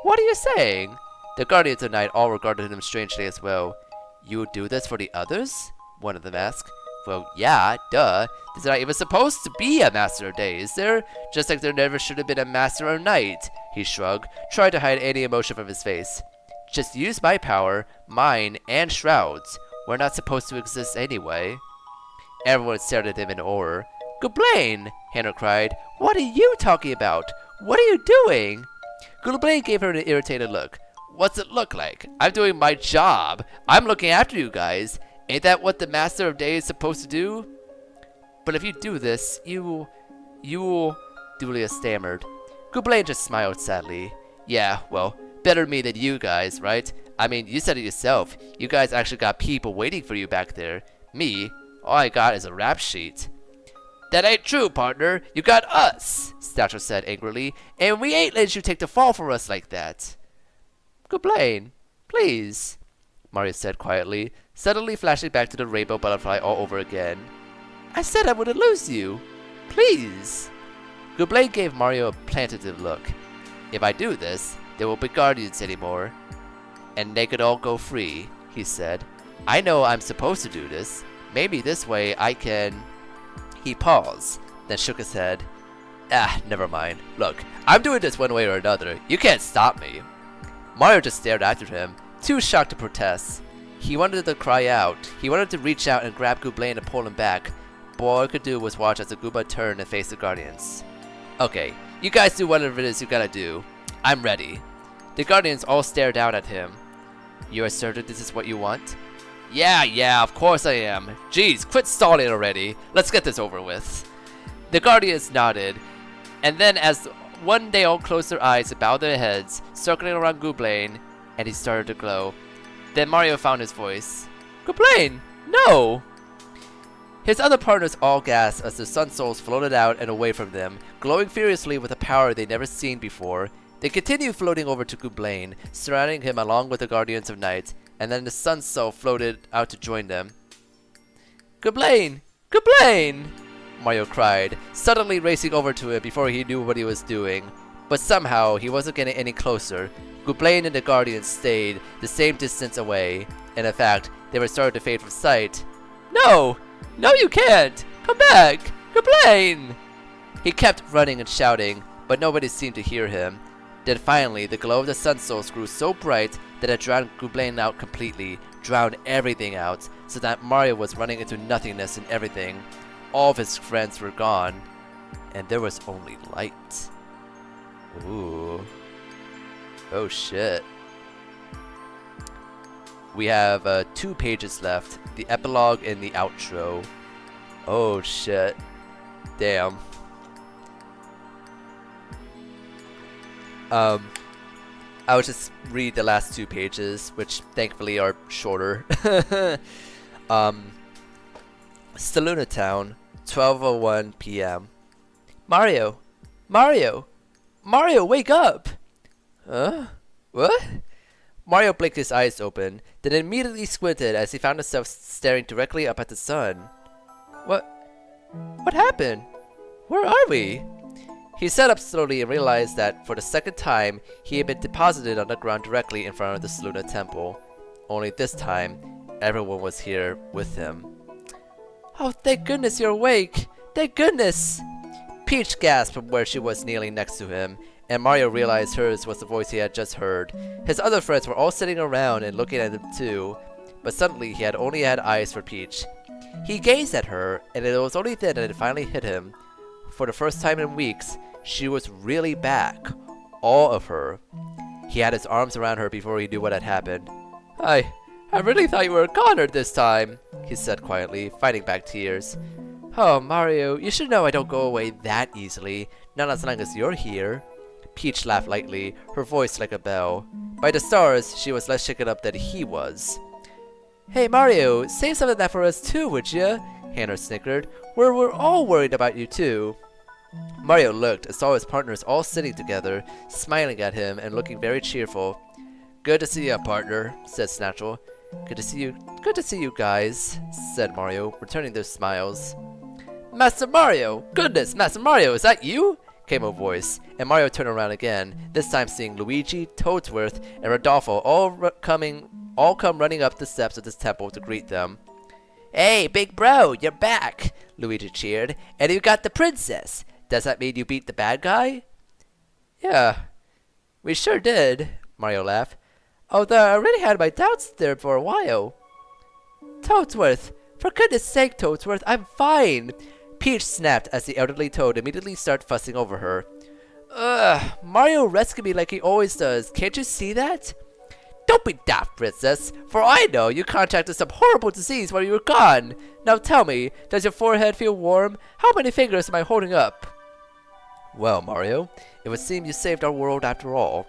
are you saying? The Guardians of Night all regarded him strangely as well. You would do this for the others? One of them asked. Well, yeah, duh. There's not even supposed to be a Master of Day, is there? Just like there never should have been a Master of Night, he shrugged, trying to hide any emotion from his face. Just use my power, mine, and Shroud's. We're not supposed to exist anyway. Everyone stared at him in horror. Gooblain, Hannah cried. What are you talking about? What are you doing? Gooblain gave her an irritated look. What's it look like? I'm doing my job. I'm looking after you guys. Ain't that what the Master of Day is supposed to do? but if you do this, you... Julia stammered. Gublain just smiled sadly. Yeah, well, better me than you guys, right? I mean, you said it yourself. You guys actually got people waiting for you back there. Me, all I got is a rap sheet. That ain't true, partner. You got us, Snatcher said angrily, and we ain't let you take the fall for us like that. Gublain, please, Mario said quietly, suddenly flashing back to the rainbow butterfly all over again. I said I wouldn't lose you. Please. Gublain gave Mario a plaintive look. If I do this, there won't be guardians anymore. And they could all go free, he said. I know I'm supposed to do this. Maybe this way I can... He paused, then shook his head. Never mind. Look, I'm doing this one way or another. You can't stop me. Mario just stared after him, too shocked to protest. He wanted to cry out. He wanted to reach out and grab Gublain and pull him back. But all he could do was watch as the Goomba turned and faced the Guardians. Okay, you guys do whatever it is you gotta do. I'm ready. The Guardians all stared down at him. You're certain this is what you want? Yeah, of course I am. Jeez, quit stalling already. Let's get this over with. The Guardians nodded, and then as one they all closed their eyes and bowed their heads, circling around Gublain, and he started to glow. Then Mario found his voice. Gublain, no! His other partners all gasped as the Sun Souls floated out and away from them, glowing furiously with a power they'd never seen before. They continued floating over to Gublain, surrounding him along with the Guardians of Night, and then the Sun Soul floated out to join them. Gublain! Gublain! Mario cried, suddenly racing over to him before he knew what he was doing. But somehow, he wasn't getting any closer. Gublain and the Guardians stayed the same distance away, and in fact, they were starting to fade from sight. No! No, you can't! Come back! Gublain! He kept running and shouting, but nobody seemed to hear him. Then finally, the glow of the Sun Souls grew so bright that it drowned Gublain out completely, drowned everything out, so that Mario was running into nothingness and everything. All of his friends were gone, and there was only light. Ooh. Oh shit. We have 2 pages left, the epilogue and the outro. Oh shit. Damn. I'll just read the last 2 pages, which thankfully are shorter. Staluna Town, 12:01 p.m. Mario! Mario! Mario, wake up! Huh? What? Mario blinked his eyes open, then immediately squinted as he found himself staring directly up at the sun. What happened? Where are we? He sat up slowly and realized that for the second time, he had been deposited on the ground directly in front of the Staluna Temple. Only this time, everyone was here with him. Oh, thank goodness you're awake! Thank goodness! Peach gasped from where she was kneeling next to him, and Mario realized hers was the voice he had just heard. His other friends were all sitting around and looking at him too, but suddenly he had only had eyes for Peach. He gazed at her, and it was only then that it finally hit him. For the first time in weeks, she was really back. All of her. He had his arms around her before he knew what had happened. I really thought you were a goner this time, he said quietly, fighting back tears. Oh, Mario, you should know I don't go away that easily, not as long as you're here. Peach laughed lightly, her voice like a bell. By the stars, she was less shaken up than he was. Hey Mario, save some of that for us too, would ya? Hannah snickered. We're all worried about you too. Mario looked and saw his partners all sitting together, smiling at him and looking very cheerful. Good to see you, partner, said Snatchel. Good to see you guys, said Mario, returning their smiles. Master Mario! Goodness, Master Mario, is that you? Came a voice, and Mario turned around again, this time seeing Luigi, Toadsworth, and Rodolfo all come running up the steps of this temple to greet them. Hey, big bro, you're back! Luigi cheered. And you got the princess! Does that mean you beat the bad guy? Yeah, we sure did, Mario laughed. Although I already had my doubts there for a while. Toadsworth! For goodness sake, Toadsworth, I'm fine! Peach snapped as the elderly Toad immediately started fussing over her. Ugh, Mario rescued me like he always does. Can't you see that? Don't be daft, Princess. For all I know, you contracted some horrible disease while you were gone. Now tell me, does your forehead feel warm? How many fingers am I holding up? Well, Mario, it would seem you saved our world after all,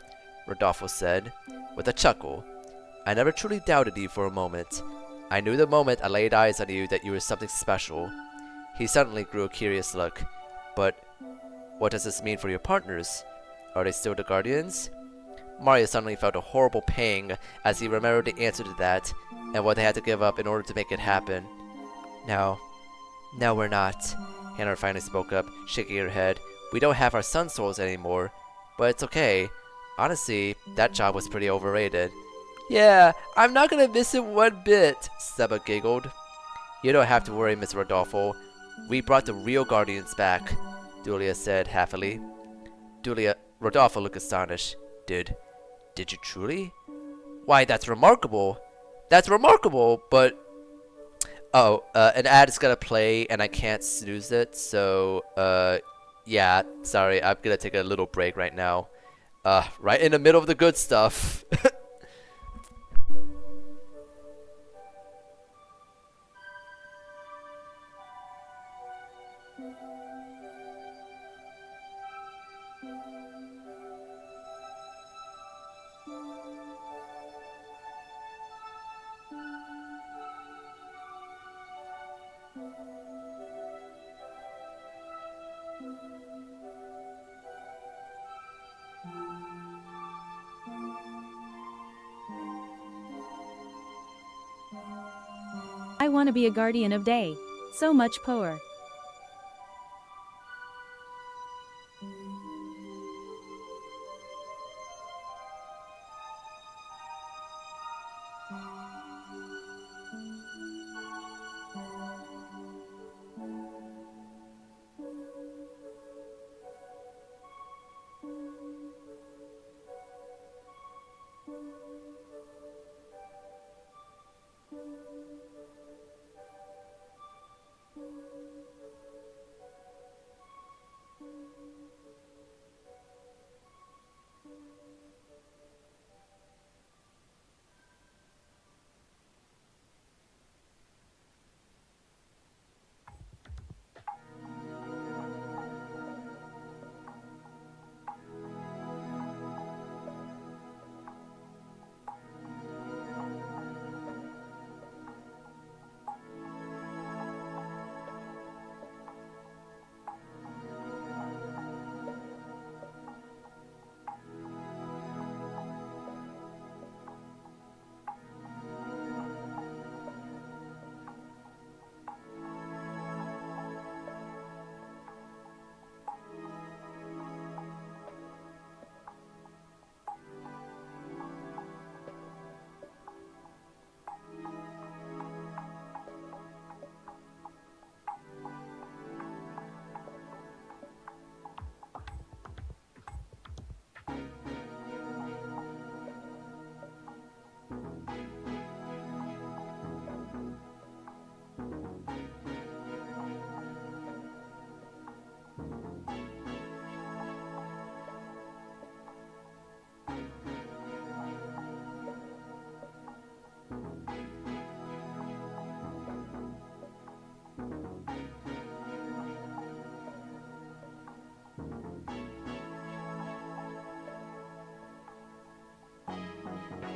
Rodolfo said, with a chuckle. I never truly doubted you for a moment. I knew the moment I laid eyes on you that you were something special. He suddenly grew a curious look. But what does this mean for your partners? Are they still the Guardians? Mario suddenly felt a horrible pang as he remembered the answer to that, and what they had to give up in order to make it happen. No, we're not. Hannah finally spoke up, shaking her head. We don't have our Sun Souls anymore, but it's okay. Honestly, that job was pretty overrated. Yeah, I'm not gonna miss it one bit, Seba giggled. You don't have to worry, Miss Rodolfo. We brought the real Guardians back, Dulia said happily. Rodolfo looked astonished. Did you truly? Why, that's remarkable. That's remarkable, but... Oh, an ad is gonna play and I can't snooze it, so, yeah, sorry, I'm gonna take a little break right now. Right in the middle of the good stuff. I want to be a guardian of day. So much power.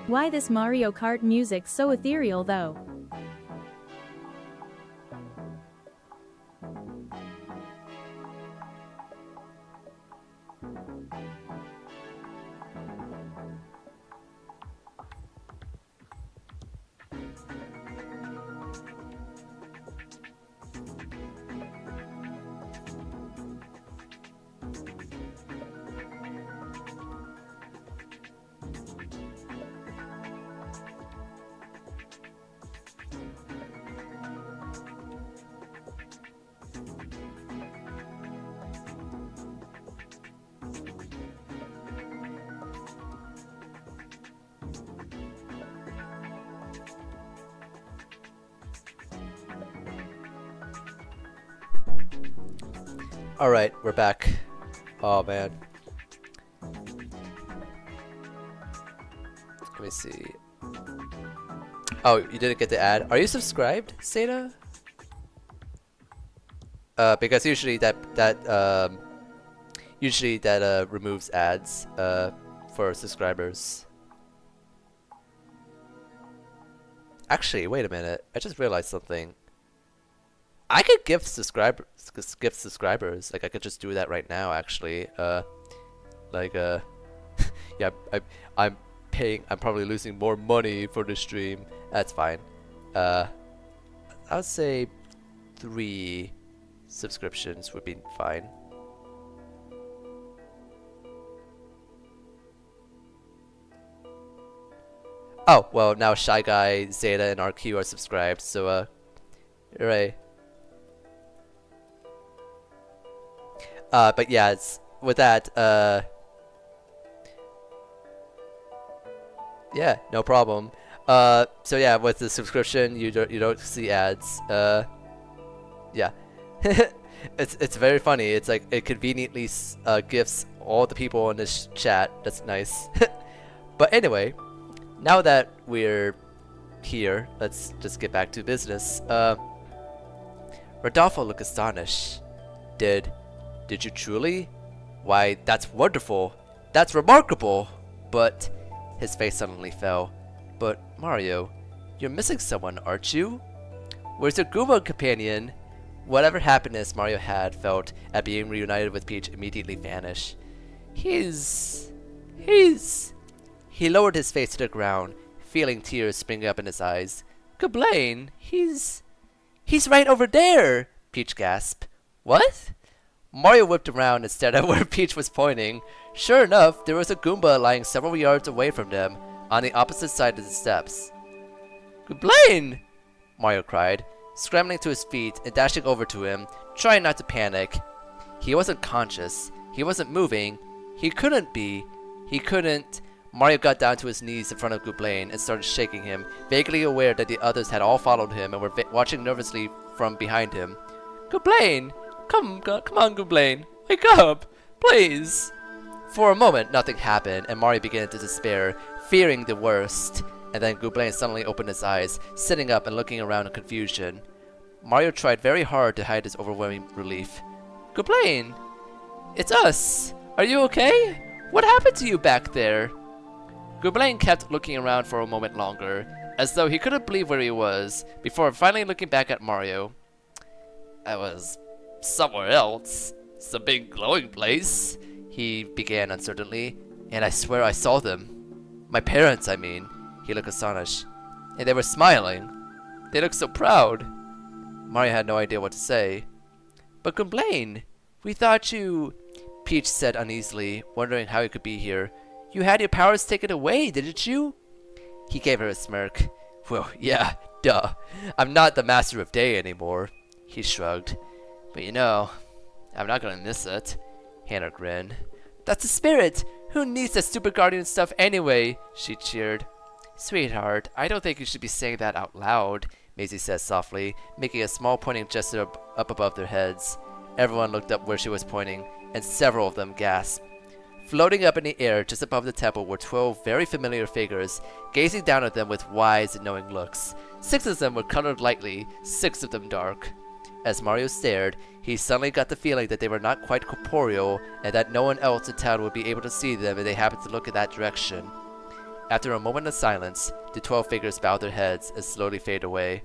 Why this Mario Kart music so ethereal though? Alright, we're back. Oh man. Let me see. Oh, you didn't get the ad. Are you subscribed, Seda? Because usually that removes ads for subscribers. Actually, wait a minute. I just realized something. I could gift subscribers. Like I could just do that right now. Actually, yeah, I'm paying. I'm probably losing more money for the stream. That's fine. I would say 3 subscriptions would be fine. Oh, well, now Shy Guy, Zeta, and RQ are subscribed, so, hooray. But yeah, it's, with that, yeah, no problem. So yeah, with the subscription, you don't see ads. Yeah. It's very funny. It's like it conveniently gifts all the people in this chat. That's nice. But anyway, now that we're here, let's just get back to business. Rodolfo looked astonished. Did you truly? Why, that's wonderful. That's remarkable. But his face suddenly fell. But Mario, you're missing someone, aren't you? Where's your Goomba companion? Whatever happiness Mario had felt at being reunited with Peach immediately vanished. He lowered his face to the ground, feeling tears springing up in his eyes. Goblain, he's right over there, Peach gasped. What? Mario whipped around and stared at where Peach was pointing. Sure enough, there was a Goomba lying several yards away from them, on the opposite side of the steps. Goblain! Mario cried, scrambling to his feet and dashing over to him, trying not to panic. He wasn't conscious. He wasn't moving. He couldn't be. He couldn't. Mario got down to his knees in front of Goblain and started shaking him, vaguely aware that the others had all followed him and were watching nervously from behind him. Goblain! Come on, Goblain! Wake up! Please! For a moment, nothing happened, and Mario began to despair, fearing the worst. And then Goblain suddenly opened his eyes, sitting up and looking around in confusion. Mario tried very hard to hide his overwhelming relief. Goblain! It's us! Are you okay? What happened to you back there? Goblain kept looking around for a moment longer, as though he couldn't believe where he was, before finally looking back at Mario. I was somewhere else. It's a big glowing place, he began uncertainly, and I swear I saw them. My parents, I mean. He looked astonished. And they were smiling. They looked so proud. Mario had no idea what to say. But Goblain, we thought you... Peach said uneasily, wondering how he could be here. You had your powers taken away, didn't you? He gave her a smirk. Well, yeah, duh. I'm not the Master of Day anymore. He shrugged. But you know, I'm not gonna miss it. Hannah grinned. That's the spirit! Who needs that stupid guardian stuff anyway? She cheered. Sweetheart, I don't think you should be saying that out loud, Maisie said softly, making a small pointing gesture up above their heads. Everyone looked up where she was pointing, and several of them gasped. Floating up in the air just above the temple were 12 very familiar figures, gazing down at them with wise and knowing looks. 6 of them were colored lightly, 6 of them dark. As Mario stared, he suddenly got the feeling that they were not quite corporeal, and that no one else in town would be able to see them if they happened to look in that direction. After a moment of silence, the 12 figures bowed their heads and slowly faded away.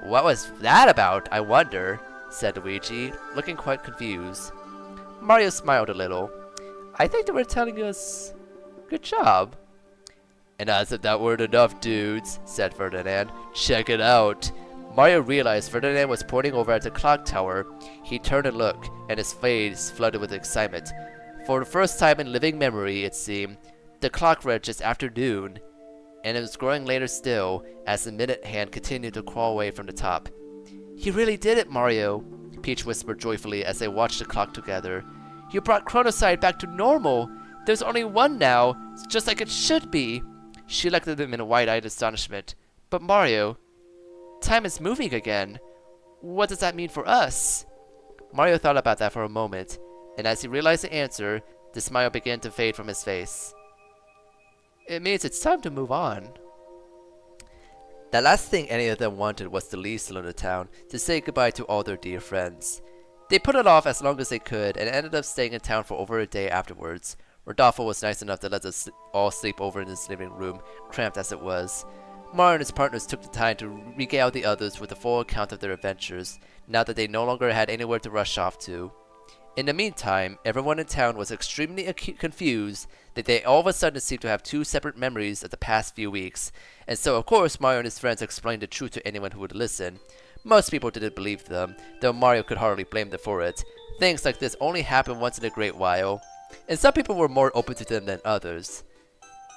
What was that about, I wonder? Said Luigi, looking quite confused. Mario smiled a little. I think they were telling us, good job. And as if that weren't enough, dudes, said Ferdinand. Check it out. Mario realized Ferdinand was pointing over at the clock tower. He turned and looked, and his face flooded with excitement. For the first time in living memory, it seemed, the clock read just after noon, and it was growing later still as the minute hand continued to crawl away from the top. You really did it, Mario, Peach whispered joyfully as they watched the clock together. You brought Chronoside back to normal. There's only one now, just like it should be. She looked at him in wide-eyed astonishment. But Mario, time is moving again. What does that mean for us? Mario thought about that for a moment, and as he realized the answer, the smile began to fade from his face. It means it's time to move on. The last thing any of them wanted was to leave Selena Town to say goodbye to all their dear friends. They put it off as long as they could and ended up staying in town for over a day afterwards. Rodolfo was nice enough to let us all sleep over in his living room, cramped as it was. Mario and his partners took the time to regale the others with a full account of their adventures, now that they no longer had anywhere to rush off to. In the meantime, everyone in town was extremely confused that they all of a sudden seemed to have two separate memories of the past few weeks, and so of course Mario and his friends explained the truth to anyone who would listen. Most people didn't believe them, though Mario could hardly blame them for it. Things like this only happen once in a great while, and some people were more open to them than others.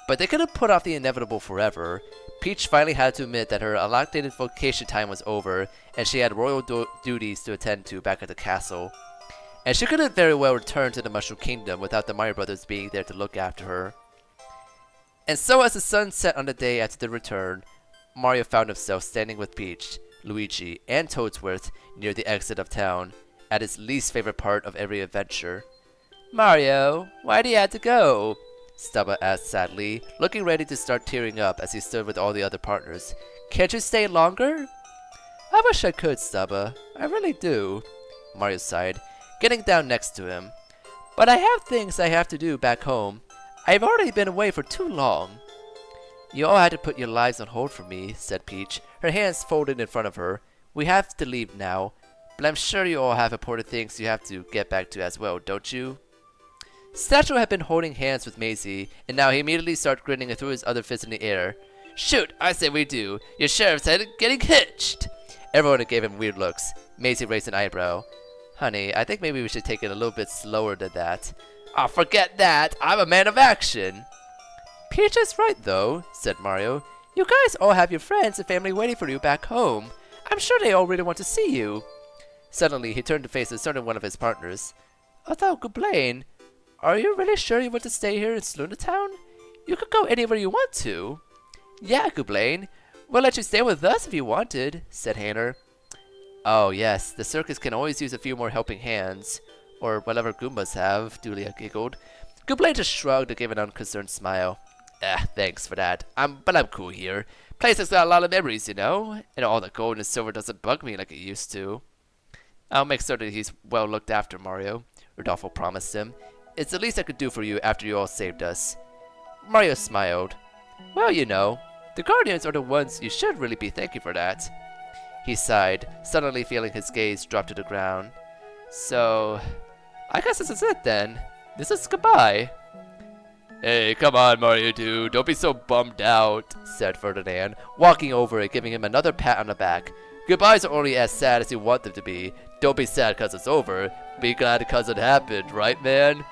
But they couldn't put off the inevitable forever. Peach finally had to admit that her allocated vacation time was over, and she had royal duties to attend to back at the castle. And she couldn't very well return to the Mushroom Kingdom without the Mario Brothers being there to look after her. And so as the sun set on the day after the return, Mario found himself standing with Peach, Luigi, and Toadsworth near the exit of town, at his least favorite part of every adventure. "Mario, why do you have to go?" Stubba asked sadly, looking ready to start tearing up as he stood with all the other partners. "Can't you stay longer?" "I wish I could, Stubba. I really do," Mario sighed, getting down next to him. "But I have things I have to do back home. I've already been away for too long." "You all had to put your lives on hold for me," said Peach, her hands folded in front of her. "We have to leave now, but I'm sure you all have important things you have to get back to as well, don't you?" Satchel had been holding hands with Maisie, and now he immediately started grinning and threw his other fist in the air. "Shoot, I say we do. Your sheriff's head getting hitched." Everyone gave him weird looks. Maisie raised an eyebrow. "Honey, I think maybe we should take it a little bit slower than that." "Oh, forget that. I'm a man of action." "Peach is right, though," said Mario. "You guys all have your friends and family waiting for you back home. I'm sure they all really want to see you." Suddenly, he turned to face a certain one of his partners. "Although, Gublain, are you really sure you want to stay here in Selena Town? You could go anywhere you want to." "Yeah, Gublain. We'll let you stay with us if you wanted," said Hanner. "Oh, yes, the circus can always use a few more helping hands. Or whatever Goombas have," Julia giggled. Gublain just shrugged and gave an unconcerned smile. Thanks for that. But I'm cool here. Place has got a lot of memories, you know? And all the gold and silver doesn't bug me like it used to." "I'll make certain he's well looked after, Mario," Rodolfo promised him. "It's the least I could do for you after you all saved us." Mario smiled. "Well, you know, the Guardians are the ones you should really be thanking for that." He sighed, suddenly feeling his gaze drop to the ground. "So, I guess this is it then. This is goodbye." "Hey, come on, Mario dude. Don't be so bummed out," said Ferdinand, walking over and giving him another pat on the back. "Goodbyes are only as sad as you want them to be. Don't be sad because it's over. Be glad because it happened, right, man?"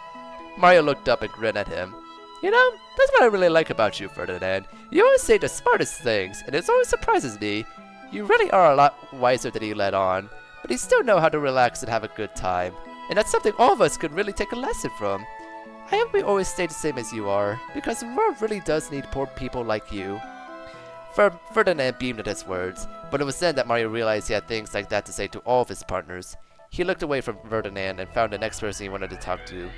Mario looked up and grinned at him. "You know, that's what I really like about you, Ferdinand. You always say the smartest things, and it always surprises me. You really are a lot wiser than you let on, but you still know how to relax and have a good time. And that's something all of us could really take a lesson from. I hope we always stay the same as you are, because the world really does need poor people like you." Ferdinand beamed at his words, but it was then that Mario realized he had things like that to say to all of his partners. He looked away from Ferdinand and found the next person he wanted to talk to.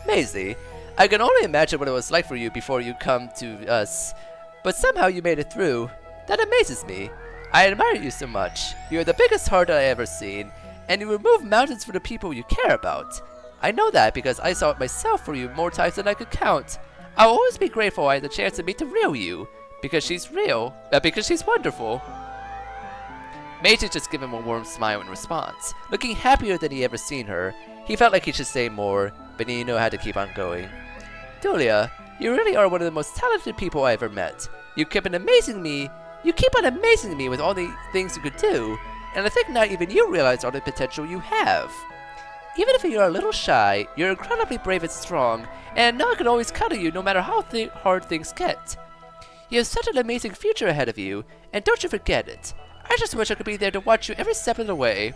"Maisie, I can only imagine what it was like for you before you come to us, but somehow you made it through. That amazes me. I admire you so much. You're the biggest heart I ever seen, and you remove mountains for the people you care about. I know that because I saw it myself for you more times than I could count. I'll always be grateful I had the chance to meet the real you, because she's wonderful." Maisie just gave him a warm smile in response, looking happier than he ever seen her. He felt like he should say more, but he knew how to keep on going. "Julia, you really are one of the most talented people I ever met. You keep on amazing me with all the things you could do, and I think not even you realize all the potential you have. Even if you're a little shy, you're incredibly brave and strong, and no one can always count on you no matter how hard things get. You have such an amazing future ahead of you, and don't you forget it. I just wish I could be there to watch you every step of the way."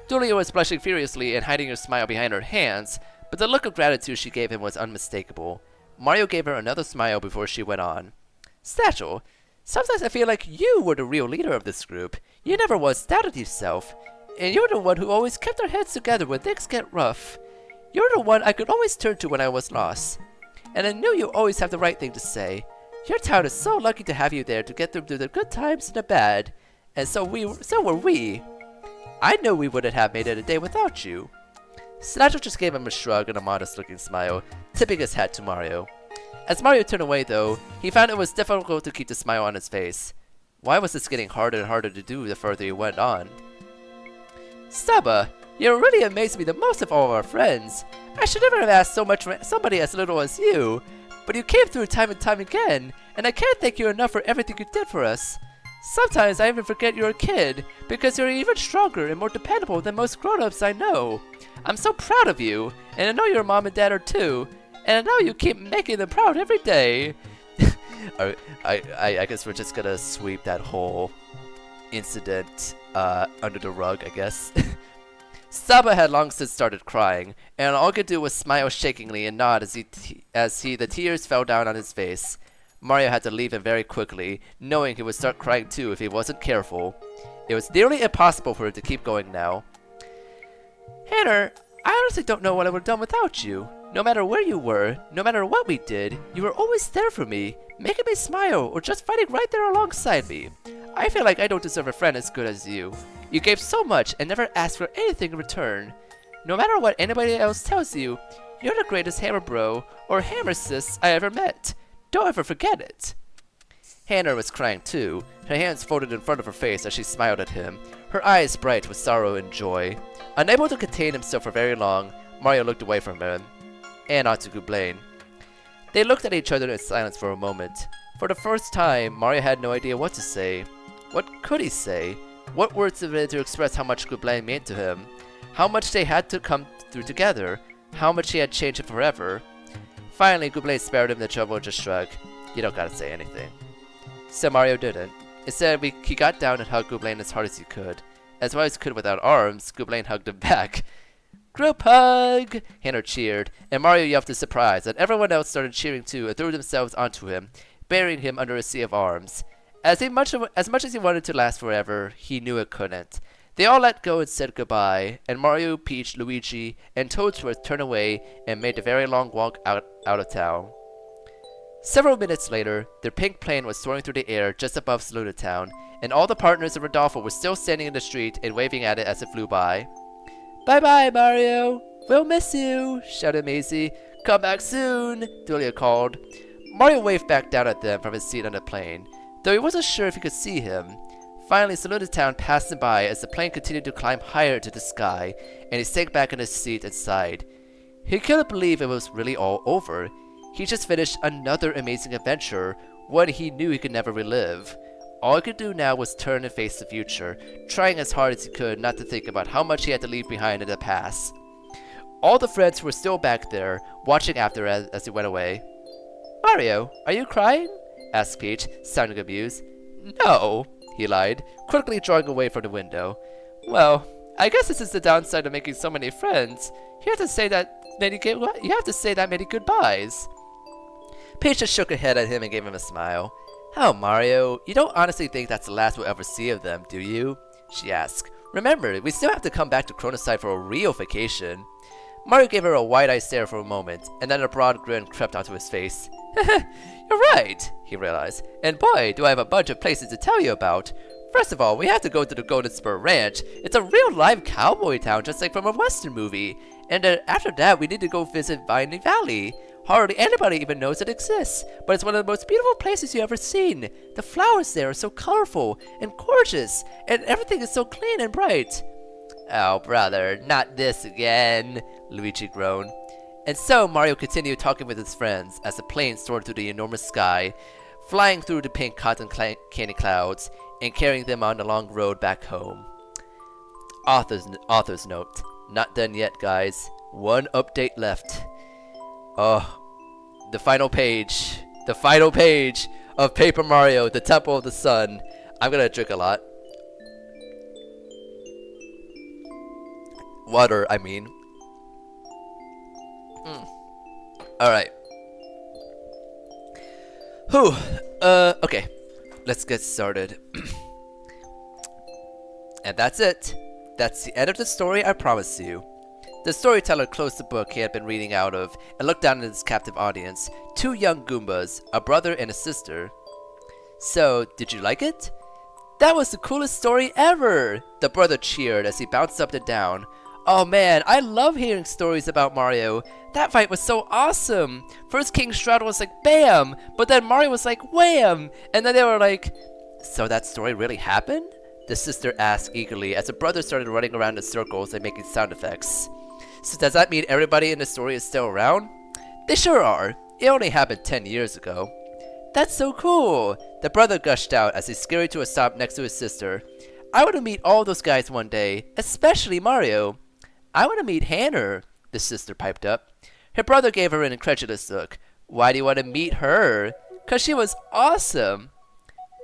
Julia was blushing furiously and hiding her smile behind her hands, but the look of gratitude she gave him was unmistakable. Mario gave her another smile before she went on. "Satchel, sometimes I feel like you were the real leader of this group. You never once doubted yourself. And you're the one who always kept our heads together when things get rough. You're the one I could always turn to when I was lost. and I knew you always have the right thing to say. Your town is so lucky to have you there to get through the good times and the bad, and so were we. I know we wouldn't have made it a day without you. Sinatra just gave him a shrug and a modest-looking smile, tipping his hat to Mario. As Mario turned away, though, he found it was difficult to keep the smile on his face. Why was this getting harder and harder to do the further he went on? Saba, you really amaze me the most of all of our friends. I should never have asked so much from somebody as little as you, but you came through time and time again, and I can't thank you enough for everything you did for us. Sometimes I even forget you're a kid, because you're even stronger and more dependable than most grown-ups I know. I'm so proud of you, and I know your mom and dad are too, and I know you keep making them proud every day. I guess we're just gonna sweep that whole incident under the rug, I guess. Saba had long since started crying, and all he could do was smile shakingly and nod as the tears fell down on his face. Mario had to leave him very quickly, knowing he would start crying too if he wasn't careful. It was nearly impossible for him to keep going now. Hanner, I honestly don't know what I would have done without you. No matter where you were, no matter what we did, you were always there for me, making me smile or just fighting right there alongside me. I feel like I don't deserve a friend as good as you. You gave so much and never asked for anything in return. No matter what anybody else tells you, you're the greatest Hammer Bro or Hammer Sis I ever met. Don't ever forget it. Hannah was crying too, her hands folded in front of her face as she smiled at him, her eyes bright with sorrow and joy. Unable to contain himself for very long, Mario looked away from him, and onto Gublain. They looked at each other in silence for a moment. For the first time, Mario had no idea what to say. What could he say? What words to express how much Gublain meant to him? How much they had to come through together? How much he had changed him forever? Finally, Gublain spared him the trouble and just shrugged. You don't gotta say anything. So Mario didn't. Instead, he got down and hugged Gublain as hard as he could. As well as he could without arms, Gublain hugged him back. Group hug! Hannah cheered, and Mario yelped in surprise, and everyone else started cheering too and threw themselves onto him, burying him under a sea of arms. As much as he wanted to last forever, he knew it couldn't. They all let go and said goodbye, and Mario, Peach, Luigi, and Toadsworth turned away and made a very long walk out of town. Several minutes later, their pink plane was soaring through the air just above Saluda Town, and all the partners of Rodolfo were still standing in the street and waving at it as it flew by. Bye-bye, Mario! We'll miss you! Shouted Maisie. Come back soon! Delia called. Mario waved back down at them from his seat on the plane, though he wasn't sure if he could see him. Finally, Saluda Town passed him by as the plane continued to climb higher into the sky, and he sank back in his seat and sighed. He couldn't believe it was really all over. He just finished another amazing adventure, one he knew he could never relive. All he could do now was turn and face the future, trying as hard as he could not to think about how much he had to leave behind in the past. All the friends were still back there, watching after as he went away. Mario, are you crying? Asked Peach, sounding amused. No, he lied, quickly drawing away from the window. Well, I guess this is the downside of making so many friends. You have to say that many goodbyes. Peach just shook her head at him and gave him a smile. Oh, Mario, you don't honestly think that's the last we'll ever see of them, do you? She asked. Remember, we still have to come back to Chronoside for a real vacation. Mario gave her a wide-eyed stare for a moment, and then a broad grin crept onto his face. You're right, he realized. And boy, do I have a bunch of places to tell you about. First of all, we have to go to the Golden Spur Ranch. It's a real live cowboy town just like from a western movie. And after that, we need to go visit Viney Valley. Hardly anybody even knows it exists, but it's one of the most beautiful places you've ever seen. The flowers there are so colorful and gorgeous, and everything is so clean and bright. Oh, brother, not this again, Luigi groaned. And so Mario continued talking with his friends as the plane soared through the enormous sky, flying through the pink cotton candy clouds and carrying them on the long road back home. Author's note. Not done yet, guys. One update left. Oh, the final page. The final page of Paper Mario, the Temple of the Sun. I'm gonna drink a lot. Water, I mean. Alright. Whew. Okay. Let's get started. And that's it. That's the end of the story I promised you. The storyteller closed the book he had been reading out of and looked down at his captive audience, 2 young Goombas, a brother and a sister. So, did you like it? That was the coolest story ever! The brother cheered as he bounced up and down. Oh man, I love hearing stories about Mario. That fight was so awesome! First King Shroud was like BAM! But then Mario was like WHAM! And then they were like, so that story really happened? The sister asked eagerly as the brother started running around in circles and making sound effects. So does that mean everybody in the story is still around? They sure are. It only happened 10 years ago. That's so cool! The brother gushed out as he scurried to a stop next to his sister. I want to meet all those guys one day, especially Mario. I want to meet Hannah, the sister piped up. Her brother gave her an incredulous look. Why do you want to meet her? 'Cause she was awesome.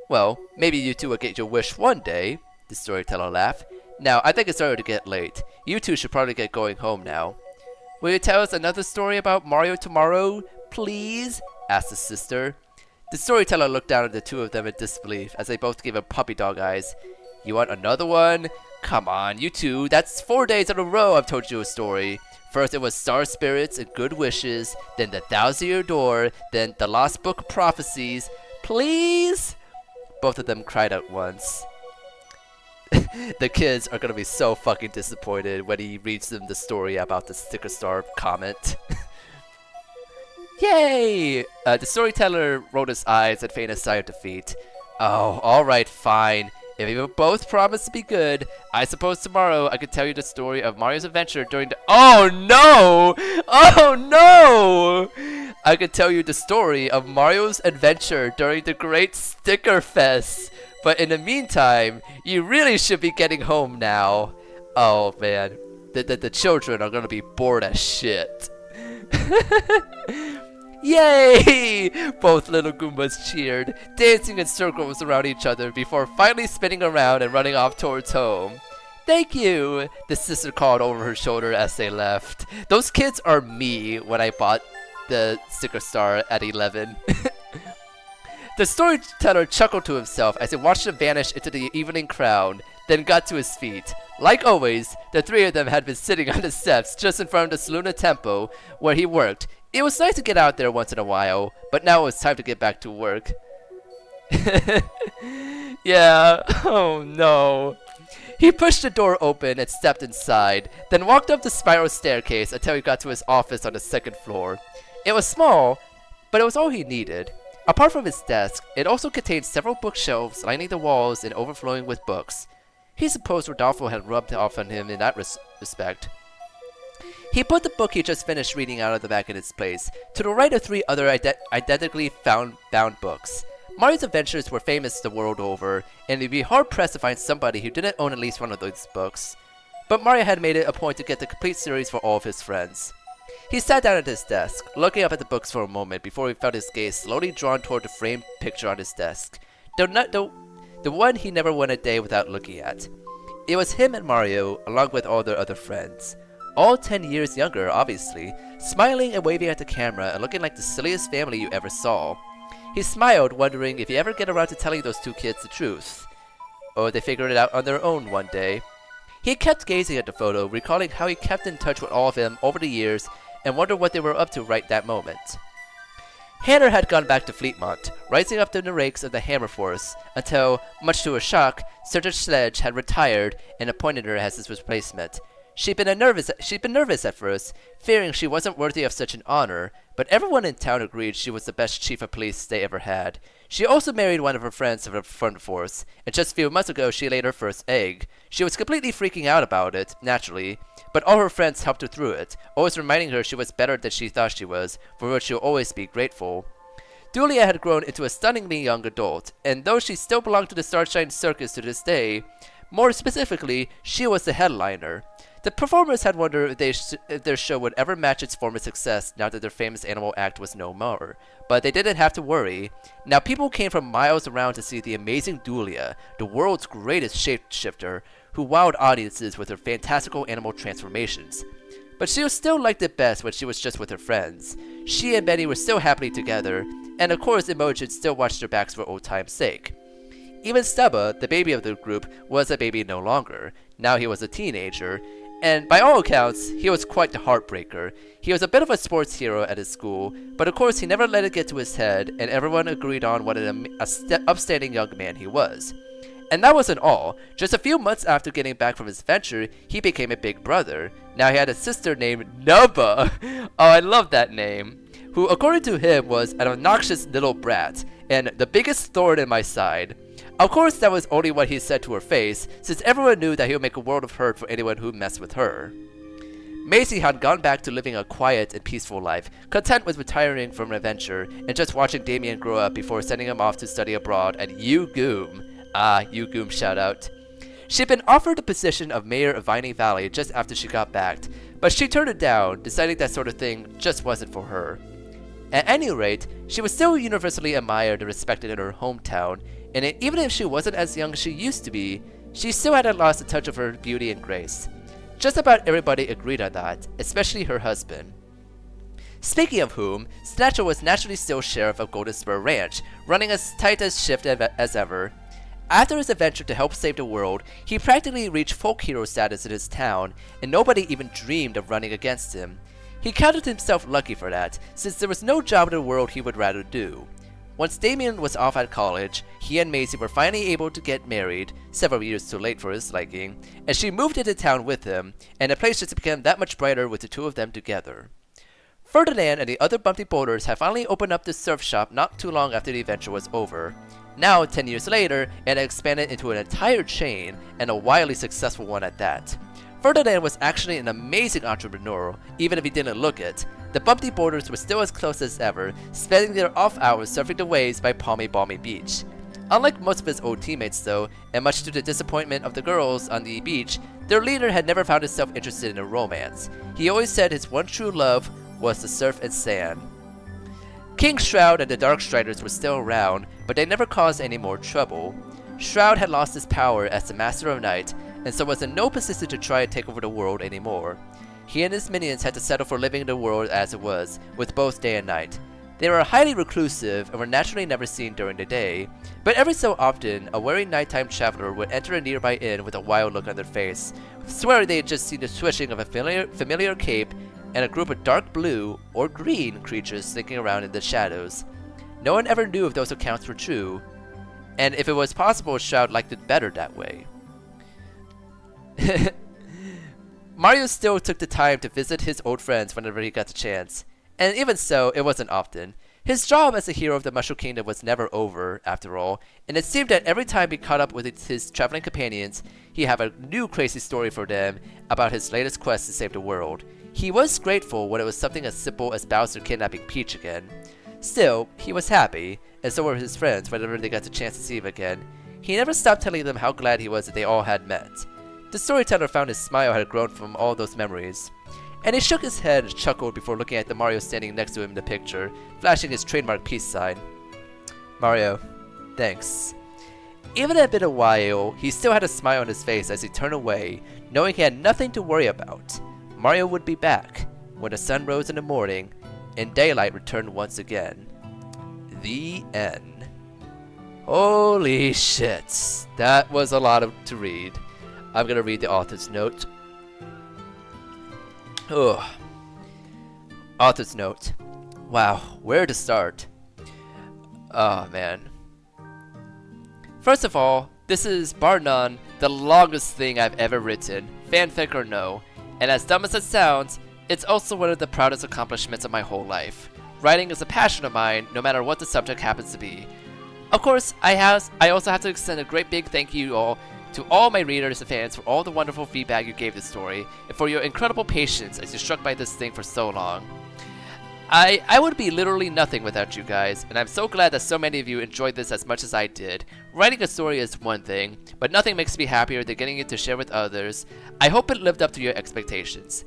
Well, maybe you two will get your wish one day, the storyteller laughed. Now, I think it's starting to get late. You two should probably get going home now. Will you tell us another story about Mario tomorrow, please? Asked the sister. The storyteller looked down at the two of them in disbelief as they both gave him puppy dog eyes. You want another one? Come on, you two. That's 4 days in a row I've told you a story. First it was Star Spirits and Good Wishes, then the 1,000-Year Door, then the Lost Book of Prophecies. Please? Both of them cried at once. The kids are gonna be so fucking disappointed when he reads them the story about the sticker star comment. Yay! The storyteller rolled his eyes and feigned a sigh of defeat. Oh, alright, fine. If you both promise to be good, I suppose tomorrow I could tell you the story of Mario's adventure during the— Oh no! Oh no! I could tell you the story of Mario's adventure during the Great Sticker Fest. But in the meantime, you really should be getting home now. Oh man, the children are gonna be bored as shit. Yay! Both little Goombas cheered, dancing in circles around each other before finally spinning around and running off towards home. Thank you, the sister called over her shoulder as they left. Those kids are me when I bought the sticker star at 11. The storyteller chuckled to himself as he watched them vanish into the evening crowd, then got to his feet. Like always, the 3 of them had been sitting on the steps just in front of the Saluna Temple where he worked. It was nice to get out there once in a while, but now it was time to get back to work. Yeah, oh no. He pushed the door open and stepped inside, then walked up the spiral staircase until he got to his office on the 2nd floor. It was small, but it was all he needed. Apart from his desk, it also contained several bookshelves lining the walls and overflowing with books. He supposed Rodolfo had rubbed off on him in that respect. He put the book he just finished reading out of the back in its place. To the right of 3 other identically bound books. Mario's adventures were famous the world over, and it'd be hard-pressed to find somebody who didn't own at least one of those books. But Mario had made it a point to get the complete series for all of his friends. He sat down at his desk, looking up at the books for a moment before he felt his gaze slowly drawn toward the framed picture on his desk. The one he never went a day without looking at. It was him and Mario, along with all their other friends. All 10 years younger, obviously, smiling and waving at the camera and looking like the silliest family you ever saw. He smiled, wondering if he'd ever get around to telling those 2 kids the truth. Or they figured it out on their own one day. He kept gazing at the photo, recalling how he kept in touch with all of them over the years and wondered what they were up to right that moment. Hannah had gone back to Fleetmont, rising up in the ranks of the Hammer Force, until, much to her shock, Sergeant Sledge had retired and appointed her as his replacement. She'd been nervous at first, fearing she wasn't worthy of such an honor, but everyone in town agreed she was the best chief of police they ever had. She also married one of her friends from the front force, and just a few months ago she laid her first egg. She was completely freaking out about it, naturally, but all her friends helped her through it, always reminding her she was better than she thought she was, for which she'll always be grateful. Dulia had grown into a stunningly young adult, and though she still belonged to the Starshine Circus to this day, more specifically, she was the headliner. The performers had wondered if their show would ever match its former success now that their famous animal act was no more. But they didn't have to worry. Now people came from miles around to see the amazing Dulia, the world's greatest shapeshifter, who wowed audiences with her fantastical animal transformations. But she still liked it best when she was just with her friends. She and Benny were still happily together, and of course Imogen still watched their backs for old time's sake. Even Stubba, the baby of the group, was a baby no longer. Now he was a teenager, And by all accounts, he was quite the heartbreaker. He was a bit of a sports hero at his school, but of course he never let it get to his head, and everyone agreed on what an upstanding young man he was. And that wasn't all. Just a few months after getting back from his adventure, he became a big brother. Now he had a sister named Nubba. Oh, I love that name. Who, according to him, was an obnoxious little brat, and the biggest thorn in my side. Of course, that was only what he said to her face, since everyone knew that he would make a world of hurt for anyone who messed with her. Maisie had gone back to living a quiet and peaceful life, content with retiring from an adventure and just watching Damien grow up before sending him off to study abroad at UGoom. Ah, UGoom shout out. She'd been offered the position of mayor of Vining Valley just after she got back, but she turned it down, deciding that sort of thing just wasn't for her. At any rate, she was still universally admired and respected in her hometown, and even if she wasn't as young as she used to be, she still hadn't lost a touch of her beauty and grace. Just about everybody agreed on that, especially her husband. Speaking of whom, Snatcher was naturally still sheriff of Golden Spur Ranch, running as tight a shift as ever. After his adventure to help save the world, he practically reached folk hero status in his town, and nobody even dreamed of running against him. He counted himself lucky for that, since there was no job in the world he would rather do. Once Damien was off at college, he and Maisie were finally able to get married, several years too late for his liking, and she moved into town with him, and the place just became that much brighter with the two of them together. Ferdinand and the other Bumpty Boulders had finally opened up the surf shop not too long after the adventure was over. Now, 10 years later, it had expanded into an entire chain, and a wildly successful one at that. Ferdinand was actually an amazing entrepreneur, even if he didn't look it. The Bumpty Boulders were still as close as ever, spending their off hours surfing the waves by Palmy Balmy Beach. Unlike most of his old teammates though, and much to the disappointment of the girls on the beach, their leader had never found himself interested in a romance. He always said his one true love was the surf and sand. King Shroud and the Dark Striders were still around, but they never caused any more trouble. Shroud had lost his power as the Master of Night, and so was in no position to try and take over the world anymore. He and his minions had to settle for living in the world as it was, with both day and night. They were highly reclusive and were naturally never seen during the day, but every so often, a wary nighttime traveler would enter a nearby inn with a wild look on their face, swearing they had just seen the swishing of a familiar cape and a group of dark blue or green creatures slinking around in the shadows. No one ever knew if those accounts were true, and if it was possible, Shroud liked it better that way. Mario still took the time to visit his old friends whenever he got the chance, and even so, it wasn't often. His job as a hero of the Mushroom Kingdom was never over, after all, and it seemed that every time he caught up with his traveling companions, he'd have a new crazy story for them about his latest quest to save the world. He was grateful when it was something as simple as Bowser kidnapping Peach again. Still, he was happy, and so were his friends whenever they got the chance to see him again. He never stopped telling them how glad he was that they all had met. The storyteller found his smile had grown from all those memories. And he shook his head and chuckled before looking at the Mario standing next to him in the picture, flashing his trademark peace sign. Mario, thanks. Even if it had been a while, he still had a smile on his face as he turned away, knowing he had nothing to worry about. Mario would be back when the sun rose in the morning and daylight returned once again. The end. Holy shit, that was a lot to read. I'm gonna read the author's note. Ugh. Author's note. Wow, where to start? Oh man. First of all, this is, bar none, the longest thing I've ever written, fanfic or no, and as dumb as it sounds, it's also one of the proudest accomplishments of my whole life. Writing is a passion of mine, no matter what the subject happens to be. Of course, I also have to extend a great big thank you to all my readers and fans for all the wonderful feedback you gave this story, and for your incredible patience as you stuck by this thing for so long. I would be literally nothing without you guys, and I'm so glad that so many of you enjoyed this as much as I did. Writing a story is one thing, but nothing makes me happier than getting it to share with others. I hope it lived up to your expectations.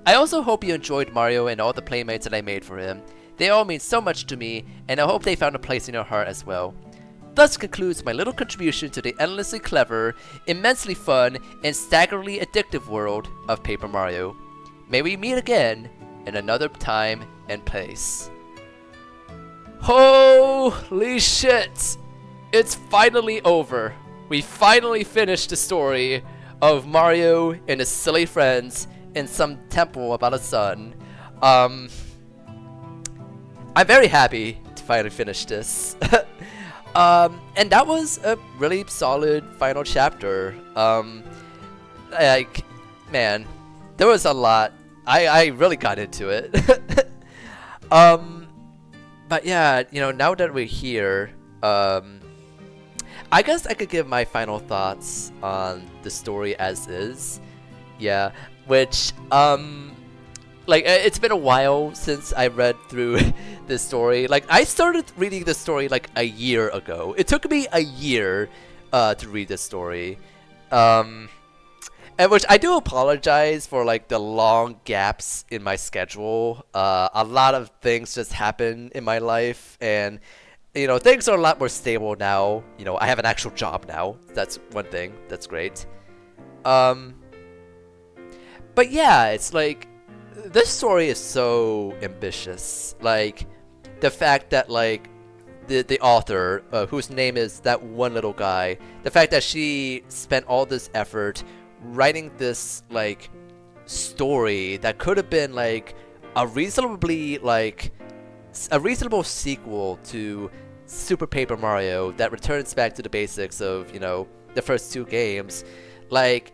I also hope you enjoyed Mario and all the playmates that I made for him. They all mean so much to me, and I hope they found a place in your heart as well. Thus concludes my little contribution to the endlessly clever, immensely fun, and staggeringly addictive world of Paper Mario. May we meet again in another time and place. Holy shit! It's finally over. We finally finished the story of Mario and his silly friends in some temple about a sun. I'm very happy to finally finish this. And that was a really solid final chapter. Like, man, there was a lot. I really got into it. But yeah, you know, now that we're here, I guess I could give my final thoughts on the story as is. Yeah, which, like, it's been a while since I read through this story. Like, I started reading this story like a year ago. It took me a year to read this story. And which I do apologize for, like, the long gaps in my schedule. A lot of things just happen in my life, and you know, things are a lot more stable now. You know, I have an actual job now. That's one thing. That's great. But yeah, it's like, this story is so ambitious. Like, the fact that, like, the author, whose name is that one little guy, the fact that she spent all this effort writing this, like, story that could have been, like, a reasonable sequel to Super Paper Mario that returns back to the basics of, you know, the first two games. Like,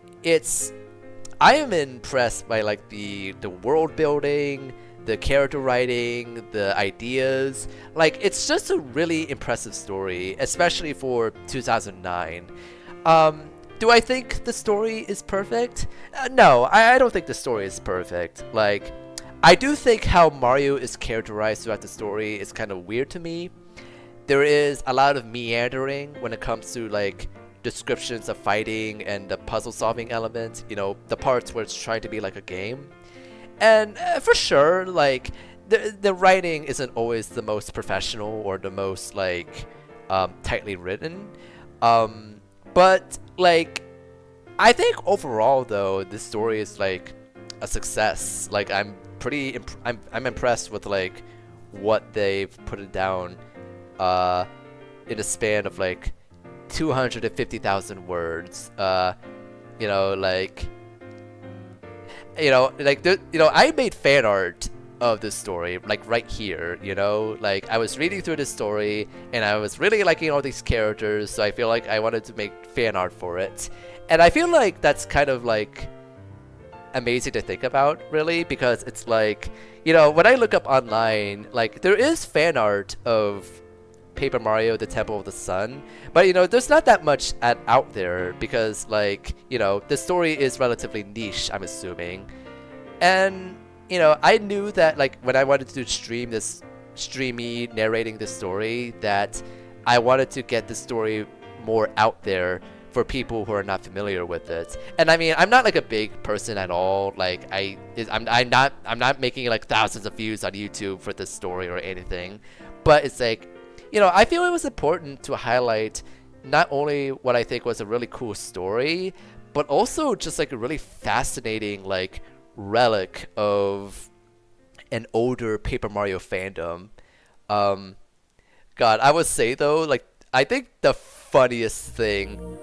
I am impressed by, like, the world building, the character writing, the ideas. Like, it's just a really impressive story, especially for 2009. Do I think the story is perfect? No, I don't think the story is perfect. Like, I do think how Mario is characterized throughout the story is kind of weird to me. There is a lot of meandering when it comes to, like, descriptions of fighting and the puzzle solving element, you know, the parts where it's trying to be like a game. And for sure, like, the writing isn't always the most professional or the most, like, tightly written. But, like, I think overall, though, this story is, like, a success. Like, I'm impressed with, like, what they've put it down in a span of, like, 250,000 words. You know, like, I made fan art of this story, like, right here, you know? Like, I was reading through this story, and I was really liking all these characters, so I feel like I wanted to make fan art for it. And I feel like that's kind of, like, amazing to think about, really, because it's like, you know, when I look up online, like, there is fan art of Paper Mario: The Temple of the Sun, but, you know, there's not that much out there, because, like, you know, the story is relatively niche, I'm assuming. And, you know, I knew that, like, when I wanted to streamy narrating this story, that I wanted to get the story more out there for people who are not familiar with it. And I mean, I'm not like a big person at all. Like, I'm not making like thousands of views on YouTube for this story or anything. But it's like, you know, I feel it was important to highlight not only what I think was a really cool story, but also just like a really fascinating, like, relic of an older Paper Mario fandom. God, I would say though, like, I think the funniest thing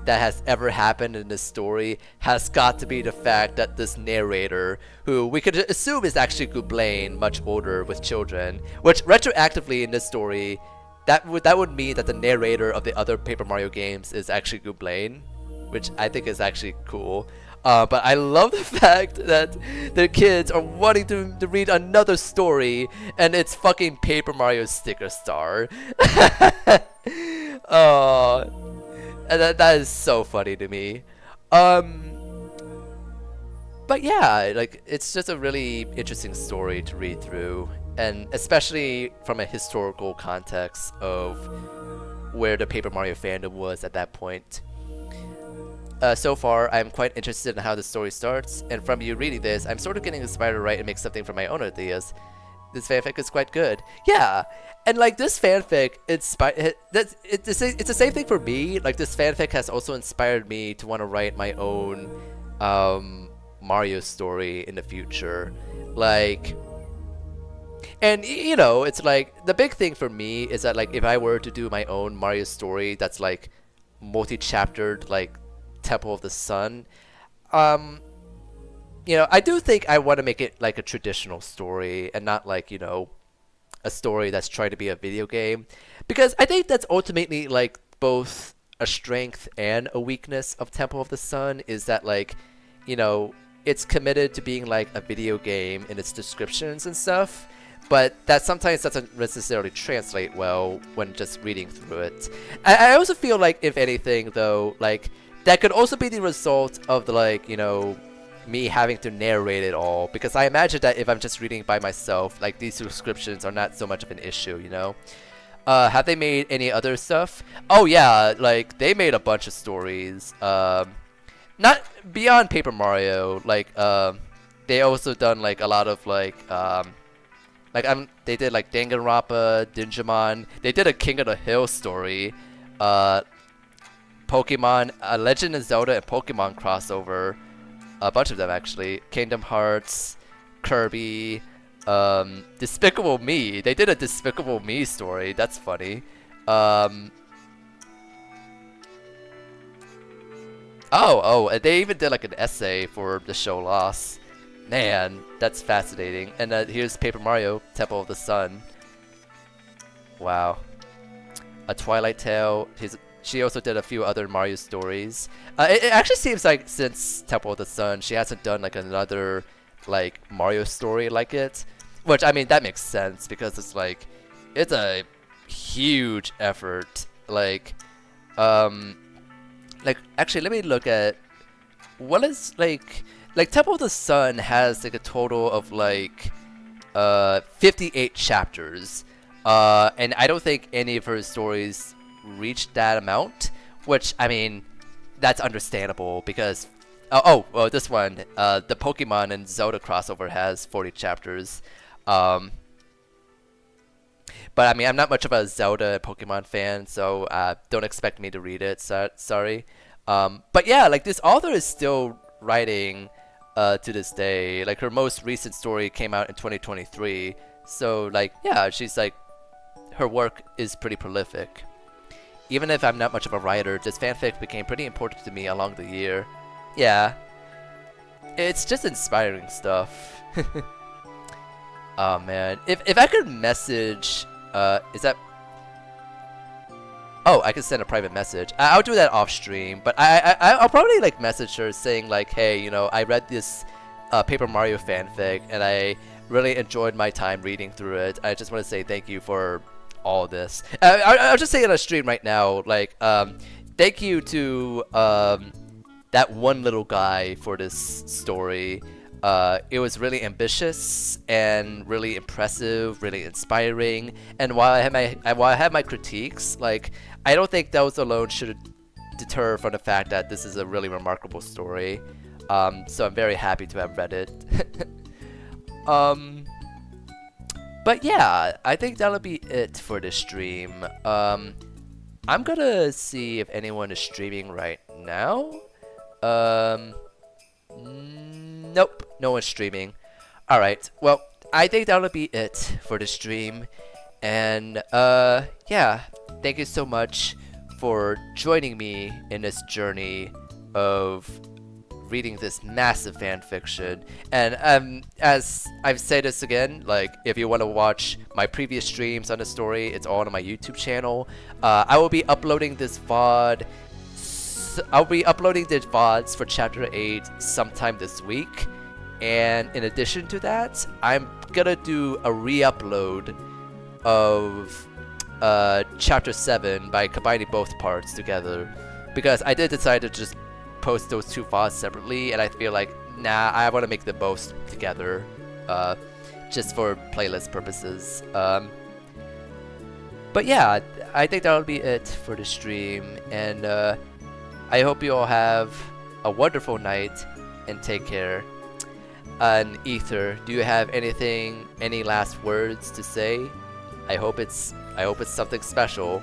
that has ever happened in this story has got to be the fact that this narrator, who we could assume is actually Gooblain, much older with children, which retroactively in this story, that would mean that the narrator of the other Paper Mario games is actually Gooblain, which I think is actually cool. But I love the fact that the kids are wanting to read another story, and it's fucking Paper Mario Sticker Star. Oh, and that is so funny to me. But yeah, like, it's just a really interesting story to read through, and especially from a historical context of where the Paper Mario fandom was at that point. So far, I'm quite interested in how the story starts, and from you reading this, I'm sort of getting inspired to write and make something from my own ideas. This fanfic is quite good. Yeah, and like, this fanfic, it's the same thing for me. Like, this fanfic has also inspired me to want to write my own Mario story in the future. Like, and you know, it's like, the big thing for me is that, like, if I were to do my own Mario story that's like multi-chaptered, like Temple of the Sun. I do think I want to make it like a traditional story and not like, a story that's trying to be a video game. Because I think that's ultimately like both a strength and a weakness of Temple of the Sun is that like, it's committed to being like a video game in its descriptions and stuff, but that sometimes doesn't necessarily translate well when just reading through it. I also feel like, if anything, though, like, that could also be the result of the, like, me having to narrate it all, because I imagine that if I'm just reading by myself, like, these descriptions are not so much of an issue, Have they made any other stuff? Oh yeah, like, they made a bunch of stories, not beyond Paper Mario, like, they also done, like, a lot of, like, they did like Danganronpa, Digimon. They did a King of the Hill story, Pokemon, Legend of Zelda and Pokemon crossover, a bunch of them actually. Kingdom Hearts, Kirby, Despicable Me. They did a Despicable Me story. That's funny. And they even did like an essay for the show Lost. Man, that's fascinating. And here's Paper Mario, Temple of the Sun. Wow. A Twilight Tale. She also did a few other Mario stories. It actually seems like since Temple of the Sun, she hasn't done like another like Mario story like it. Which, I mean, that makes sense because it's like, it's a huge effort. Actually, let me look at what is like Temple of the Sun has like a total of like 58 chapters, and I don't think any of her stories reached that amount, which, I mean, that's understandable because well, this one, the Pokemon and Zelda crossover has 40 chapters, but I mean, I'm not much of a Zelda and Pokemon fan, so don't expect me to read it, sorry. But yeah, like, this author is still writing to this day. Like, her most recent story came out in 2023, so like, yeah, she's like, her work is pretty prolific. Even if I'm not much of a writer, this fanfic became pretty important to me along the year. Yeah, it's just inspiring stuff. Oh man, if I could message, is that? Oh, I can send a private message. I'll do that off stream, but I'll probably like message her saying like, hey, I read this Paper Mario fanfic and I really enjoyed my time reading through it. I just want to say thank you for all this. I'll just say it on stream right now, like, thank you to that one little guy for this story. It was really ambitious and really impressive, really inspiring. And while I have my critiques, like, I don't think those alone should deter from the fact that this is a really remarkable story. So I'm very happy to have read it. But yeah, I think that'll be it for this stream. I'm gonna see if anyone is streaming right now. Nope, no one's streaming. Alright, well, I think that'll be it for the stream. And, yeah, thank you so much for joining me in this journey of reading this massive fanfiction. And, as I've said this again, like, if you want to watch my previous streams on the story, it's all on my YouTube channel. I will be uploading this VOD. I'll be uploading the VODs for Chapter 8 sometime this week. And in addition to that, I'm gonna do a re-upload of Chapter 7 by combining both parts together. Because I did decide to just post those two VODs separately, and I feel like, nah, I want to make them both together, just for playlist purposes. But yeah, I think that'll be it for the stream, and I hope you all have a wonderful night, and take care. And Ether, do you have any last words to say? I hope it's something special.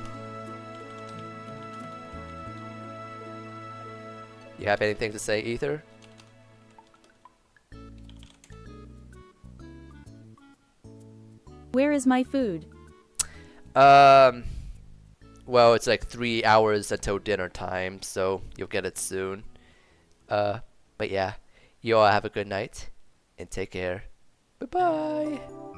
You have anything to say, Ether? Where is my food? Well, it's like 3 hours until dinner time, so you'll get it soon. But yeah, you all have a good night and take care. Bye bye.